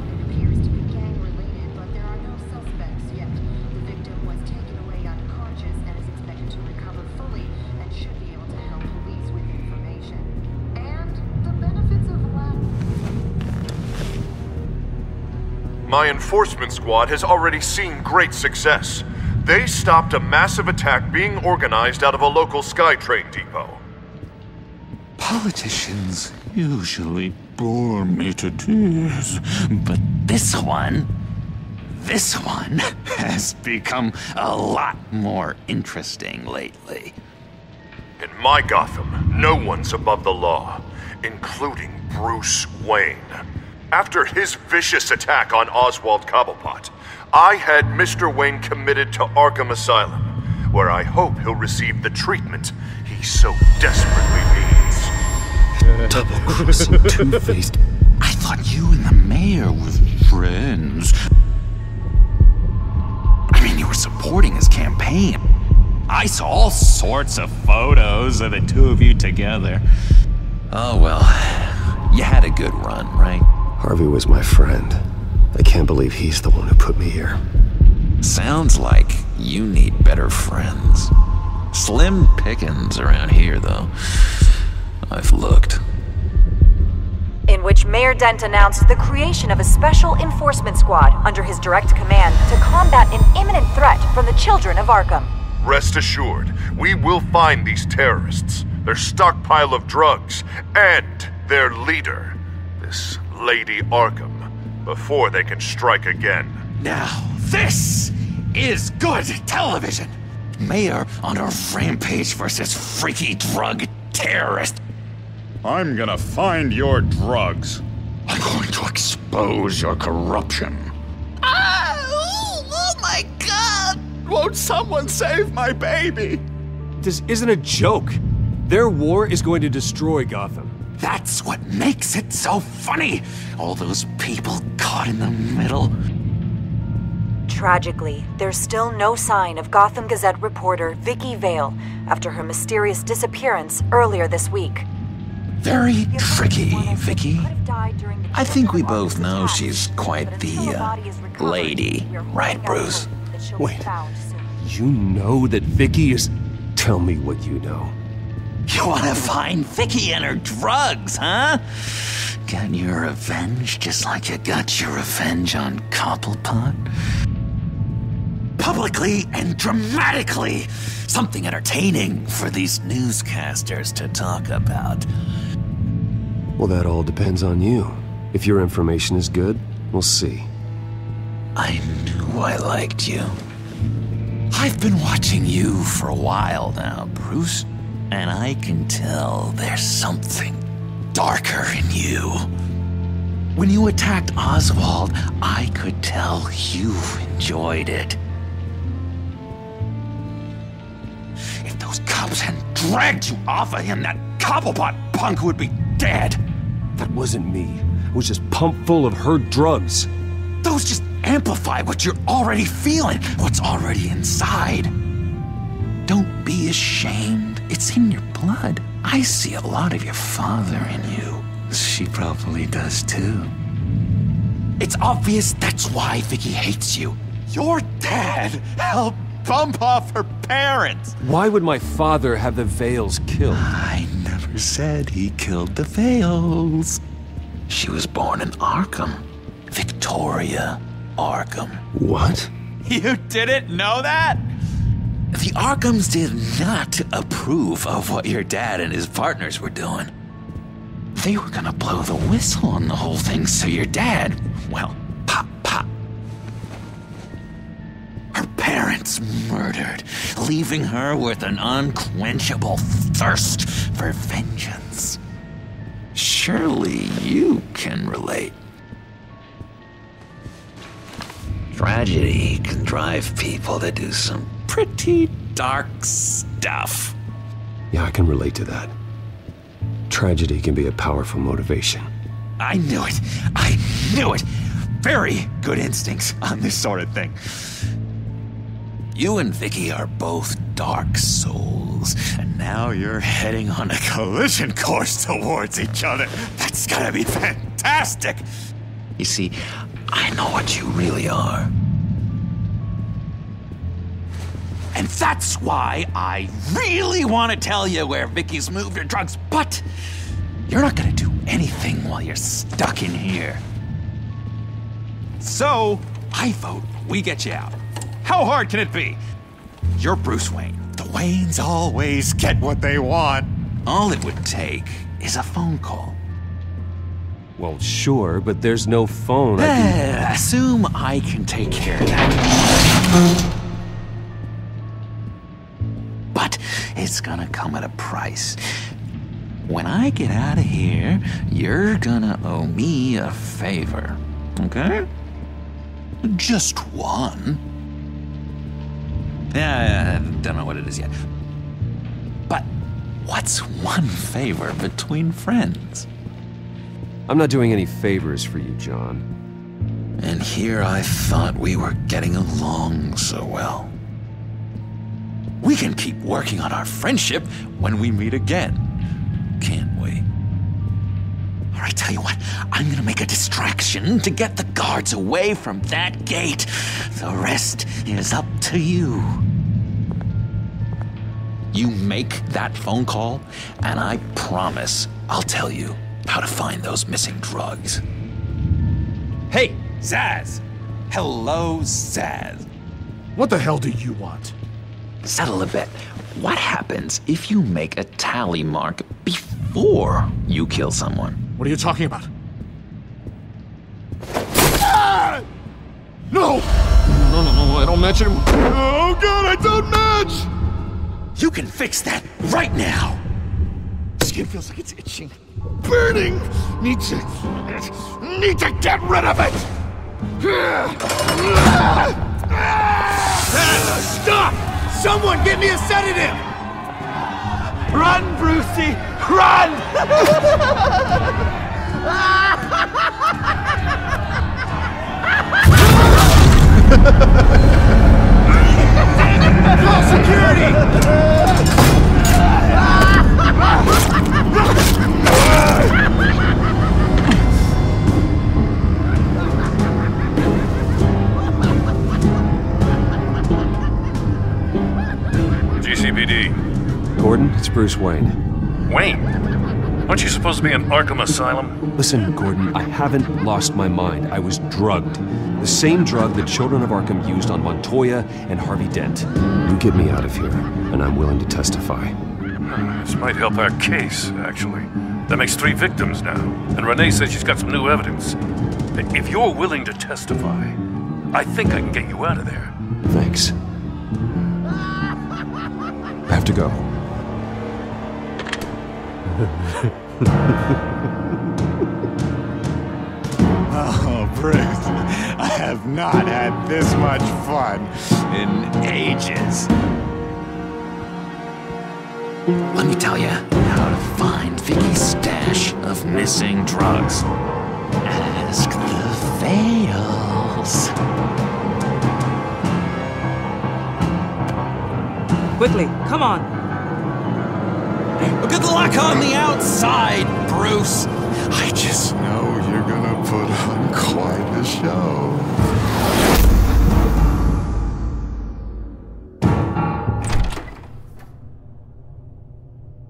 My enforcement squad has already seen great success. They stopped a massive attack being organized out of a local SkyTrain depot. Politicians usually bore me to tears, but this one has become a lot more interesting lately. In my Gotham, no one's above the law, including Bruce Wayne. After his vicious attack on Oswald Cobblepot, I had Mr. Wayne committed to Arkham Asylum, where I hope he'll receive the treatment he so desperately needs. Double-crossing, two-faced. I thought you and the mayor were friends. I mean, you were supporting his campaign. I saw all sorts of photos of the two of you together. Oh well, you had a good run, right? Harvey was my friend. I can't believe he's the one who put me here. Sounds like you need better friends. Slim pickings around here, though. I've looked. In which Mayor Dent announced the creation of a special enforcement squad under his direct command to combat an imminent threat from the children of Arkham. Rest assured, we will find these terrorists, their stockpile of drugs, and their leader, this Lady Arkham, before they can strike again. Now, this is good television! Mayor on a rampage versus freaky drug terrorist. I'm gonna find your drugs. I'm going to expose your corruption. Oh my God! Won't someone save my baby? This isn't a joke. Their war is going to destroy Gotham. That's what makes it so funny! All those people caught in the middle. Tragically, there's still no sign of Gotham Gazette reporter Vicky Vale after her mysterious disappearance earlier this week. Very tricky, Vicky. I think we both know she's quite the, lady, right, Bruce? Wait, you know that Vicky is... Tell me what you know. You want to find Vicky and her drugs, huh? Get your revenge just like you got your revenge on Cobblepot? Publicly and dramatically! Something entertaining for these newscasters to talk about. Well, that all depends on you. If your information is good, we'll see. I knew I liked you. I've been watching you for a while now, Bruce. And I can tell there's something darker in you. When you attacked Oswald, I could tell you enjoyed it. If those cops hadn't dragged you off of him, that Cobblepot punk would be dead. That wasn't me. It was just pumped full of her drugs. Those just amplify what you're already feeling, what's already inside. Don't be ashamed. It's in your blood. I see a lot of your father in you. She probably does too. It's obvious that's why Vicky hates you. Your dad helped bump off her parents. Why would my father have the Vales killed? I never said he killed the Vales. She was born in Arkham. Victoria Arkham. What? You didn't know that? The Arkhams did not approve of what your dad and his partners were doing. They were gonna blow the whistle on the whole thing, so your dad, well, pop. Her parents murdered, leaving her with an unquenchable thirst for vengeance. Surely you can relate. Tragedy can drive people to do some pretty dark stuff. Yeah, I can relate to that. Tragedy can be a powerful motivation. I knew it. I knew it. Very good instincts on this sort of thing. You and Vicky are both dark souls, and now you're heading on a collision course towards each other. That's gonna be fantastic. You see, I know what you really are. And that's why I really want to tell you where Vicky's moved her drugs, but you're not gonna do anything while you're stuck in here. So, I vote we get you out. How hard can it be? You're Bruce Wayne. The Waynes always get what they want. All it would take is a phone call. Well, sure, but there's no phone. Assume I can take care of that. But it's gonna come at a price. when I get out of here, you're gonna owe me a favor, okay? Just one. Yeah, I don't know what it is yet. But what's one favor between friends? I'm not doing any favors for you, John. And here I thought we were getting along so well. We can keep working on our friendship when we meet again, can't we? All right, tell you what, I'm gonna make a distraction to get the guards away from that gate. The rest is up to you. You make that phone call, and I promise I'll tell you how to find those missing drugs. Hey, Zaz! Hello, Zaz. What the hell do you want? Settle a bit. What happens if you make a tally mark before you kill someone? What are you talking about? Ah! No! No, I don't match him. Oh god, I don't match! You can fix that right now! Skin feels like it's itching. Burning! Need to get rid of it! Stop! Someone get me a sedative! Run, Brucey! Run! Call security! GCPD. Gordon, it's Bruce Wayne. Wayne? Aren't you supposed to be in Arkham Asylum? Listen, Gordon, I haven't lost my mind. I was drugged. The same drug the children of Arkham used on Montoya and Harvey Dent. You get me out of here, and I'm willing to testify. This might help our case, actually. That makes 3 victims now, and Renee says she's got some new evidence. If you're willing to testify, I think I can get you out of there. Thanks. I have to go. Oh, Bruce, I have not had this much fun in ages. Let me tell you how to find Vicky's stash of missing drugs. Ask the Vales. Quickly, come on. Good luck on the outside, Bruce. I just know you're gonna put on quite a show.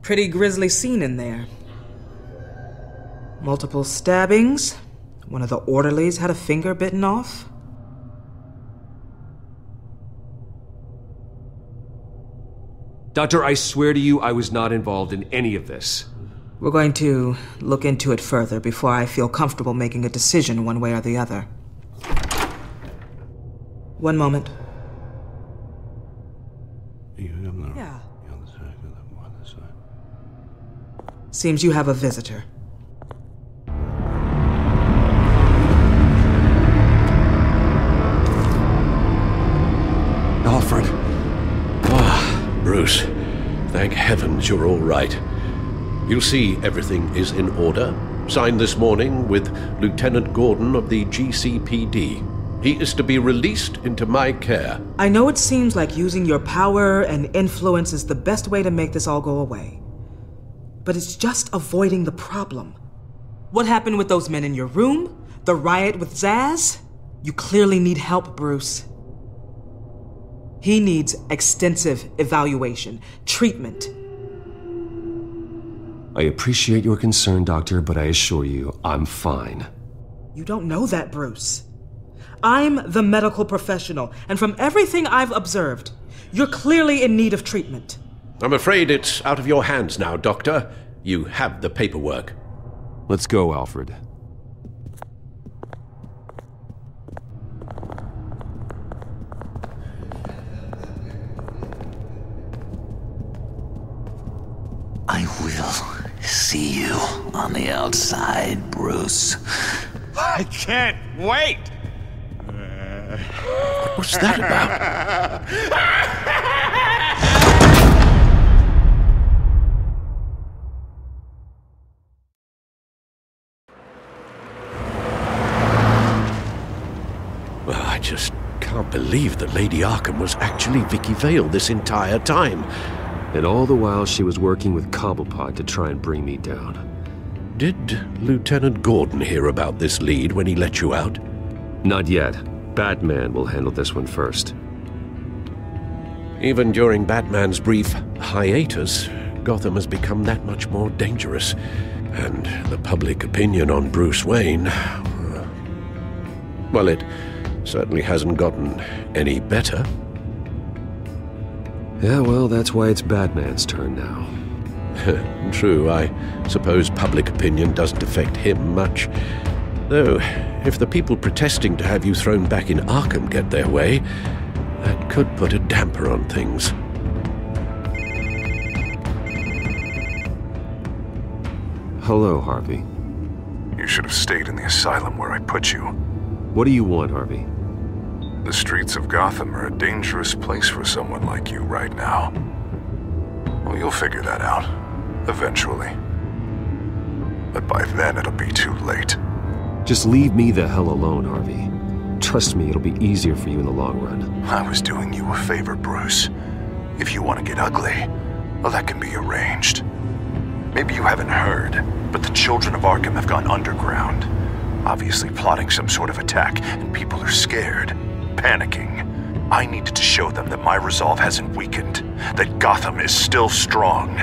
Pretty grisly scene in there. Multiple stabbings. One of the orderlies had a finger bitten off. Doctor, I swear to you, I was not involved in any of this. We're going to look into it further before I feel comfortable making a decision one way or the other. One moment. Yeah. Seems you have a visitor. Alfred. Bruce, thank heavens you're all right. You'll see everything is in order. Signed this morning with Lieutenant Gordon of the GCPD. He is to be released into my care. I know it seems like using your power and influence is the best way to make this all go away. But it's just avoiding the problem. What happened with those men in your room? The riot with Zaz? You clearly need help, Bruce. He needs extensive evaluation, treatment. I appreciate your concern, Doctor, but I assure you, I'm fine. You don't know that, Bruce. I'm the medical professional, and from everything I've observed, you're clearly in need of treatment. I'm afraid it's out of your hands now, Doctor. You have the paperwork. Let's go, Alfred. I will see see you on the outside, Bruce. I can't wait! What was that about? Well, I just can't believe that Lady Arkham was actually Vicky Vale this entire time. And all the while she was working with Cobblepot to try and bring me down. Did Lieutenant Gordon hear about this lead when he let you out? Not yet. Batman will handle this one first. Even during Batman's brief hiatus, Gotham has become that much more dangerous. And the public opinion on Bruce Wayne... well, it certainly hasn't gotten any better. Yeah, well, that's why it's Batman's turn now. True, I suppose public opinion doesn't affect him much. Though, if the people protesting to have you thrown back in Arkham get their way, that could put a damper on things. Hello, Harvey. You should have stayed in the asylum where I put you. What do you want, Harvey? The streets of Gotham are a dangerous place for someone like you right now. Well, you'll figure that out. Eventually. But by then, it'll be too late. Just leave me the hell alone, Harvey. Trust me, it'll be easier for you in the long run. I was doing you a favor, Bruce. If you want to get ugly, well, that can be arranged. Maybe you haven't heard, but the children of Arkham have gone underground. Obviously plotting some sort of attack, and people are scared, panicking. I needed to show them that my resolve hasn't weakened, that Gotham is still strong.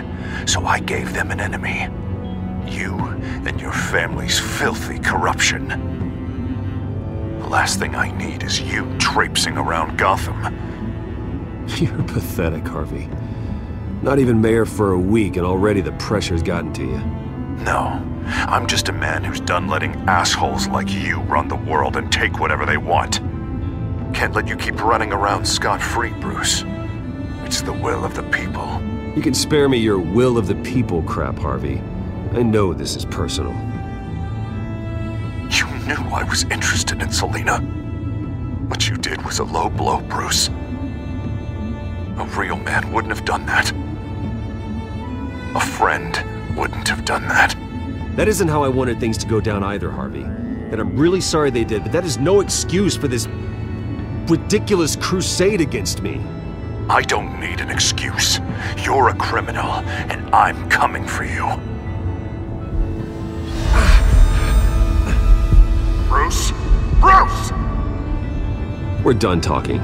So I gave them an enemy. You and your family's filthy corruption. The last thing I need is you traipsing around Gotham. You're pathetic, Harvey. Not even mayor for a week and already the pressure's gotten to you. No, I'm just a man who's done letting assholes like you run the world and take whatever they want. Can't let you keep running around scot-free, Bruce. It's the will of the people. You can spare me your will of the people crap, Harvey. I know this is personal. You knew I was interested in Selina. What you did was a low blow, Bruce. A real man wouldn't have done that. A friend wouldn't have done that. That isn't how I wanted things to go down either, Harvey. And I'm really sorry they did, but that is no excuse for this ridiculous crusade against me. I don't need an excuse. You're a criminal, and I'm coming for you. Bruce? Bruce! We're done talking.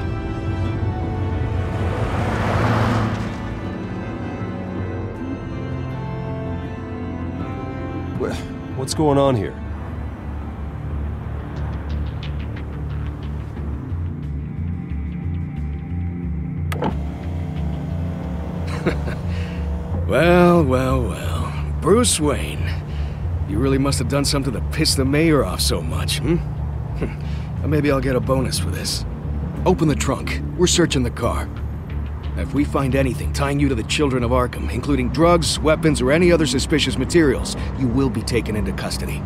What's going on here? Well. Bruce Wayne. You really must have done something to piss the mayor off so much, hmm? Maybe I'll get a bonus for this. Open the trunk. We're searching the car. If we find anything tying you to the children of Arkham, including drugs, weapons, or any other suspicious materials, you will be taken into custody.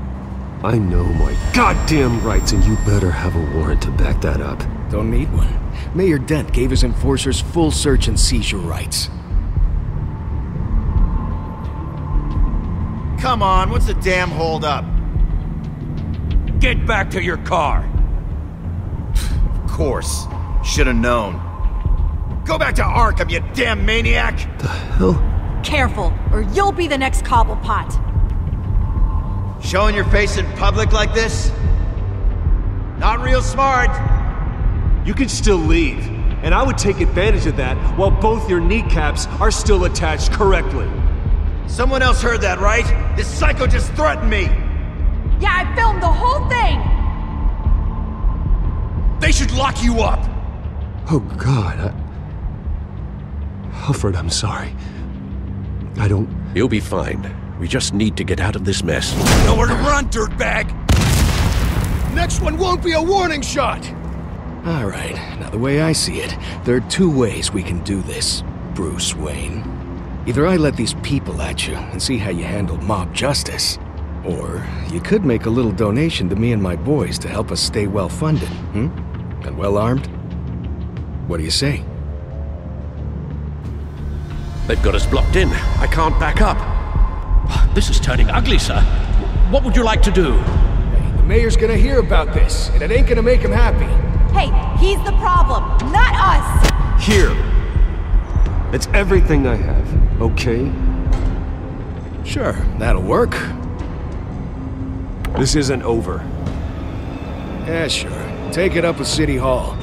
I know my goddamn rights, and you better have a warrant to back that up. Don't need one. Mayor Dent gave his enforcers full search and seizure rights. Come on, what's the damn holdup? Get back to your car! Of course. Should've known. Go back to Arkham, you damn maniac! The hell? Careful, or you'll be the next Cobblepot. Showing your face in public like this? Not real smart. You can still leave, and I would take advantage of that while both your kneecaps are still attached correctly. Someone else heard that, right? This psycho just threatened me! Yeah, I filmed the whole thing! They should lock you up! Oh, God, Alfred, I'm sorry. I don't... You'll be fine. We just need to get out of this mess. Nowhere to run, dirtbag! Next one won't be a warning shot! All right, now the way I see it, there are two ways we can do this, Bruce Wayne. Either I let these people at you and see how you handle mob justice, or you could make a little donation to me and my boys to help us stay well-funded, and well-armed. What do you say? They've got us blocked in. I can't back up. This is turning ugly, sir. What would you like to do? Hey, the mayor's gonna hear about this, and it ain't gonna make him happy. Hey, he's the problem, not us! Here. It's everything I have, okay? Sure, that'll work. This isn't over. Yeah, sure. Take it up with City Hall.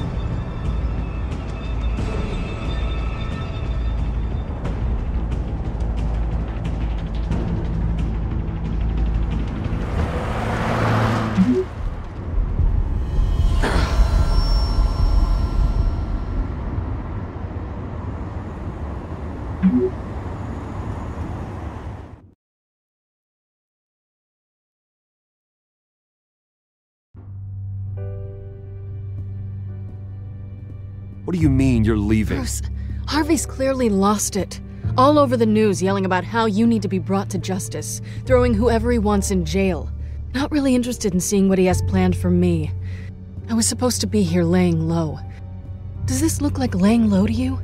What do you mean you're leaving? Bruce, Harvey's clearly lost it. All over the news yelling about how you need to be brought to justice, throwing whoever he wants in jail. Not really interested in seeing what he has planned for me. I was supposed to be here laying low. Does this look like laying low to you?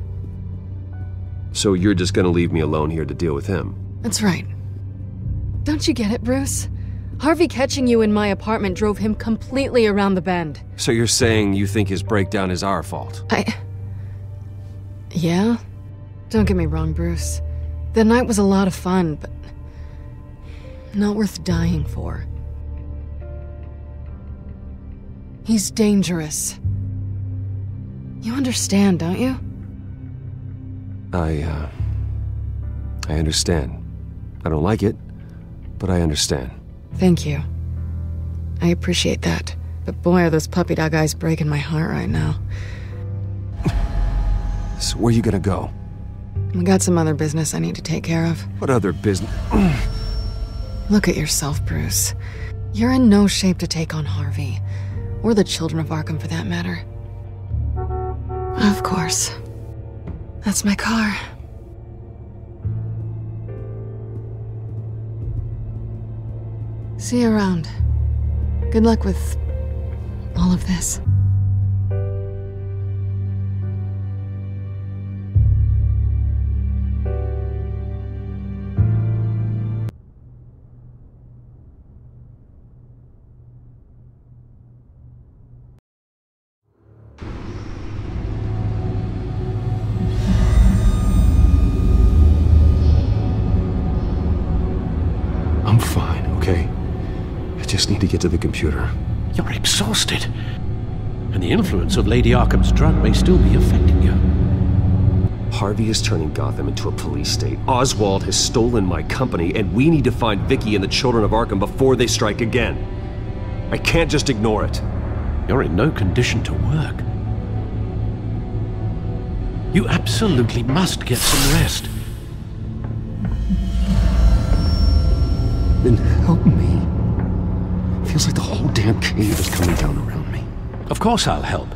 So you're just gonna leave me alone here to deal with him? That's right. Don't you get it, Bruce? Harvey catching you in my apartment drove him completely around the bend. So you're saying you think his breakdown is our fault? Yeah? Don't get me wrong, Bruce. The night was a lot of fun, but not worth dying for. He's dangerous. You understand, don't you? I understand. I don't like it, but I understand. Thank you. I appreciate that. But boy, are those puppy dog eyes breaking my heart right now. So where are you gonna go? I got some other business I need to take care of. What other business? Look at yourself, Bruce. You're in no shape to take on Harvey. Or the children of Arkham, for that matter. Of course. That's my car. See you around. Good luck with all of this. I'm fine, okay? I just need to get to the computer. You're exhausted. And the influence of Lady Arkham's drug may still be affecting you. Harvey is turning Gotham into a police state. Oswald has stolen my company, and we need to find Vicky and the children of Arkham before they strike again. I can't just ignore it. You're in no condition to work. You absolutely must get some rest. Then help me. Feels like the whole damn cave is coming down around me. Of course I'll help.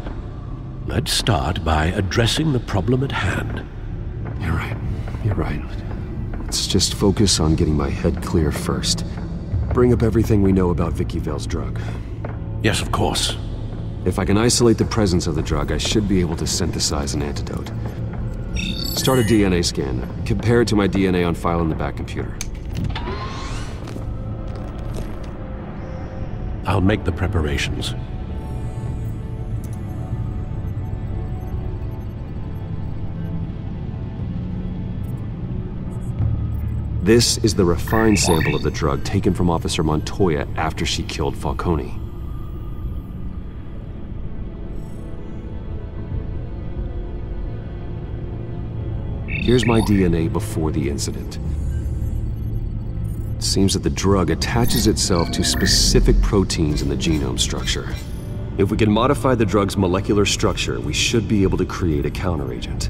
Let's start by addressing the problem at hand. You're right. You're right. Let's just focus on getting my head clear first. Bring up everything we know about Vicky Vale's drug. Yes, of course. If I can isolate the presence of the drug, I should be able to synthesize an antidote. Start a DNA scan. Compare it to my DNA on file in the back computer. I'll make the preparations. This is the refined sample of the drug taken from Officer Montoya after she killed Falcone. Here's my DNA before the incident. It seems that the drug attaches itself to specific proteins in the genome structure. If we can modify the drug's molecular structure, we should be able to create a counteragent.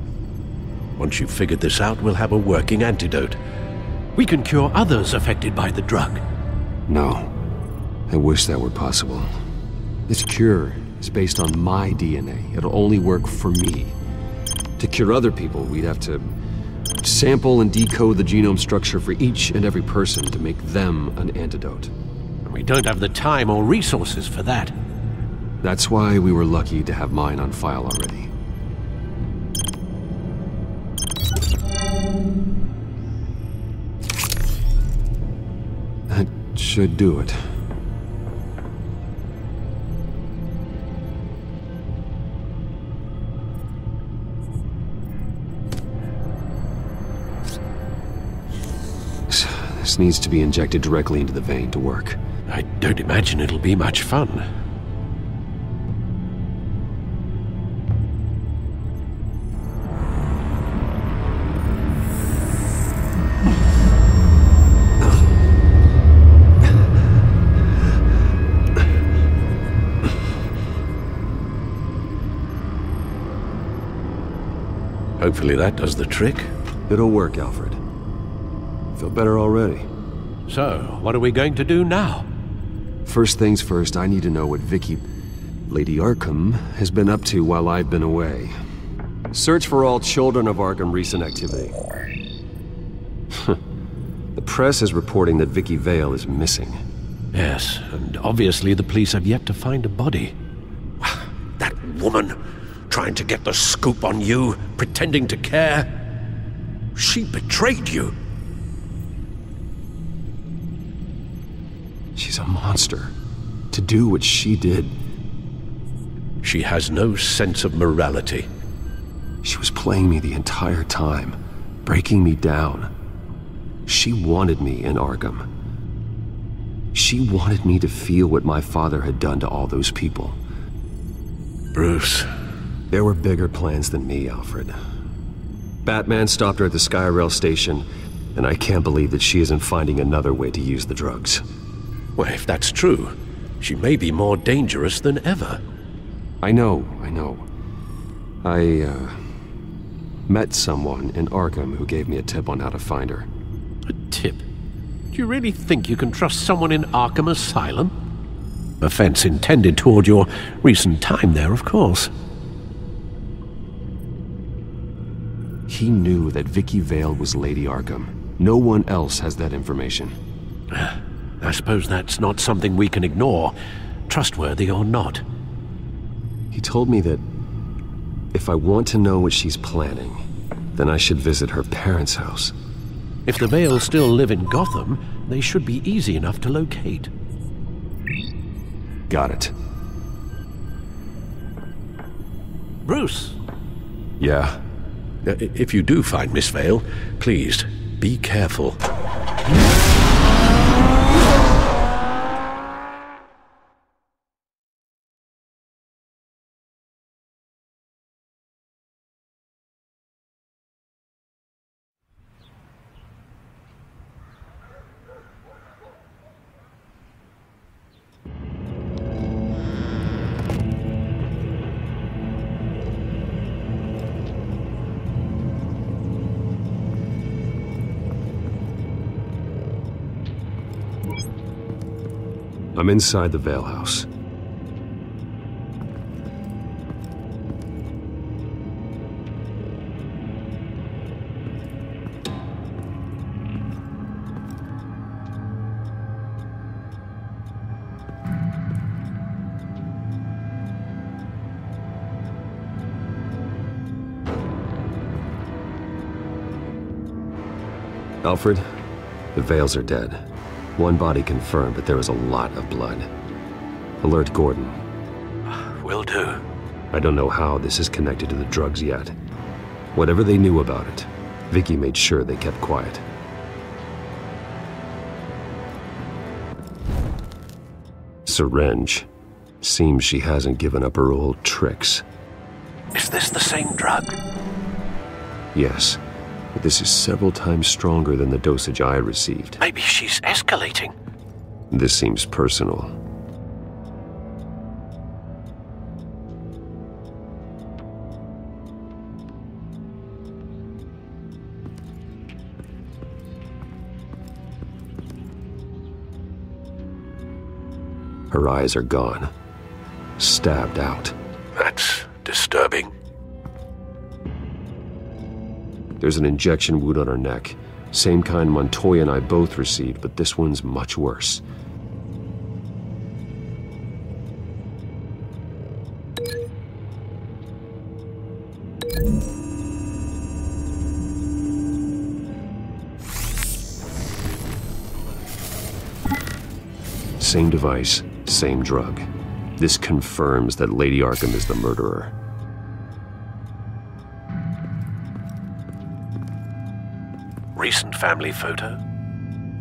Once you've figured this out, we'll have a working antidote. We can cure others affected by the drug. No. I wish that were possible. This cure is based on my DNA. It'll only work for me. To cure other people, we'd have to Sample and decode the genome structure for each and every person to make them an antidote. We don't have the time or resources for that. That's why we were lucky to have mine on file already. That should do it. This needs to be injected directly into the vein to work. I don't imagine it'll be much fun. Hopefully that does the trick. It'll work, Alfred. Feel better already. So, what are we going to do now? First things first, I need to know what Lady Arkham, has been up to while I've been away. Search for all Children of Arkham recent activity. The press is reporting that Vicky Vale is missing. Yes, and obviously the police have yet to find a body. That woman, trying to get the scoop on you, pretending to care. She betrayed you. She's a monster. To do what she did. She has no sense of morality. She was playing me the entire time, breaking me down. She wanted me in Arkham. She wanted me to feel what my father had done to all those people. Bruce. There were bigger plans than me, Alfred. Batman stopped her at the Skyrail station, and I can't believe that she isn't finding another way to use the drugs. Well, if that's true, she may be more dangerous than ever. I know. I met someone in Arkham who gave me a tip on how to find her. A tip? Do you really think you can trust someone in Arkham Asylum? Offense intended toward your recent time there, of course. He knew that Vicky Vale was Lady Arkham. No one else has that information. I suppose that's not something we can ignore, trustworthy or not. He told me that if I want to know what she's planning, then I should visit her parents' house. If the Vales still live in Gotham, they should be easy enough to locate. Got it. Bruce! Yeah? If you do find Miss Vale, please, be careful. I'm inside the Vale house. Alfred, the Vales are dead. One body confirmed, but there is a lot of blood. Alert Gordon. Will do. I don't know how this is connected to the drugs yet. Whatever they knew about it, Vicky made sure they kept quiet. Syringe. Seems she hasn't given up her old tricks. Is this the same drug? Yes. But this is several times stronger than the dosage I received. Maybe she's escalating. This seems personal. Her eyes are gone. Stabbed out. That's disturbing. There's an injection wound on her neck. Same kind Montoya and I both received, but this one's much worse. Same device, same drug. This confirms that Lady Arkham is the murderer. Recent family photo?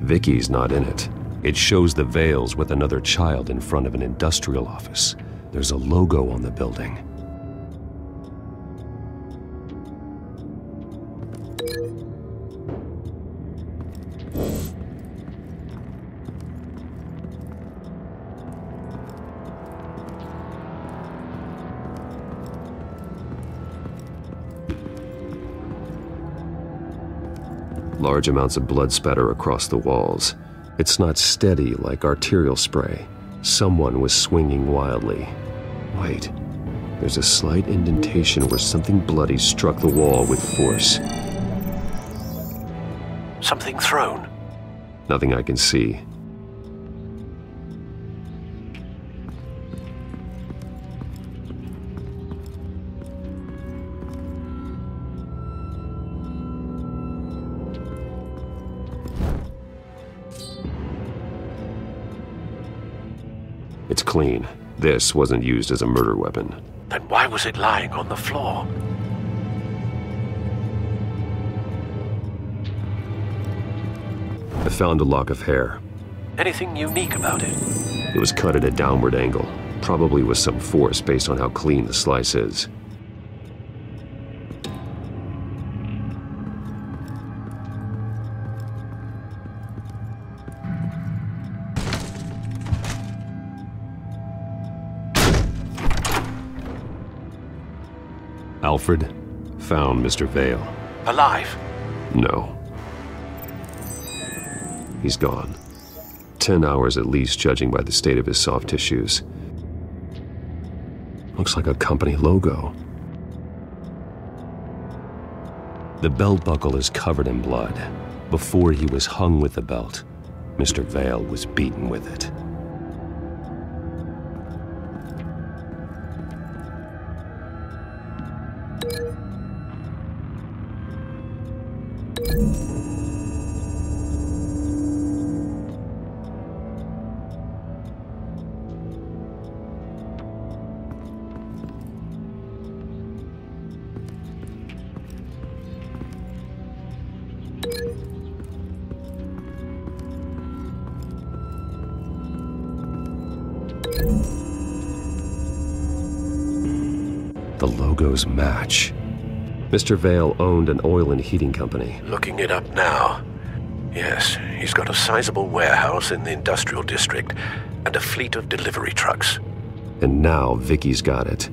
Vicky's not in it. It shows the Vales with another child in front of an industrial office. There's a logo on the building. Large amounts of blood spatter across the walls. It's not steady like arterial spray. Someone was swinging wildly. Wait, there's a slight indentation where something bloody struck the wall with force. Something thrown? Nothing I can see. It's clean. This wasn't used as a murder weapon. Then why was it lying on the floor? I found a lock of hair. Anything unique about it? It was cut at a downward angle, probably with some force based on how clean the slice is. Alfred found Mr. Vale. Alive? No. He's gone. 10 hours at least, judging by the state of his soft tissues. Looks like a company logo. The belt buckle is covered in blood. Before he was hung with the belt, Mr. Vale was beaten with it. The logos match. Mr. Vale owned an oil and heating company. Looking it up now. Yes, he's got a sizable warehouse in the industrial district and a fleet of delivery trucks. And now Vicky's got it.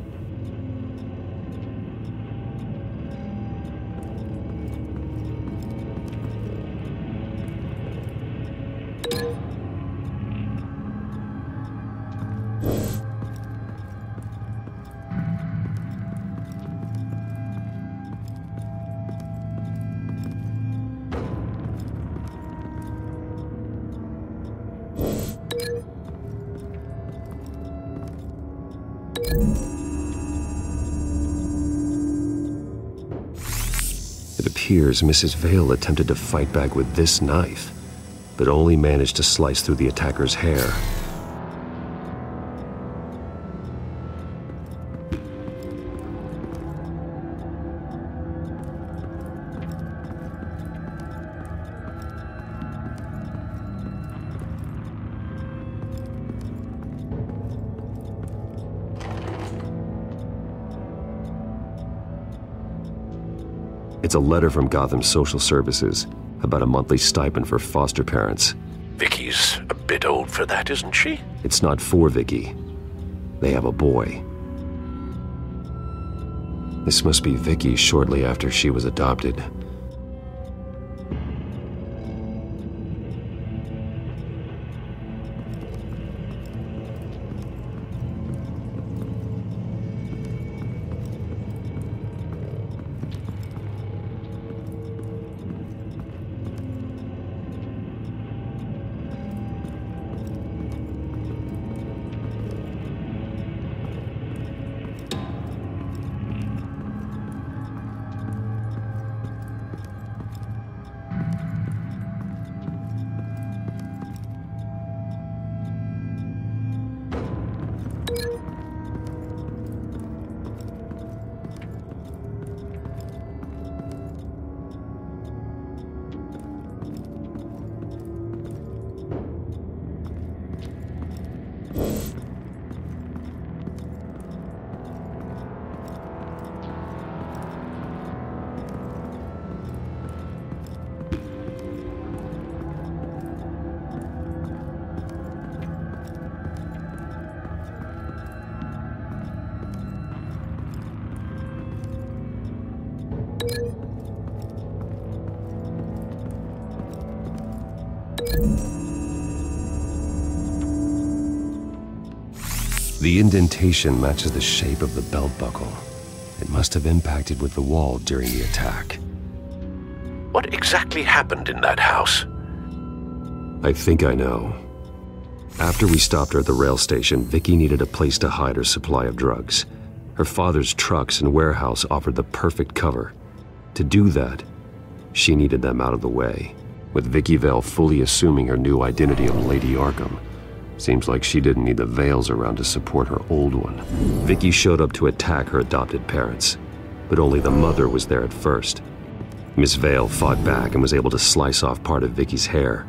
It appears Mrs. Vale attempted to fight back with this knife, but only managed to slice through the attacker's hair. It's a letter from Gotham Social Services about a monthly stipend for foster parents. Vicky's a bit old for that, isn't she? It's not for Vicky. They have a boy. This must be Vicky shortly after she was adopted. The indentation matches the shape of the belt buckle. It must have impacted with the wall during the attack. What exactly happened in that house? I think I know. After we stopped her at the rail station, Vicky needed a place to hide her supply of drugs. Her father's trucks and warehouse offered the perfect cover. To do that, she needed them out of the way, with Vicky Vale fully assuming her new identity of Lady Arkham. Seems like she didn't need the Vales around to support her old one. Vicky showed up to attack her adopted parents, but only the mother was there at first. Miss Vale fought back and was able to slice off part of Vicky's hair.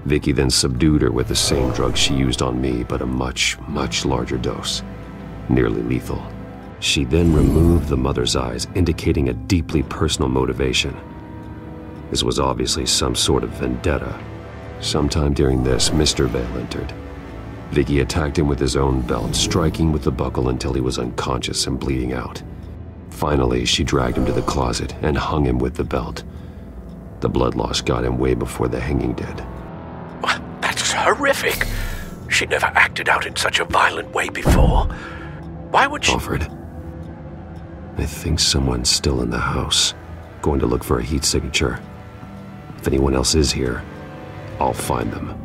Vicky then subdued her with the same drug she used on me, but a much, much larger dose. Nearly lethal. She then removed the mother's eyes, indicating a deeply personal motivation. This was obviously some sort of vendetta. Sometime during this, Mr. Vale entered. Vicky attacked him with his own belt, striking with the buckle until he was unconscious and bleeding out. Finally, she dragged him to the closet and hung him with the belt. The blood loss got him way before the hanging did. That's horrific. She never acted out in such a violent way before. Why would she— Alfred, I think someone's still in the house. Going to look for a heat signature. If anyone else is here, I'll find them.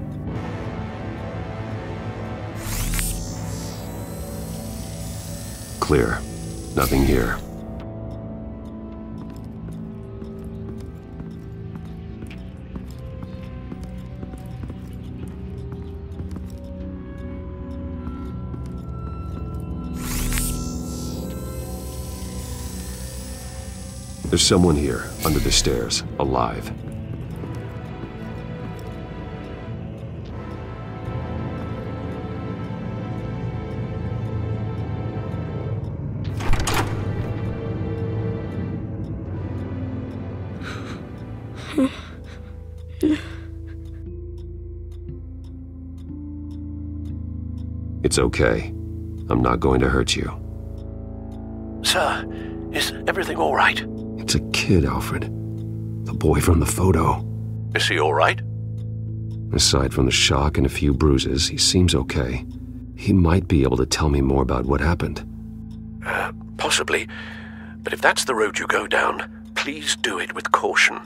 Clear. Nothing here. There's someone here, under the stairs, alive. It's okay. I'm not going to hurt you. Sir, is everything all right? It's a kid, Alfred. The boy from the photo. Is he all right? Aside from the shock and a few bruises, he seems okay. He might be able to tell me more about what happened. Possibly. But if that's the road you go down, please do it with caution.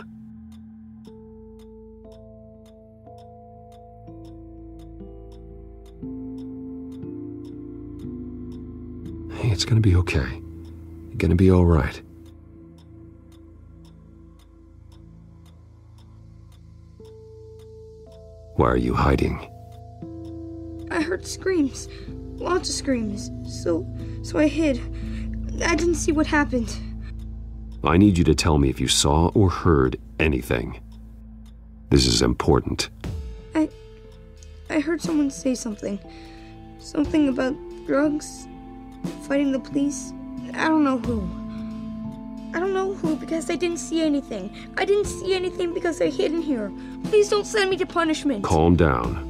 Hey, it's gonna be okay. You're gonna be all right. Why are you hiding? I heard screams. Lots of screams. So I hid. I didn't see what happened. I need you to tell me if you saw or heard anything. This is important. I heard someone say something. Something about drugs, fighting the police. I don't know who. I don't know who because I didn't see anything. I didn't see anything because I hid in here. Please don't send me to punishment. Calm down.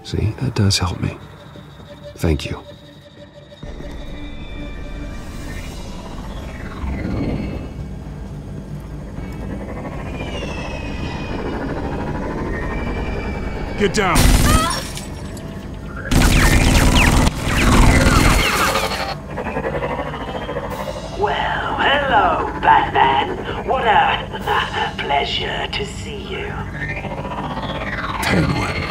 See, that does help me. Thank you. Get down! Well, hello, Batman. What a pleasure to see you. Penguin.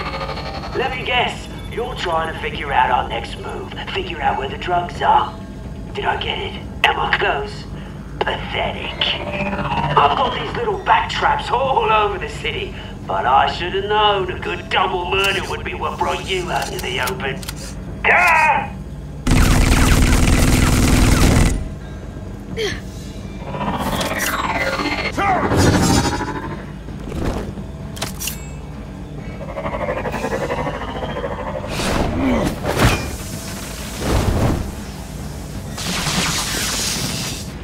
Let me guess, you're trying to figure out our next move. Figure out where the drugs are. Did I get it? Am I close? Pathetic. I've got these little bat traps all over the city, but I should have known a good double murder would be what brought you out in the open. Come!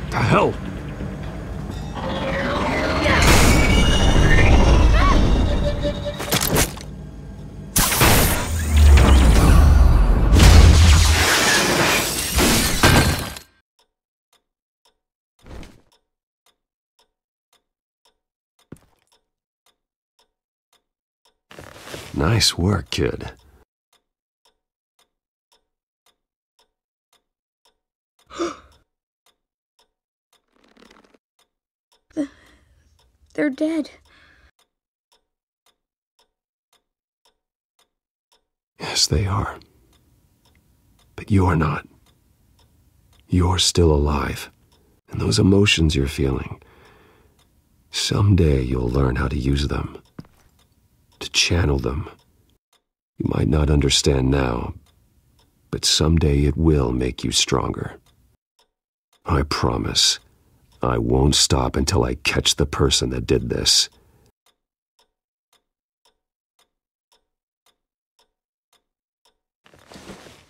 The hell? Nice work, kid. They're dead. Yes, they are. But you are not. You're still alive. And those emotions you're feeling, someday you'll learn how to use them. To channel them. You might not understand now, but someday it will make you stronger. I promise, I won't stop until I catch the person that did this.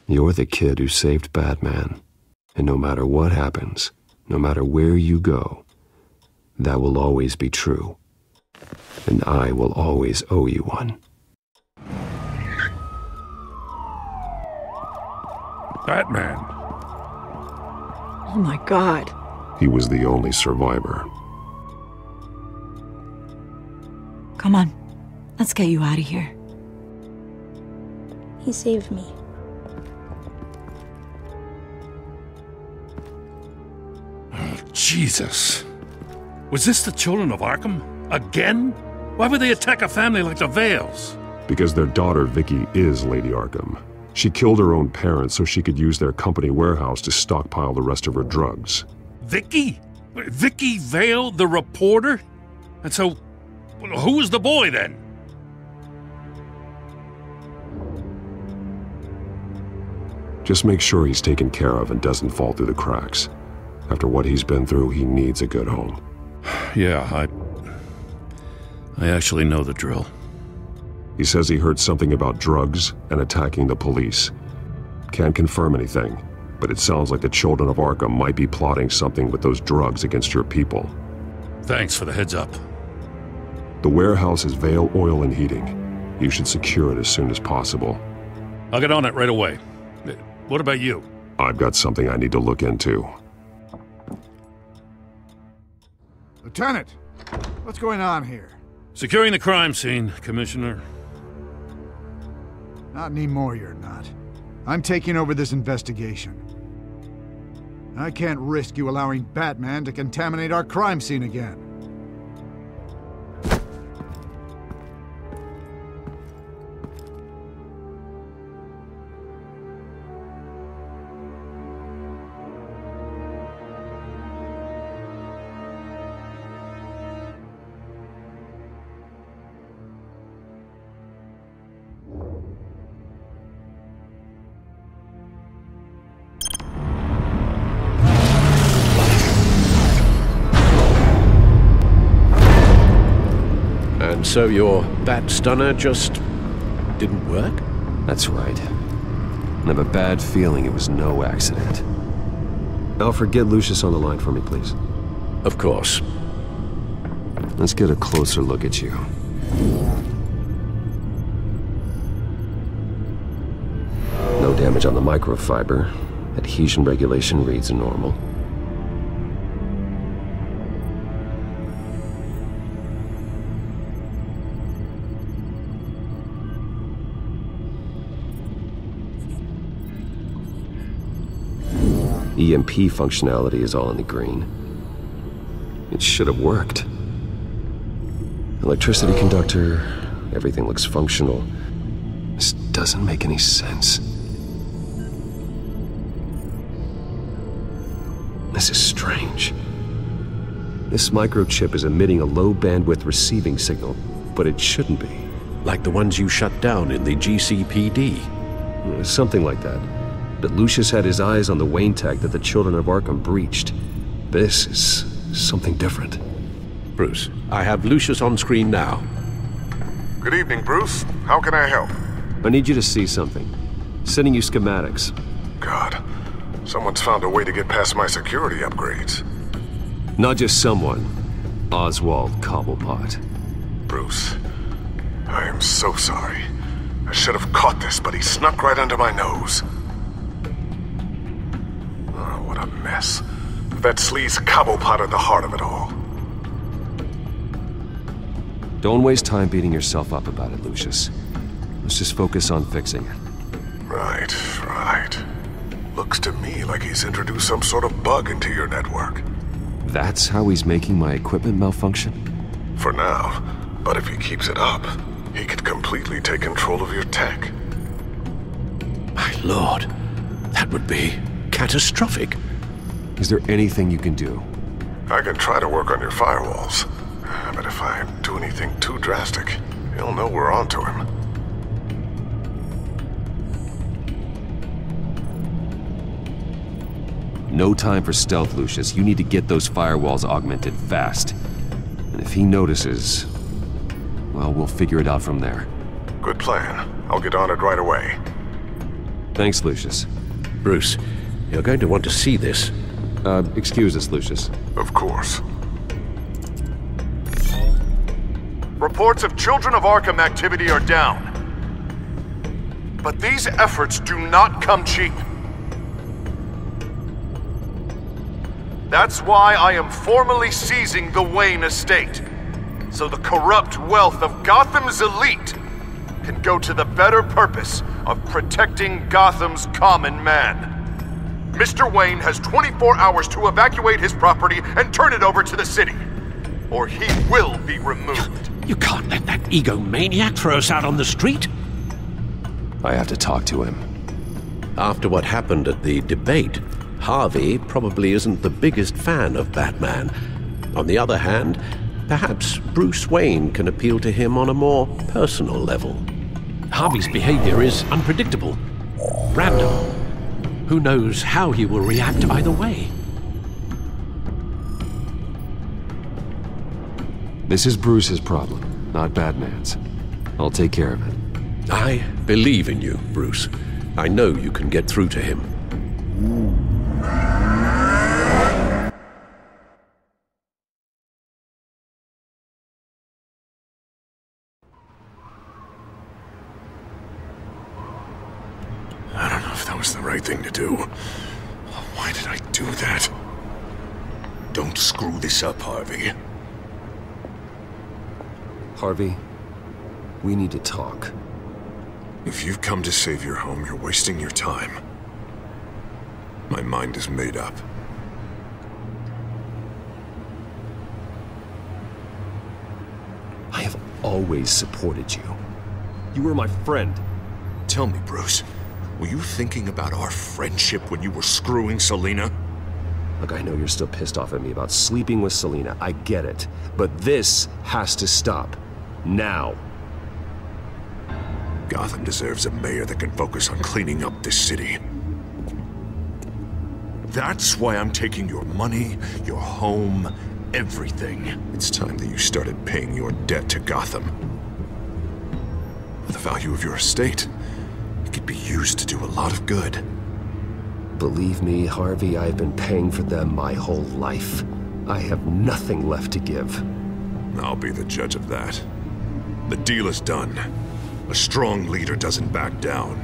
You're the kid who saved Batman, and no matter what happens, no matter where you go, that will always be true, and I will always owe you one. Batman. Oh my God. He was the only survivor. Come on, let's get you out of here. He saved me. Jesus. Was this the children of Arkham? Again? Why would they attack a family like the Vales? Because their daughter, Vicky, is Lady Arkham. She killed her own parents so she could use their company warehouse to stockpile the rest of her drugs. Vicky? Vicky Vale, the reporter? And so, who was the boy then? Just make sure he's taken care of and doesn't fall through the cracks. After what he's been through, he needs a good home. Yeah, I actually know the drill. He says he heard something about drugs and attacking the police. Can't confirm anything, but it sounds like the children of Arkham might be plotting something with those drugs against your people. Thanks for the heads up. The warehouse is Vale Oil and Heating. You should secure it as soon as possible. I'll get on it right away. What about you? I've got something I need to look into. Lieutenant, what's going on here? Securing the crime scene, Commissioner. Not anymore, you're not. I'm taking over this investigation. I can't risk you allowing Batman to contaminate our crime scene again. And so your bat stunner just didn't work? That's right. I have a bad feeling it was no accident. Alfred, get Lucius on the line for me, please. Of course. Let's get a closer look at you. No damage on the microfiber. Adhesion regulation reads normal. EMP functionality is all in the green. It should have worked. Electricity conductor, everything looks functional. This doesn't make any sense. This is strange. This microchip is emitting a low-bandwidth receiving signal, but it shouldn't be. Like the ones you shut down in the GCPD? Something like that. But Lucius had his eyes on the Wayne tech that the children of Arkham breached. This is something different. Bruce, I have Lucius on screen now. Good evening, Bruce. How can I help? I need you to see something. Sending you schematics. God, someone's found a way to get past my security upgrades. Not just someone. Oswald Cobblepot. Bruce, I am so sorry. I should have caught this, but he snuck right under my nose. Oh, what a mess. That sleaze Cobblepot at the heart of it all. Don't waste time beating yourself up about it, Lucius. Let's just focus on fixing it. Right. Looks to me like he's introduced some sort of bug into your network. That's how he's making my equipment malfunction? For now, but if he keeps it up, he could completely take control of your tech. My lord, that would be catastrophic. Is there anything you can do? I can try to work on your firewalls, but if I do anything too drastic, he'll know we're onto him. No time for stealth, Lucius. You need to get those firewalls augmented fast. And if he notices, well, we'll figure it out from there. Good plan. I'll get on it right away. Thanks, Lucius. Bruce, you're going to want to see this. Excuse us, Lucius. Of course. Reports of Children of Arkham activity are down. But these efforts do not come cheap. That's why I am formally seizing the Wayne estate, so the corrupt wealth of Gotham's elite can go to the better purpose of protecting Gotham's common man. Mr. Wayne has 24 hours to evacuate his property and turn it over to the city, or he will be removed. You can't let that egomaniac throw us out on the street. I have to talk to him. After what happened at the debate, Harvey probably isn't the biggest fan of Batman. On the other hand, perhaps Bruce Wayne can appeal to him on a more personal level. Harvey's behavior is unpredictable, random. Who knows how he will react either way? This is Bruce's problem, not Batman's. I'll take care of it. I believe in you, Bruce. I know you can get through to him. I don't know if that was the right thing to do. Why did I do that? Don't screw this up, Harvey. Harvey, we need to talk. If you've come to save your home, you're wasting your time. My mind is made up. I have always supported you. You were my friend. Tell me, Bruce, were you thinking about our friendship when you were screwing Selina? Look, I know you're still pissed off at me about sleeping with Selina. I get it. But this has to stop. Now. Gotham deserves a mayor that can focus on cleaning up this city. That's why I'm taking your money, your home, everything. It's time that you started paying your debt to Gotham. For the value of your estate, it could be used to do a lot of good. Believe me, Harvey, I've been paying for them my whole life. I have nothing left to give. I'll be the judge of that. The deal is done. A strong leader doesn't back down.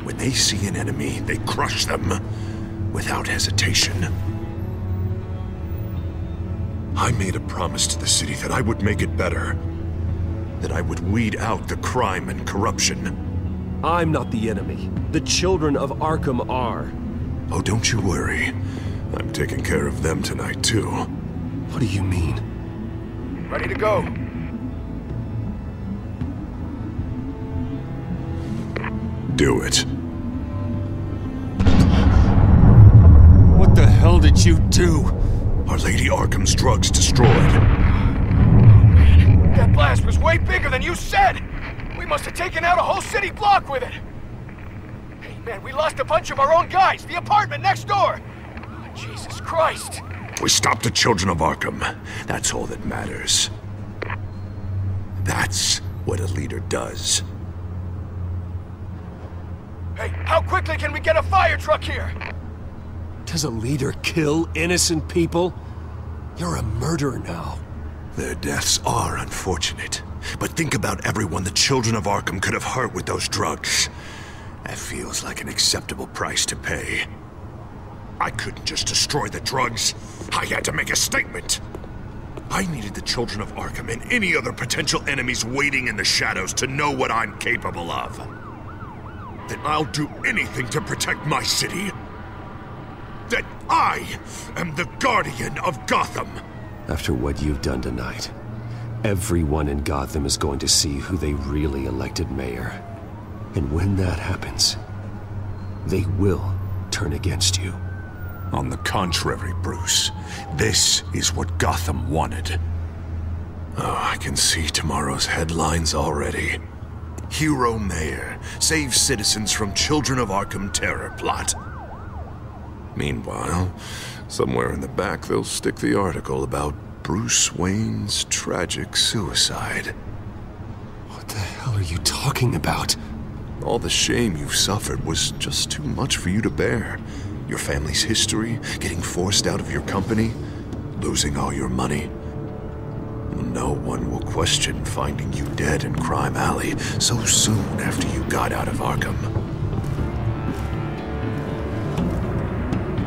When they see an enemy, they crush them without hesitation. I made a promise to the city that I would make it better. That I would weed out the crime and corruption. I'm not the enemy. The children of Arkham are. Oh, don't you worry. I'm taking care of them tonight, too. What do you mean? Ready to go. Do it. What the hell did you do? Our Lady Arkham's drugs destroyed. That blast was way bigger than you said! We must have taken out a whole city block with it! Hey man, we lost a bunch of our own guys! The apartment next door! Oh, Jesus Christ! We stopped the Children of Arkham. That's all that matters. That's what a leader does. Hey, how quickly can we get a fire truck here? Does a leader kill innocent people? You're a murderer now. Their deaths are unfortunate. But think about everyone the Children of Arkham could have hurt with those drugs. That feels like an acceptable price to pay. I couldn't just destroy the drugs. I had to make a statement. I needed the Children of Arkham and any other potential enemies waiting in the shadows to know what I'm capable of. then I'll do anything to protect my city. That I am the guardian of Gotham. After what you've done tonight, everyone in Gotham is going to see who they really elected mayor. And when that happens, they will turn against you. On the contrary, Bruce, this is what Gotham wanted. Oh, I can see tomorrow's headlines already. Hero Mayor saves citizens from Children of Arkham terror plot. Meanwhile, somewhere in the back they'll stick the article about Bruce Wayne's tragic suicide. What the hell are you talking about? All the shame you've suffered was just too much for you to bear. Your family's history, getting forced out of your company, losing all your money. No one will question finding you dead in Crime Alley so soon after you got out of Arkham.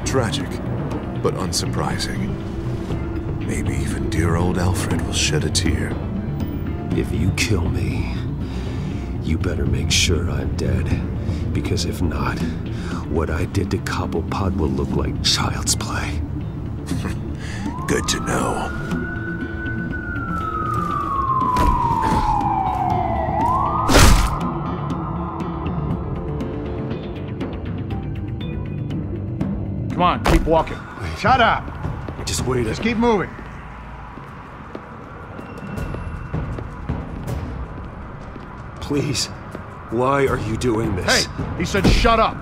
Tragic, but unsurprising. Maybe even dear old Alfred will shed a tear. If you kill me, you better make sure I'm dead. Because if not, what I did to Cobblepot will look like child's play. Good to know. Come on, keep walking. Shut up! Just wait. Just keep moving. Please, why are you doing this? Hey, he said shut up.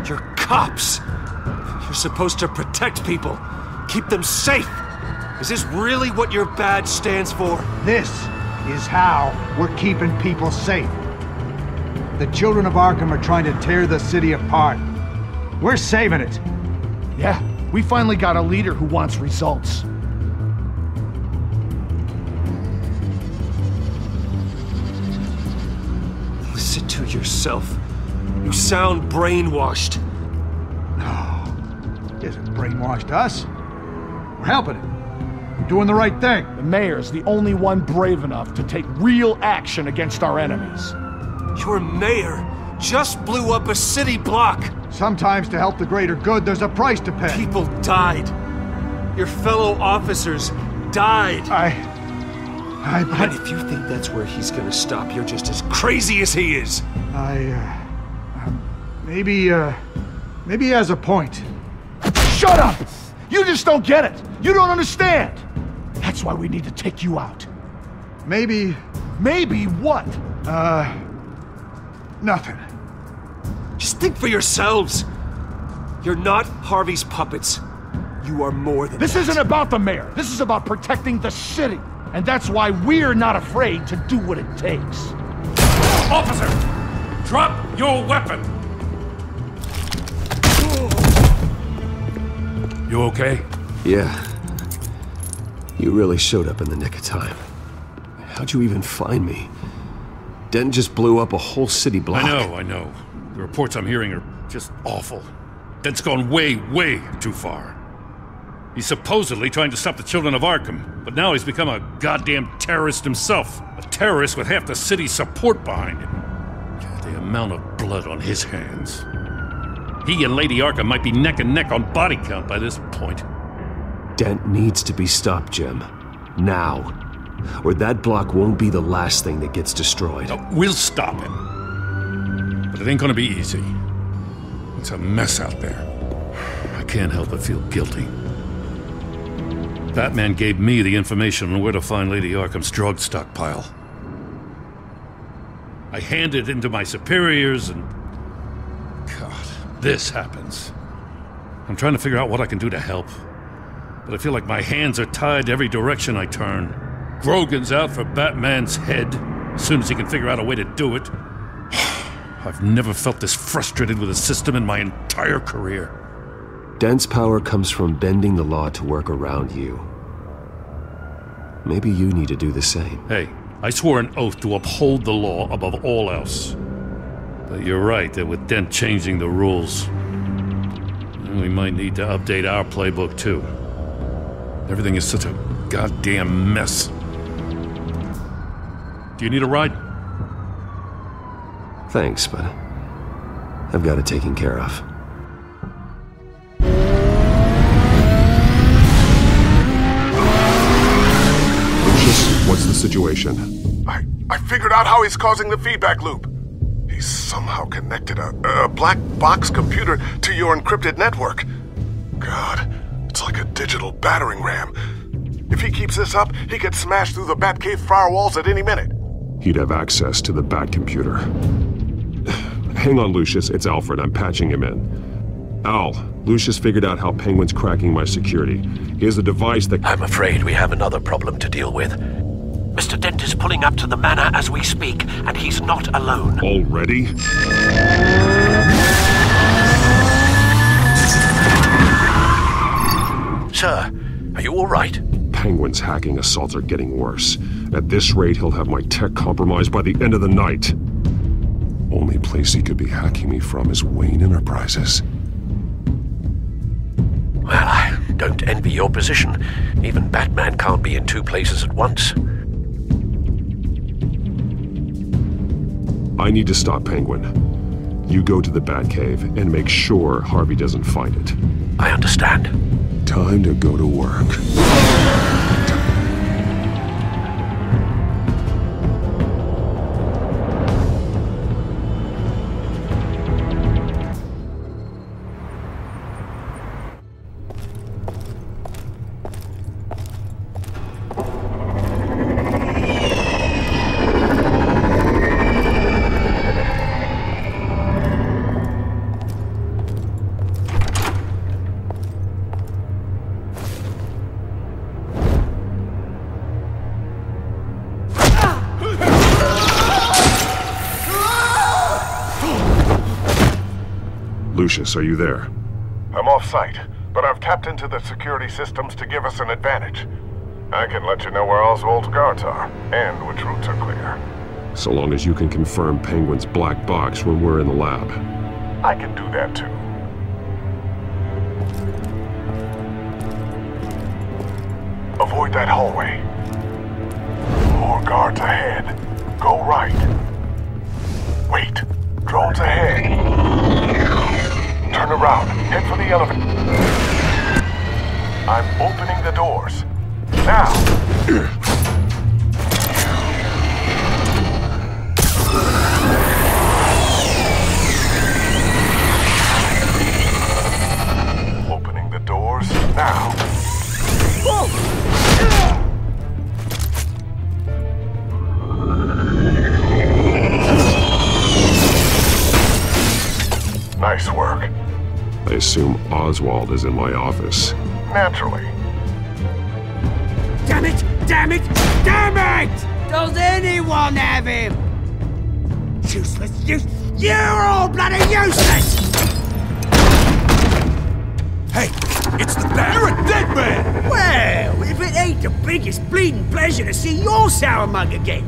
You're cops. You're supposed to protect people, keep them safe. Is this really what your badge stands for? This is how we're keeping people safe. The children of Arkham are trying to tear the city apart. We're saving it. Yeah, we finally got a leader who wants results. Listen to yourself. You sound brainwashed. No, he hasn't brainwashed us. We're helping him. We're doing the right thing. The mayor's the only one brave enough to take real action against our enemies. Your mayor just blew up a city block. Sometimes to help the greater good, there's a price to pay. People died. Your fellow officers died. And if you think that's where he's gonna stop, you're just as crazy as he is. Maybe he has a point. Shut up! You just don't get it. You don't understand. That's why we need to take you out. Maybe what? Nothing. Just think for yourselves. You're not Harvey's puppets. You are more than This that. isn't about the mayor. This is about protecting the city. And that's why we're not afraid to do what it takes. Officer! Drop your weapon! You okay? Yeah. You really showed up in the nick of time. How'd you even find me? Dent just blew up a whole city block. I know. The reports I'm hearing are just awful. Dent's gone way, way too far. He's supposedly trying to stop the children of Arkham, but now he's become a goddamn terrorist himself. A terrorist with half the city's support behind him. God, the amount of blood on his hands. He and Lady Arkham might be neck and neck on body count by this point. Dent needs to be stopped, Jim. Now. Or that block won't be the last thing that gets destroyed. We'll stop him. But it ain't gonna be easy. It's a mess out there. I can't help but feel guilty. Batman gave me the information on where to find Lady Arkham's drug stockpile. I handed it into my superiors and... God, this happens. I'm trying to figure out what I can do to help. But I feel like my hands are tied every direction I turn. Grogan's out for Batman's head, as soon as he can figure out a way to do it. I've never felt this frustrated with a system in my entire career. Dent's power comes from bending the law to work around you. Maybe you need to do the same. Hey, I swore an oath to uphold the law above all else. But you're right that with Dent changing the rules, we might need to update our playbook too. Everything is such a goddamn mess. Do you need a ride? Thanks, but I've got it taken care of. Lucius, what's the situation? I figured out how he's causing the feedback loop. He's somehow connected a black box computer to your encrypted network. God, it's like a digital battering ram. If he keeps this up, he could smash through the Batcave firewalls at any minute. He'd have access to the Bat computer. Hang on, Lucius. It's Alfred. I'm patching him in. Al, Lucius figured out how Penguin's cracking my security. He has a device that... I'm afraid we have another problem to deal with. Mr. Dent is pulling up to the manor as we speak, and he's not alone. Already? Sir, are you all right? Penguin's hacking assaults are getting worse. At this rate, he'll have my tech compromised by the end of the night. Only place he could be hacking me from is Wayne Enterprises. Well, I don't envy your position. Even Batman can't be in two places at once. I need to stop Penguin. You go to the Batcave and make sure Harvey doesn't find it. I understand. Time to go to work. Lucius, are you there? I'm off-site, but I've tapped into the security systems to give us an advantage. I can let you know where Oswald's guards are, and which routes are clear. So long as you can confirm Penguin's black box when we're in the lab. I can do that too. Avoid that hallway. More guards ahead. Go right. Wait. Drones ahead. Turn around. Head for the elevator. I'm opening the doors. Now! Opening the doors now. Nice work. I assume Oswald is in my office. Naturally. Damn it! Damn it! Damn it! Does anyone have him? Useless, you're all bloody useless! Hey, it's the Bat. You're a dead man! Well, if it ain't the biggest bleeding pleasure to see your sour mug again.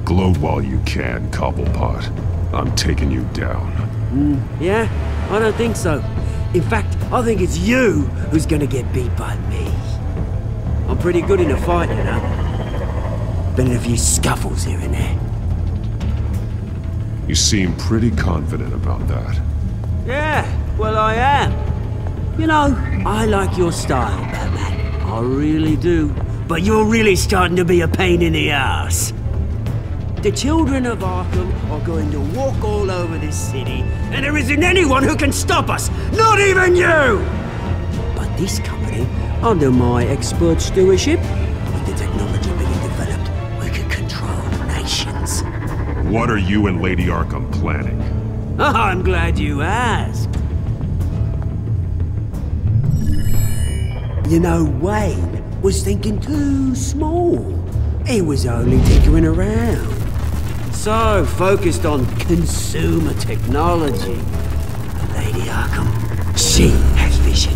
Gloat while you can, Cobblepot. I'm taking you down. Yeah? I don't think so. In fact, I think it's you who's gonna get beat by me. I'm pretty good in a fight, you know. Been in a few scuffles here and there. You seem pretty confident about that. Yeah, well I am. You know, I like your style, Batman. I really do. But you're really starting to be a pain in the ass. The children of Arkham are going to walk all over this city, and there isn't anyone who can stop us, not even you! But this company, under my expert stewardship, with the technology being developed, we can control nations. What are you and Lady Arkham planning? I'm glad you asked. You know, Wayne was thinking too small. He was only tinkering around. So focused on consumer technology. Lady Arkham, she has vision.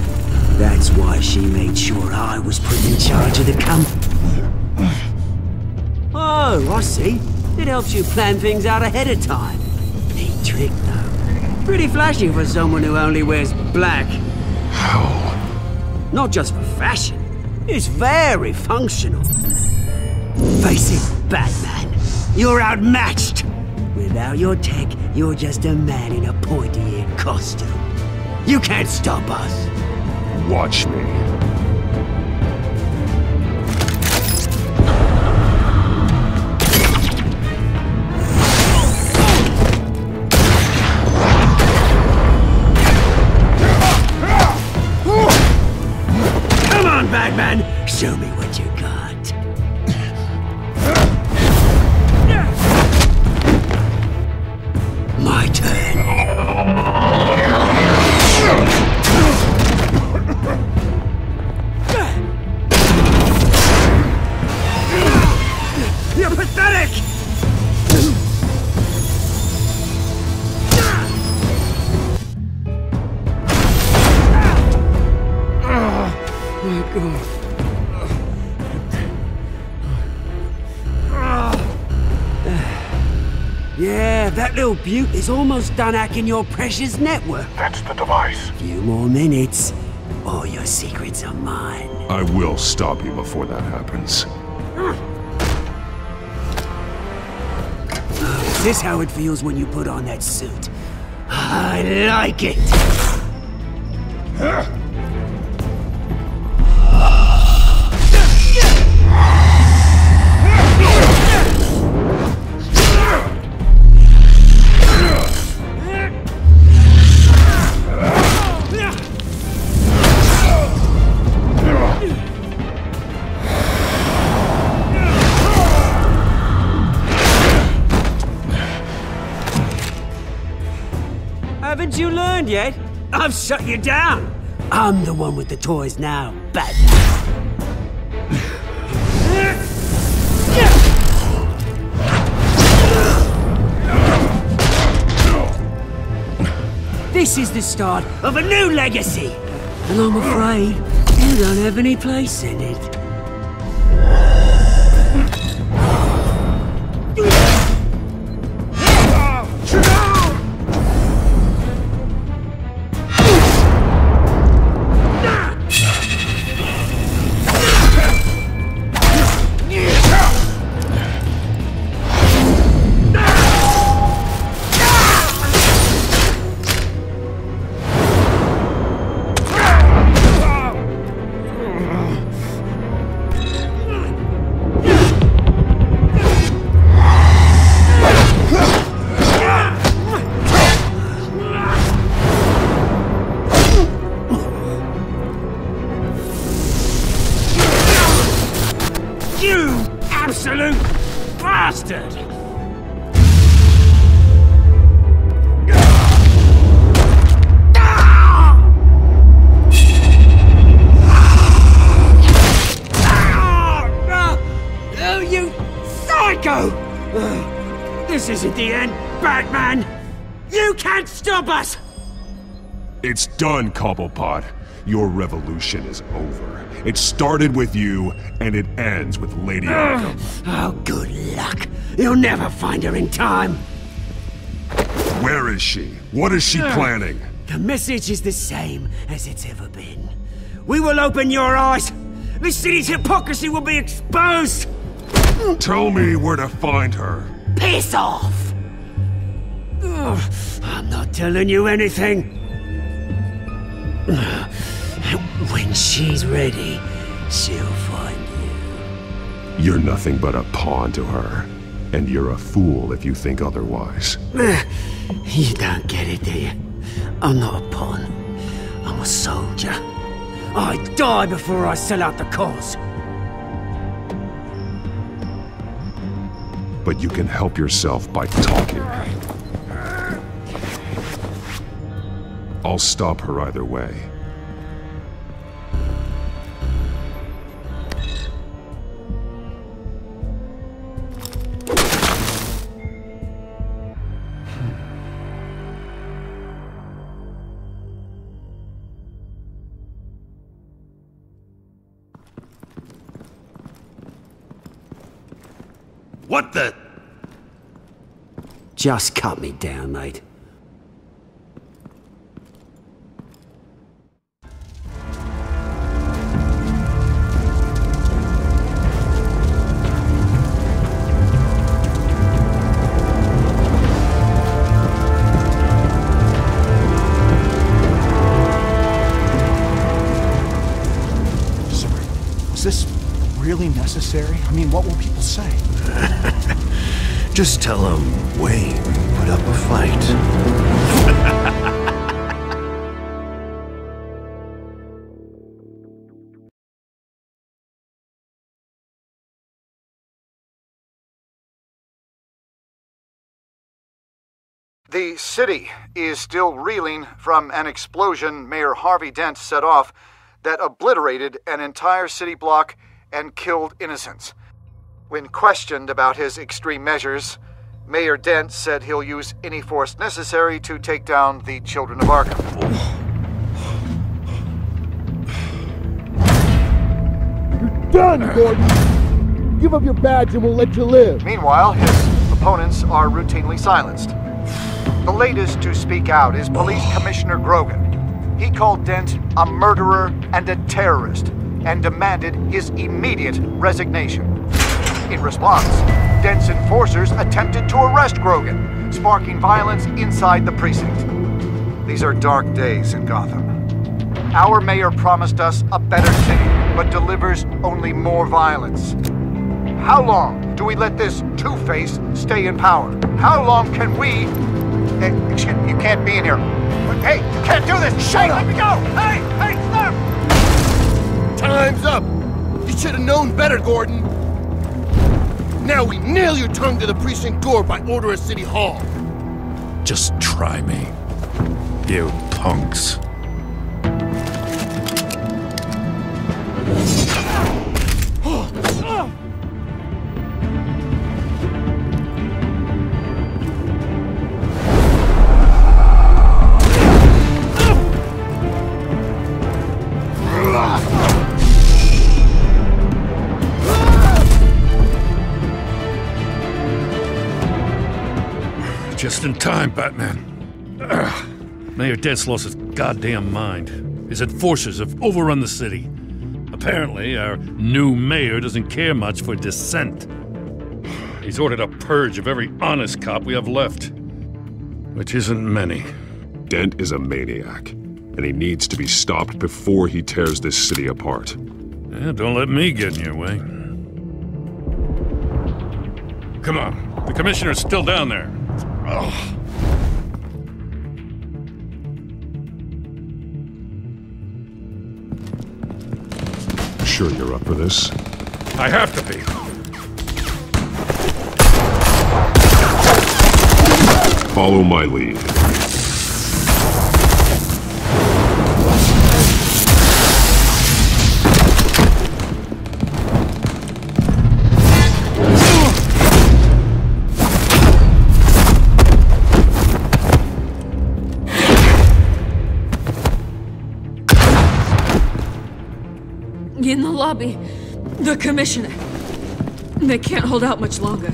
That's why she made sure I was put in charge of the company. Oh, I see. It helps you plan things out ahead of time. Neat trick, though. Pretty flashy for someone who only wears black. How? Not just for fashion. It's very functional. Face it, Batman. You're outmatched! Without your tech, you're just a man in a pointy-eared costume. You can't stop us. Watch me. Come on, Batman! Show me what you got. My turn. You're pathetic! My God. Yeah, that little beaut is almost done hacking your precious network. That's the device. Few more minutes, all your secrets are mine. I will stop you before that happens. Is this how it feels when you put on that suit? I like it! Haven't you learned yet? I've shut you down. I'm the one with the toys now, Batman. This is the start of a new legacy. And I'm afraid you don't have any place in it. You absolute bastard! Oh, you psycho! This isn't the end, Batman! You can't stop us! It's done, Cobblepot. Your revolution is over. It started with you, and it ends with Lady Arkham. Oh, good luck. You'll never find her in time. Where is she? What is she planning? The message is the same as it's ever been. We will open your eyes. This city's hypocrisy will be exposed. Tell me where to find her. Piss off! I'm not telling you anything. When she's ready, she'll find you. You're nothing but a pawn to her. And you're a fool if you think otherwise. You don't get it, do you? I'm not a pawn. I'm a soldier. I die before I sell out the cause. But you can help yourself by talking. I'll stop her either way. What the? Just cut me down, mate. necessary? I mean, what will people say? Just tell them Wayne put up a fight. The city is still reeling from an explosion Mayor Harvey Dent set off that obliterated an entire city block and killed innocents. When questioned about his extreme measures, Mayor Dent said he'll use any force necessary to take down the Children of Arkham. You're done, Gordon! Give up your badge and we'll let you live. Meanwhile, his opponents are routinely silenced. The latest to speak out is Police Commissioner Grogan. He called Dent a murderer and a terrorist and demanded his immediate resignation. In response, Dent's enforcers attempted to arrest Grogan, sparking violence inside the precinct. These are dark days in Gotham. Our mayor promised us a better city, but delivers only more violence. How long do we let this two-face stay in power? How long can we... Excuse me, you can't be in here. Hey, you can't do this! Shut up! Let me go! Hey, stop! Time's up! You should have known better, Gordon. Now we nail your tongue to the precinct door by order of City Hall. Just try me, you punks. Just in time, Batman. Mayor Dent's lost his goddamn mind. His enforcers have overrun the city. Apparently, our new mayor doesn't care much for dissent. He's ordered a purge of every honest cop we have left. Which isn't many. Dent is a maniac, and he needs to be stopped before he tears this city apart. Yeah, don't let me get in your way. Come on, the commissioner's still down there. Oh. Sure you're up for this? I have to be. Follow my lead. In the lobby, the commissioner. They can't hold out much longer.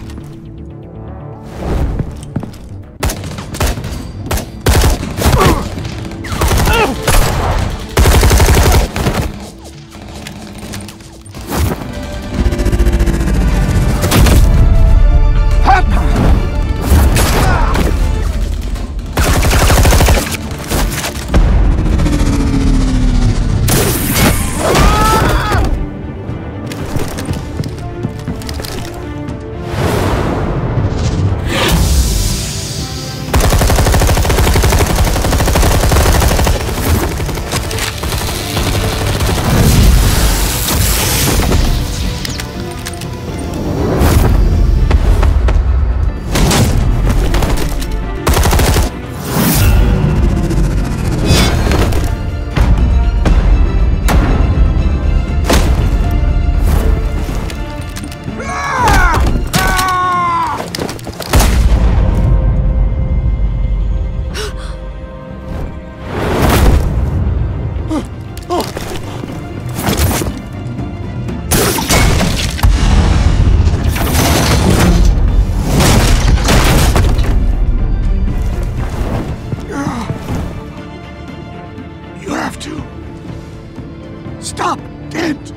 Stop! Dent!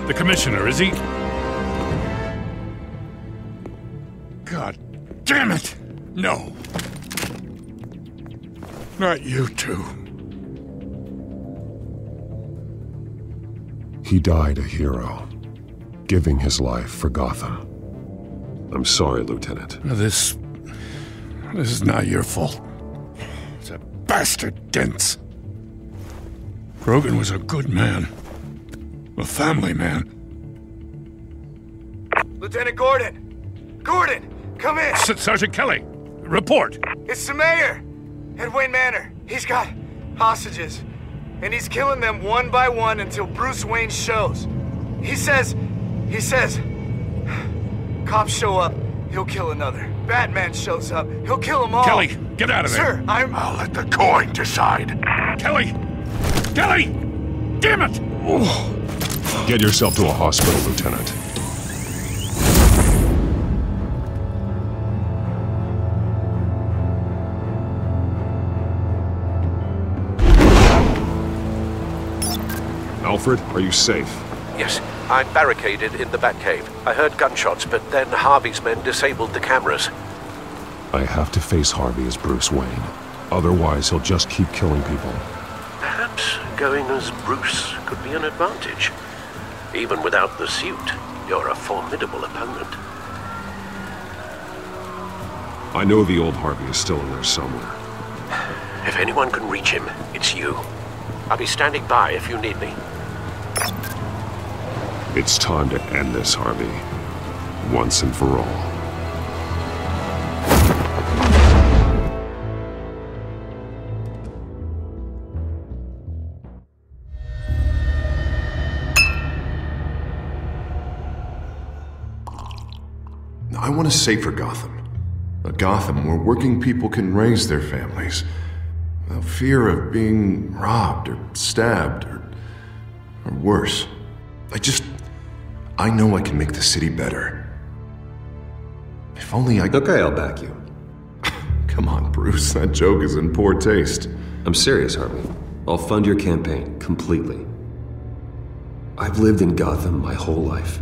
The commissioner, is he? God damn it! No. Not you two. He died a hero, giving his life for Gotham. I'm sorry, Lieutenant. This is not your fault. It's a bastard Dent. Grogan was a good man. A family man. Lieutenant Gordon! Gordon, come in! Sergeant Kelly, report! It's the mayor! At Wayne Manor. He's got hostages. And he's killing them one by one until Bruce Wayne shows. He says... Cops show up, he'll kill another. Batman shows up, he'll kill them all. Kelly, get out of there! Sir, I'll let the coin decide. Kelly! Kelly! Damn it! Get yourself to a hospital, Lieutenant. Alfred, are you safe? Yes, I'm barricaded in the Batcave. I heard gunshots, but then Harvey's men disabled the cameras. I have to face Harvey as Bruce Wayne. Otherwise, he'll just keep killing people. Perhaps going as Bruce could be an advantage. Even without the suit, you're a formidable opponent. I know the old Harvey is still in there somewhere. If anyone can reach him, it's you. I'll be standing by if you need me. It's time to end this, Harvey. Once and for all. I want a safer Gotham. A Gotham where working people can raise their families without fear of being robbed or stabbed or worse. I know I can make the city better. If only I... Okay, I'll back you. Come on, Bruce, that joke is in poor taste. I'm serious, Harvey. I'll fund your campaign, completely. I've lived in Gotham my whole life,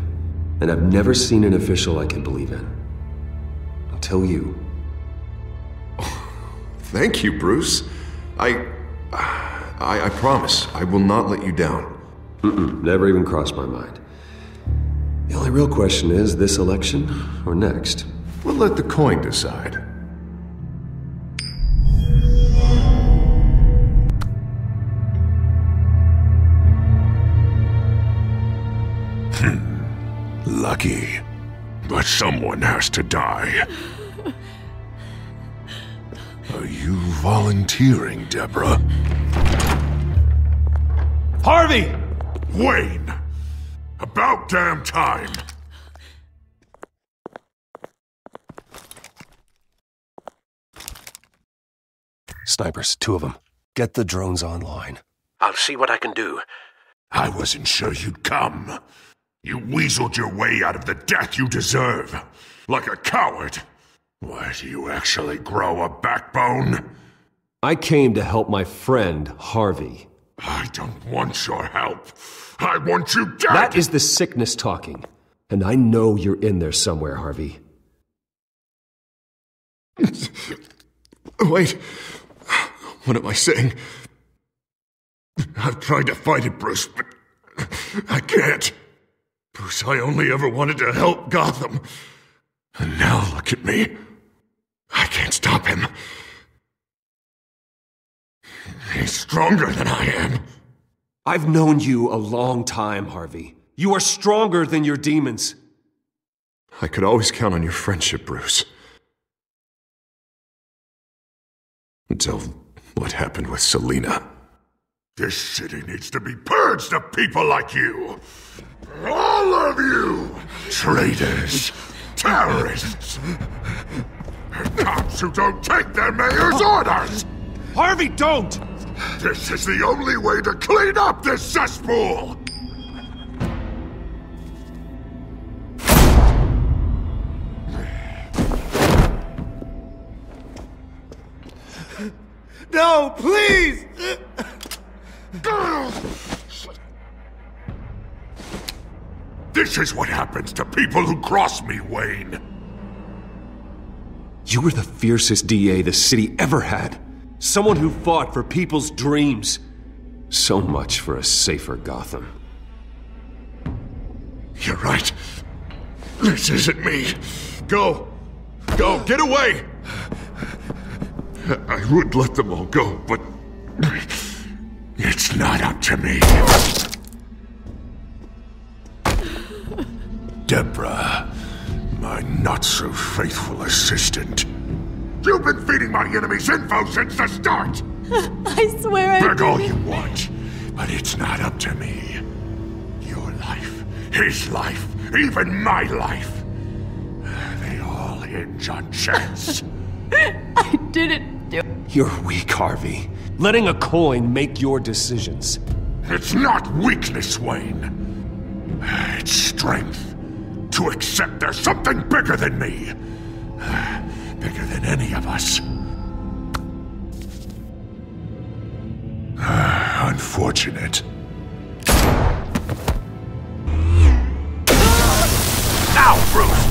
and I've never seen an official I can believe in. Until you. Thank you, Bruce. I promise, I will not let you down. Never even crossed my mind. The only real question is, this election or next? We'll let the coin decide. Lucky. But someone has to die. Are you volunteering, Deborah? Harvey! Wayne! About damn time! Snipers, 2 of them. Get the drones online. I'll see what I can do. I wasn't sure you'd come. You weaseled your way out of the death you deserve. Like a coward. Why, do you actually grow a backbone? I came to help my friend, Harvey. I don't want your help. I want you dead! That is the sickness talking. And I know you're in there somewhere, Harvey. Wait. What am I saying? I've tried to fight it, Bruce, but I can't. Bruce, I only ever wanted to help Gotham. And now look at me. I can't stop him. He's stronger than I am. I've known you a long time, Harvey. You are stronger than your demons. I could always count on your friendship, Bruce. Until what happened with Selina. This city needs to be purged of people like you. All of you! Traitors! Terrorists! Cops who don't take their mayor's orders! Harvey, don't! This is the only way to clean up this cesspool! No, please! This is what happens to people who cross me, Wayne. You were the fiercest DA the city ever had. Someone who fought for people's dreams. So much for a safer Gotham. right. This isn't me. Go. Go, get away! I would let them all go, but it's not up to me. Deborah, my not-so-faithful assistant. You've been feeding my enemies info since the start! I swear I Beg all didn't. you want, but it's not up to me. Your life, his life, even my life. They all hinge on chance. I didn't do it. You're weak, Harvey. Letting a coin make your decisions. It's not weakness, Wayne. It's strength. To accept there's something bigger than me. Bigger than any of us. Unfortunate. Now, Bruce!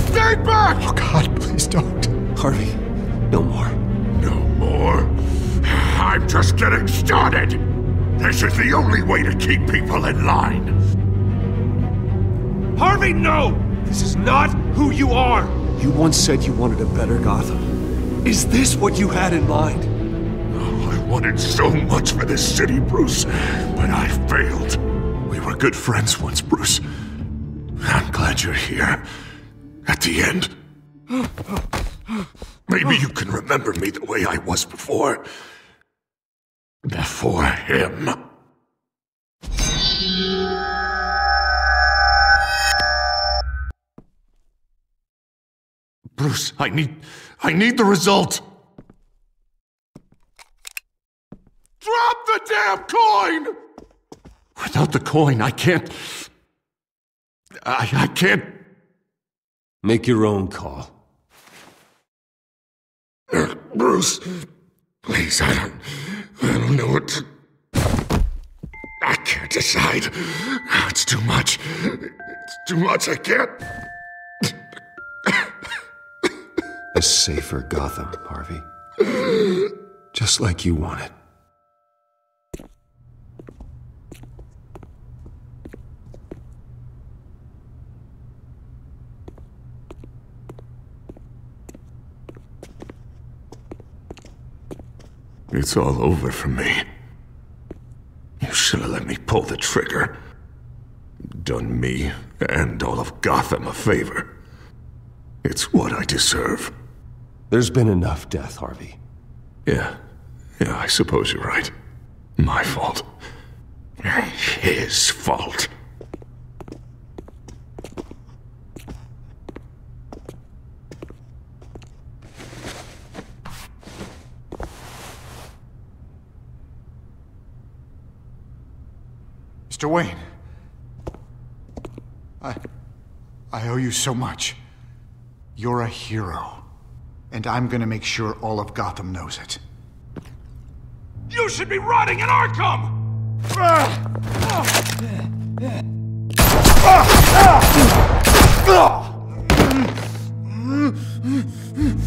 Stay back! Oh God, please don't. Harvey, no more. No more? I'm just getting started! This is the only way to keep people in line. Harvey, no! This is not who you are! You once said you wanted a better Gotham. Is this what you had in mind? Oh, I wanted so much for this city, Bruce, but I failed. We were good friends once, Bruce. I'm glad you're here. At the end. Maybe you can remember me the way I was before. Before him. Bruce, I need the result. Drop the damn coin! Without the coin, I can't... I can't... Make your own call. Bruce, please, I don't know what to... I can't decide. It's too much. It's too much, I can't... A safer Gotham, Harvey. Just like you wanted. It's all over for me. You should have let me pull the trigger. Done me and all of Gotham a favor. It's what I deserve. There's been enough death, Harvey. Yeah, I suppose you're right. My fault. His fault. Mr. Wayne. I owe you so much. You're a hero. And I'm gonna make sure all of Gotham knows it. You should be rotting in Arkham!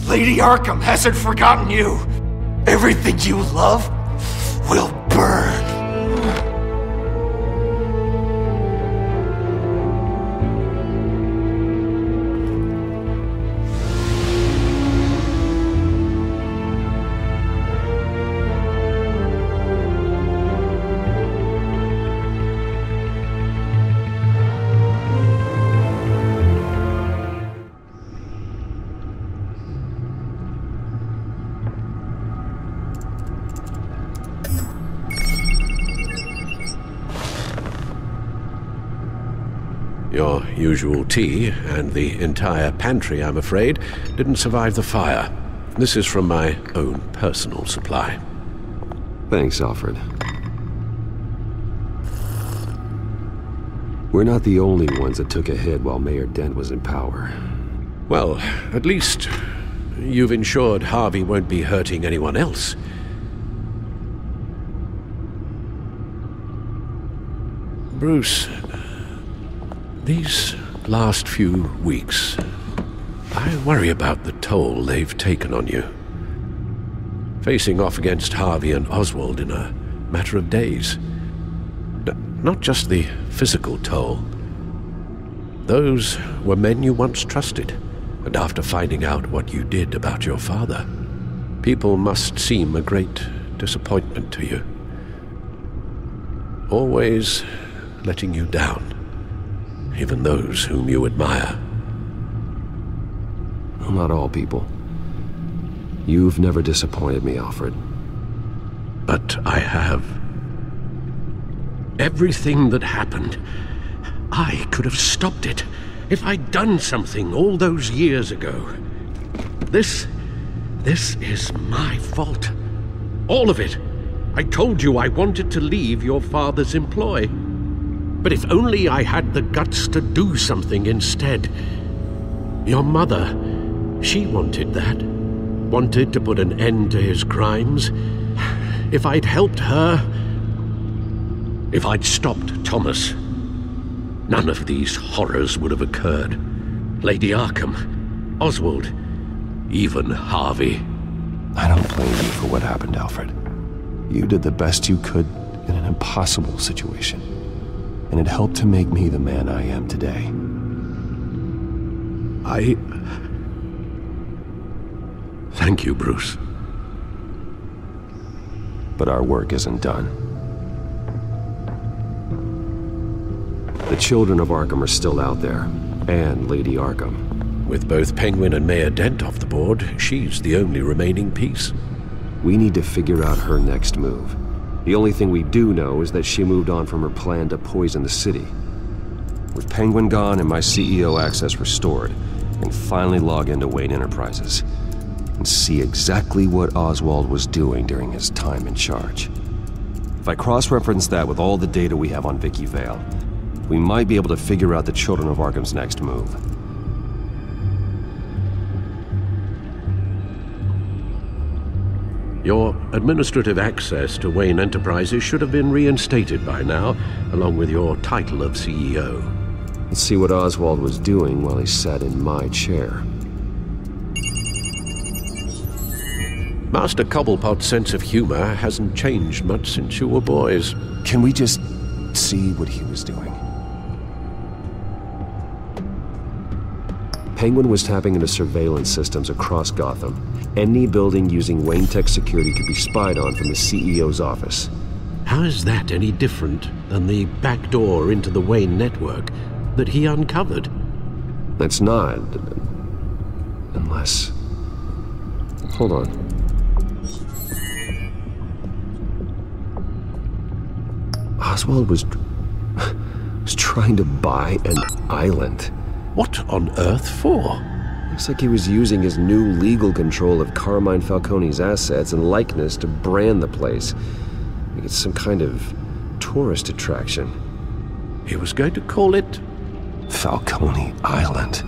Lady Arkham hasn't forgotten you. Everything you love will burn. Your usual tea and the entire pantry, I'm afraid, didn't survive the fire. This is from my own personal supply. Thanks, Alfred. We're not the only ones that took a hit while Mayor Dent was in power. Well, at least you've ensured Harvey won't be hurting anyone else. Bruce, these last few weeks, I worry about the toll they've taken on you. Facing off against Harvey and Oswald in a matter of days. Not just the physical toll. Those were men you once trusted, and after finding out what you did about your father, people must seem a great disappointment to you. Always letting you down, even those whom you admire. Well, not all people. You've never disappointed me, Alfred. But I have. Everything that happened, I could have stopped it if I'd done something all those years ago. This is my fault. All of it. I told you I wanted to leave your father's employ. But if only I had the guts to do something instead. Your mother, she wanted that. Wanted to put an end to his crimes. If I'd helped her, if I'd stopped Thomas, none of these horrors would have occurred. Lady Arkham, Oswald, even Harvey. I don't blame you for what happened, Alfred. You did the best you could in an impossible situation, and it helped to make me the man I am today. Thank you, Bruce. But our work isn't done. The children of Arkham are still out there, and Lady Arkham. With both Penguin and Mayor Dent off the board, she's the only remaining piece. We need to figure out her next move. The only thing we do know is that she moved on from her plan to poison the city. With Penguin gone and my CEO access restored, I can finally log into Wayne Enterprises and see exactly what Oswald was doing during his time in charge. If I cross-reference that with all the data we have on Vicky Vale, we might be able to figure out the Children of Arkham's next move. Your administrative access to Wayne Enterprises should have been reinstated by now, along with your title of CEO. Let's see what Oswald was doing while he sat in my chair. Master Cobblepot's sense of humor hasn't changed much since you were boys. Can we just see what he was doing? Penguin was tapping into surveillance systems across Gotham. Any building using Wayne Tech security could be spied on from the CEO's office. How is that any different than the back door into the Wayne network that he uncovered? It's not. Unless... Hold on. Oswald was trying to buy an island. What on earth for? Looks like he was using his new legal control of Carmine Falcone's assets and likeness to brand the place. Like it's some kind of tourist attraction. He was going to call it... Falcone Island.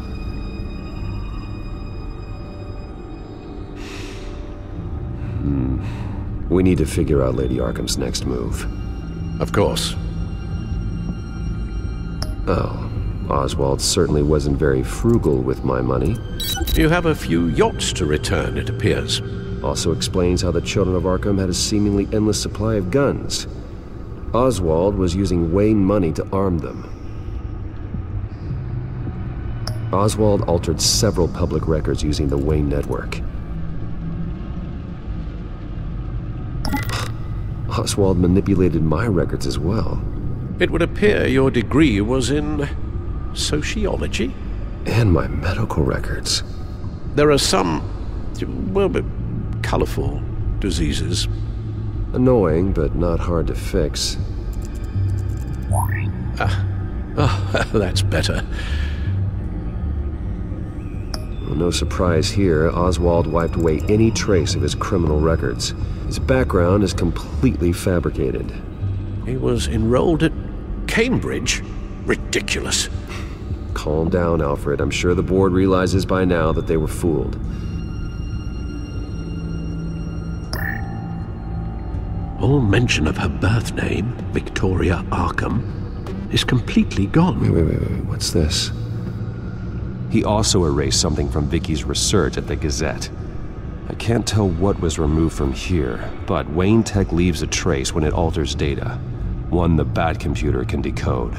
We need to figure out Lady Arkham's next move. Of course. Oh, Oswald certainly wasn't very frugal with my money. You have a few yachts to return, it appears. Also explains how the Children of Arkham had a seemingly endless supply of guns. Oswald was using Wayne money to arm them. Oswald altered several public records using the Wayne network. Oswald manipulated my records as well. It would appear your degree was in... sociology? And my medical records. There are some... well, colorful diseases. Annoying, but not hard to fix. That's better. Well, no surprise here, Oswald wiped away any trace of his criminal records. His background is completely fabricated. He was enrolled at Cambridge? Ridiculous. Calm down, Alfred. I'm sure the board realizes by now that they were fooled. All mention of her birth name, Victoria Arkham, is completely gone. Wait. What's this? He also erased something from Vicky's research at the Gazette. I can't tell what was removed from here, but Wayne Tech leaves a trace when it alters data. One the Batcomputer can decode.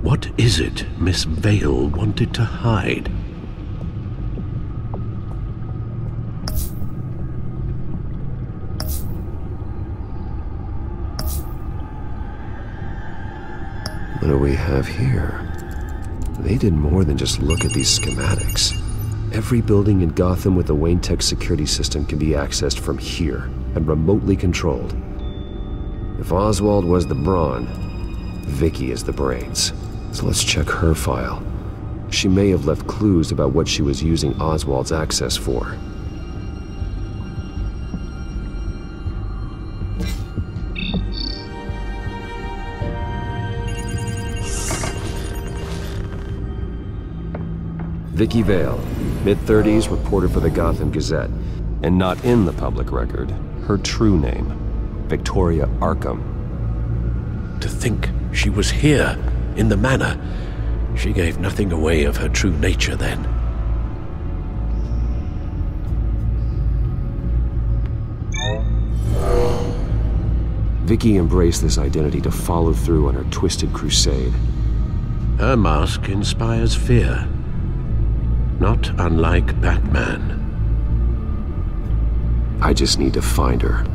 What is it Miss Vale wanted to hide? What do we have here? They did more than just look at these schematics. Every building in Gotham with a Wayne Tech security system can be accessed from here and remotely controlled. If Oswald was the brawn, Vicky is the brains. So let's check her file. She may have left clues about what she was using Oswald's access for. Vicky Vale, mid-30s, reporter for the Gotham Gazette, and not in the public record, her true name, Victoria Arkham. To think she was here, in the manor. She gave nothing away of her true nature then. Vicky embraced this identity to follow through on her twisted crusade. Her mask inspires fear. Not unlike Batman. I just need to find her.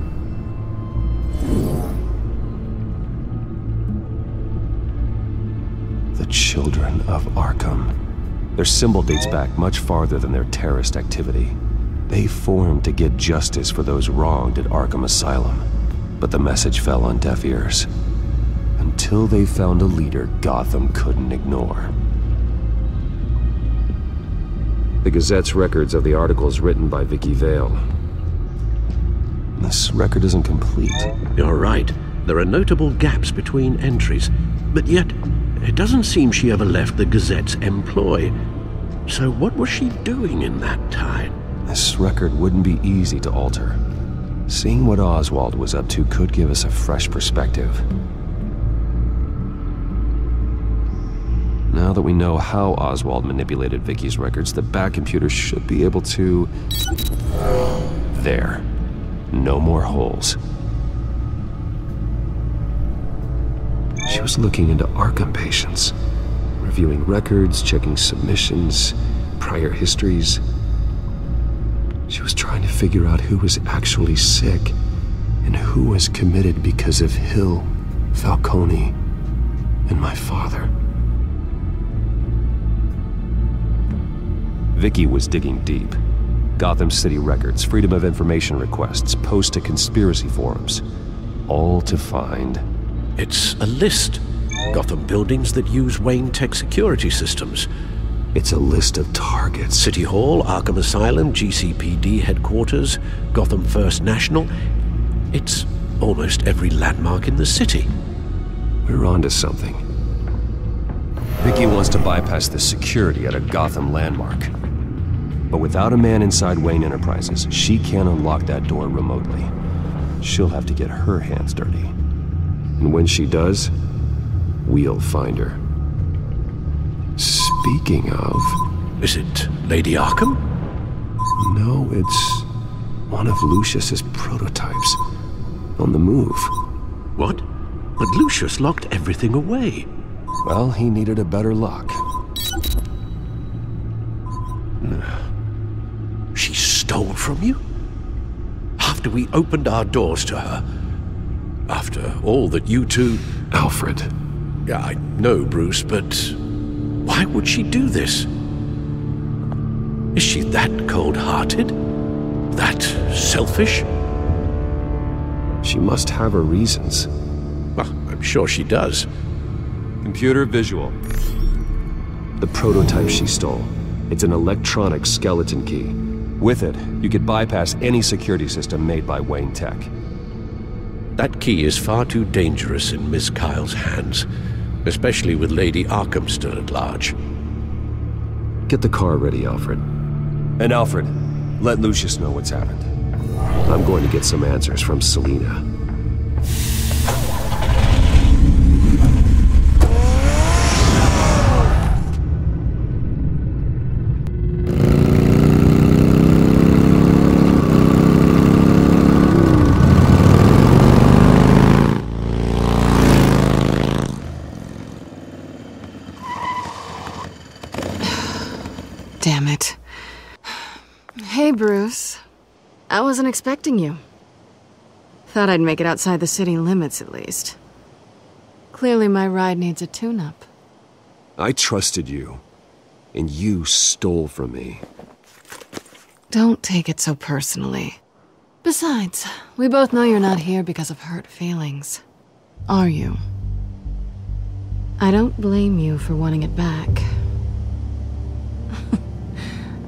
The Children of Arkham. Their symbol dates back much farther than their terrorist activity. They formed to get justice for those wronged at Arkham Asylum. But the message fell on deaf ears. Until they found a leader Gotham couldn't ignore. The Gazette's records of the articles written by Vicky Vale. This record isn't complete. You're right. There are notable gaps between entries. But yet, it doesn't seem she ever left the Gazette's employ. So what was she doing in that time? This record wouldn't be easy to alter. Seeing what Oswald was up to could give us a fresh perspective. Now that we know how Oswald manipulated Vicky's records, the Batcomputer should be able to... There. No more holes. She was looking into Arkham patients, reviewing records, checking submissions, prior histories. She was trying to figure out who was actually sick and who was committed because of Hill, Falcone, and my father. Vicky was digging deep. Gotham City records, Freedom of Information requests, posts to conspiracy forums. All to find... It's a list. Gotham buildings that use Wayne Tech security systems. It's a list of targets. City Hall, Arkham Asylum, GCPD headquarters, Gotham First National. It's almost every landmark in the city. We're onto something. Vicky wants to bypass the security at a Gotham landmark. But without a man inside Wayne Enterprises, she can't unlock that door remotely. She'll have to get her hands dirty. And when she does, we'll find her. Speaking of... Is it Lady Arkham? No, it's one of Lucius's prototypes. On the move. What? But Lucius locked everything away. Well, he needed a better lock. She stole from you? After we opened our doors to her? After all that you two... Alfred. Yeah, I know, Bruce, but... why would she do this? Is she that cold-hearted? That selfish? She must have her reasons. Well, I'm sure she does. Computer visual. The prototype she stole. It's an electronic skeleton key. With it, you could bypass any security system made by Wayne Tech. That key is far too dangerous in Miss Kyle's hands, especially with Lady Arkham still at large. Get the car ready, Alfred. And Alfred, let Lucius know what's happened. I'm going to get some answers from Selina. Wasn't expecting you. Thought I'd make it outside the city limits, at least. Clearly my ride needs a tune-up. I trusted you, and you stole from me. Don't take it so personally. Besides, we both know you're not here because of hurt feelings. Are you? I don't blame you for wanting it back.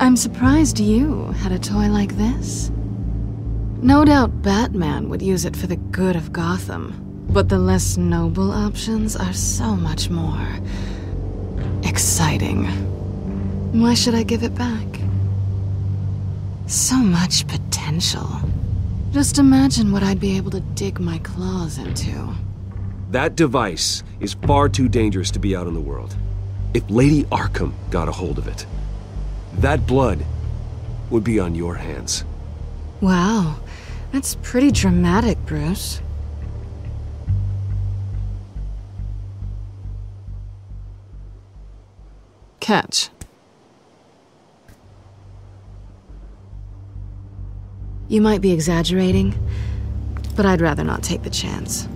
I'm surprised you had a toy like this. No doubt Batman would use it for the good of Gotham, but the less noble options are so much more exciting. Why should I give it back? So much potential. Just imagine what I'd be able to dig my claws into. That device is far too dangerous to be out in the world. If Lady Arkham got a hold of it, that blood would be on your hands. Wow, that's pretty dramatic, Bruce. Catch. You might be exaggerating, but I'd rather not take the chance.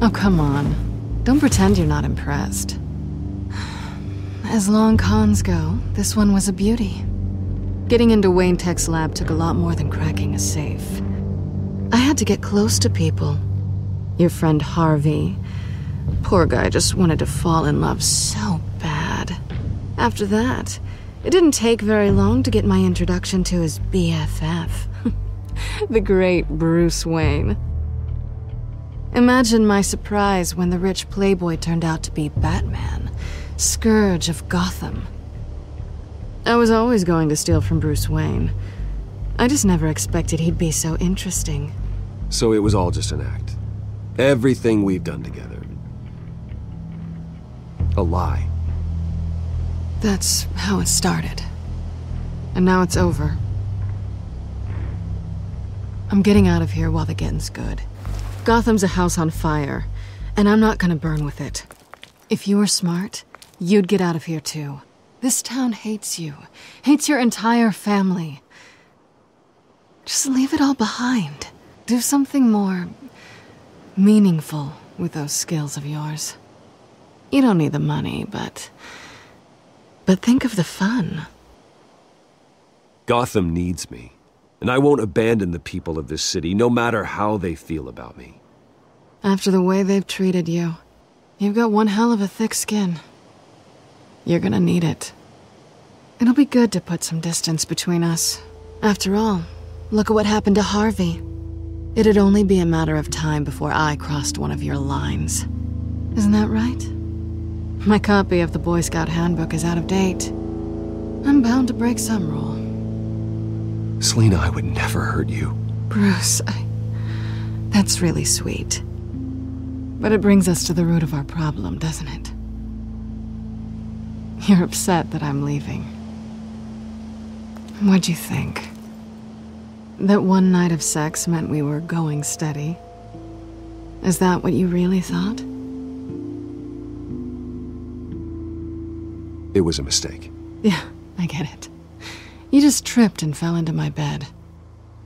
Oh, come on. Don't pretend you're not impressed. As long cons go, this one was a beauty. Getting into Wayne Tech's lab took a lot more than cracking a safe. I had to get close to people. Your friend Harvey. Poor guy just wanted to fall in love so bad. After that, it didn't take very long to get my introduction to his BFF. The great Bruce Wayne. Imagine my surprise when the rich playboy turned out to be Batman, Scourge of Gotham. I was always going to steal from Bruce Wayne. I just never expected he'd be so interesting. So it was all just an act. Everything we've done together. A lie. That's how it started. And now it's over. I'm getting out of here while the getting's good. Gotham's a house on fire, and I'm not gonna burn with it. If you were smart, you'd get out of here too. This town hates you, hates your entire family. Just leave it all behind. Do something more meaningful with those skills of yours. You don't need the money, but think of the fun. Gotham needs me, and I won't abandon the people of this city, no matter how they feel about me. After the way they've treated you, you've got one hell of a thick skin. You're gonna need it. It'll be good to put some distance between us. After all, look at what happened to Harvey. It'd only be a matter of time before I crossed one of your lines. Isn't that right? My copy of the Boy Scout handbook is out of date. I'm bound to break some rule. Selina, I would never hurt you. Bruce, that's really sweet. But it brings us to the root of our problem, doesn't it? You're upset that I'm leaving. What'd you think? That one night of sex meant we were going steady? Is that what you really thought? It was a mistake. Yeah, I get it. You just tripped and fell into my bed.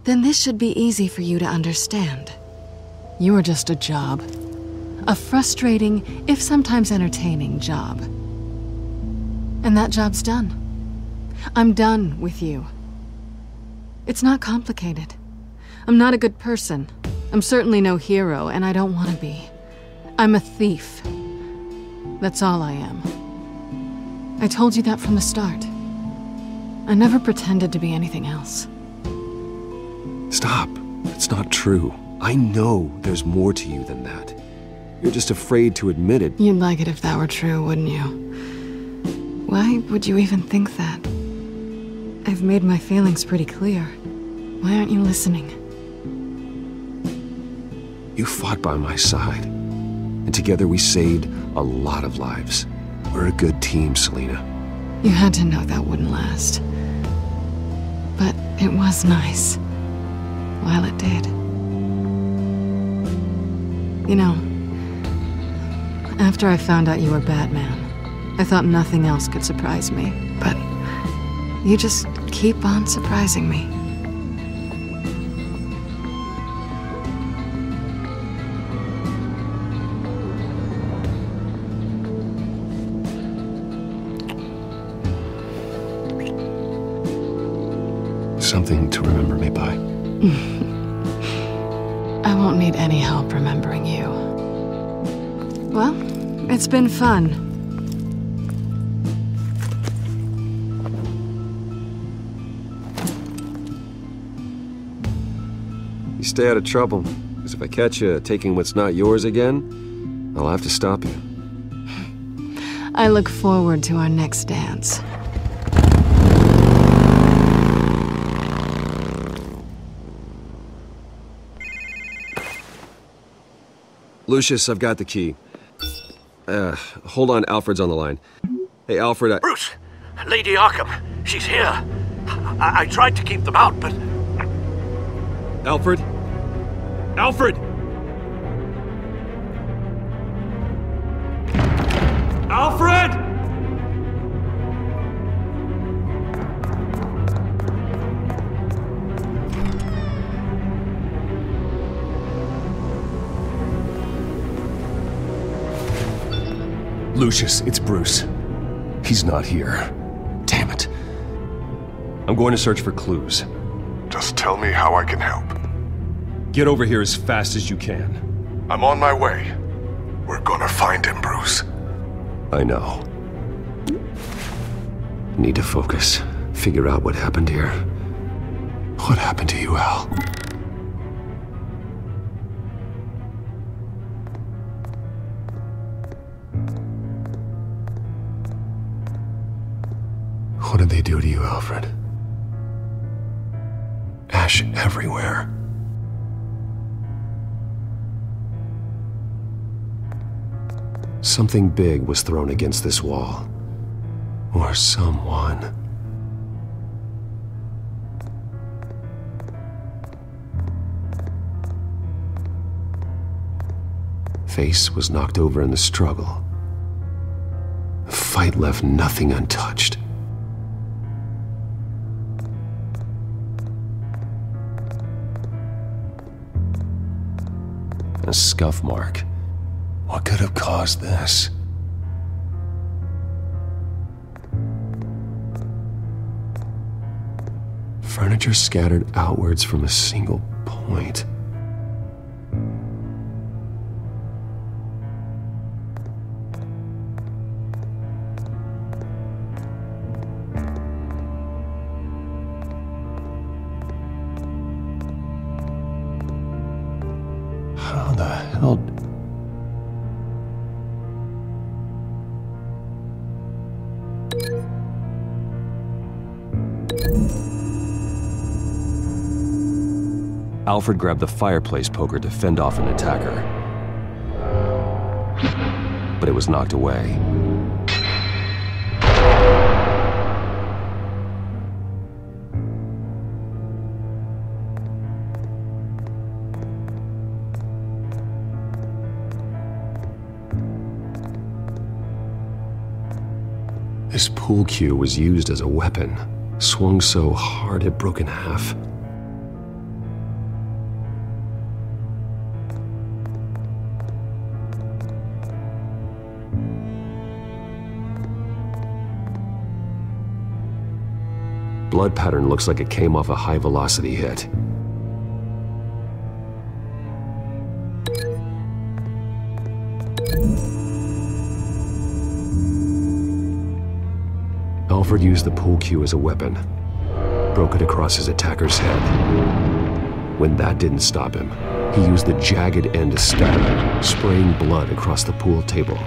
Then this should be easy for you to understand. You were just a job. A frustrating, if sometimes entertaining, job. And that job's done. I'm done with you. It's not complicated. I'm not a good person. I'm certainly no hero, and I don't want to be. I'm a thief. That's all I am. I told you that from the start. I never pretended to be anything else. Stop. It's not true. I know there's more to you than that. You're just afraid to admit it. You'd like it if that were true, wouldn't you? Why would you even think that? I've made my feelings pretty clear. Why aren't you listening? You fought by my side, and together we saved a lot of lives. We're a good team, Selina. You had to know that wouldn't last. But it was nice. While it did. You know, after I found out you were Batman, I thought nothing else could surprise me. But you just keep on surprising me. Something to remember me by. I won't need any help remembering you. Well, it's been fun. You stay out of trouble, because if I catch you taking what's not yours again, I'll have to stop you. I look forward to our next dance. Lucius, I've got the key. Hold on, Alfred's on the line. Hey, Alfred, Bruce! Lady Arkham, she's here. I tried to keep them out, but... Alfred? Alfred! Alfred! Lucius, it's Bruce. He's not here. Damn it. I'm going to search for clues. Just tell me how I can help. Get over here as fast as you can. I'm on my way. We're gonna find him, Bruce. I know. Need to focus. Figure out what happened here. What happened to you, Al? What did they do to you, Alfred? Ash everywhere. Something big was thrown against this wall. Or someone. Face was knocked over in the struggle. The fight left nothing untouched. A scuff mark. What could have caused this? Furniture scattered outwards from a single point. How the hell... Alfred grabbed the fireplace poker to fend off an attacker. But it was knocked away. This pool cue was used as a weapon, swung so hard it broke in half. Blood pattern looks like it came off a high-velocity hit. Alfred used the pool cue as a weapon, broke it across his attacker's head. When that didn't stop him, he used the jagged end to stab him, spraying blood across the pool table.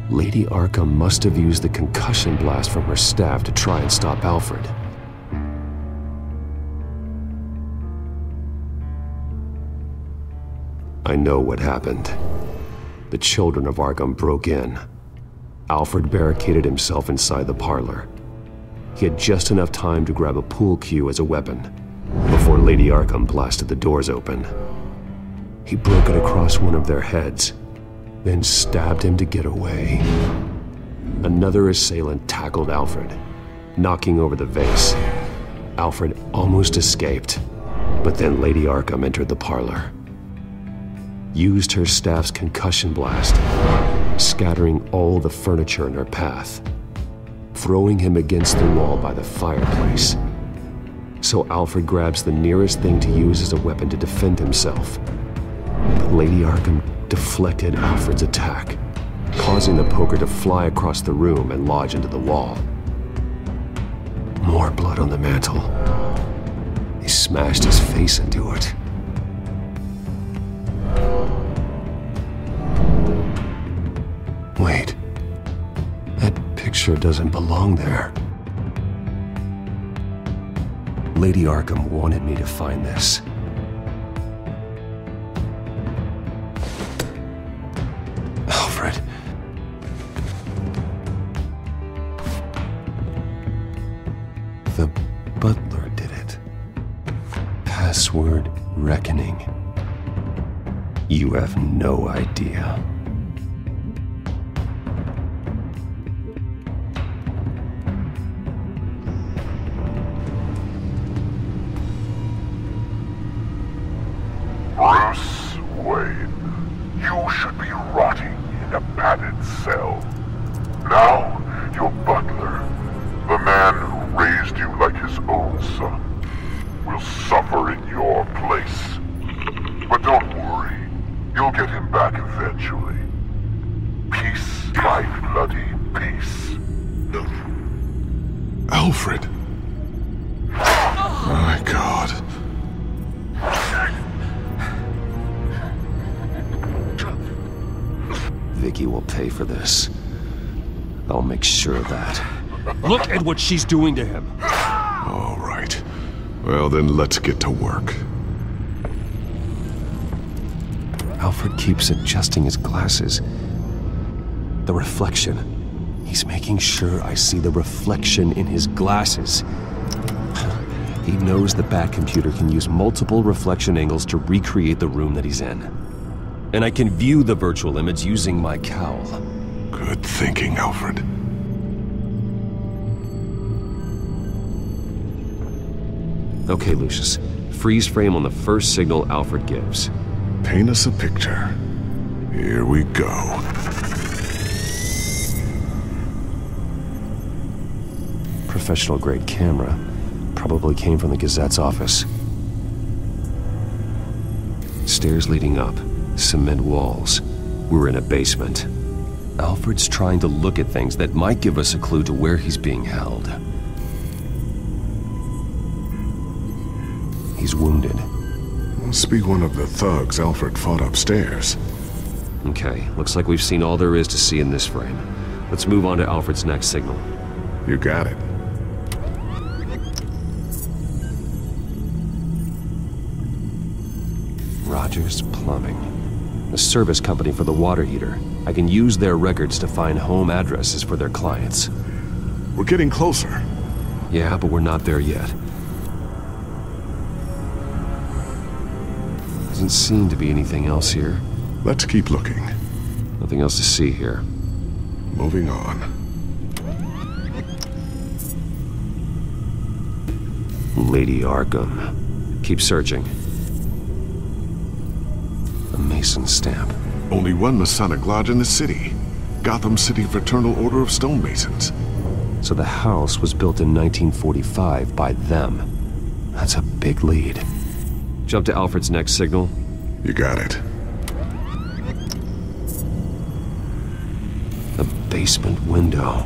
Lady Arkham must have used the concussion blast from her staff to try and stop Alfred. I know what happened. The children of Arkham broke in, Alfred barricaded himself inside the parlor. He had just enough time to grab a pool cue as a weapon before Lady Arkham blasted the doors open. He broke it across one of their heads, then stabbed him to get away. Another assailant tackled Alfred, knocking over the vase. Alfred almost escaped, but then Lady Arkham entered the parlor, used her staff's concussion blast, scattering all the furniture in her path, throwing him against the wall by the fireplace. So Alfred grabs the nearest thing to use as a weapon to defend himself. But Lady Arkham deflected Alfred's attack, causing the poker to fly across the room and lodge into the wall. More blood on the mantel. He smashed his face into it. Wait. That picture doesn't belong there. Lady Arkham wanted me to find this. Alfred. The butler did it. Password reckoning. You have no idea. Bruce Wayne, you should be rotting in a padded cell. Now, your butler, the man who raised you like his own son, will suffer in your place. But don't worry, you'll get him back eventually. Peace, my bloody peace. Alfred. My God. Vicky will pay for this. I'll make sure of that. Look at what she's doing to him. All right. Well, then let's get to work. Alfred keeps adjusting his glasses. The reflection. He's making sure I see the reflection in his glasses. He knows the Batcomputer can use multiple reflection angles to recreate the room that he's in. And I can view the virtual image using my cowl. Good thinking, Alfred. Okay, Lucius. Freeze frame on the first signal Alfred gives. Paint us a picture. Here we go. Professional-grade camera. Probably came from the Gazette's office. Stairs leading up. Cement walls. We're in a basement. Alfred's trying to look at things that might give us a clue to where he's being held. He's wounded. Must be one of the thugs Alfred fought upstairs. Okay, looks like we've seen all there is to see in this frame. Let's move on to Alfred's next signal. You got it. Rogers Plumbing. The service company for the water heater. I can use their records to find home addresses for their clients. We're getting closer. Yeah, but we're not there yet. Doesn't seem to be anything else here. Let's keep looking. Nothing else to see here. Moving on. Lady Arkham. Keep searching. A Mason stamp. Only one Masonic lodge in the city. Gotham City Fraternal Order of Stonemasons. So the house was built in 1945 by them. That's a big lead. Jump to Alfred's next signal. You got it. A basement window.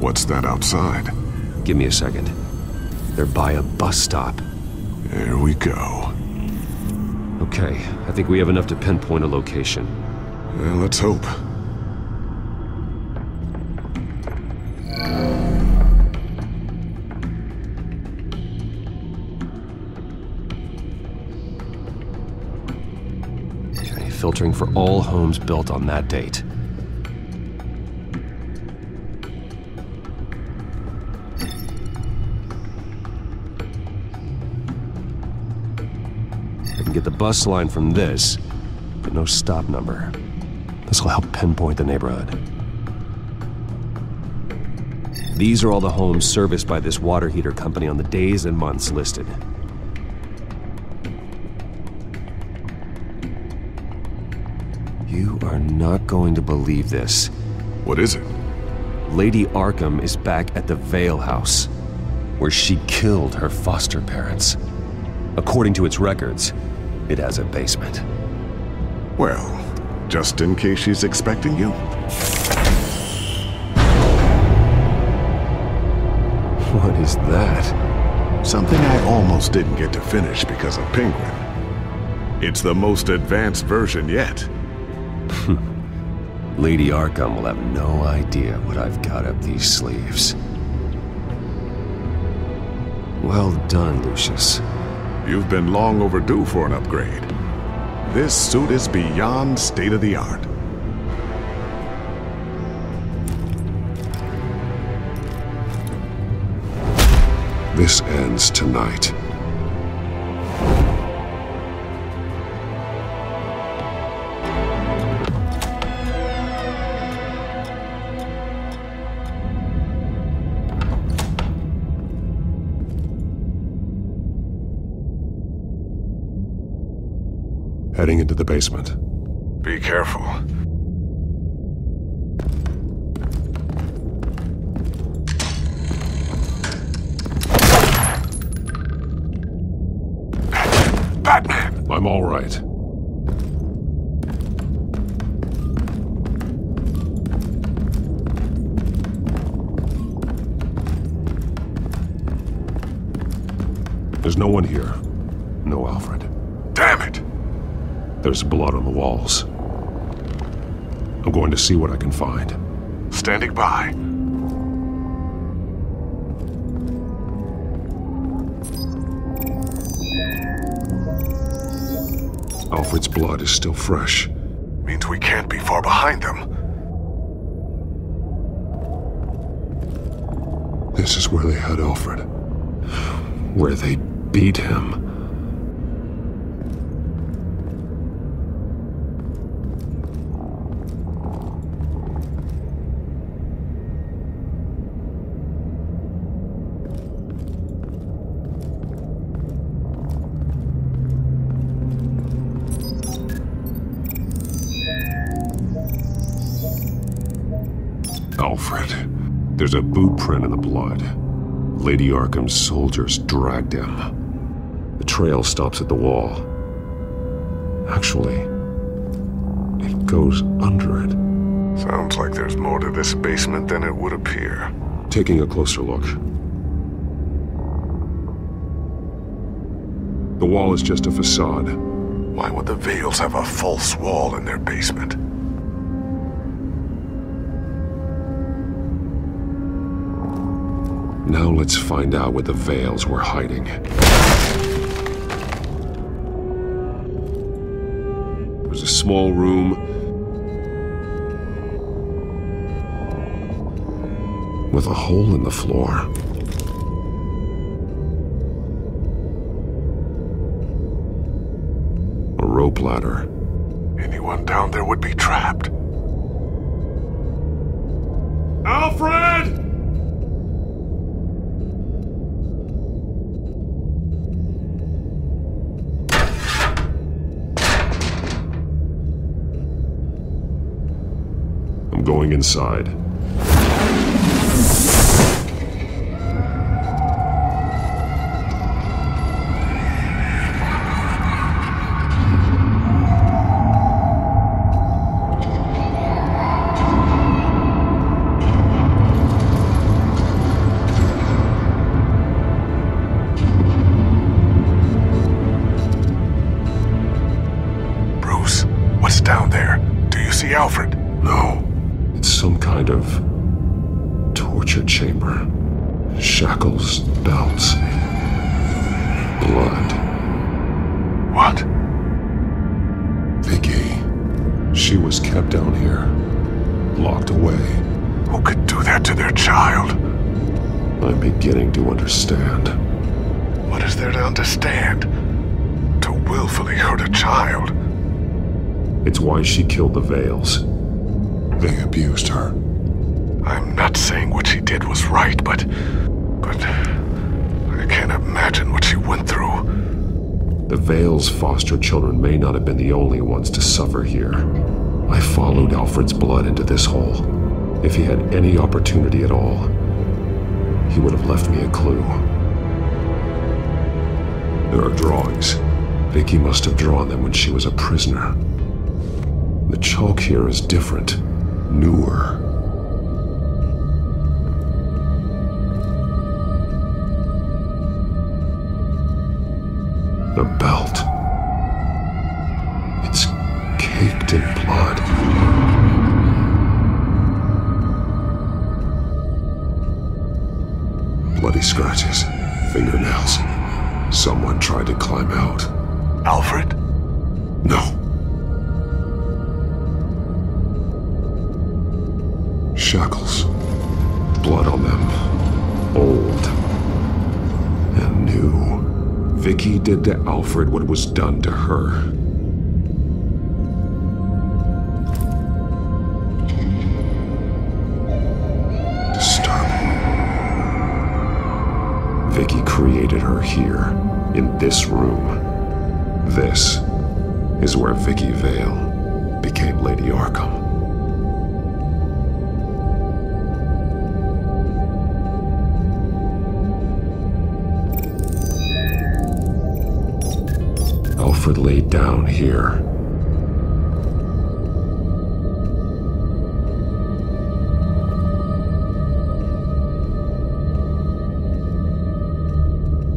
What's that outside? Give me a second. They're by a bus stop. There we go. Okay, I think we have enough to pinpoint a location. Well, let's hope. Okay, filtering for all homes built on that date. can get the bus line from this, but no stop number. This will help pinpoint the neighborhood. These are all the homes serviced by this water heater company on the days and months listed. You are not going to believe this. What is it? Lady Arkham is back at the Vale House, where she killed her foster parents. According to its records, it has a basement. Well, just in case she's expecting you. What is that? Something I almost didn't get to finish because of Penguin. It's the most advanced version yet. Lady Arkham will have no idea what I've got up these sleeves. Well done, Lucius. You've been long overdue for an upgrade. This suit is beyond state-of-the-art. This ends tonight. Heading into the basement. Be careful. Batman! I'm all right. There's no one here. No Alfred. Damn it! There's blood on the walls. I'm going to see what I can find. Standing by. Alfred's blood is still fresh. Means we can't be far behind them. This is where they had Alfred. Where they beat him. Alfred. There's a boot print in the blood. Lady Arkham's soldiers dragged him. The trail stops at the wall. Actually, it goes under it. Sounds like there's more to this basement than it would appear. Taking a closer look. The wall is just a facade. Why would the Vales have a false wall in their basement? Now let's find out what the Vales were hiding. It was a small room with a hole in the floor. A rope ladder. Anyone down there would be trapped. Alfred! I'm going inside. Bruce, what's down there? Do you see Alfred? No. It's some kind of torture chamber. Shackles, belts, blood. What? Vicky. She was kept down here, locked away. Who could do that to their child? I'm beginning to understand. What is there to understand? To will willfully hurt a child. It's why she killed the Vales. They abused her. I'm not saying what she did was right, but I can't imagine what she went through. The Vales' foster children may not have been the only ones to suffer here. I followed Alfred's blood into this hole. If he had any opportunity at all, he would have left me a clue. There are drawings. Vicky must have drawn them when she was a prisoner. The chalk here is different, newer. The belt. It's caked in blood. Bloody scratches, fingernails. Someone tried to climb out. Alfred? No. Shackles. Blood on them. Old. And new. Vicky did to Alfred what was done to her. Disturbing. Vicky created her here, in this room. This is where Vicky Vale became Lady Arkham. Alfred laid down here.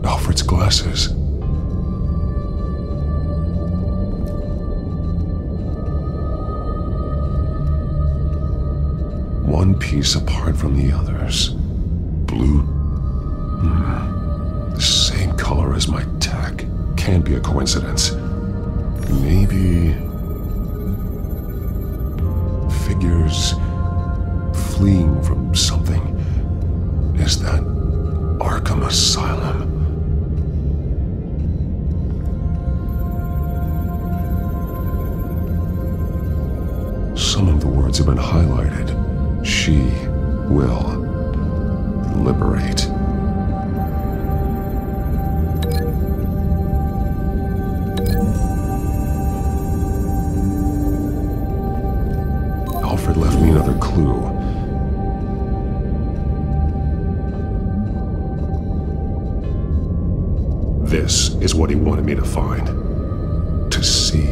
Alfred's glasses. One piece apart from the others. Blue. The same color as my tech. Can't be a coincidence. Maybe figures fleeing from something. Is that Arkham Asylum? Some of the words have been highlighted. She will liberate. Alfred left me another clue. This is what he wanted me to find. To see.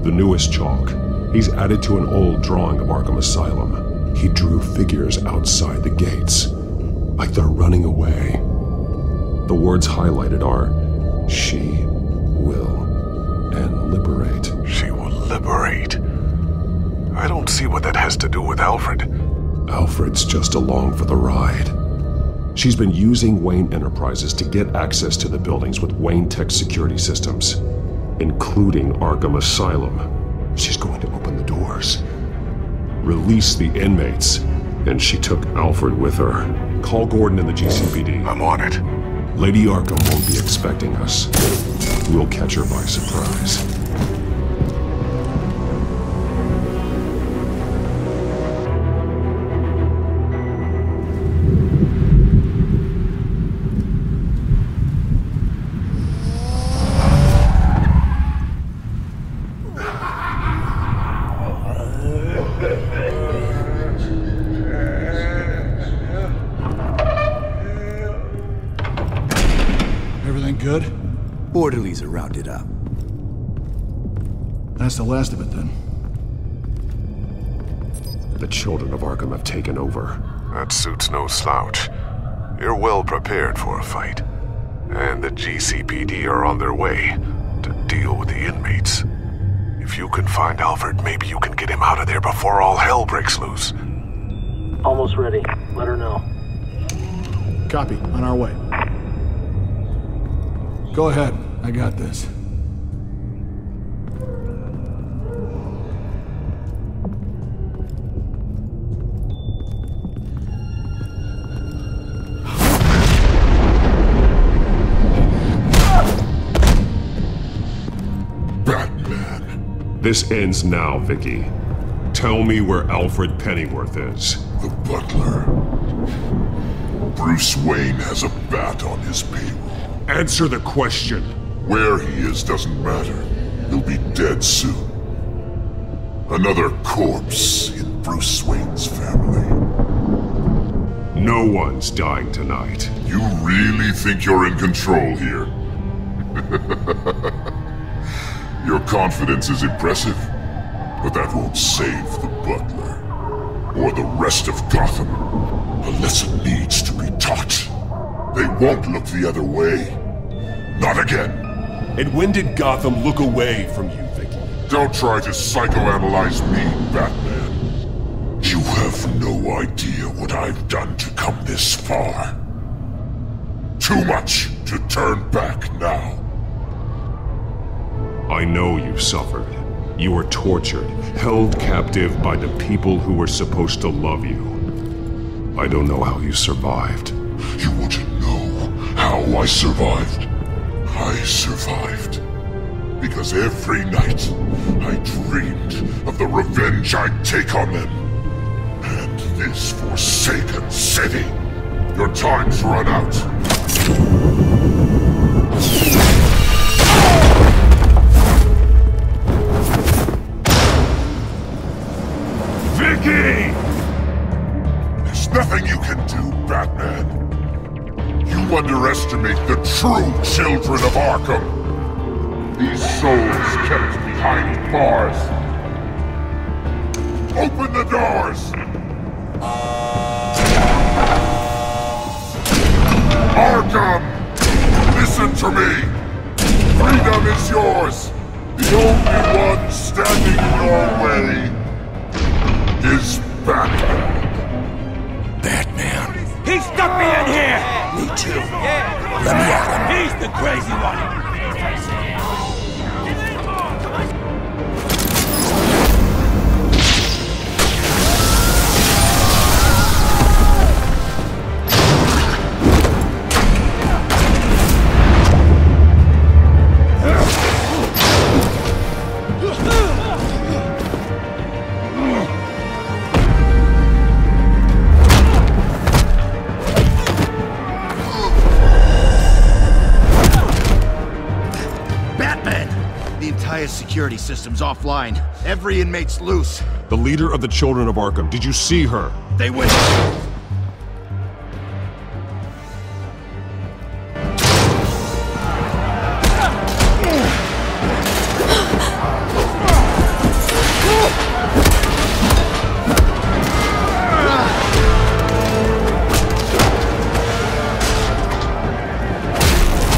The newest chalk. He's added to an old drawing of Arkham Asylum. He drew figures outside the gates. Like they're running away. The words highlighted are, she will, and liberate. She will liberate. I don't see what that has to do with Alfred. Alfred's just along for the ride. She's been using Wayne Enterprises to get access to the buildings with Wayne Tech security systems, including Arkham Asylum. She's going to open the doors, release the inmates, and she took Alfred with her. Call Gordon in the GCPD. I'm on it. Lady Arkham won't be expecting us. We'll catch her by surprise. Good? Orderlies are rounded up. That's the last of it, then. The children of Arkham have taken over. That suit's no slouch. You're well prepared for a fight. And the GCPD are on their way to deal with the inmates. If you can find Alfred, maybe you can get him out of there before all hell breaks loose. Almost ready. Let her know. Copy. On our way. Go ahead. I got this. This ends now, Vicky. Tell me where Alfred Pennyworth is. The butler. Bruce Wayne has a bat on his payroll. Answer the question. Where he is doesn't matter. He'll be dead soon. Another corpse in Bruce Wayne's family. No one's dying tonight. You really think you're in control here? Your confidence is impressive, but that won't save the butler, or the rest of Gotham. A lesson needs to be taught. They won't look the other way. Not again. And when did Gotham look away from you, Vicky? Don't try to psychoanalyze me, Batman. You have no idea what I've done to come this far. Too much to turn back now. I know you suffered. You were tortured, held captive by the people who were supposed to love you. I don't know how you survived. You want to know how I survived? I survived because every night I dreamed of the revenge I'd take on them. And this forsaken city. Your time's run out. Vicky! There's nothing you can do, Batman. You underestimate the true children of Arkham. These souls kept behind bars. Open the doors! Arkham! Listen to me! Freedom is yours! The only one standing in your way is Batman. Batman. He stuck me in here! Me too. Let me at him. He's the crazy one! Security system's offline. Every inmate's loose. The leader of the Children of Arkham, did you see her? They went...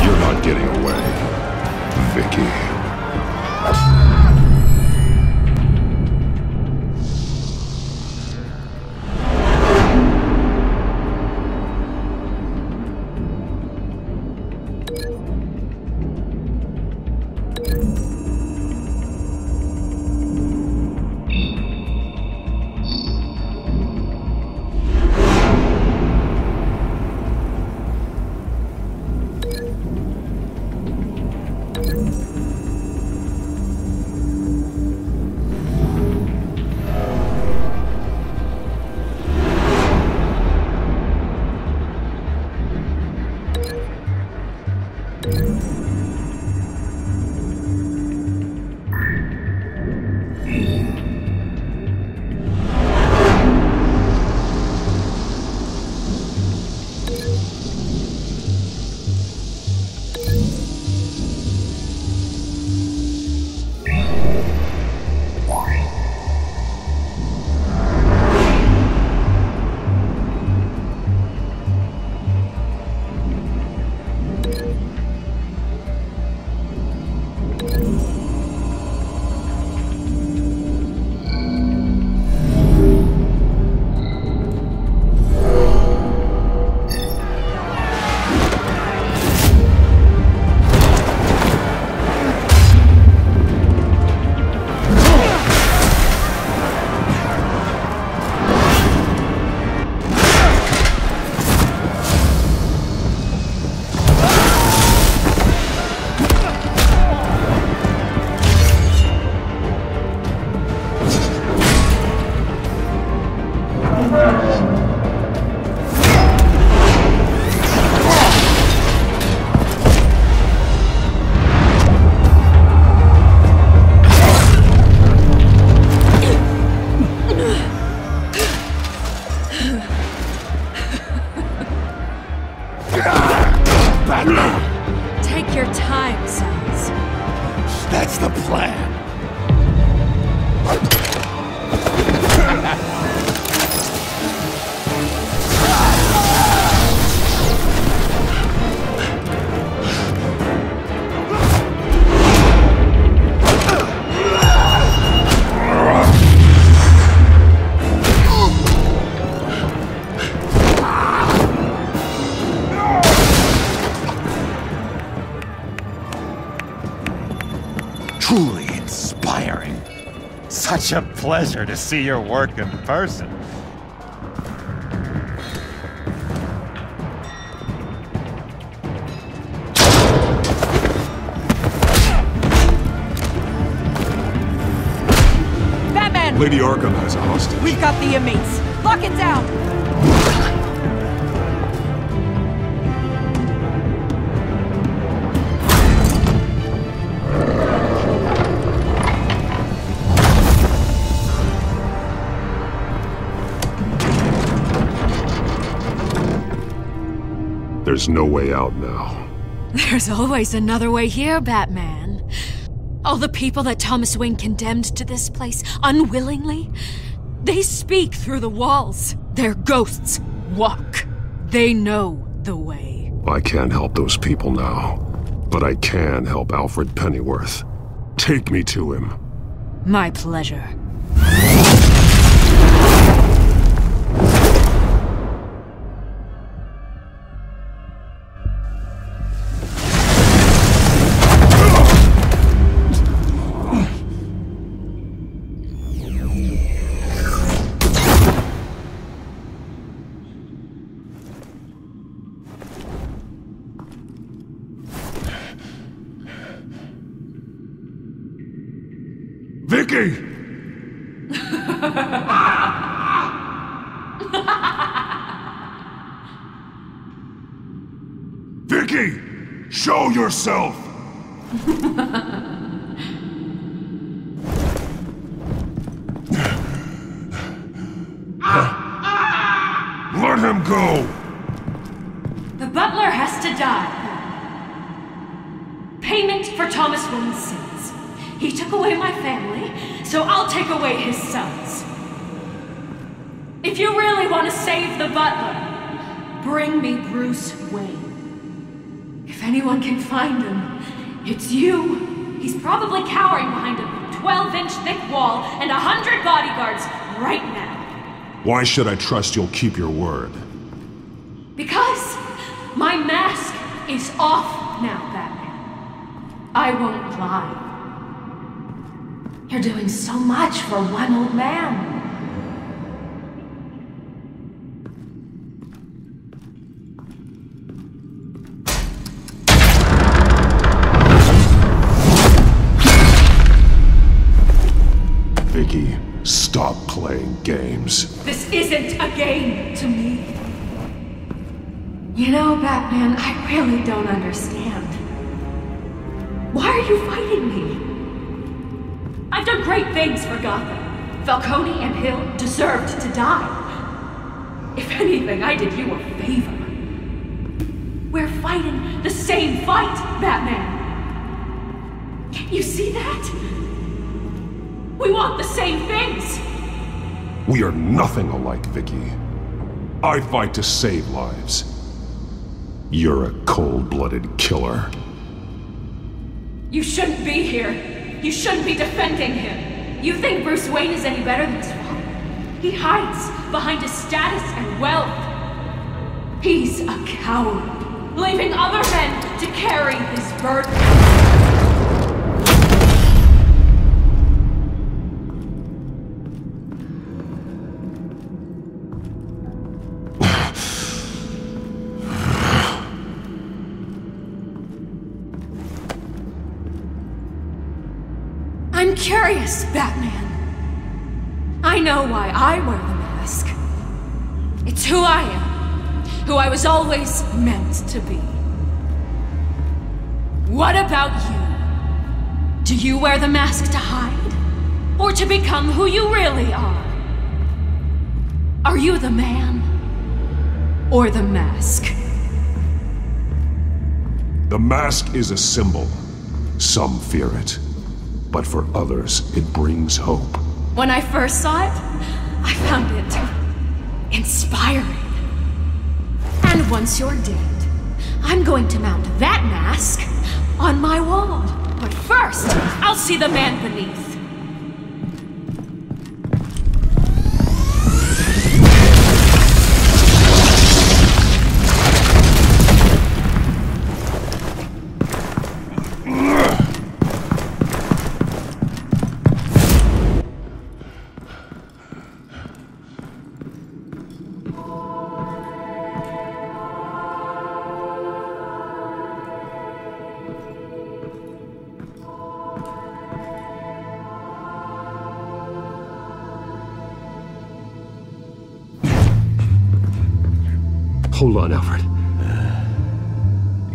You're not getting away, Vicky. Truly inspiring. Such a pleasure to see your work in person. Batman! Lady Arkham has a hostage. We've got the inmates. Lock it down! There's no way out now. There's always another way here, Batman. All the people that Thomas Wayne condemned to this place unwillingly, they speak through the walls. Their ghosts walk. They know the way. I can't help those people now, but I can help Alfred Pennyworth. Take me to him. My pleasure. Vicky! Vicky! Show yourself! Let him go! The butler has to die. Payment for Thomas Wayne's sins. He took away my family, so I'll take away his sons. If you really want to save the butler, bring me Bruce Wayne. If anyone can find him, it's you. He's probably cowering behind a 12-inch thick wall and 100 bodyguards right now. Why should I trust you'll keep your word? Because my mask is off now, Batman. I won't lie. You're doing so much for one old man. Vicky, stop playing games. This isn't a game to me. You know, Batman, I really don't understand. Why are you fighting me? I've done great things for Gotham. Falcone and Hill deserved to die. If anything, I did you a favor. We're fighting the same fight, Batman. Can't you see that? We want the same things. We are nothing alike, Vicky. I fight to save lives. You're a cold-blooded killer. You shouldn't be here. You shouldn't be defending him. You think Bruce Wayne is any better than his father? He hides behind his status and wealth. He's a coward, leaving other men to carry his burden. I'm curious, Batman. I know why I wear the mask. It's who I am. Who I was always meant to be. What about you? Do you wear the mask to hide? Or to become who you really are? Are you the man? Or the mask? The mask is a symbol. Some fear it. But for others, it brings hope. When I first saw it, I found it inspiring. And once you're dead, I'm going to mount that mask on my wall. But first, I'll see the man beneath. Hold on, Alfred.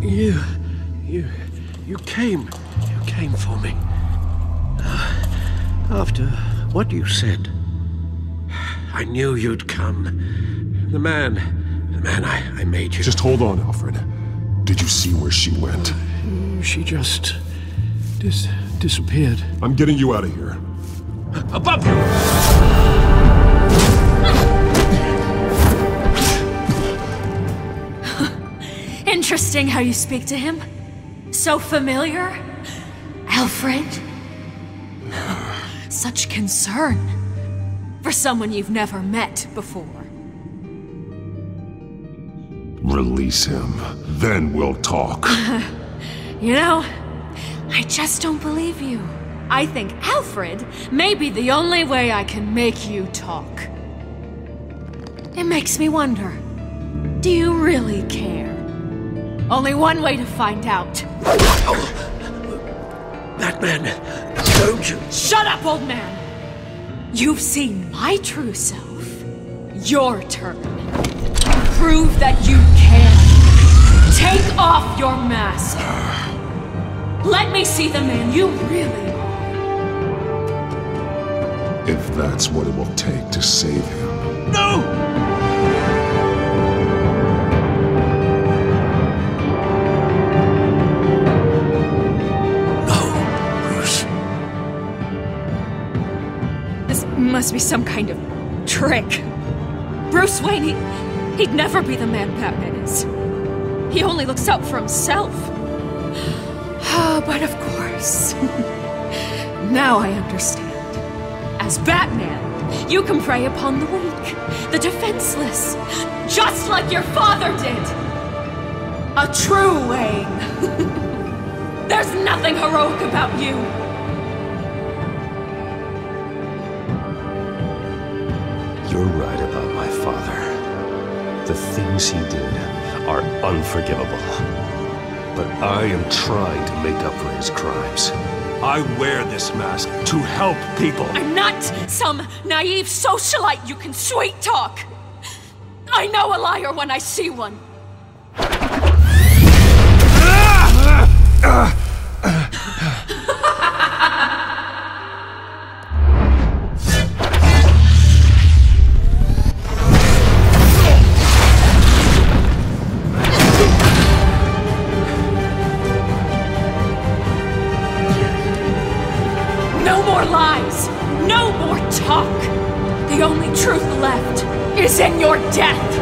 You came for me. After what you said, I knew you'd come. The man I made you. Just hold on, Alfred. Did you see where she went? She just disappeared. I'm getting you out of here. Above you! Interesting how you speak to him. So familiar. Alfred. Such concern for someone you've never met before. Release him. Then we'll talk. You know, I just don't believe you. I think Alfred may be the only way I can make you talk. It makes me wonder, do you really care? Only one way to find out. Batman, don't you... Shut up, old man! You've seen my true self. Your turn. Prove that you can. Take off your mask. Let me see the man you really are. If that's what it will take to save him. No! Must be some kind of trick. Bruce Wayne, he'd never be the man Batman is. He only looks out for himself. But of course. Now I understand. As Batman, you can prey upon the weak, the defenseless, just like your father did. A true Wayne. There's nothing heroic about you. You're right about my father. The things he did are unforgivable. But I am trying to make up for his crimes. I wear this mask to help people. I'm not some naive socialite you can sweet talk. I know a liar when I see one. Lies! No more talk! The only truth left is in your death!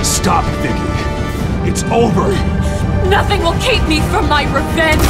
Stop, Vicky. It's over. Nothing will keep me from my revenge.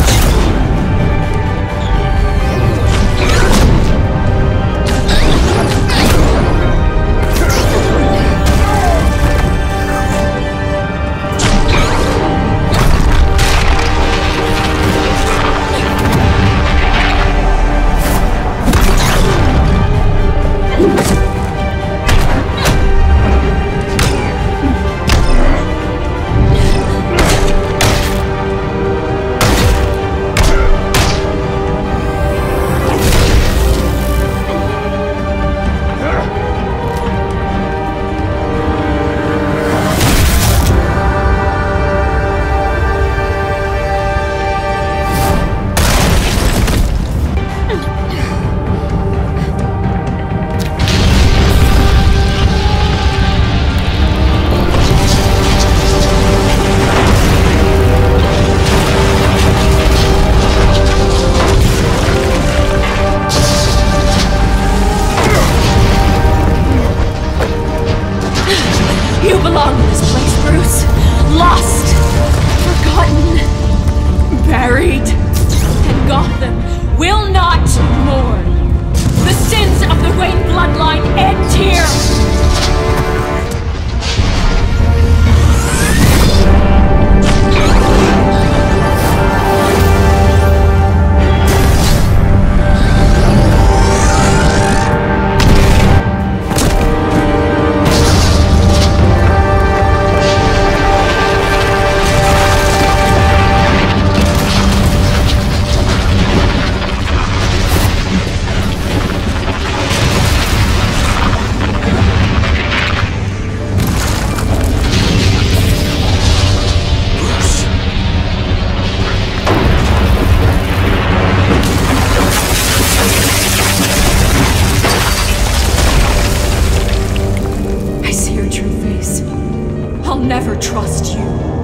never trust you.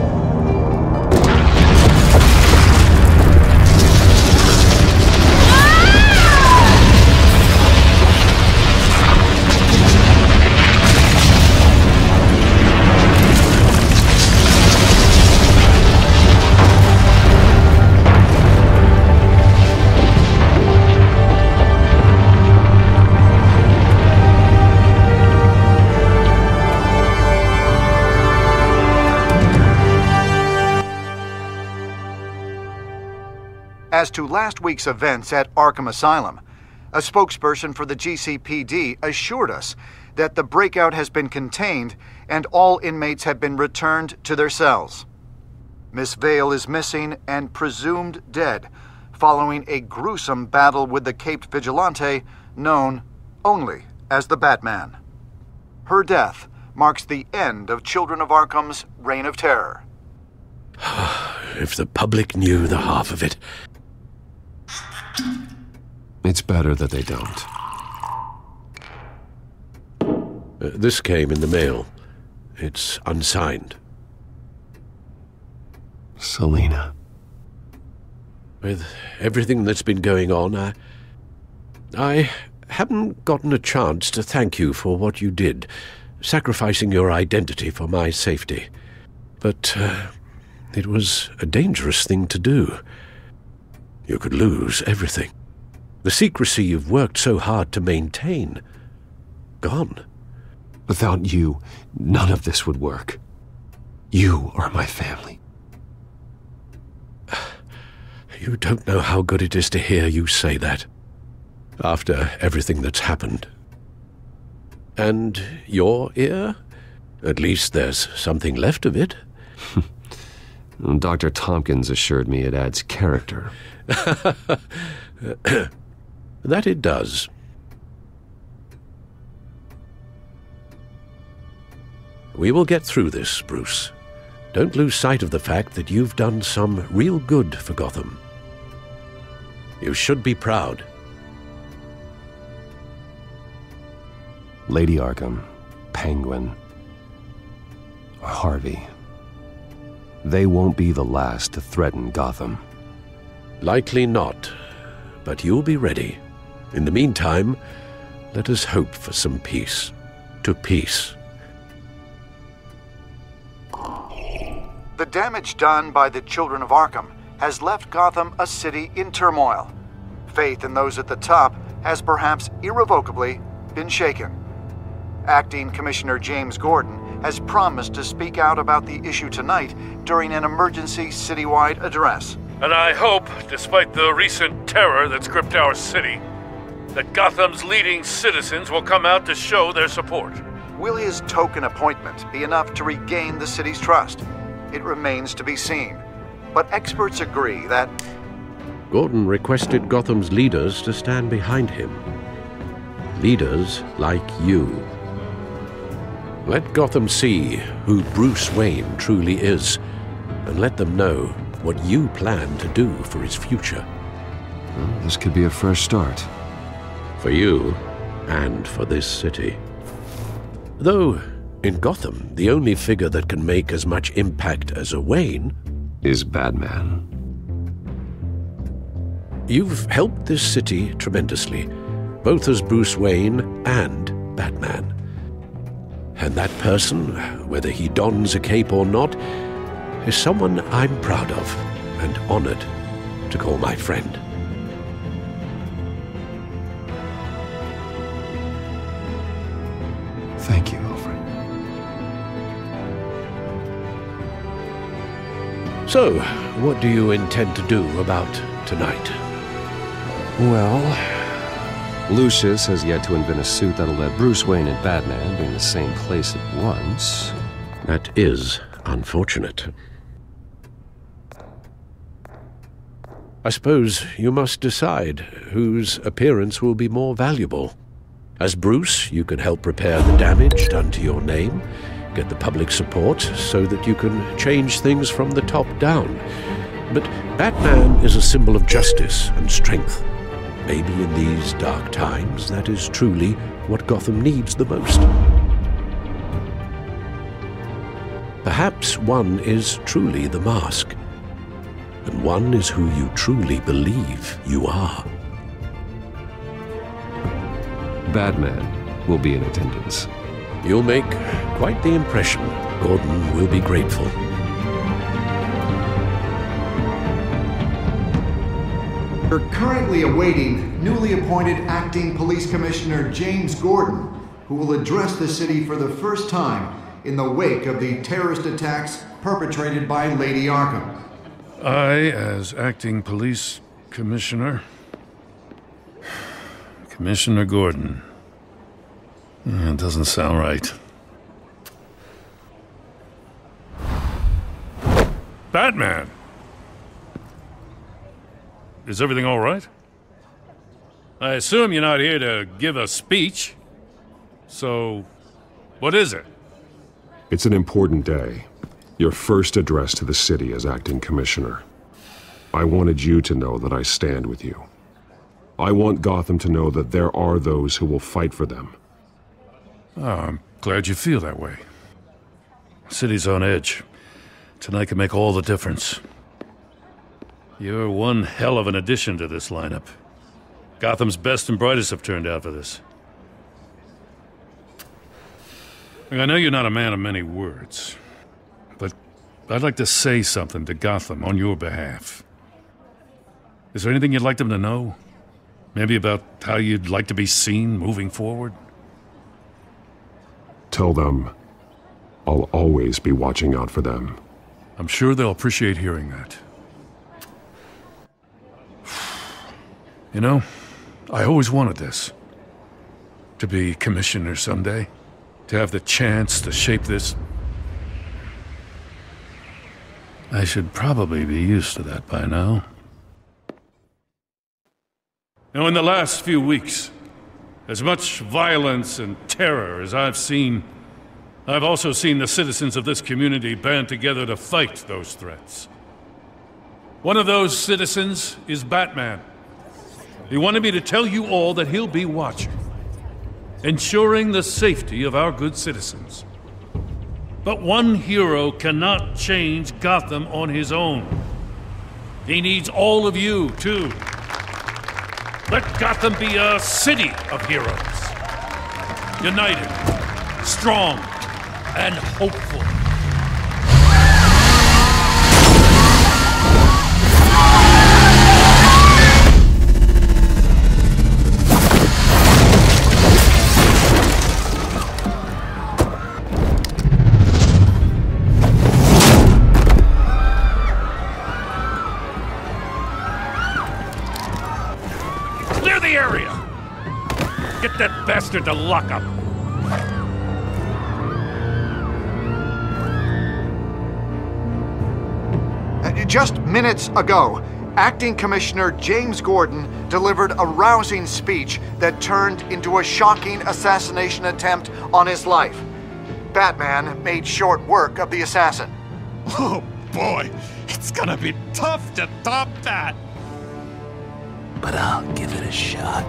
As to last week's events at Arkham Asylum, a spokesperson for the GCPD assured us that the breakout has been contained and all inmates have been returned to their cells. Miss Vale is missing and presumed dead following a gruesome battle with the caped vigilante known only as the Batman. Her death marks the end of Children of Arkham's reign of terror. If the public knew the half of it. It's better that they don't. This came in the mail. It's unsigned. Selina. With everything that's been going on, I haven't gotten a chance to thank you for what you did, sacrificing your identity for my safety. But it was a dangerous thing to do. You could lose everything. The secrecy you've worked so hard to maintain. Gone. Without you, none of this would work. You are my family. You don't know how good it is to hear you say that. After everything that's happened. And your ear? At least there's something left of it. Dr. Tompkins assured me it adds character. That it does. We will get through this, Bruce. Don't lose sight of the fact that you've done some real good for Gotham. You should be proud. Lady Arkham, Penguin, or Harvey. They won't be the last to threaten Gotham. Likely not, but you'll be ready. In the meantime, let us hope for some peace. To peace. The damage done by the Children of Arkham has left Gotham a city in turmoil. Faith in those at the top has perhaps irrevocably been shaken. Acting Commissioner James Gordon has promised to speak out about the issue tonight during an emergency citywide address. And I hope, despite the recent terror that's gripped our city, that Gotham's leading citizens will come out to show their support. Will his token appointment be enough to regain the city's trust? It remains to be seen. But experts agree that Gordon requested Gotham's leaders to stand behind him. Leaders like you. Let Gotham see who Bruce Wayne truly is, and let them know what you plan to do for his future. Well, this could be a fresh start. For you, and for this city. Though, in Gotham, the only figure that can make as much impact as a Wayne is Batman. You've helped this city tremendously, both as Bruce Wayne and Batman. And that person, whether he dons a cape or not, is someone I'm proud of and honored to call my friend. Thank you, Alfred. So, what do you intend to do about tonight? Well, Lucius has yet to invent a suit that'll let Bruce Wayne and Batman be in the same place at once. That is unfortunate. I suppose you must decide whose appearance will be more valuable. As Bruce, you can help repair the damage done to your name, get the public support so that you can change things from the top down. But Batman is a symbol of justice and strength. Maybe in these dark times, that is truly what Gotham needs the most. Perhaps one is truly the mask, and one is who you truly believe you are. Batman will be in attendance. You'll make quite the impression. Gordon will be grateful. We're currently awaiting newly appointed Acting Police Commissioner James Gordon, who will address the city for the first time in the wake of the terrorist attacks perpetrated by Lady Arkham. I, as Acting Police Commissioner... Commissioner Gordon. It doesn't sound right. Batman! Is everything all right? I assume you're not here to give a speech. So, what is it? It's an important day. Your first address to the city as acting commissioner. I wanted you to know that I stand with you. I want Gotham to know that there are those who will fight for them. Oh, I'm glad you feel that way. The city's on edge. Tonight can make all the difference. You're one hell of an addition to this lineup. Gotham's best and brightest have turned out for this. I know you're not a man of many words, but I'd like to say something to Gotham on your behalf. Is there anything you'd like them to know? Maybe about how you'd like to be seen moving forward? Tell them I'll always be watching out for them. I'm sure they'll appreciate hearing that. You know, I always wanted this. To be commissioner someday. To have the chance to shape this. I should probably be used to that by now. Now, in the last few weeks, as much violence and terror as I've seen, I've also seen the citizens of this community band together to fight those threats. One of those citizens is Batman. He wanted me to tell you all that he'll be watching, ensuring the safety of our good citizens. But one hero cannot change Gotham on his own. He needs all of you, too. Let Gotham be a city of heroes. United, strong, and hopeful. Clear the area! Get that bastard to lock up! Just minutes ago, Acting Commissioner James Gordon delivered a rousing speech that turned into a shocking assassination attempt on his life. Batman made short work of the assassin. Oh boy, it's gonna be tough to top that. But I'll give it a shot.